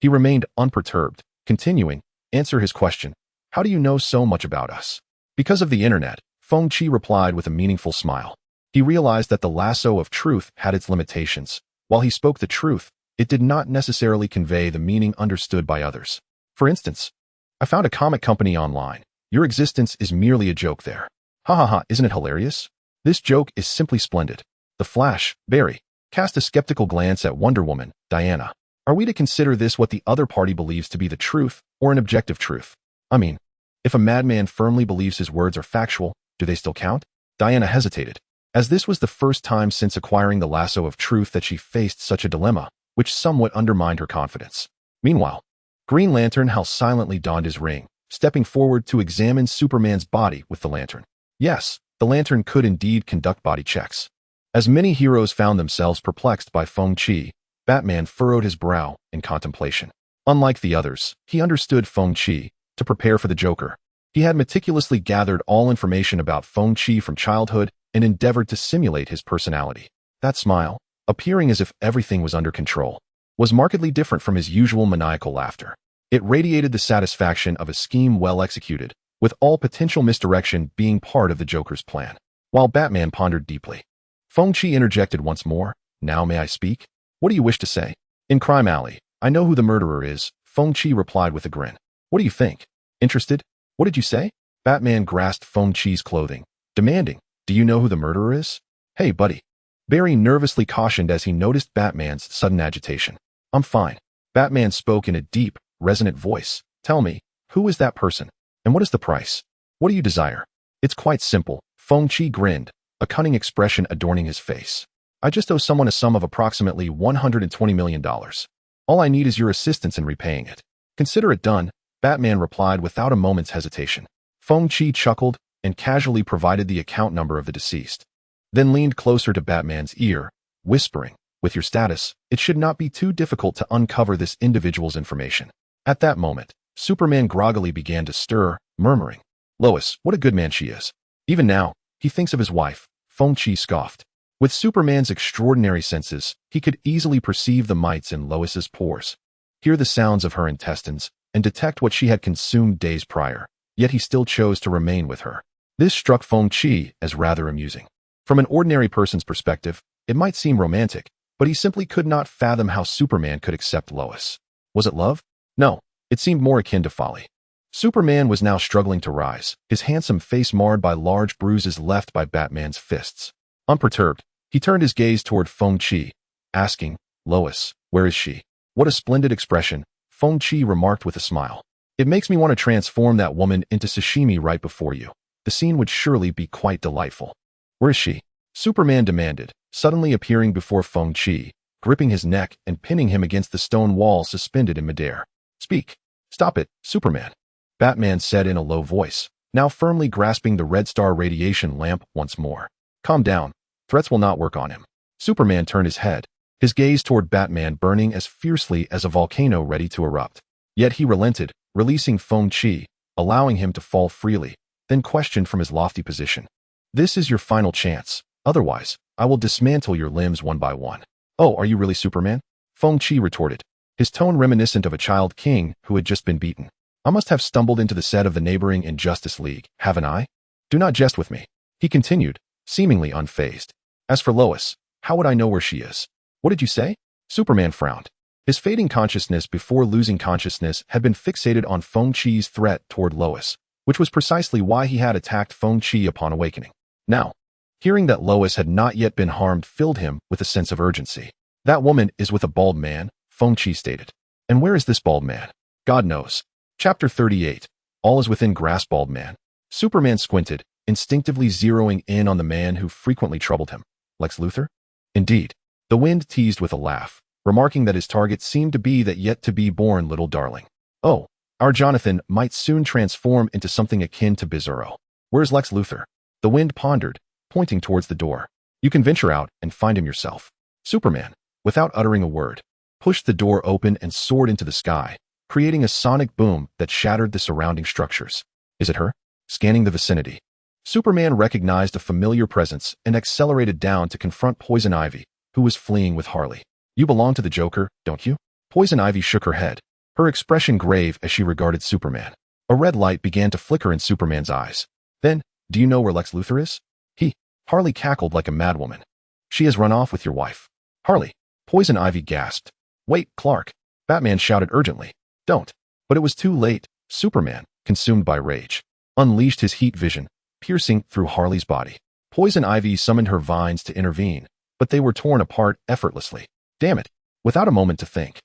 he remained unperturbed, continuing, answer his question. How do you know so much about us? Because of the internet, Feng Qi replied with a meaningful smile. He realized that the lasso of truth had its limitations. While he spoke the truth, it did not necessarily convey the meaning understood by others. For instance, I found a comic company online. Your existence is merely a joke there. Ha ha ha, isn't it hilarious? This joke is simply splendid. The Flash, Barry, cast a skeptical glance at Wonder Woman, Diana. Are we to consider this what the other party believes to be the truth, or an objective truth? I mean, if a madman firmly believes his words are factual, do they still count? Diana hesitated, as this was the first time since acquiring the lasso of truth that she faced such a dilemma, which somewhat undermined her confidence. Meanwhile, Green Lantern Hal silently donned his ring, stepping forward to examine Superman's body with the lantern. Yes, the lantern could indeed conduct body checks. As many heroes found themselves perplexed by Feng Qi, Batman furrowed his brow in contemplation. Unlike the others, he understood Feng Qi. To prepare for the Joker, he had meticulously gathered all information about Feng Qi from childhood and endeavored to simulate his personality. That smile, appearing as if everything was under control, was markedly different from his usual maniacal laughter. It radiated the satisfaction of a scheme well executed, with all potential misdirection being part of the Joker's plan. While Batman pondered deeply, Feng Qi interjected once more. Now may I speak? What do you wish to say? In Crime Alley, I know who the murderer is, Feng Qi replied with a grin. What do you think? Interested? What did you say? Batman grasped Feng Qi's clothing, demanding, do you know who the murderer is? Hey, buddy. Barry nervously cautioned as he noticed Batman's sudden agitation. I'm fine. Batman spoke in a deep, resonant voice. Tell me, who is that person? And what is the price? What do you desire? It's quite simple. Feng Qi grinned, a cunning expression adorning his face. I just owe someone a sum of approximately $120 million. All I need is your assistance in repaying it. Consider it done, Batman replied without a moment's hesitation. Feng Qi chuckled and casually provided the account number of the deceased, then leaned closer to Batman's ear, whispering, with your status, it should not be too difficult to uncover this individual's information. At that moment, Superman groggily began to stir, murmuring, Lois, what a good man she is. Even now, he thinks of his wife, Feng Qi scoffed. With Superman's extraordinary senses, he could easily perceive the mites in Lois's pores, hear the sounds of her intestines, and detect what she had consumed days prior, yet he still chose to remain with her. This struck Feng Qi as rather amusing. From an ordinary person's perspective, it might seem romantic, but he simply could not fathom how Superman could accept Lois. Was it love? No, it seemed more akin to folly. Superman was now struggling to rise, his handsome face marred by large bruises left by Batman's fists. Unperturbed, he turned his gaze toward Feng Qi, asking, Lois, where is she? What a splendid expression, Feng Qi remarked with a smile. It makes me want to transform that woman into sashimi right before you. The scene would surely be quite delightful. Where is she? Superman demanded, suddenly appearing before Feng Qi, gripping his neck and pinning him against the stone wall suspended in midair. Speak. Stop it, Superman. Batman said in a low voice, now firmly grasping the red star radiation lamp once more. Calm down. Threats will not work on him. Superman turned his head, his gaze toward Batman burning as fiercely as a volcano ready to erupt. Yet he relented, releasing Feng Qi, allowing him to fall freely, then questioned from his lofty position. This is your final chance. Otherwise, I will dismantle your limbs one by one. Oh, are you really Superman? Feng Qi retorted, his tone reminiscent of a child king who had just been beaten. I must have stumbled into the set of the neighboring Injustice League, haven't I? Do not jest with me. He continued, seemingly unfazed. As for Lois, how would I know where she is? What did you say? Superman frowned. His fading consciousness before losing consciousness had been fixated on Feng Qi's threat toward Lois, which was precisely why he had attacked Feng Qi upon awakening. Now, hearing that Lois had not yet been harmed filled him with a sense of urgency. That woman is with a bald man, Feng Qi stated. And where is this bald man? God knows. Chapter 38. All is within grasp. Bald man. Superman squinted, instinctively zeroing in on the man who frequently troubled him. Lex Luthor? Indeed. The Wind teased with a laugh, remarking that his target seemed to be that yet-to-be-born little darling. Oh, our Jonathan might soon transform into something akin to Bizarro. Where's Lex Luthor? The Wind pondered, pointing towards the door. You can venture out and find him yourself. Superman, without uttering a word, pushed the door open and soared into the sky, creating a sonic boom that shattered the surrounding structures. Is it her? Scanning the vicinity, Superman recognized a familiar presence and accelerated down to confront Poison Ivy, who was fleeing with Harley. You belong to the Joker, don't you? Poison Ivy shook her head, her expression grave as she regarded Superman. A red light began to flicker in Superman's eyes. Then, do you know where Lex Luthor is? Harley cackled like a madwoman. She has run off with your wife. Harley. Poison Ivy gasped. Wait, Clark. Batman shouted urgently. Don't. But it was too late. Superman, consumed by rage, unleashed his heat vision, piercing through Harley's body. Poison Ivy summoned her vines to intervene, but they were torn apart effortlessly. Damn it. Without a moment to think,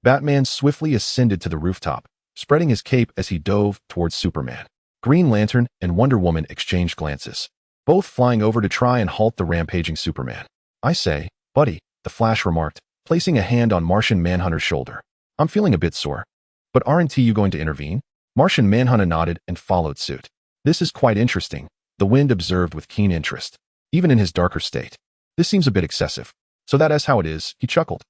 Batman swiftly ascended to the rooftop, spreading his cape as he dove towards Superman. Green Lantern and Wonder Woman exchanged glances, both flying over to try and halt the rampaging Superman. I say, buddy, the Flash remarked, placing a hand on Martian Manhunter's shoulder. I'm feeling a bit sore. But aren't you going to intervene? Martian Manhunter nodded and followed suit. This is quite interesting, the Wind observed with keen interest, even in his darker state. This seems a bit excessive. So that is how it is, he chuckled.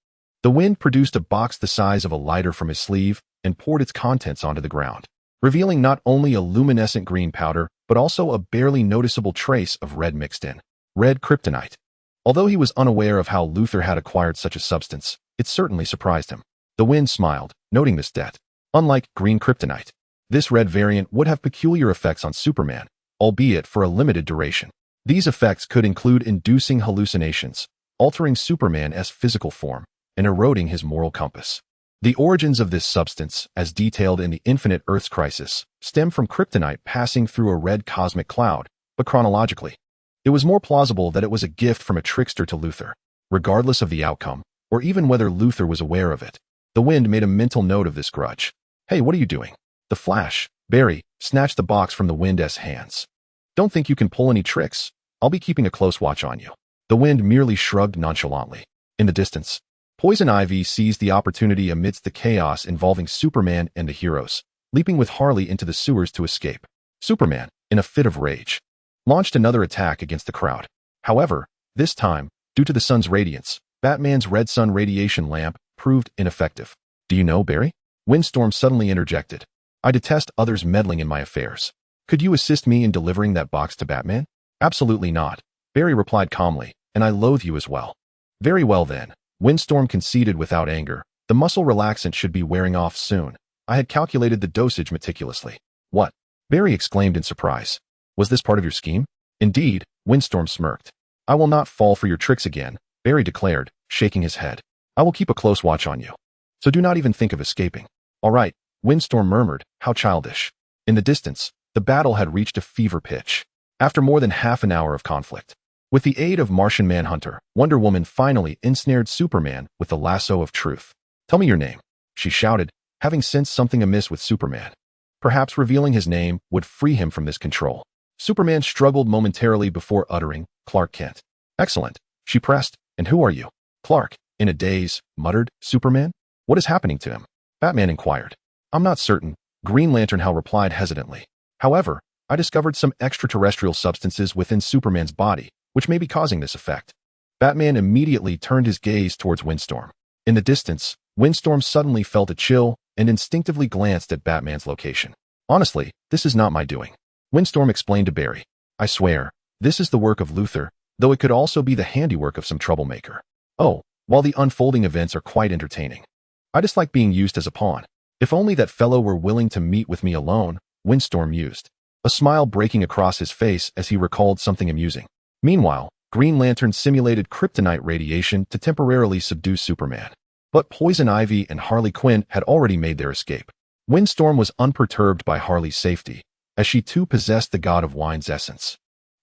The Wind produced a box the size of a lighter from his sleeve and poured its contents onto the ground, revealing not only a luminescent green powder, but also a barely noticeable trace of red mixed in. Red kryptonite. Although he was unaware of how Luthor had acquired such a substance, it certainly surprised him. The Wind smiled, noting this debt. Unlike green kryptonite, this red variant would have peculiar effects on Superman, albeit for a limited duration. These effects could include inducing hallucinations, altering Superman's physical form, and eroding his moral compass. The origins of this substance, as detailed in the Infinite Earths Crisis, stem from kryptonite passing through a red cosmic cloud, but chronologically, it was more plausible that it was a gift from a trickster to Luthor. Regardless of the outcome, or even whether Luthor was aware of it, the Wind made a mental note of this grudge. "Hey, what are you doing?" The Flash, Barry, snatched the box from the Wind's hands. "Don't think you can pull any tricks. I'll be keeping a close watch on you." The Wind merely shrugged nonchalantly. In the distance, Poison Ivy seized the opportunity amidst the chaos involving Superman and the heroes, leaping with Harley into the sewers to escape. Superman, in a fit of rage, launched another attack against the crowd. However, this time, due to the sun's radiance, Batman's red sun radiation lamp proved ineffective. "Do you know, Barry?" Windstorm suddenly interjected. "I detest others meddling in my affairs. Could you assist me in delivering that box to Batman?" "Absolutely not," Barry replied calmly, "and I loathe you as well." "Very well then," Windstorm conceded without anger. "The muscle relaxant should be wearing off soon. I had calculated the dosage meticulously." "What?" Barry exclaimed in surprise. "Was this part of your scheme?" "Indeed," Windstorm smirked. "I will not fall for your tricks again," Barry declared, shaking his head. "I will keep a close watch on you. So do not even think of escaping." "All right," Windstorm murmured, "how childish." In the distance, the battle had reached a fever pitch. After more than half an hour of conflict, with the aid of Martian Manhunter, Wonder Woman finally ensnared Superman with the lasso of truth. "Tell me your name," she shouted, having sensed something amiss with Superman. Perhaps revealing his name would free him from this control. Superman struggled momentarily before uttering, "Clark Kent." "Excellent," she pressed. "And who are you?" "Clark," in a daze, muttered Superman. "What is happening to him?" Batman inquired. "I'm not certain," Green Lantern Hal replied hesitantly. "However, I discovered some extraterrestrial substances within Superman's body, which may be causing this effect." Batman immediately turned his gaze towards Windstorm. In the distance, Windstorm suddenly felt a chill and instinctively glanced at Batman's location. "Honestly, this is not my doing," Windstorm explained to Barry. "I swear, this is the work of Luthor, though it could also be the handiwork of some troublemaker. Oh, while the unfolding events are quite entertaining, I dislike being used as a pawn. If only that fellow were willing to meet with me alone," Windstorm mused, a smile breaking across his face as he recalled something amusing. Meanwhile, Green Lantern simulated kryptonite radiation to temporarily subdue Superman. But Poison Ivy and Harley Quinn had already made their escape. Windstorm was unperturbed by Harley's safety, as she too possessed the god of wine's essence.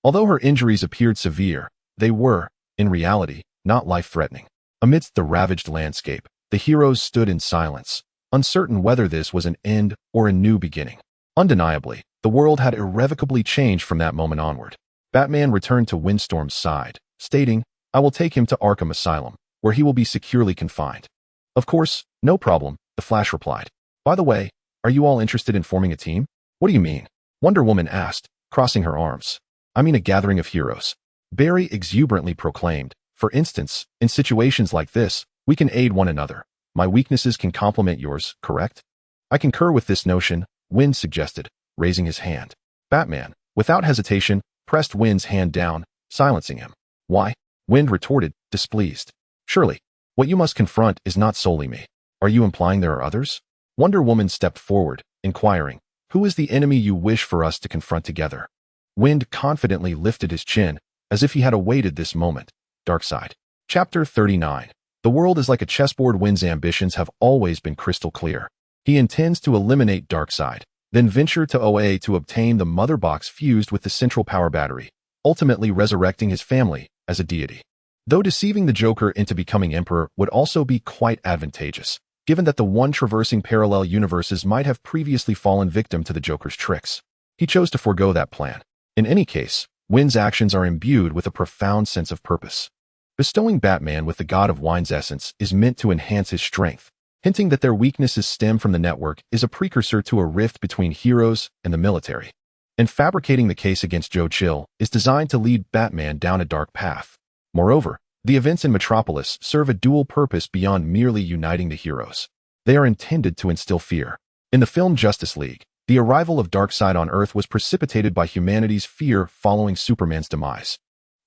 Although her injuries appeared severe, they were, in reality, not life-threatening. Amidst the ravaged landscape, the heroes stood in silence, uncertain whether this was an end or a new beginning. Undeniably, the world had irrevocably changed from that moment onward. Batman returned to Windstorm's side, stating, "I will take him to Arkham Asylum, where he will be securely confined." "Of course, no problem," the Flash replied. "By the way, are you all interested in forming a team?" "What do you mean?" Wonder Woman asked, crossing her arms. "I mean a gathering of heroes," Barry exuberantly proclaimed. "For instance, in situations like this, we can aid one another. My weaknesses can complement yours, correct?" "I concur with this notion," Wind suggested, raising his hand. Batman, without hesitation, pressed Wind's hand down, silencing him. "Why?" Wind retorted, displeased. "Surely, what you must confront is not solely me. Are you implying there are others?" Wonder Woman stepped forward, inquiring, "Who is the enemy you wish for us to confront together?" Wind confidently lifted his chin, as if he had awaited this moment. Darkseid. Chapter 39. The world is like a chessboard. Wind's ambitions have always been crystal clear. He intends to eliminate Darkseid, then venture to OA to obtain the mother box fused with the central power battery, ultimately resurrecting his family as a deity. Though deceiving the Joker into becoming Emperor would also be quite advantageous, given that the one traversing parallel universes might have previously fallen victim to the Joker's tricks. He chose to forego that plan. In any case, Wind's actions are imbued with a profound sense of purpose. Bestowing Batman with the god of wine's essence is meant to enhance his strength. Hinting that their weaknesses stem from the network is a precursor to a rift between heroes and the military. And fabricating the case against Joe Chill is designed to lead Batman down a dark path. Moreover, the events in Metropolis serve a dual purpose beyond merely uniting the heroes. They are intended to instill fear. In the film Justice League, the arrival of Darkseid on Earth was precipitated by humanity's fear following Superman's demise.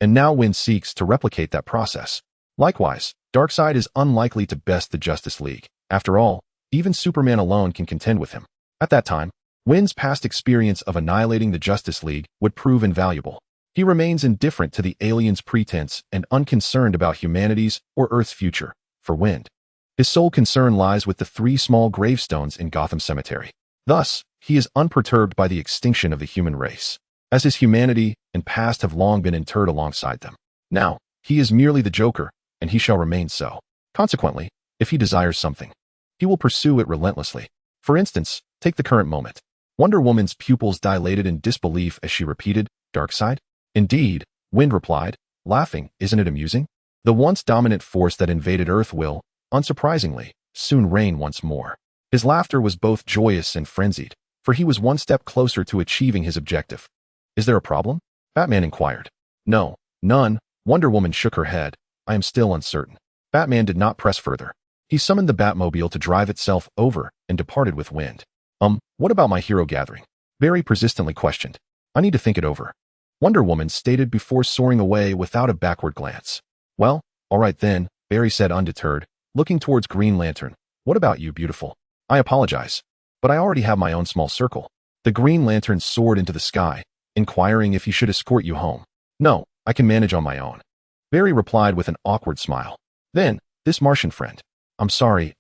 And now Wind seeks to replicate that process. Likewise, Darkseid is unlikely to best the Justice League. After all, even Superman alone can contend with him. At that time, Wind's past experience of annihilating the Justice League would prove invaluable. He remains indifferent to the aliens' pretense and unconcerned about humanity's or Earth's future. For Wind, His sole concern lies with the 3 small gravestones in Gotham Cemetery. Thus, he is unperturbed by the extinction of the human race, as his humanity and past have long been interred alongside them. Now, he is merely the Joker, and he shall remain so. Consequently, if he desires something, he will pursue it relentlessly. For instance, take the current moment. Wonder Woman's pupils dilated in disbelief as she repeated, "Darkseid?" "Indeed," Wind replied, laughing, "isn't it amusing? The once dominant force that invaded Earth will, unsurprisingly, soon reign once more." His laughter was both joyous and frenzied, for he was one step closer to achieving his objective. "Is there a problem?" Batman inquired. "No, none." Wonder Woman shook her head. "I am still uncertain." Batman did not press further. He summoned the Batmobile to drive itself over and departed with Wind. What about my hero gathering?" Barry persistently questioned. "I need to think it over," Wonder Woman stated before soaring away without a backward glance. "Well, all right then," Barry said undeterred, looking towards Green Lantern. "What about you, beautiful?" "I apologize, but I already have my own small circle." The Green Lantern soared into the sky, inquiring if he should escort you home. "No, I can manage on my own," Barry replied with an awkward smile. Then, this Martian friend. "I'm sorry,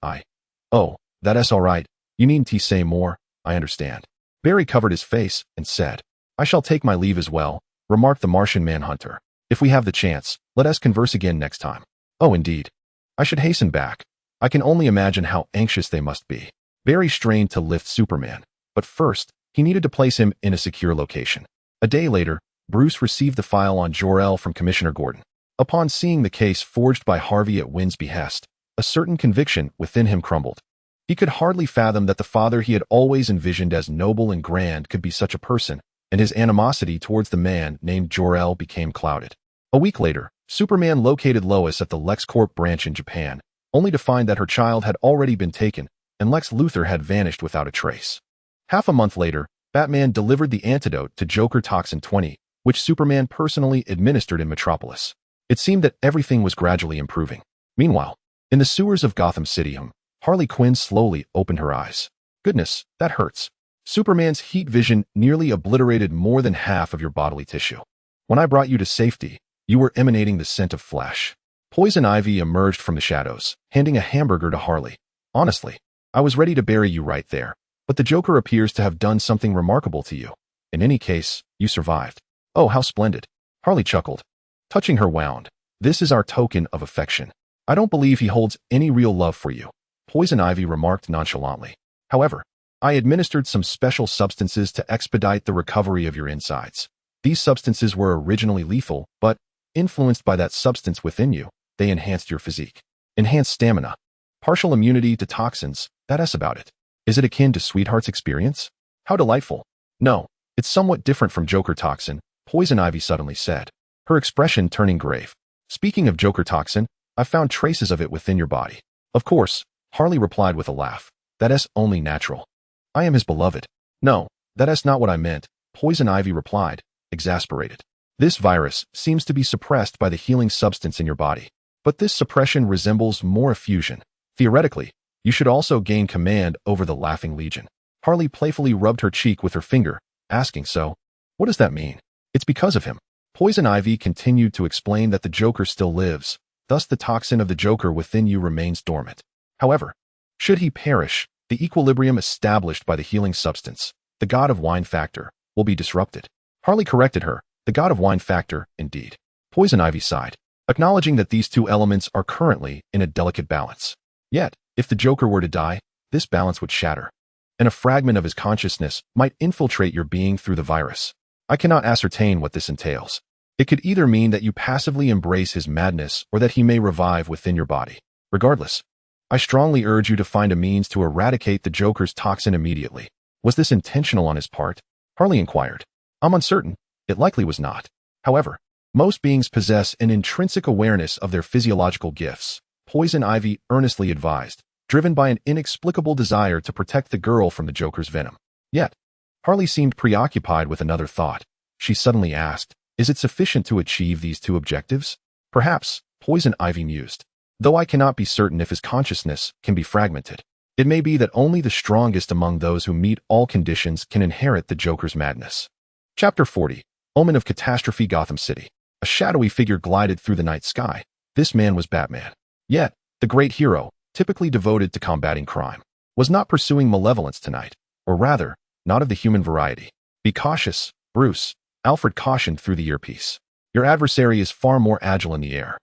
Oh, that's all right. You needn't say more, I understand." Barry covered his face and said, "I shall take my leave as well," remarked the Martian Manhunter. "If we have the chance, let us converse again next time." "Oh, indeed. I should hasten back. I can only imagine how anxious they must be." Barry strained to lift Superman, but first, he needed to place him in a secure location. A day later, Bruce received the file on Jor-El from Commissioner Gordon. Upon seeing the case forged by Harvey at Wind's behest, a certain conviction within him crumbled. He could hardly fathom that the father he had always envisioned as noble and grand could be such a person, and his animosity towards the man named Jor-El became clouded. A week later, Superman located Lois at the LexCorp branch in Japan, only to find that her child had already been taken, and Lex Luthor had vanished without a trace. Half a month later, Batman delivered the antidote to Joker Toxin 20, which Superman personally administered in Metropolis. It seemed that everything was gradually improving. Meanwhile, in the sewers of Gotham City, Harley Quinn slowly opened her eyes. "Goodness, that hurts. Superman's heat vision nearly obliterated more than half of your bodily tissue. When I brought you to safety, you were emanating the scent of flesh." Poison Ivy emerged from the shadows, handing a hamburger to Harley. "Honestly, I was ready to bury you right there, but the Joker appears to have done something remarkable to you. In any case, you survived." "Oh, how splendid." Harley chuckled. Touching her wound. "This is our token of affection. I don't believe he holds any real love for you," Poison Ivy remarked nonchalantly. "However, I administered some special substances to expedite the recovery of your insides. These substances were originally lethal, but, influenced by that substance within you, they enhanced your physique. Enhanced stamina. Partial immunity to toxins, that's about it. Is it akin to Sweetheart's experience?" "How delightful." "No, it's somewhat different from Joker Toxin," Poison Ivy suddenly said, her expression turning grave. "Speaking of Joker Toxin, I found traces of it within your body." "Of course," Harley replied with a laugh. "That's only natural. I am his beloved." "No, that's not what I meant," Poison Ivy replied, exasperated. "This virus seems to be suppressed by the healing substance in your body. But this suppression resembles more effusion. Theoretically, you should also gain command over the Laughing Legion." Harley playfully rubbed her cheek with her finger, asking, "So, what does that mean?" "It's because of him." Poison Ivy continued to explain that the Joker still lives, thus the toxin of the Joker within you remains dormant. However, should he perish, the equilibrium established by the healing substance, the God of Wine factor, will be disrupted. Harley corrected her, the God of Wine factor, indeed. Poison Ivy sighed, acknowledging that these two elements are currently in a delicate balance. Yet, if the Joker were to die, this balance would shatter, and a fragment of his consciousness might infiltrate your being through the virus. I cannot ascertain what this entails. It could either mean that you passively embrace his madness or that he may revive within your body. Regardless, I strongly urge you to find a means to eradicate the Joker's toxin immediately. Was this intentional on his part? Harley inquired. I'm uncertain. It likely was not. However, most beings possess an intrinsic awareness of their physiological gifts, Poison Ivy earnestly advised, driven by an inexplicable desire to protect the girl from the Joker's venom. Yet, Harley seemed preoccupied with another thought. She suddenly asked, is it sufficient to achieve these two objectives? Perhaps, Poison Ivy mused. Though I cannot be certain if his consciousness can be fragmented. It may be that only the strongest among those who meet all conditions can inherit the Joker's madness. Chapter 40. Omen of Catastrophe Gotham City. A shadowy figure glided through the night sky. This man was Batman. Yet, the great hero, typically devoted to combating crime, was not pursuing malevolence tonight, or rather, not of the human variety. Be cautious, Bruce, Alfred cautioned through the earpiece. Your adversary is far more agile in the air.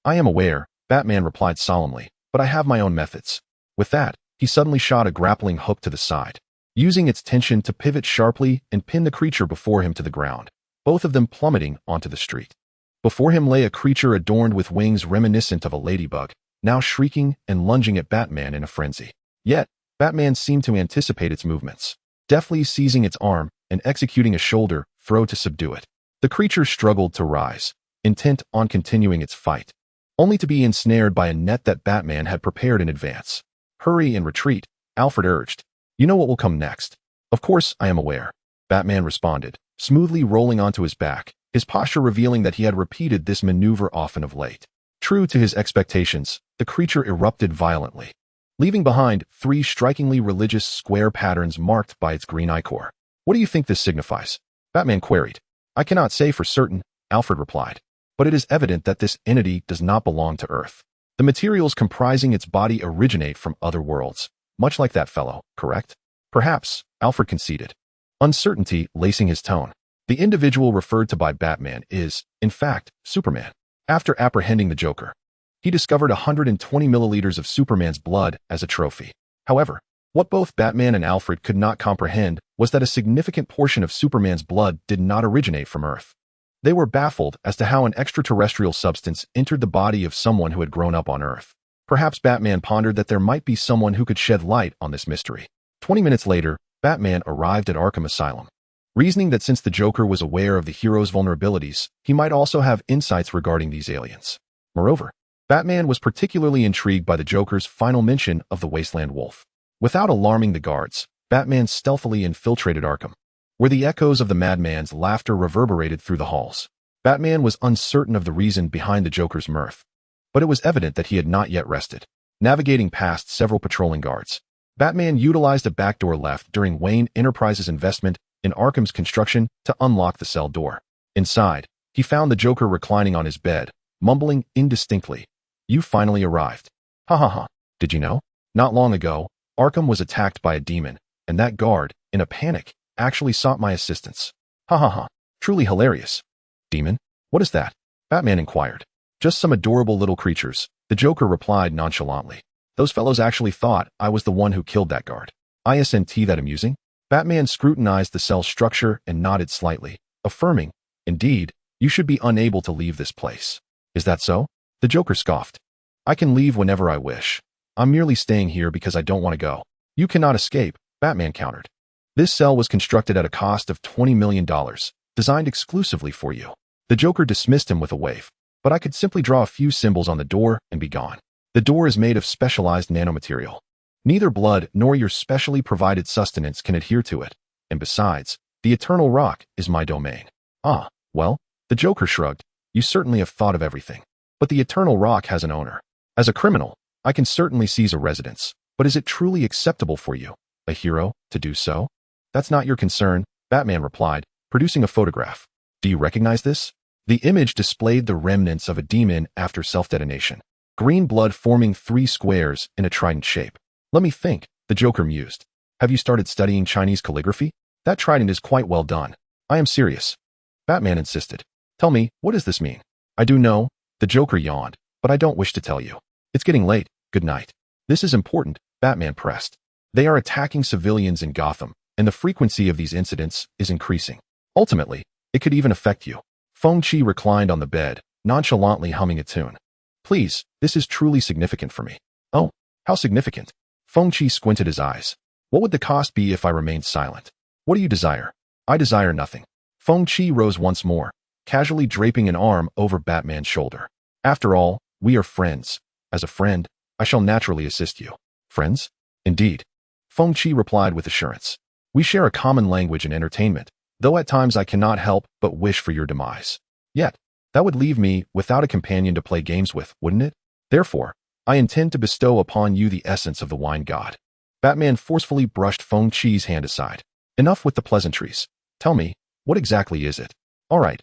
I am aware, Batman replied solemnly, but I have my own methods. With that, he suddenly shot a grappling hook to the side, using its tension to pivot sharply and pin the creature before him to the ground, both of them plummeting onto the street. Before him lay a creature adorned with wings reminiscent of a ladybug, now shrieking and lunging at Batman in a frenzy. Yet, Batman seemed to anticipate its movements, deftly seizing its arm and executing a shoulder throw to subdue it. The creature struggled to rise, intent on continuing its fight, only to be ensnared by a net that Batman had prepared in advance. Hurry and retreat, Alfred urged. You know what will come next. Of course I am aware, Batman responded, smoothly rolling onto his back, his posture revealing that he had repeated this maneuver often of late. True to his expectations, the creature erupted violently, leaving behind 3 strikingly religious square patterns marked by its green ichor. What do you think this signifies? Batman queried. I cannot say for certain, Alfred replied, but it is evident that this entity does not belong to Earth. The materials comprising its body originate from other worlds, much like that fellow, correct? Perhaps, Alfred conceded, uncertainty lacing his tone. The individual referred to by Batman is, in fact, Superman. After apprehending the Joker, he discovered 120 milliliters of Superman's blood as a trophy. However, what both Batman and Alfred could not comprehend was that a significant portion of Superman's blood did not originate from Earth. They were baffled as to how an extraterrestrial substance entered the body of someone who had grown up on Earth. Perhaps Batman pondered that there might be someone who could shed light on this mystery. 20 minutes later, Batman arrived at Arkham Asylum, reasoning that since the Joker was aware of the hero's vulnerabilities, he might also have insights regarding these aliens. Moreover, Batman was particularly intrigued by the Joker's final mention of the Wasteland Wolf. Without alarming the guards, Batman stealthily infiltrated Arkham, where the echoes of the madman's laughter reverberated through the halls. Batman was uncertain of the reason behind the Joker's mirth, but it was evident that he had not yet rested. Navigating past several patrolling guards, Batman utilized a backdoor left during Wayne Enterprises' investment in Arkham's construction to unlock the cell door. Inside, he found the Joker reclining on his bed, mumbling indistinctly. You finally arrived. Ha ha ha. Did you know? Not long ago, Arkham was attacked by a demon, and that guard, in a panic, actually sought my assistance. Ha ha ha. Truly hilarious. Demon? What is that? Batman inquired. Just some adorable little creatures, the Joker replied nonchalantly. Those fellows actually thought I was the one who killed that guard. Isn't that amusing? Batman scrutinized the cell's structure and nodded slightly, affirming, indeed, you should be unable to leave this place. Is that so? The Joker scoffed. I can leave whenever I wish. I'm merely staying here because I don't want to go. You cannot escape, Batman countered. This cell was constructed at a cost of $20 million, designed exclusively for you. The Joker dismissed him with a wave. But I could simply draw a few symbols on the door and be gone. The door is made of specialized nanomaterial. Neither blood nor your specially provided sustenance can adhere to it. And besides, the Eternal Rock is my domain. Ah, well, the Joker shrugged. You certainly have thought of everything. But the Eternal Rock has an owner. As a criminal, I can certainly seize a residence. But is it truly acceptable for you, a hero, to do so? That's not your concern, Batman replied, producing a photograph. Do you recognize this? The image displayed the remnants of a demon after self-detonation. Green blood forming 3 squares in a trident shape. Let me think, the Joker mused. Have you started studying Chinese calligraphy? That trident is quite well done. I am serious. Batman insisted. Tell me, what does this mean? I do know, the Joker yawned, but I don't wish to tell you. It's getting late, good night. This is important, Batman pressed. They are attacking civilians in Gotham, and the frequency of these incidents is increasing. Ultimately, it could even affect you. Feng Qi reclined on the bed, nonchalantly humming a tune. Please, this is truly significant for me. Oh, how significant? Feng Qi squinted his eyes. What would the cost be if I remained silent? What do you desire? I desire nothing. Feng Qi rose once more, casually draping an arm over Batman's shoulder. After all, we are friends. As a friend, I shall naturally assist you. Friends? Indeed. Feng Qi replied with assurance. We share a common language and entertainment, though at times I cannot help but wish for your demise. Yet, that would leave me without a companion to play games with, wouldn't it? Therefore, I intend to bestow upon you the essence of the wine god. Batman forcefully brushed Feng Qi's hand aside. Enough with the pleasantries. Tell me, what exactly is it? All right,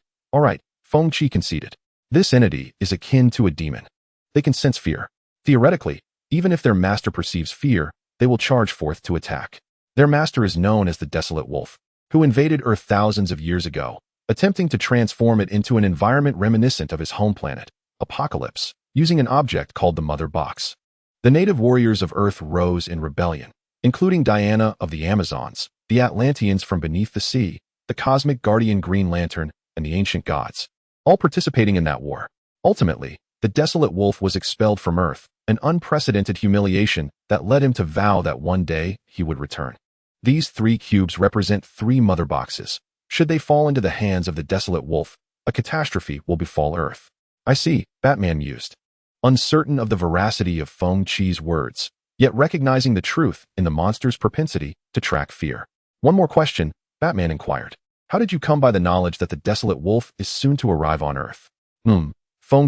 Feng Qi conceded. This entity is akin to a demon. They can sense fear. Theoretically, Even if their master perceives fear, they will charge forth to attack. Their master is known as the Desolate Wolf, who invaded Earth thousands of years ago, attempting to transform it into an environment reminiscent of his home planet, Apocalypse, using an object called the Mother Box. The native warriors of Earth rose in rebellion, including Diana of the Amazons, the Atlanteans from beneath the sea, the cosmic guardian Green Lantern, and the ancient gods, all participating in that war. Ultimately, the Desolate Wolf was expelled from Earth, an unprecedented humiliation that led him to vow that one day he would return. These 3 cubes represent 3 Mother Boxes. Should they fall into the hands of the Desolate Wolf, a catastrophe will befall Earth. I see, Batman mused, uncertain of the veracity of Feng Qi's words, yet recognizing the truth in the monster's propensity to track fear. One more question, Batman inquired. How did you come by the knowledge that the Desolate Wolf is soon to arrive on Earth? Feng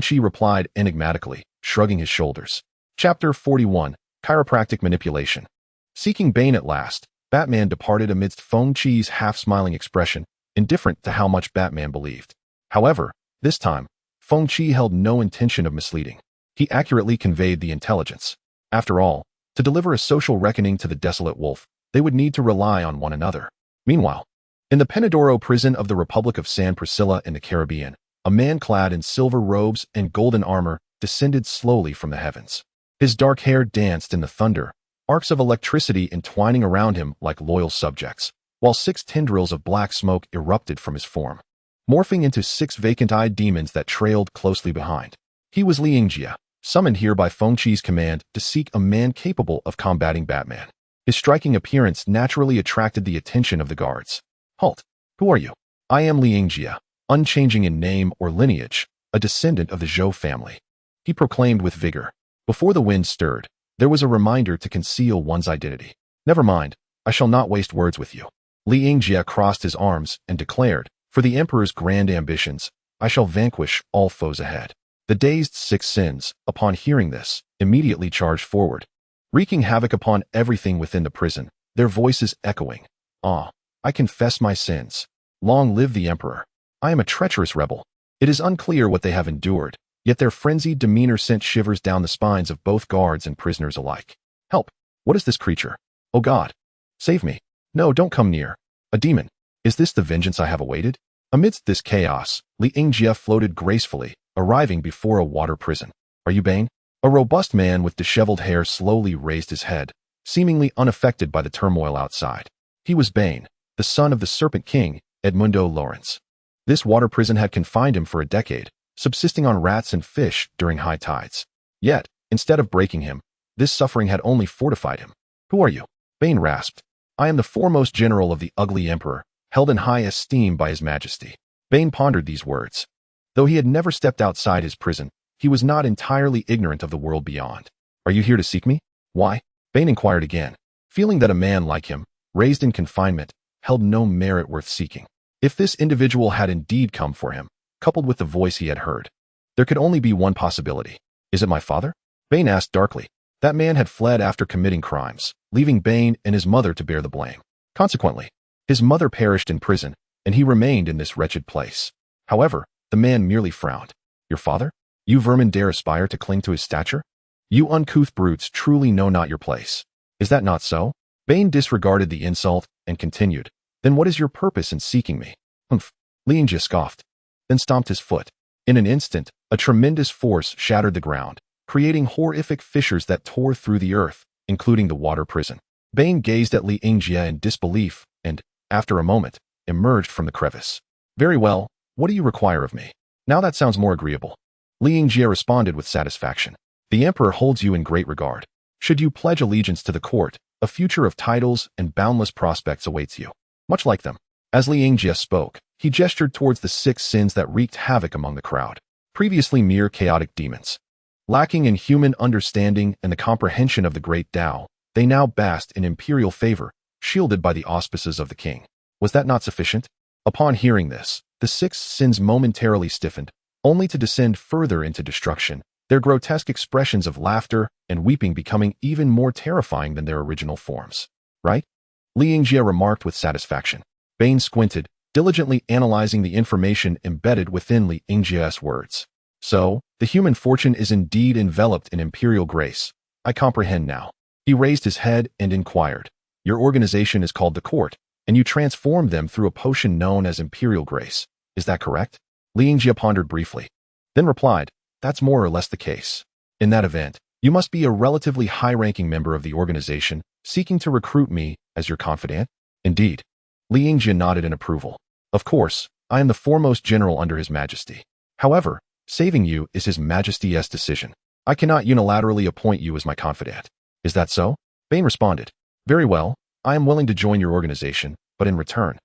Qi replied enigmatically, shrugging his shoulders. Chapter 41, Chiropractic Manipulation. Seeking Bane at last, Batman departed amidst Feng Qi's half-smiling expression, indifferent to how much Batman believed. However, this time, Feng Qi held no intention of misleading. He accurately conveyed the intelligence. After all, to deliver a social reckoning to the Desolate Wolf, they would need to rely on one another. Meanwhile, in the Penadoro prison of the Republic of San Priscilla in the Caribbean, a man clad in silver robes and golden armor descended slowly from the heavens. His dark hair danced in the thunder, arcs of electricity entwining around him like loyal subjects, while 6 tendrils of black smoke erupted from his form, morphing into 6 vacant-eyed demons that trailed closely behind. He was Li Yingjie, summoned here by Feng Qi's command to seek a man capable of combating Batman. His striking appearance naturally attracted the attention of the guards. Halt! Who are you? I am Li Yingjie, unchanging in name or lineage, a descendant of the Zhou family. He proclaimed with vigor. Before the wind stirred, there was a reminder to conceal one's identity. Never mind, I shall not waste words with you. Li Yingjie crossed his arms and declared, for the Emperor's grand ambitions, I shall vanquish all foes ahead. The dazed 6 sins, upon hearing this, immediately charged forward, wreaking havoc upon everything within the prison, their voices echoing. I confess my sins. Long live the Emperor. I am a treacherous rebel. It is unclear what they have endured, yet their frenzied demeanor sent shivers down the spines of both guards and prisoners alike. Help! What is this creature? Oh God! Save me! No, don't come near. A demon. Is this the vengeance I have awaited? Amidst this chaos, Li Yingjie floated gracefully, arriving before a water prison. Are you Bane? A robust man with disheveled hair slowly raised his head, seemingly unaffected by the turmoil outside. He was Bane, the son of the Serpent King, Edmundo Lawrence. This water prison had confined him for a decade, subsisting on rats and fish during high tides. Yet, instead of breaking him, this suffering had only fortified him. Who are you? Bane rasped. I am the foremost general of the ugly Emperor, held in high esteem by His Majesty. Bane pondered these words. Though he had never stepped outside his prison, he was not entirely ignorant of the world beyond. Are you here to seek me? Why? Bane inquired again, feeling that a man like him, raised in confinement, held no merit worth seeking. If this individual had indeed come for him, coupled with the voice he had heard, there could only be one possibility. Is it my father? Bane asked darkly. That man had fled after committing crimes, leaving Bane and his mother to bear the blame. Consequently, his mother perished in prison, and he remained in this wretched place. However, the man merely frowned. Your father? You vermin dare aspire to cling to his stature? You uncouth brutes truly know not your place. Is that not so? Bane disregarded the insult and continued. Then what is your purpose in seeking me? Humph. Li Yingjie scoffed, then stomped his foot. In an instant, a tremendous force shattered the ground, creating horrific fissures that tore through the earth, including the water prison. Bane gazed at Li Yingjie in disbelief and, after a moment, emerged from the crevice. Very well, what do you require of me? Now that sounds more agreeable. Li Yingjie responded with satisfaction. The Emperor holds you in great regard. Should you pledge allegiance to the court, a future of titles and boundless prospects awaits you. Much like them. As Li Yingjie spoke, he gestured towards the 6 sins that wreaked havoc among the crowd, previously mere chaotic demons. Lacking in human understanding and the comprehension of the great Tao, they now basked in imperial favor, shielded by the auspices of the king. Was that not sufficient? Upon hearing this, the 6 sins momentarily stiffened, only to descend further into destruction, their grotesque expressions of laughter and weeping becoming even more terrifying than their original forms. Right? Li Yingjie remarked with satisfaction. Bane squinted, diligently analyzing the information embedded within Li Yingjie's words. So, the human fortune is indeed enveloped in imperial grace, I comprehend now. He raised his head and inquired. Your organization is called the Court, and you transformed them through a potion known as Imperial Grace. Is that correct? Li Yingjie pondered briefly, then replied, that's more or less the case. In that event, you must be a relatively high-ranking member of the organization, seeking to recruit me as your confidant? Indeed. Li Yingjie nodded in approval. Of course, I am the foremost general under His Majesty. However, saving you is His Majesty's decision. I cannot unilaterally appoint you as my confidant. Is that so? Bane responded. Very well, I am willing to join your organization, but in return,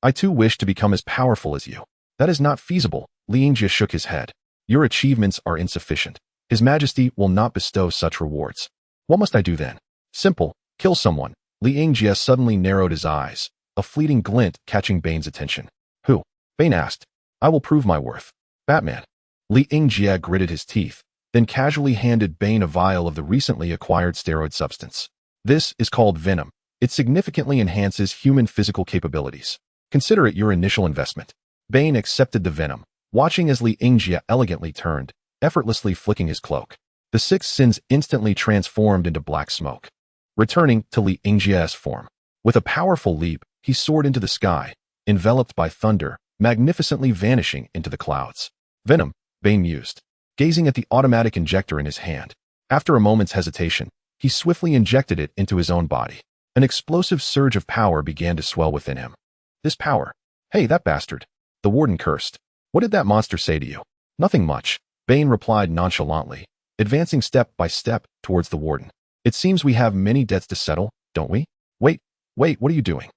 I too wish to become as powerful as you. That is not feasible. Li Yingjie shook his head. Your achievements are insufficient. His Majesty will not bestow such rewards. What must I do then? Simple, kill someone. Li Yingjie suddenly narrowed his eyes, a fleeting glint catching Bane's attention. Who? Bane asked. I will prove my worth. Batman. Li Yingjie gritted his teeth, then casually handed Bane a vial of the recently acquired steroid substance. This is called Venom. It significantly enhances human physical capabilities. Consider it your initial investment. Bane accepted the venom, watching as Li Yingjie elegantly turned, effortlessly flicking his cloak. The six sins instantly transformed into black smoke. Returning to Li Yingjie's form. With a powerful leap, he soared into the sky, enveloped by thunder, magnificently vanishing into the clouds. Venom, Bane mused, gazing at the automatic injector in his hand. After a moment's hesitation, he swiftly injected it into his own body. An explosive surge of power began to swell within him. This power. Hey, that bastard. The warden cursed. What did that monster say to you? Nothing much, Bane replied nonchalantly, advancing step by step towards the warden. It seems we have many debts to settle, don't we? Wait, what are you doing?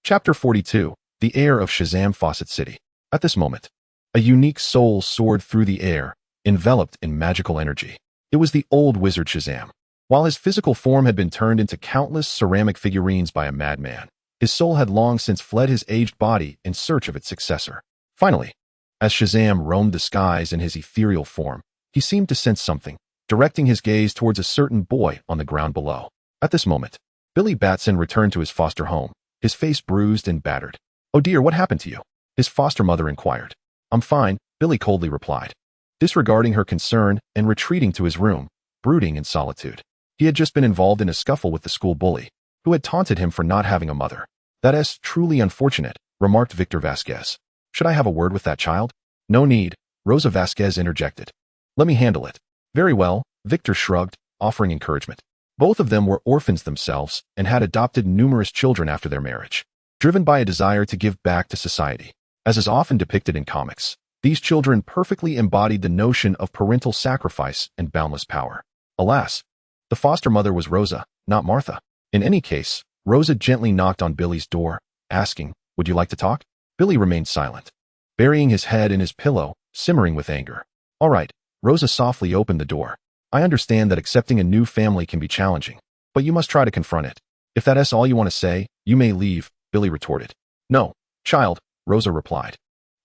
Chapter 42, The Heir of Shazam Fawcett City. At this moment, a unique soul soared through the air, enveloped in magical energy. It was the old wizard Shazam. While his physical form had been turned into countless ceramic figurines by a madman, his soul had long since fled his aged body in search of its successor. Finally, as Shazam roamed the skies in his ethereal form, he seemed to sense something, directing his gaze towards a certain boy on the ground below. At this moment, Billy Batson returned to his foster home, his face bruised and battered. Oh dear, what happened to you? His foster mother inquired. I'm fine, Billy coldly replied, disregarding her concern and retreating to his room, brooding in solitude. He had just been involved in a scuffle with the school bully, who had taunted him for not having a mother. That is truly unfortunate, remarked Victor Vasquez. Should I have a word with that child? No need, Rosa Vasquez interjected. Let me handle it. Very well, Victor shrugged, offering encouragement. Both of them were orphans themselves and had adopted numerous children after their marriage, driven by a desire to give back to society. As is often depicted in comics, these children perfectly embodied the notion of parental sacrifice and boundless power. Alas, the foster mother was Rosa, not Martha. In any case, Rosa gently knocked on Billy's door, asking, would you like to talk? Billy remained silent, burying his head in his pillow, simmering with anger. All right, Rosa softly opened the door. I understand that accepting a new family can be challenging, but you must try to confront it. If that is all you want to say, you may leave, Billy retorted. No, child, Rosa replied,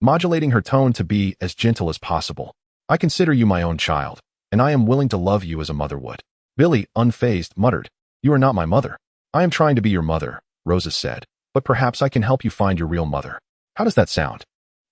modulating her tone to be as gentle as possible. I consider you my own child, and I am willing to love you as a mother would. Billy, unfazed, muttered, you are not my mother. I am trying to be your mother, Rosa said, but perhaps I can help you find your real mother. How does that sound?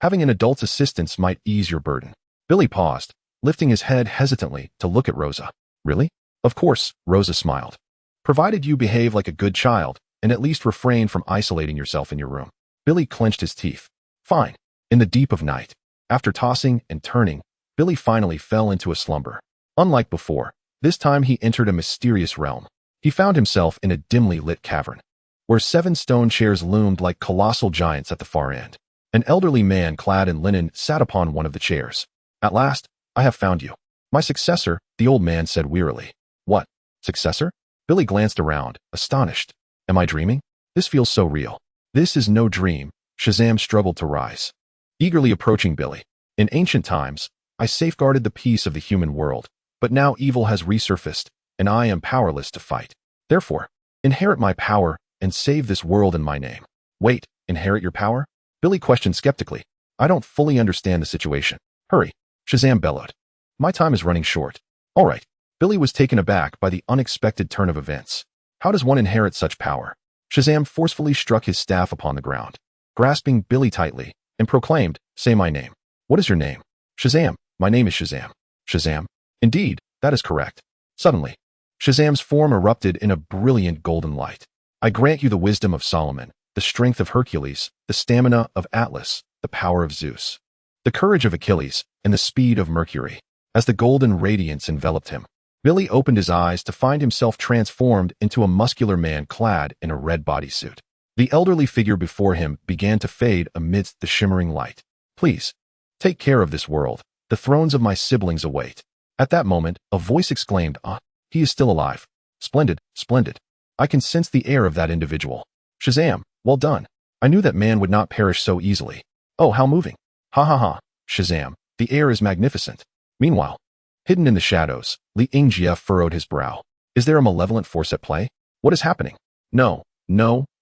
Having an adult's assistance might ease your burden. Billy paused, lifting his head hesitantly to look at Rosa. Really? Of course, Rosa smiled. Provided you behave like a good child, and at least refrain from isolating yourself in your room. Billy clenched his teeth. Fine. In the deep of night, after tossing and turning, Billy finally fell into a slumber. Unlike before, this time he entered a mysterious realm. He found himself in a dimly lit cavern, where 7 stone chairs loomed like colossal giants at the far end. An elderly man clad in linen sat upon one of the chairs. At last, I have found you. My successor, the old man said wearily. What? Successor? Billy glanced around, astonished. Am I dreaming? This feels so real. This is no dream. Shazam struggled to rise, eagerly approaching Billy. In ancient times, I safeguarded the peace of the human world, but now evil has resurfaced, and I am powerless to fight. Therefore, inherit my power and save this world in my name. Wait, inherit your power? Billy questioned skeptically. I don't fully understand the situation. Hurry, Shazam bellowed. My time is running short. All right. Billy was taken aback by the unexpected turn of events. How does one inherit such power? Shazam forcefully struck his staff upon the ground, grasping Billy tightly, and proclaimed, say my name. What is your name? Shazam. My name is Shazam. Shazam. Indeed, that is correct. Suddenly, Shazam's form erupted in a brilliant golden light. I grant you the wisdom of Solomon, the strength of Hercules, the stamina of Atlas, the power of Zeus, the courage of Achilles, and the speed of Mercury. As the golden radiance enveloped him, Billy opened his eyes to find himself transformed into a muscular man clad in a red bodysuit. The elderly figure before him began to fade amidst the shimmering light. Please, take care of this world. The thrones of my siblings await. At that moment, a voice exclaimed, "Ah, he is still alive. Splendid, splendid. I can sense the air of that individual. Shazam, well done. I knew that man would not perish so easily. Oh, how moving. Ha ha ha. Shazam, the air is magnificent." Meanwhile, hidden in the shadows, Li Yingjie furrowed his brow. Is there a malevolent force at play? What is happening? No,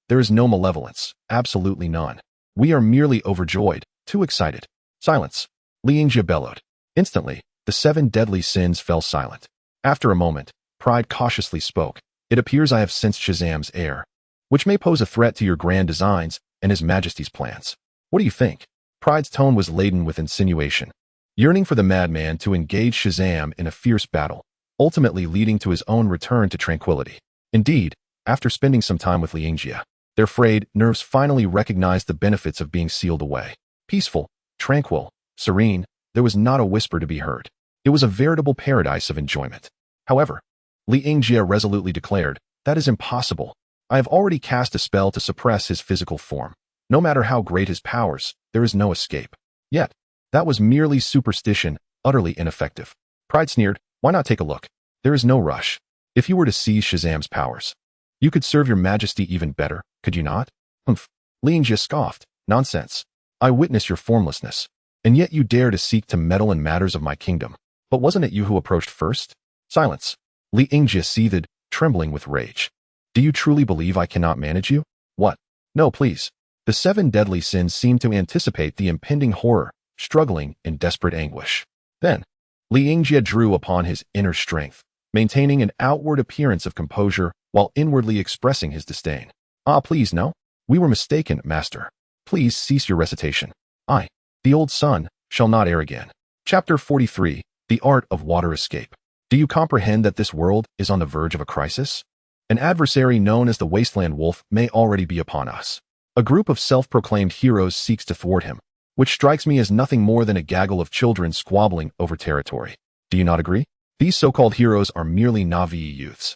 there is no malevolence. Absolutely none. We are merely overjoyed, too excited. Silence. Li Yingjie bellowed. Instantly, the 7 deadly sins fell silent. After a moment, Pride cautiously spoke. It appears I have sensed Shazam's air, which may pose a threat to your grand designs and His Majesty's plans. What do you think? Pride's tone was laden with insinuation, yearning for the madman to engage Shazam in a fierce battle, ultimately leading to his own return to tranquility. Indeed, after spending some time with Li Yingjie, their frayed nerves finally recognized the benefits of being sealed away. Peaceful, tranquil, serene, there was not a whisper to be heard. It was a veritable paradise of enjoyment. However, Li Yingjie resolutely declared, "That is impossible. I have already cast a spell to suppress his physical form. No matter how great his powers, there is no escape." Yet, that was merely superstition, utterly ineffective. Pride sneered, "Why not take a look? There is no rush. If you were to seize Shazam's powers, you could serve your majesty even better, could you not?" Humph. Li Yingjie scoffed. "Nonsense. I witness your formlessness, and yet you dare to seek to meddle in matters of my kingdom. But wasn't it you who approached first?" Silence. Li Yingjie seethed, trembling with rage. "Do you truly believe I cannot manage you? What? No, please." The 7 deadly sins seemed to anticipate the impending horror, struggling in desperate anguish. Then, Li Yingjie drew upon his inner strength, maintaining an outward appearance of composure while inwardly expressing his disdain. "Ah, please, no. We were mistaken, master. Please cease your recitation. I, the old sun, shall not err again." Chapter 43, The Art of Water Escape. Do you comprehend that this world is on the verge of a crisis? An adversary known as the Wasteland Wolf may already be upon us. A group of self-proclaimed heroes seeks to thwart him, which strikes me as nothing more than a gaggle of children squabbling over territory. Do you not agree? These so-called heroes are merely Na'vi youths,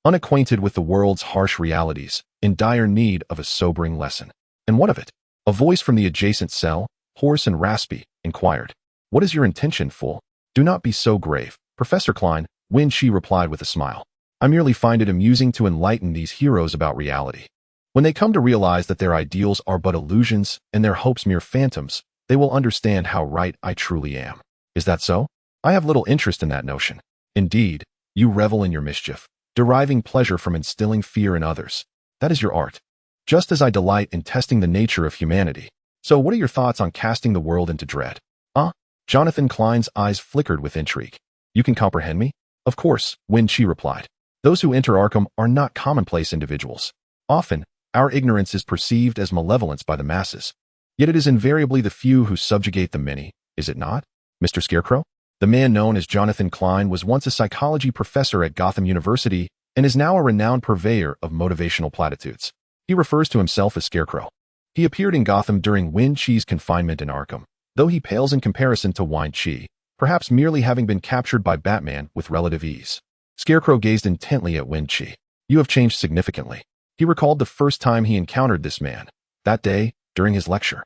unacquainted with the world's harsh realities, in dire need of a sobering lesson. And what of it? A voice from the adjacent cell, hoarse and raspy, inquired. "What is your intention, fool? Do not be so grave, Professor Klein," Wen Qi replied with a smile. "I merely find it amusing to enlighten these heroes about reality. When they come to realize that their ideals are but illusions and their hopes mere phantoms, they will understand how right I truly am." Is that so? I have little interest in that notion. Indeed, you revel in your mischief, deriving pleasure from instilling fear in others. That is your art. Just as I delight in testing the nature of humanity. So what are your thoughts on casting the world into dread? Ah, Jonathan Klein's eyes flickered with intrigue. "You can comprehend me?" "Of course," Wen Qi replied. "Those who enter Arkham are not commonplace individuals. Often, our ignorance is perceived as malevolence by the masses. Yet it is invariably the few who subjugate the many, is it not, Mr. Scarecrow?" The man known as Jonathan Klein was once a psychology professor at Gotham University and is now a renowned purveyor of motivational platitudes. He refers to himself as Scarecrow. He appeared in Gotham during Wen Qi's confinement in Arkham, though he pales in comparison to Wen Qi, perhaps merely having been captured by Batman with relative ease. Scarecrow gazed intently at Wen Qi. "You have changed significantly." He recalled the first time he encountered this man, that day, during his lecture.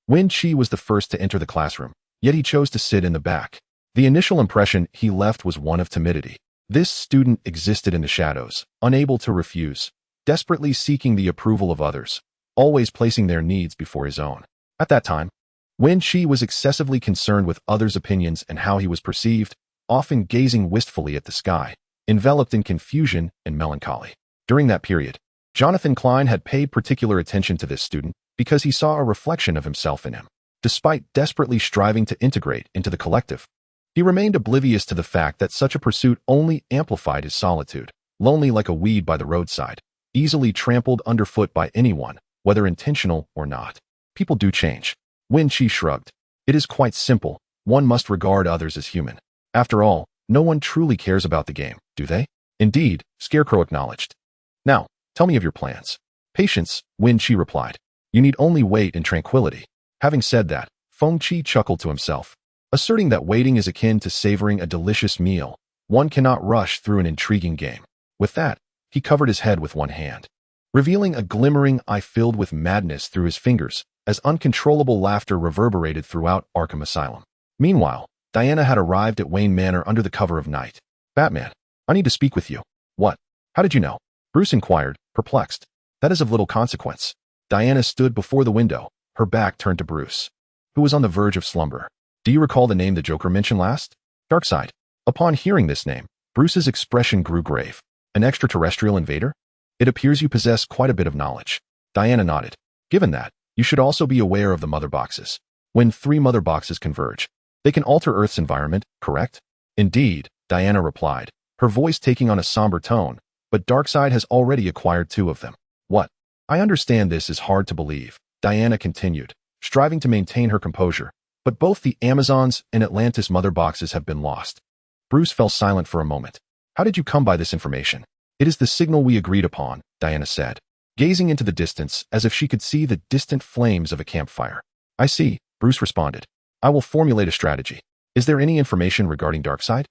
Wen Qi was the first to enter the classroom, yet he chose to sit in the back. The initial impression he left was one of timidity. This student existed in the shadows, unable to refuse, desperately seeking the approval of others, always placing their needs before his own. At that time, Wen Qi was excessively concerned with others' opinions and how he was perceived, often gazing wistfully at the sky, enveloped in confusion and melancholy. During that period, Jonathan Klein had paid particular attention to this student because he saw a reflection of himself in him. Despite desperately striving to integrate into the collective, he remained oblivious to the fact that such a pursuit only amplified his solitude, lonely like a weed by the roadside, easily trampled underfoot by anyone, whether intentional or not. People do change. Wen Qi shrugged. It is quite simple. One must regard others as human. After all, no one truly cares about the game, do they? Indeed, Scarecrow acknowledged. Now, tell me of your plans. Patience, Wen Qi replied. You need only wait in tranquility. Having said that, Feng Qi chuckled to himself, asserting that waiting is akin to savoring a delicious meal. One cannot rush through an intriguing game. With that, he covered his head with one hand, revealing a glimmering eye filled with madness through his fingers, as uncontrollable laughter reverberated throughout Arkham Asylum. Meanwhile, Diana had arrived at Wayne Manor under the cover of night. Batman, I need to speak with you. What? How did you know? Bruce inquired, perplexed. That is of little consequence. Diana stood before the window, her back turned to Bruce, who was on the verge of slumber. Do you recall the name the Joker mentioned last? Darkseid. Upon hearing this name, Bruce's expression grew grave. An extraterrestrial invader? It appears you possess quite a bit of knowledge. Diana nodded. Given that, you should also be aware of the mother boxes. When 3 mother boxes converge, they can alter Earth's environment, correct? Indeed, Diana replied, her voice taking on a somber tone, but Darkseid has already acquired 2 of them. What? I understand this is hard to believe, Diana continued, striving to maintain her composure, but both the Amazons and Atlantis mother boxes have been lost. Bruce fell silent for a moment. How did you come by this information? It is the signal we agreed upon, Diana said, gazing into the distance as if she could see the distant flames of a campfire. I see, Bruce responded. I will formulate a strategy. Is there any information regarding Darkseid?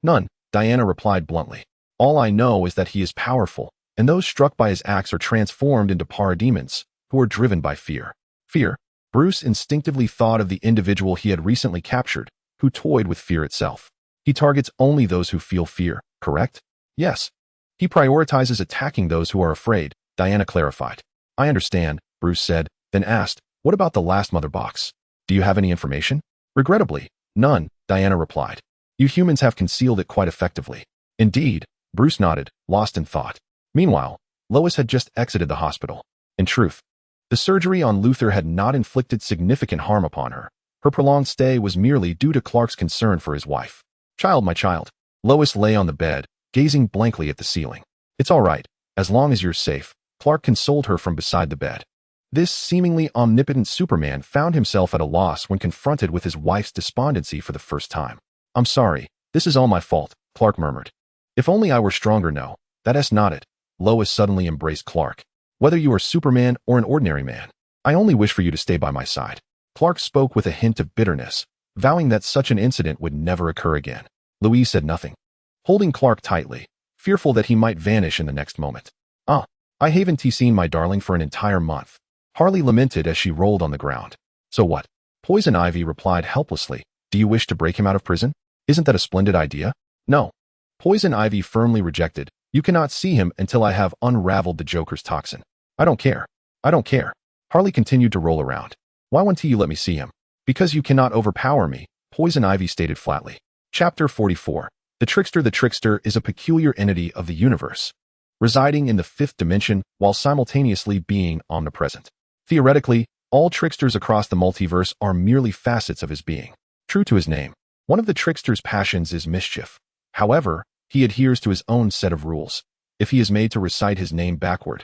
None, Diana replied bluntly. All I know is that he is powerful, and those struck by his axe are transformed into parademons, who are driven by fear. Fear? Bruce instinctively thought of the individual he had recently captured, who toyed with fear itself. He targets only those who feel fear, correct? Yes. He prioritizes attacking those who are afraid, Diana clarified. I understand, Bruce said, then asked, what about the last mother box? Do you have any information? Regrettably, none, Diana replied. You humans have concealed it quite effectively. Indeed, Bruce nodded, lost in thought. Meanwhile, Lois had just exited the hospital. In truth, the surgery on Luthor had not inflicted significant harm upon her. Her prolonged stay was merely due to Clark's concern for his wife. Child, my child. Lois lay on the bed, gazing blankly at the ceiling. It's all right, as long as you're safe, Clark consoled her from beside the bed. This seemingly omnipotent Superman found himself at a loss when confronted with his wife's despondency for the first time. I'm sorry, this is all my fault, Clark murmured. If only I were stronger, no. That's not it. Lois suddenly embraced Clark. Whether you are Superman or an ordinary man, I only wish for you to stay by my side. Clark spoke with a hint of bitterness, vowing that such an incident would never occur again. Louise said nothing, holding Clark tightly, fearful that he might vanish in the next moment. I haven't seen my darling for an entire month. Harley lamented as she rolled on the ground. So what? Poison Ivy replied helplessly. Do you wish to break him out of prison? Isn't that a splendid idea? No. Poison Ivy firmly rejected. You cannot see him until I have unraveled the Joker's toxin. I don't care. I don't care. Harley continued to roll around. Why won't you let me see him? Because you cannot overpower me, Poison Ivy stated flatly. Chapter 44. The Trickster is a peculiar entity of the universe, residing in the 5th dimension while simultaneously being omnipresent. Theoretically, all tricksters across the multiverse are merely facets of his being. True to his name, one of the trickster's passions is mischief. However, he adheres to his own set of rules. If he is made to recite his name backward,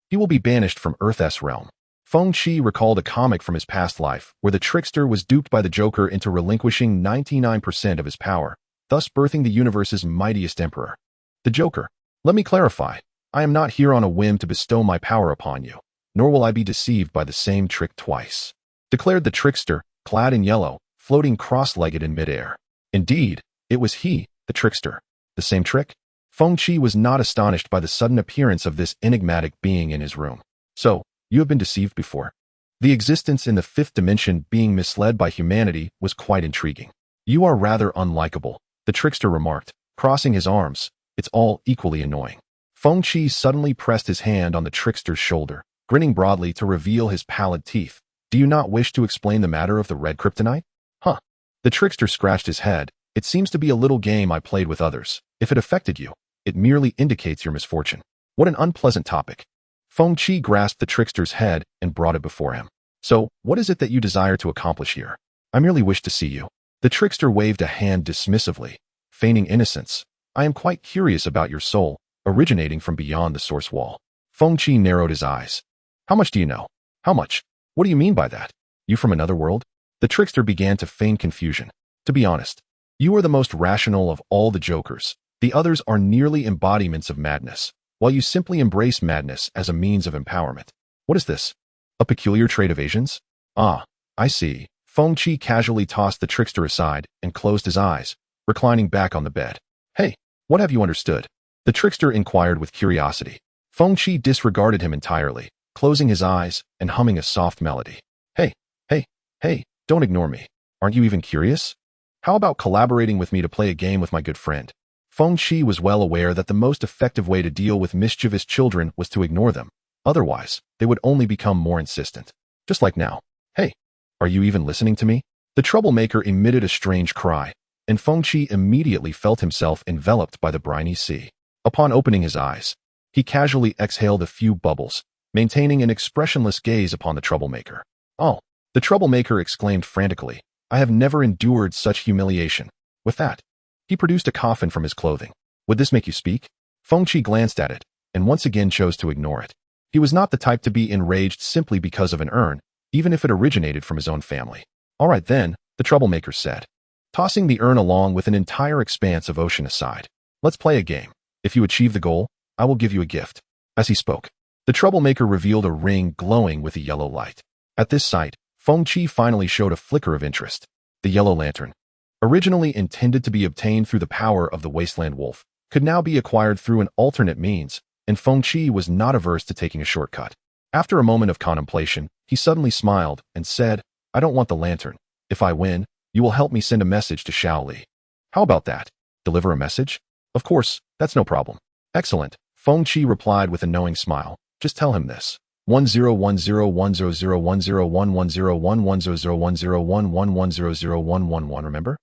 he will be banished from Earth's realm. Feng Qi recalled a comic from his past life where the trickster was duped by the Joker into relinquishing 99% of his power, thus birthing the universe's mightiest emperor. The Joker. Let me clarify. I am not here on a whim to bestow my power upon you, nor will I be deceived by the same trick twice, declared the trickster, clad in yellow, floating cross-legged in midair. Indeed, it was he, the trickster. The same trick? Feng Qi was not astonished by the sudden appearance of this enigmatic being in his room. So, you have been deceived before. The existence in the 5th dimension being misled by humanity was quite intriguing. You are rather unlikable, the trickster remarked, crossing his arms. It's all equally annoying. Feng Qi suddenly pressed his hand on the trickster's shoulder, grinning broadly to reveal his pallid teeth. Do you not wish to explain the matter of the red kryptonite? Huh. The trickster scratched his head. It seems to be a little game I played with others. If it affected you, it merely indicates your misfortune. What an unpleasant topic. Feng Qi grasped the trickster's head and brought it before him. So, what is it that you desire to accomplish here? I merely wish to see you. The trickster waved a hand dismissively, feigning innocence. I am quite curious about your soul, originating from beyond the source wall. Feng Qi narrowed his eyes. How much do you know? How much? What do you mean by that? You from another world? The trickster began to feign confusion. To be honest, you are the most rational of all the Jokers. The others are nearly embodiments of madness, while you simply embrace madness as a means of empowerment. What is this? A peculiar trait of Asians? Ah, I see. Feng Qi casually tossed the trickster aside and closed his eyes, reclining back on the bed. Hey, what have you understood? The trickster inquired with curiosity. Feng Qi disregarded him entirely, closing his eyes and humming a soft melody. Hey, don't ignore me. Aren't you even curious? How about collaborating with me to play a game with my good friend? Feng Qi was well aware that the most effective way to deal with mischievous children was to ignore them. Otherwise, they would only become more insistent. Just like now. Hey, are you even listening to me? The troublemaker emitted a strange cry, and Feng Qi immediately felt himself enveloped by the briny sea. Upon opening his eyes, he casually exhaled a few bubbles, maintaining an expressionless gaze upon the troublemaker. Oh, the troublemaker exclaimed frantically, I have never endured such humiliation. With that, he produced a coffin from his clothing. Would this make you speak? Feng Qi glanced at it, and once again chose to ignore it. He was not the type to be enraged simply because of an urn, even if it originated from his own family. All right then, the troublemaker said, tossing the urn along with an entire expanse of ocean aside. Let's play a game. If you achieve the goal, I will give you a gift. As he spoke, the troublemaker revealed a ring glowing with a yellow light. At this sight, Feng Qi finally showed a flicker of interest. The yellow lantern, originally intended to be obtained through the power of the wasteland wolf, could now be acquired through an alternate means, and Feng Qi was not averse to taking a shortcut. After a moment of contemplation, he suddenly smiled and said, I don't want the lantern. If I win, you will help me send a message to Shaoli. How about that? Deliver a message? Of course, that's no problem. Excellent, Feng Qi replied with a knowing smile. Just tell him this. 1010101011011001100111001111, remember?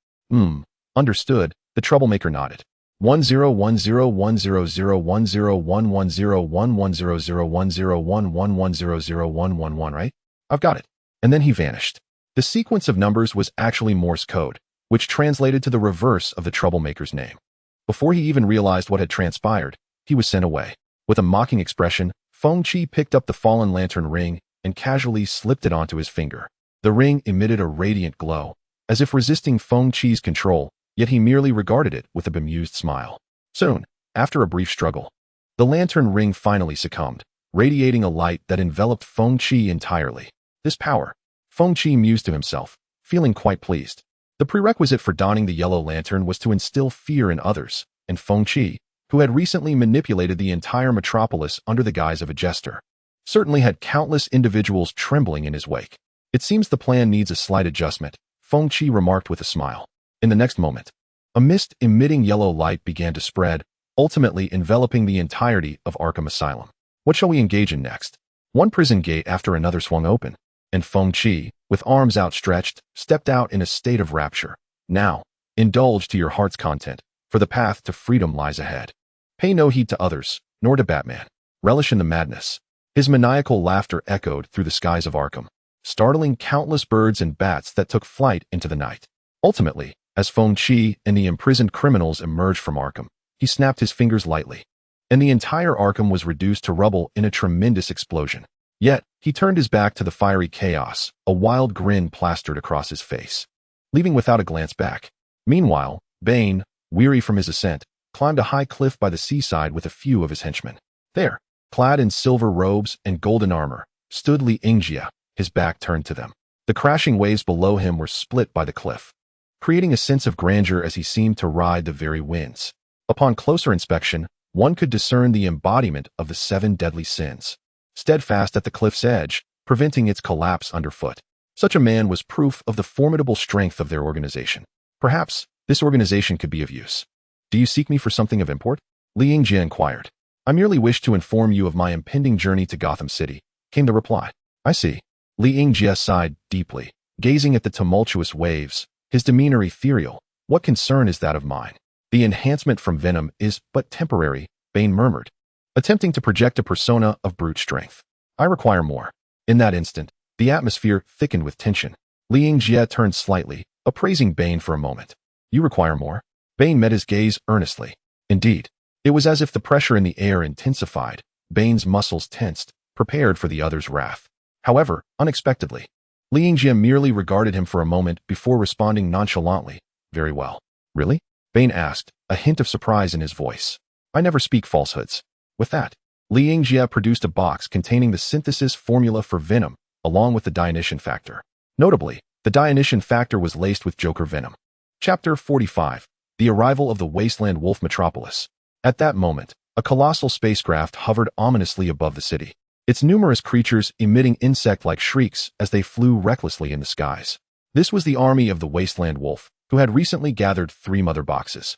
Understood, the troublemaker nodded. 10101010011001100111001111, right? I've got it. And then he vanished. The sequence of numbers was actually Morse code, which translated to the reverse of the troublemaker's name. Before he even realized what had transpired, he was sent away. With a mocking expression, Feng Qi picked up the fallen lantern ring and casually slipped it onto his finger. The ring emitted a radiant glow, as if resisting Feng Qi's control, yet he merely regarded it with a bemused smile. Soon, after a brief struggle, the lantern ring finally succumbed, radiating a light that enveloped Feng Qi entirely. This power, Feng Qi mused to himself, feeling quite pleased. The prerequisite for donning the yellow lantern was to instill fear in others, and Feng Qi, who had recently manipulated the entire metropolis under the guise of a jester, certainly had countless individuals trembling in his wake. It seems the plan needs a slight adjustment, Feng Qi remarked with a smile. In the next moment, a mist emitting yellow light began to spread, ultimately enveloping the entirety of Arkham Asylum. What shall we engage in next? One prison gate after another swung open, and Feng Qi, with arms outstretched, stepped out in a state of rapture. Now, indulge to your heart's content, for the path to freedom lies ahead. Pay no heed to others, nor to Batman. Relish in the madness. His maniacal laughter echoed through the skies of Arkham, startling countless birds and bats that took flight into the night. Ultimately, as Feng Qi and the imprisoned criminals emerged from Arkham, he snapped his fingers lightly, and the entire Arkham was reduced to rubble in a tremendous explosion. Yet, he turned his back to the fiery chaos, a wild grin plastered across his face, leaving without a glance back. Meanwhile, Bane, weary from his ascent, climbed a high cliff by the seaside with a few of his henchmen. There, clad in silver robes and golden armor, stood Li Yingjia, his back turned to them. The crashing waves below him were split by the cliff, creating a sense of grandeur as he seemed to ride the very winds. Upon closer inspection, one could discern the embodiment of the 7 deadly sins, steadfast at the cliff's edge, preventing its collapse underfoot. Such a man was proof of the formidable strength of their organization. Perhaps, this organization could be of use. Do you seek me for something of import? Li Yingjia inquired. I merely wish to inform you of my impending journey to Gotham City, came the reply. I see. Li Yingjia sighed deeply, gazing at the tumultuous waves, his demeanor ethereal. What concern is that of mine? The enhancement from venom is but temporary, Bane murmured, attempting to project a persona of brute strength. I require more. In that instant, the atmosphere thickened with tension. Li Yingjia turned slightly, appraising Bane for a moment. You require more? Bane met his gaze earnestly. Indeed, it was as if the pressure in the air intensified. Bane's muscles tensed, prepared for the other's wrath. However, unexpectedly, Li Yingjia merely regarded him for a moment before responding nonchalantly. Very well. Really? Bane asked, a hint of surprise in his voice. I never speak falsehoods. With that, Li Yingjie produced a box containing the synthesis formula for venom, along with the Dionysian factor. Notably, the Dionysian factor was laced with Joker venom. Chapter 45. The Arrival of the Wasteland Wolf Metropolis. At that moment, a colossal spacecraft hovered ominously above the city, its numerous creatures emitting insect-like shrieks as they flew recklessly in the skies. This was the army of the Wasteland Wolf, who had recently gathered 3 mother boxes.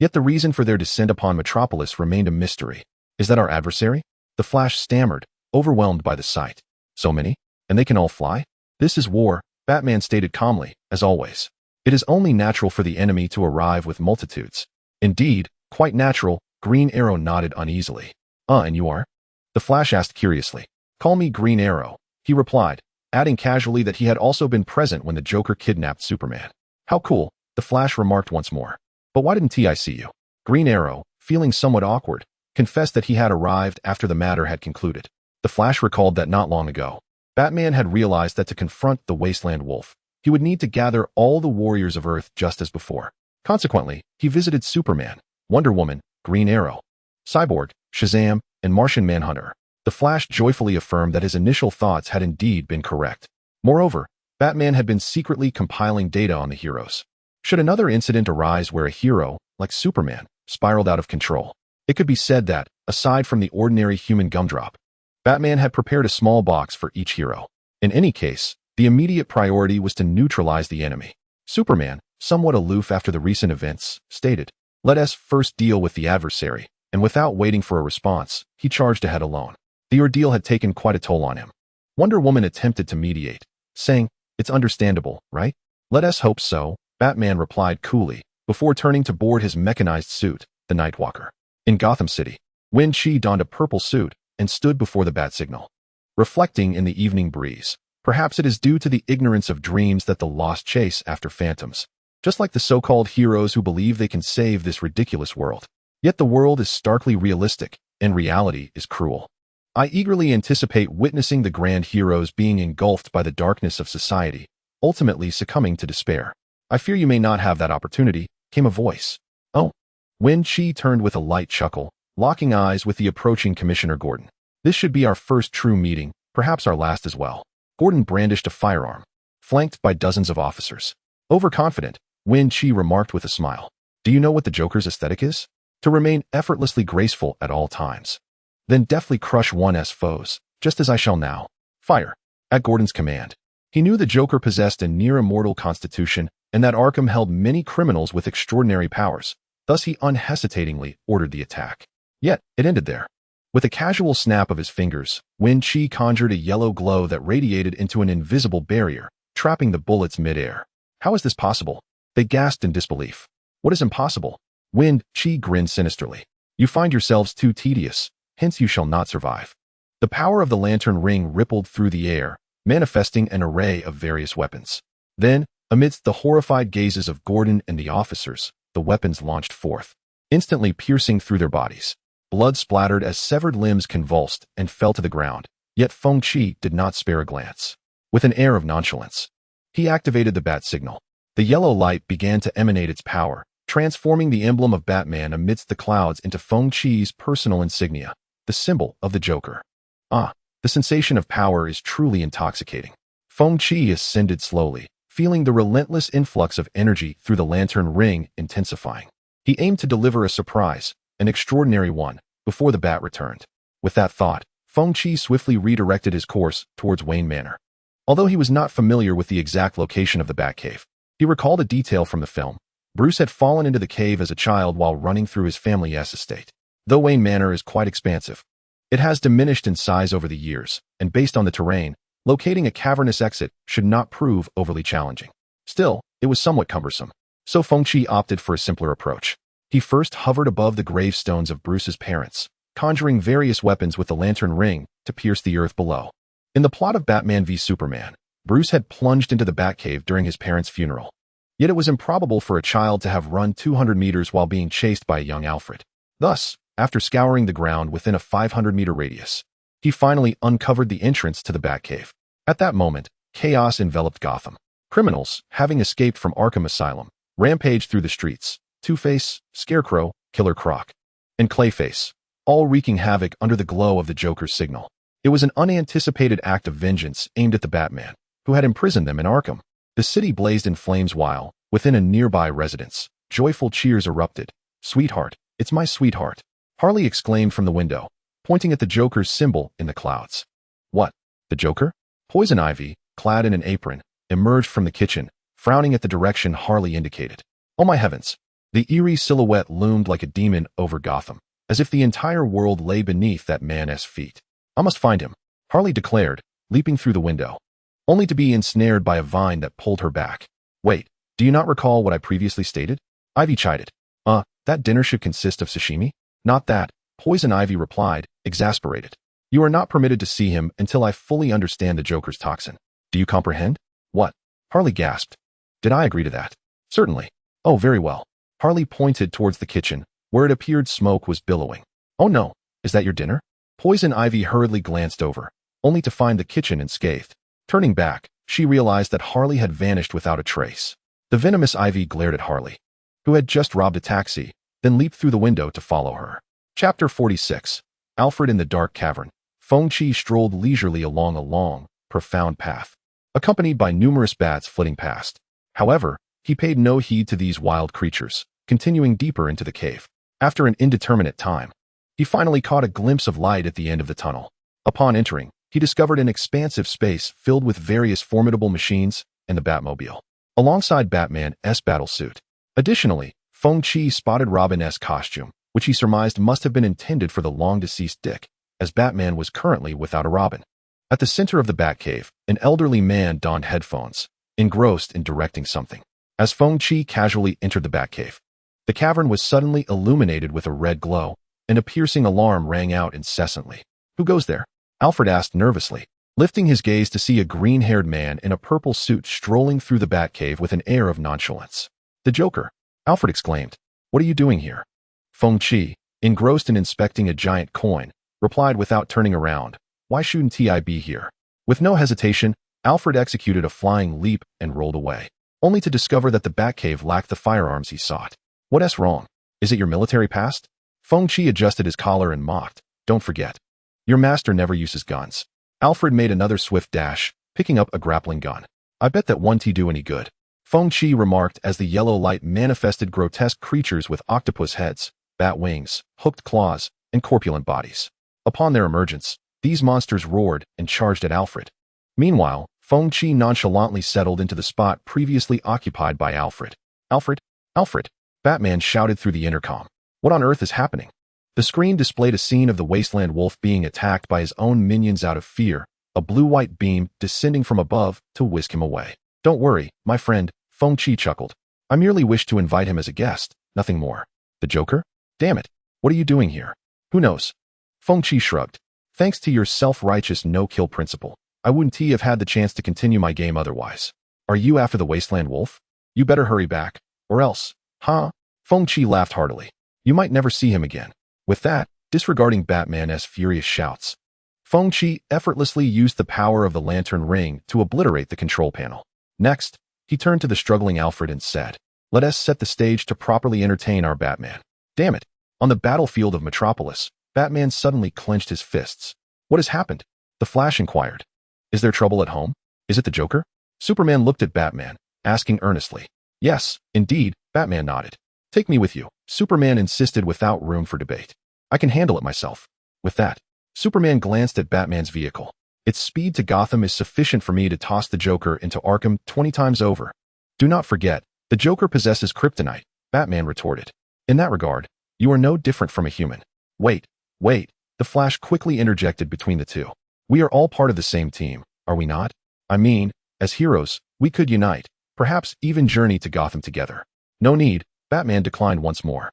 Yet the reason for their descent upon Metropolis remained a mystery. Is that our adversary? The Flash stammered, overwhelmed by the sight. So many? And they can all fly? This is war, Batman stated calmly, as always. It is only natural for the enemy to arrive with multitudes. Indeed, quite natural, Green Arrow nodded uneasily. And you are? The Flash asked curiously. Call me Green Arrow, he replied, adding casually that he had also been present when the Joker kidnapped Superman. How cool, the Flash remarked once more. But why didn't I see you? Green Arrow, feeling somewhat awkward, confessed that he had arrived after the matter had concluded. The Flash recalled that not long ago, Batman had realized that to confront the Wasteland Wolf, he would need to gather all the warriors of Earth just as before. Consequently, he visited Superman, Wonder Woman, Green Arrow, Cyborg, Shazam, and Martian Manhunter. The Flash joyfully affirmed that his initial thoughts had indeed been correct. Moreover, Batman had been secretly compiling data on the heroes. Should another incident arise where a hero, like Superman, spiraled out of control, it could be said that, aside from the ordinary human gumdrop, Batman had prepared a small box for each hero. In any case, the immediate priority was to neutralize the enemy. Superman, somewhat aloof after the recent events, stated, "Let us first deal with the adversary," and without waiting for a response, he charged ahead alone. The ordeal had taken quite a toll on him. Wonder Woman attempted to mediate, saying, "It's understandable, right?" "Let us hope so," Batman replied coolly, before turning to board his mechanized suit, the Nightwalker. In Gotham City, Feng Qi donned a purple suit and stood before the bat signal. Reflecting in the evening breeze, perhaps it is due to the ignorance of dreams that the lost chase after phantoms, just like the so-called heroes who believe they can save this ridiculous world. Yet the world is starkly realistic, and reality is cruel. I eagerly anticipate witnessing the grand heroes being engulfed by the darkness of society, ultimately succumbing to despair. I fear you may not have that opportunity, came a voice. Oh. Feng Qi turned with a light chuckle, locking eyes with the approaching Commissioner Gordon. This should be our first true meeting, perhaps our last as well. Gordon brandished a firearm, flanked by dozens of officers. Overconfident, Feng Qi remarked with a smile. Do you know what the Joker's aesthetic is? To remain effortlessly graceful at all times. Then deftly crush one's foes, just as I shall now. Fire. At Gordon's command. He knew the Joker possessed a near-immortal constitution and that Arkham held many criminals with extraordinary powers. Thus he unhesitatingly ordered the attack. Yet, it ended there. With a casual snap of his fingers, Feng Qi conjured a yellow glow that radiated into an invisible barrier, trapping the bullets mid-air. How is this possible? They gasped in disbelief. What is impossible? Feng Qi grinned sinisterly. You find yourselves too tedious, hence you shall not survive. The power of the lantern ring rippled through the air, manifesting an array of various weapons. Then, amidst the horrified gazes of Gordon and the officers, the weapons launched forth, instantly piercing through their bodies. Blood splattered as severed limbs convulsed and fell to the ground, yet Feng Qi did not spare a glance. With an air of nonchalance, he activated the bat signal. The yellow light began to emanate its power, transforming the emblem of Batman amidst the clouds into Feng Qi's personal insignia, the symbol of the Joker. The sensation of power is truly intoxicating. Feng Qi ascended slowly, feeling the relentless influx of energy through the lantern ring intensifying. He aimed to deliver a surprise, an extraordinary one, before the bat returned. With that thought, Feng Qi swiftly redirected his course towards Wayne Manor. Although he was not familiar with the exact location of the Batcave, he recalled a detail from the film. Bruce had fallen into the cave as a child while running through his family's estate. Though Wayne Manor is quite expansive, it has diminished in size over the years, and based on the terrain, locating a cavernous exit should not prove overly challenging. Still, it was somewhat cumbersome, so Feng Qi opted for a simpler approach. He first hovered above the gravestones of Bruce's parents, conjuring various weapons with the lantern ring to pierce the earth below. In the plot of Batman v Superman, Bruce had plunged into the Batcave during his parents' funeral. Yet it was improbable for a child to have run 200 meters while being chased by a young Alfred. Thus, after scouring the ground within a 500-meter radius, he finally uncovered the entrance to the Batcave. At that moment, chaos enveloped Gotham. Criminals, having escaped from Arkham Asylum, rampaged through the streets, Two-Face, Scarecrow, Killer Croc, and Clayface, all wreaking havoc under the glow of the Joker's signal. It was an unanticipated act of vengeance aimed at the Batman, who had imprisoned them in Arkham. The city blazed in flames while, within a nearby residence, joyful cheers erupted. "Sweetheart, it's my sweetheart," Harley exclaimed from the window, pointing at the Joker's symbol in the clouds. "What? The Joker?" Poison Ivy, clad in an apron, emerged from the kitchen, frowning at the direction Harley indicated. Oh my heavens! The eerie silhouette loomed like a demon over Gotham, as if the entire world lay beneath that man's feet. "I must find him," Harley declared, leaping through the window, only to be ensnared by a vine that pulled her back. "Wait, do you not recall what I previously stated?" Ivy chided. That dinner should consist of sashimi?" "Not that," Poison Ivy replied, exasperated. "You are not permitted to see him until I fully understand the Joker's toxin. Do you comprehend?" "What?" Harley gasped. "Did I agree to that?" "Certainly." "Oh, very well." Harley pointed towards the kitchen, where it appeared smoke was billowing. "Oh no, is that your dinner?" Poison Ivy hurriedly glanced over, only to find the kitchen unscathed. Turning back, she realized that Harley had vanished without a trace. The venomous Ivy glared at Harley, who had just robbed a taxi, then leaped through the window to follow her. Chapter 46. Alfred in the Dark Cavern. Feng Qi strolled leisurely along a long, profound path, accompanied by numerous bats flitting past. However, he paid no heed to these wild creatures, continuing deeper into the cave. After an indeterminate time, he finally caught a glimpse of light at the end of the tunnel. Upon entering, he discovered an expansive space filled with various formidable machines and the Batmobile, alongside Batman's battlesuit. Additionally, Feng Qi spotted Robin's costume, which he surmised must have been intended for the long-deceased Dick, as Batman was currently without a Robin. At the center of the Batcave, an elderly man donned headphones, engrossed in directing something. As Feng Qi casually entered the Batcave, the cavern was suddenly illuminated with a red glow, and a piercing alarm rang out incessantly. "Who goes there?" Alfred asked nervously, lifting his gaze to see a green-haired man in a purple suit strolling through the Batcave with an air of nonchalance. "The Joker," Alfred exclaimed. "What are you doing here?" Feng Qi, engrossed in inspecting a giant coin, replied without turning around, "Why shouldn't I be here?" With no hesitation, Alfred executed a flying leap and rolled away, only to discover that the Batcave lacked the firearms he sought. "What's wrong? Is it your military past?" Feng Qi adjusted his collar and mocked. "Don't forget, your master never uses guns." Alfred made another swift dash, picking up a grappling gun. "I bet that won't do any good," Feng Qi remarked as the yellow light manifested grotesque creatures with octopus heads, bat wings, hooked claws, and corpulent bodies. Upon their emergence, these monsters roared and charged at Alfred. Meanwhile, Feng Qi nonchalantly settled into the spot previously occupied by Alfred. "Alfred? Alfred!" Batman shouted through the intercom. "What on earth is happening?" The screen displayed a scene of the Wasteland Wolf being attacked by his own minions out of fear, a blue-white beam descending from above to whisk him away. "Don't worry, my friend," Feng Qi chuckled. "I merely wish to invite him as a guest, nothing more." "The Joker? Damn it, what are you doing here?" "Who knows?" Feng Qi shrugged. "Thanks to your self-righteous no-kill principle, I wouldn't have had the chance to continue my game otherwise." "Are you after the Wasteland Wolf? You better hurry back, or else." "Huh?" Feng Qi laughed heartily. "You might never see him again." With that, disregarding Batman's furious shouts, Feng Qi effortlessly used the power of the lantern ring to obliterate the control panel. Next, he turned to the struggling Alfred and said, "Let us set the stage to properly entertain our Batman." Damn it! On the battlefield of Metropolis, Batman suddenly clenched his fists. "What has happened?" The Flash inquired. "Is there trouble at home? Is it the Joker?" Superman looked at Batman, asking earnestly. "Yes, indeed," Batman nodded. "Take me with you," Superman insisted without room for debate. "I can handle it myself." With that, Superman glanced at Batman's vehicle. "Its speed to Gotham is sufficient for me to toss the Joker into Arkham 20 times over." "Do not forget, the Joker possesses kryptonite," Batman retorted. "In that regard, you are no different from a human." Wait, the Flash quickly interjected between the two. "We are all part of the same team, are we not? I mean, as heroes, we could unite, perhaps even journey to Gotham together." "No need," Batman declined once more.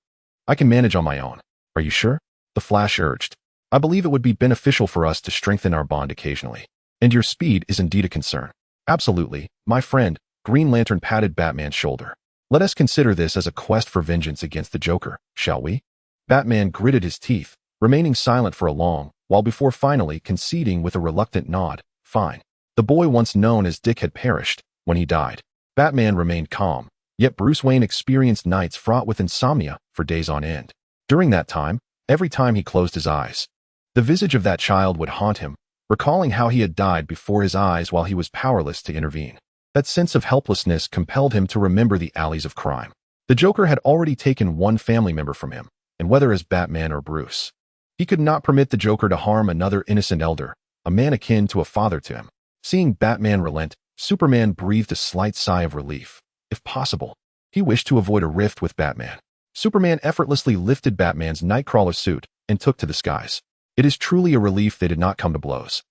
"I can manage on my own." "Are you sure?" the Flash urged. "I believe it would be beneficial for us to strengthen our bond occasionally. And your speed is indeed a concern." "Absolutely, my friend," Green Lantern patted Batman's shoulder. "Let us consider this as a quest for vengeance against the Joker, shall we?" Batman gritted his teeth, remaining silent for a long while before finally conceding with a reluctant nod. "Fine." The boy once known as Dick had perished when he died. Batman remained calm, Yet Bruce Wayne experienced nights fraught with insomnia for days on end. During that time, every time he closed his eyes, the visage of that child would haunt him, recalling how he had died before his eyes while he was powerless to intervene. That sense of helplessness compelled him to remember the alleys of crime. The Joker had already taken one family member from him, and whether as Batman or Bruce, he could not permit the Joker to harm another innocent elder, a man akin to a father to him. Seeing Batman relent, Superman breathed a slight sigh of relief. If possible, he wished to avoid a rift with Batman. Superman effortlessly lifted Batman's Nightcrawler suit and took to the skies. It is truly a relief they did not come to blows.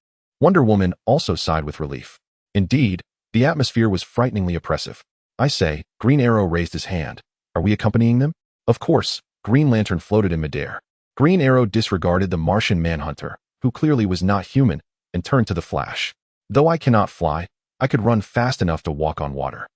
Wonder Woman also sighed with relief. Indeed, the atmosphere was frighteningly oppressive. I say, Green Arrow raised his hand. Are we accompanying them? Of course. Green Lantern floated in midair. Green Arrow disregarded the Martian Manhunter, who clearly was not human, and turned to the Flash. Though I cannot fly, I could run fast enough to walk on water.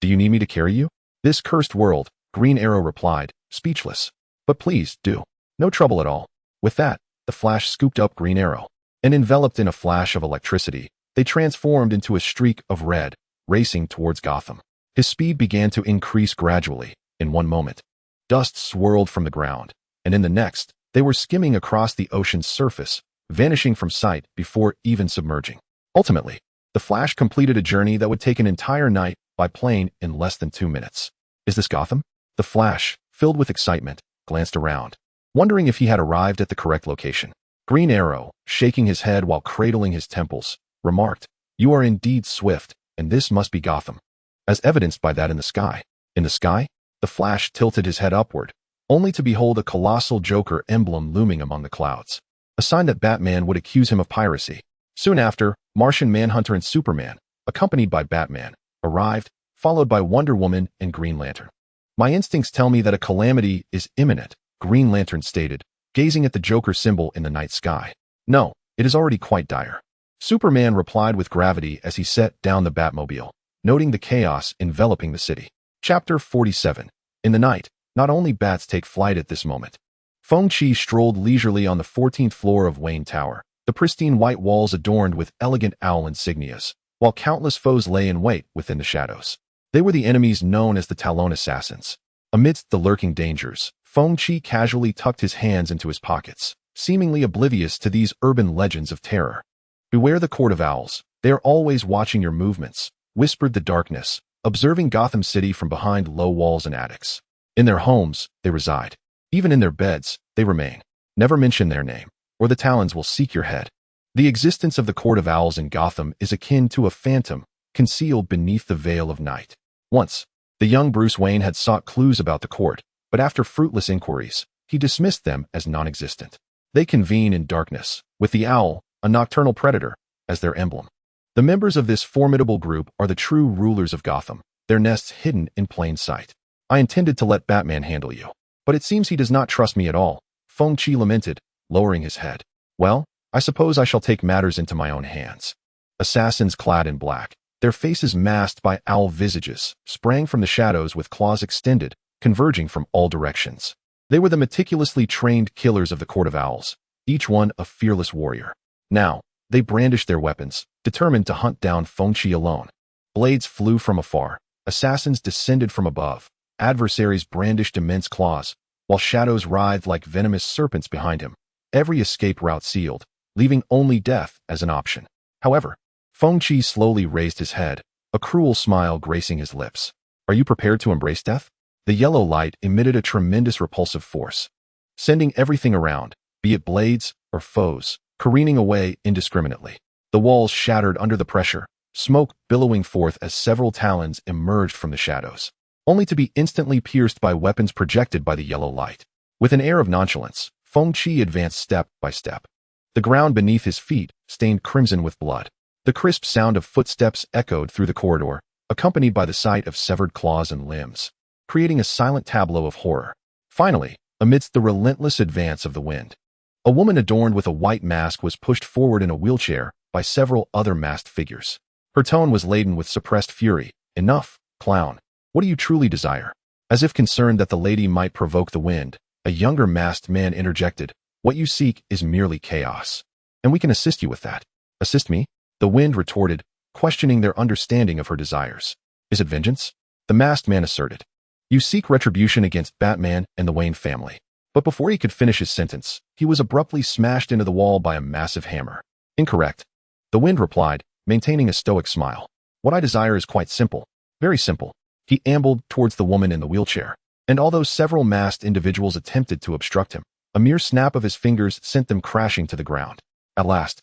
Do you need me to carry you? This cursed world, Green Arrow replied, speechless. But please, do. No trouble at all. With that, the Flash scooped up Green Arrow, and enveloped in a flash of electricity, they transformed into a streak of red, racing towards Gotham. His speed began to increase gradually. In one moment, dust swirled from the ground, and in the next, they were skimming across the ocean's surface, vanishing from sight before even submerging. Ultimately, the Flash completed a journey that would take an entire night by plane in less than 2 minutes. Is this Gotham? The Flash, filled with excitement, glanced around, wondering if he had arrived at the correct location. Green Arrow, shaking his head while cradling his temples, remarked, "You are indeed swift, and this must be Gotham, as evidenced by that in the sky." In the sky? The Flash tilted his head upward, only to behold a colossal Joker emblem looming among the clouds, a sign that Batman would accuse him of piracy. Soon after, Martian Manhunter and Superman, accompanied by Batman, arrived, followed by Wonder Woman and Green Lantern. My instincts tell me that a calamity is imminent, Green Lantern stated, gazing at the Joker symbol in the night sky. No, it is already quite dire. Superman replied with gravity as he set down the Batmobile, noting the chaos enveloping the city. Chapter 47. In the night, not only bats take flight at this moment. Feng Qi strolled leisurely on the 14th floor of Wayne Tower, the pristine white walls adorned with elegant owl insignias, while countless foes lay in wait within the shadows. They were the enemies known as the Talon Assassins. Amidst the lurking dangers, Feng Qi casually tucked his hands into his pockets, seemingly oblivious to these urban legends of terror. Beware the Court of Owls, they are always watching your movements, whispered the darkness, observing Gotham City from behind low walls and attics. In their homes, they reside. Even in their beds, they remain. Never mention their name, or the Talons will seek your head. The existence of the Court of Owls in Gotham is akin to a phantom, concealed beneath the veil of night. Once, the young Bruce Wayne had sought clues about the court, but after fruitless inquiries, he dismissed them as non-existent. They convene in darkness, with the owl, a nocturnal predator, as their emblem. The members of this formidable group are the true rulers of Gotham, their nests hidden in plain sight. I intended to let Batman handle you, but it seems he does not trust me at all, Feng Qi lamented, lowering his head. Well, I suppose I shall take matters into my own hands. Assassins clad in black, their faces masked by owl visages, sprang from the shadows with claws extended, converging from all directions. They were the meticulously trained killers of the Court of Owls, each one a fearless warrior. Now, they brandished their weapons, determined to hunt down Feng Qi alone. Blades flew from afar, assassins descended from above, adversaries brandished immense claws, while shadows writhed like venomous serpents behind him, every escape route sealed, leaving only death as an option. However, Feng Qi slowly raised his head, a cruel smile gracing his lips. Are you prepared to embrace death? The yellow light emitted a tremendous repulsive force, sending everything around, be it blades or foes, careening away indiscriminately. The walls shattered under the pressure, smoke billowing forth as several talons emerged from the shadows, only to be instantly pierced by weapons projected by the yellow light. With an air of nonchalance, Feng Qi advanced step by step. The ground beneath his feet stained crimson with blood. The crisp sound of footsteps echoed through the corridor, accompanied by the sight of severed claws and limbs, creating a silent tableau of horror. Finally, amidst the relentless advance of the wind, a woman adorned with a white mask was pushed forward in a wheelchair by several other masked figures. Her tone was laden with suppressed fury. Enough, clown. What do you truly desire? As if concerned that the lady might provoke the wind, a younger masked man interjected, What you seek is merely chaos. And we can assist you with that. Assist me? The wind retorted, questioning their understanding of her desires. Is it vengeance? The masked man asserted. You seek retribution against Batman and the Wayne family. But before he could finish his sentence, he was abruptly smashed into the wall by a massive hammer. Incorrect. The Wind replied, maintaining a stoic smile. What I desire is quite simple. Very simple. He ambled towards the woman in the wheelchair. And although several masked individuals attempted to obstruct him, a mere snap of his fingers sent them crashing to the ground. At last,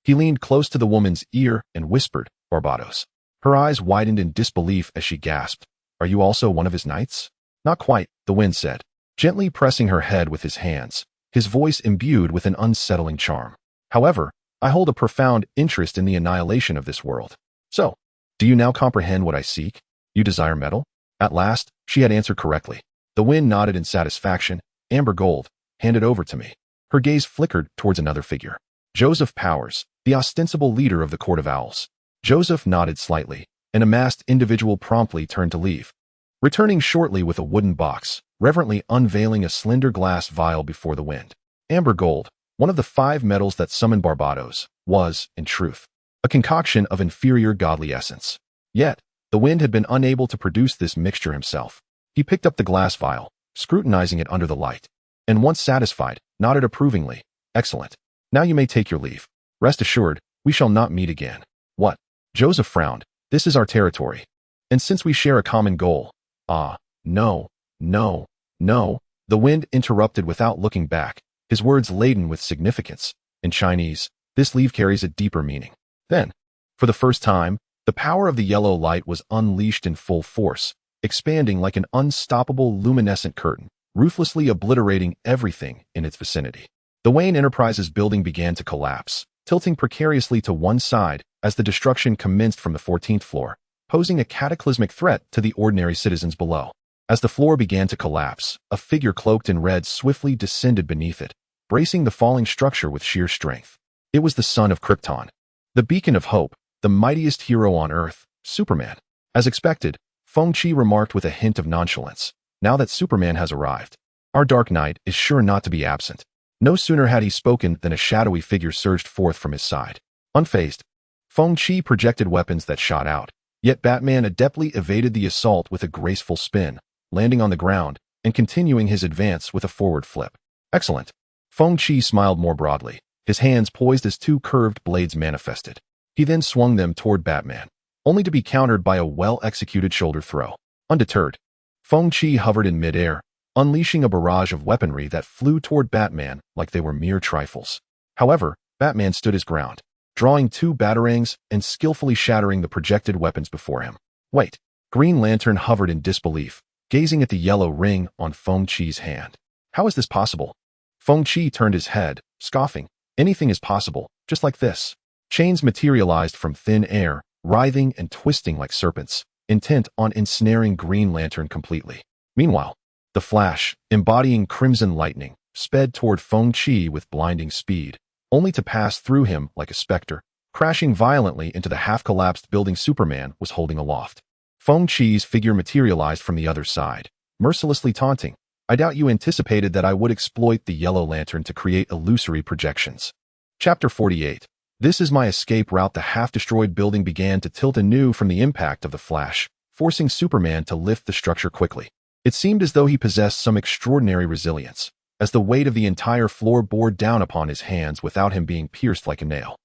he leaned close to the woman's ear and whispered, Barbados. Her eyes widened in disbelief as she gasped. Are you also one of his knights? Not quite, the Wind said, gently pressing her head with his hands, his voice imbued with an unsettling charm. However, I hold a profound interest in the annihilation of this world. So, do you now comprehend what I seek? You desire metal? At last, she had answered correctly. The Wind nodded in satisfaction. Amber gold, hand it over to me. Her gaze flickered towards another figure. Joseph Powers, the ostensible leader of the Court of Owls. Joseph nodded slightly, and a masked individual promptly turned to leave, returning shortly with a wooden box, reverently unveiling a slender glass vial before the Wind. Amber gold, one of the 5 metals that summoned Barbados, was, in truth, a concoction of inferior godly essence. Yet, the Wind had been unable to produce this mixture himself. He picked up the glass vial, scrutinizing it under the light, and once satisfied, nodded approvingly. Excellent. Now you may take your leave. Rest assured, we shall not meet again. What? Joseph frowned. This is our territory. And since we share a common goal. No. The Wind interrupted without looking back, his words laden with significance. In Chinese, this leave carries a deeper meaning. Then, for the first time, the power of the yellow light was unleashed in full force, expanding like an unstoppable luminescent curtain, ruthlessly obliterating everything in its vicinity. The Wayne Enterprises building began to collapse, tilting precariously to one side as the destruction commenced from the 14th floor, posing a cataclysmic threat to the ordinary citizens below. As the floor began to collapse, a figure cloaked in red swiftly descended beneath it, bracing the falling structure with sheer strength. It was the son of Krypton, the beacon of hope, the mightiest hero on Earth, Superman. As expected, Feng Qi remarked with a hint of nonchalance, now that Superman has arrived, our Dark Knight is sure not to be absent. No sooner had he spoken than a shadowy figure surged forth from his side. Unfazed, Feng Qi projected weapons that shot out, yet Batman adeptly evaded the assault with a graceful spin, landing on the ground and continuing his advance with a forward flip. Excellent. Feng Qi smiled more broadly, his hands poised as 2 curved blades manifested. He then swung them toward Batman, only to be countered by a well-executed shoulder throw. Undeterred, Feng Qi hovered in midair, unleashing a barrage of weaponry that flew toward Batman like they were mere trifles. However, Batman stood his ground, drawing 2 batarangs and skillfully shattering the projected weapons before him. Wait. Green Lantern hovered in disbelief, gazing at the yellow ring on Feng Qi's hand. How is this possible? Feng Qi turned his head, scoffing. Anything is possible, just like this. Chains materialized from thin air, writhing and twisting like serpents, intent on ensnaring Green Lantern completely. Meanwhile, the Flash, embodying crimson lightning, sped toward Feng Qi with blinding speed, only to pass through him like a specter, crashing violently into the half-collapsed building Superman was holding aloft. Feng Qi's figure materialized from the other side, mercilessly taunting. I doubt you anticipated that I would exploit the Yellow Lantern to create illusory projections. Chapter 48. This is my escape route. The half-destroyed building began to tilt anew from the impact of the Flash, forcing Superman to lift the structure quickly. It seemed as though he possessed some extraordinary resilience, as the weight of the entire floor bore down upon his hands without him being pierced like a nail.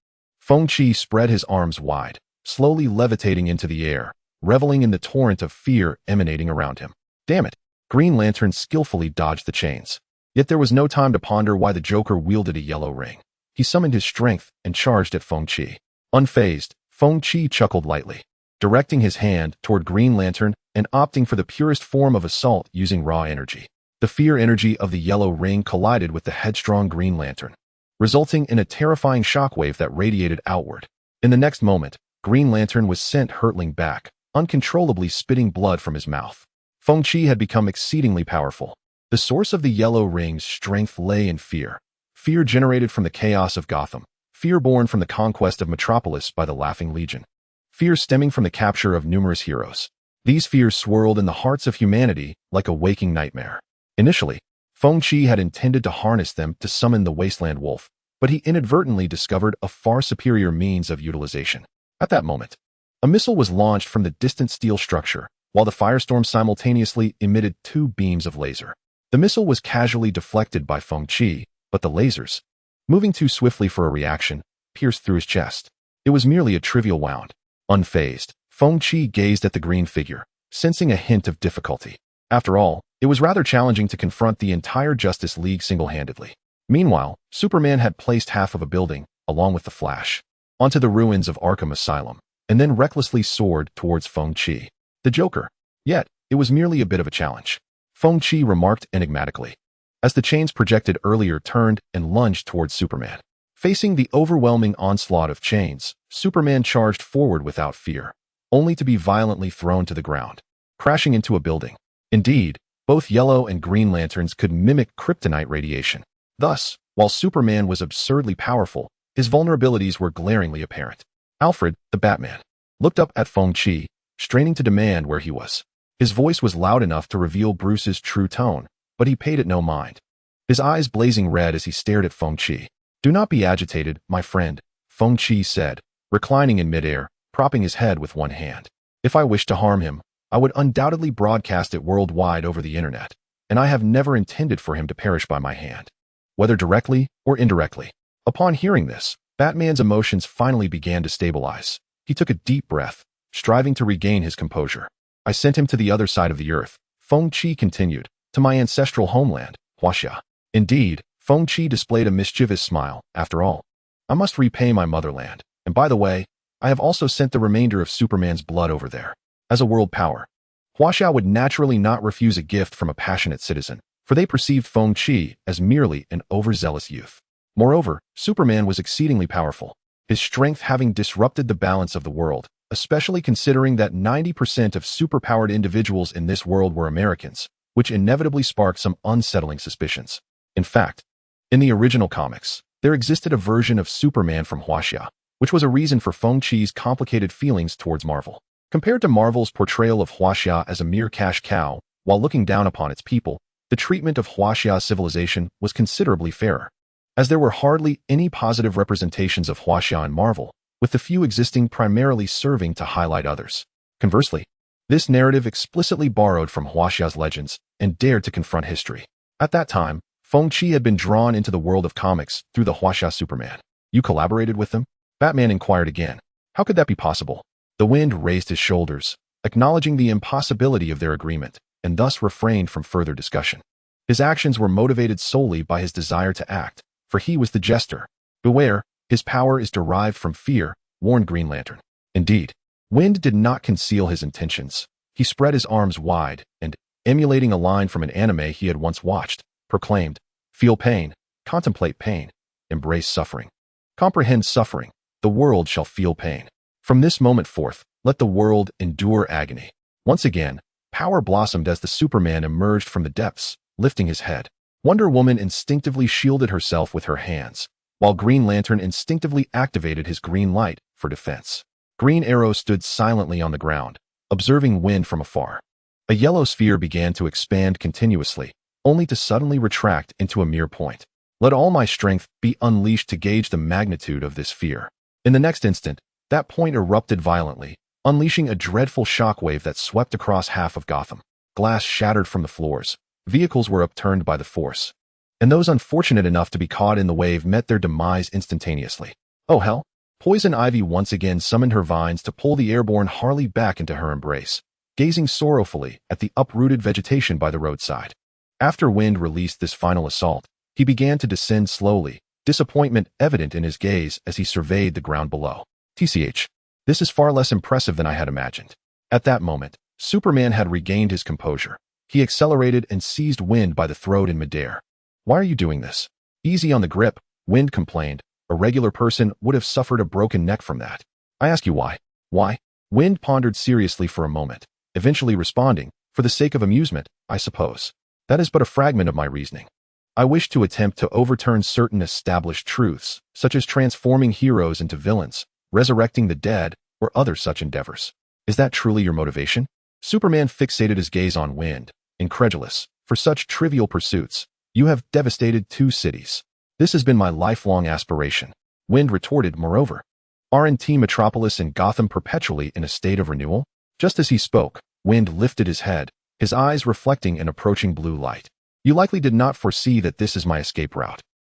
Feng Qi spread his arms wide, slowly levitating into the air, reveling in the torrent of fear emanating around him. Damn it! Green Lantern skillfully dodged the chains. Yet there was no time to ponder why the Joker wielded a yellow ring. He summoned his strength and charged at Feng Qi. Unfazed, Feng Qi chuckled lightly, directing his hand toward Green Lantern and opting for the purest form of assault using raw energy. The fear energy of the yellow ring collided with the headstrong Green Lantern, resulting in a terrifying shockwave that radiated outward. In the next moment, Green Lantern was sent hurtling back, uncontrollably spitting blood from his mouth. Feng Qi had become exceedingly powerful. The source of the yellow ring's strength lay in fear. Fear generated from the chaos of Gotham. Fear born from the conquest of Metropolis by the Laughing Legion. Fear stemming from the capture of numerous heroes. These fears swirled in the hearts of humanity like a waking nightmare. Initially, Feng Qi had intended to harness them to summon the Wasteland Wolf, but he inadvertently discovered a far superior means of utilization. At that moment, a missile was launched from the distant steel structure, while the firestorm simultaneously emitted 2 beams of laser. The missile was casually deflected by Feng Qi, but the lasers, moving too swiftly for a reaction, pierced through his chest. It was merely a trivial wound. Unfazed, Feng Qi gazed at the green figure, sensing a hint of difficulty. After all, it was rather challenging to confront the entire Justice League single-handedly. Meanwhile, Superman had placed half of a building, along with the Flash, onto the ruins of Arkham Asylum, and then recklessly soared towards Feng Qi, the Joker. Yet, it was merely a bit of a challenge. Feng Qi remarked enigmatically, as the chains projected earlier turned and lunged towards Superman. Facing the overwhelming onslaught of chains, Superman charged forward without fear, only to be violently thrown to the ground, crashing into a building. Indeed, both yellow and green lanterns could mimic kryptonite radiation. Thus, while Superman was absurdly powerful, his vulnerabilities were glaringly apparent. Alfred, the Batman, looked up at Feng Qi, straining to demand where he was. His voice was loud enough to reveal Bruce's true tone, but he paid it no mind, his eyes blazing red as he stared at Feng Qi. "Do not be agitated, my friend," Feng Qi said, reclining in midair, propping his head with one hand. "If I wished to harm him, I would undoubtedly broadcast it worldwide over the internet, and I have never intended for him to perish by my hand, whether directly or indirectly." Upon hearing this, Batman's emotions finally began to stabilize. He took a deep breath, striving to regain his composure. "I sent him to the other side of the earth," Feng Qi continued, "to my ancestral homeland, Huaxia." Indeed, Feng Qi displayed a mischievous smile. "After all, I must repay my motherland, and by the way, I have also sent the remainder of Superman's blood over there. As a world power, Huaxia would naturally not refuse a gift from a passionate citizen, for they perceived Feng Qi as merely an overzealous youth. Moreover, Superman was exceedingly powerful, his strength having disrupted the balance of the world, especially considering that 90% of superpowered individuals in this world were Americans, which inevitably sparked some unsettling suspicions. In fact, in the original comics, there existed a version of Superman from Huaxia, which was a reason for Feng Qi's complicated feelings towards Marvel. Compared to Marvel's portrayal of Huaxia as a mere cash cow, while looking down upon its people, the treatment of Huaxia's civilization was considerably fairer, as there were hardly any positive representations of Huaxia in Marvel, with the few existing primarily serving to highlight others. Conversely, this narrative explicitly borrowed from Huaxia's legends and dared to confront history. At that time, Feng Qi had been drawn into the world of comics through the Huaxia Superman. "You collaborated with them?" Batman inquired again. "How could that be possible?" The Wind raised his shoulders, acknowledging the impossibility of their agreement, and thus refrained from further discussion. His actions were motivated solely by his desire to act, for he was the jester. "Beware, his power is derived from fear," warned Green Lantern. Indeed, Wind did not conceal his intentions. He spread his arms wide and, emulating a line from an anime he had once watched, proclaimed, "Feel pain, contemplate pain, embrace suffering. Comprehend suffering, the world shall feel pain. From this moment forth, let the world endure agony." Once again, power blossomed as the Superman emerged from the depths, lifting his head. Wonder Woman instinctively shielded herself with her hands, while Green Lantern instinctively activated his green light for defense. Green Arrow stood silently on the ground, observing Wind from afar. A yellow sphere began to expand continuously, only to suddenly retract into a mere point. "Let all my strength be unleashed to gauge the magnitude of this fear." In the next instant, that point erupted violently, unleashing a dreadful shockwave that swept across half of Gotham. Glass shattered from the floors, vehicles were upturned by the force, and those unfortunate enough to be caught in the wave met their demise instantaneously. Oh hell! Poison Ivy once again summoned her vines to pull the airborne Harley back into her embrace, gazing sorrowfully at the uprooted vegetation by the roadside. After Wind released this final assault, he began to descend slowly, disappointment evident in his gaze as he surveyed the ground below. "TCH, this is far less impressive than I had imagined." At that moment, Superman had regained his composure. He accelerated and seized Wind by the throat in midair. "Why are you doing this?" "Easy on the grip," Wind complained. "A regular person would have suffered a broken neck from that." "I ask you why." "Why?" Wind pondered seriously for a moment, eventually responding, "For the sake of amusement, I suppose. That is but a fragment of my reasoning. I wish to attempt to overturn certain established truths, such as transforming heroes into villains, resurrecting the dead, or other such endeavors." "Is that truly your motivation?" Superman fixated his gaze on Wind, incredulous. "For such trivial pursuits, you have devastated 2 cities. This has been my lifelong aspiration." Wind retorted, "Moreover, aren't Metropolis and Gotham perpetually in a state of renewal?" Just as he spoke, Wind lifted his head, his eyes reflecting an approaching blue light. You likely did not foresee that this is my escape route.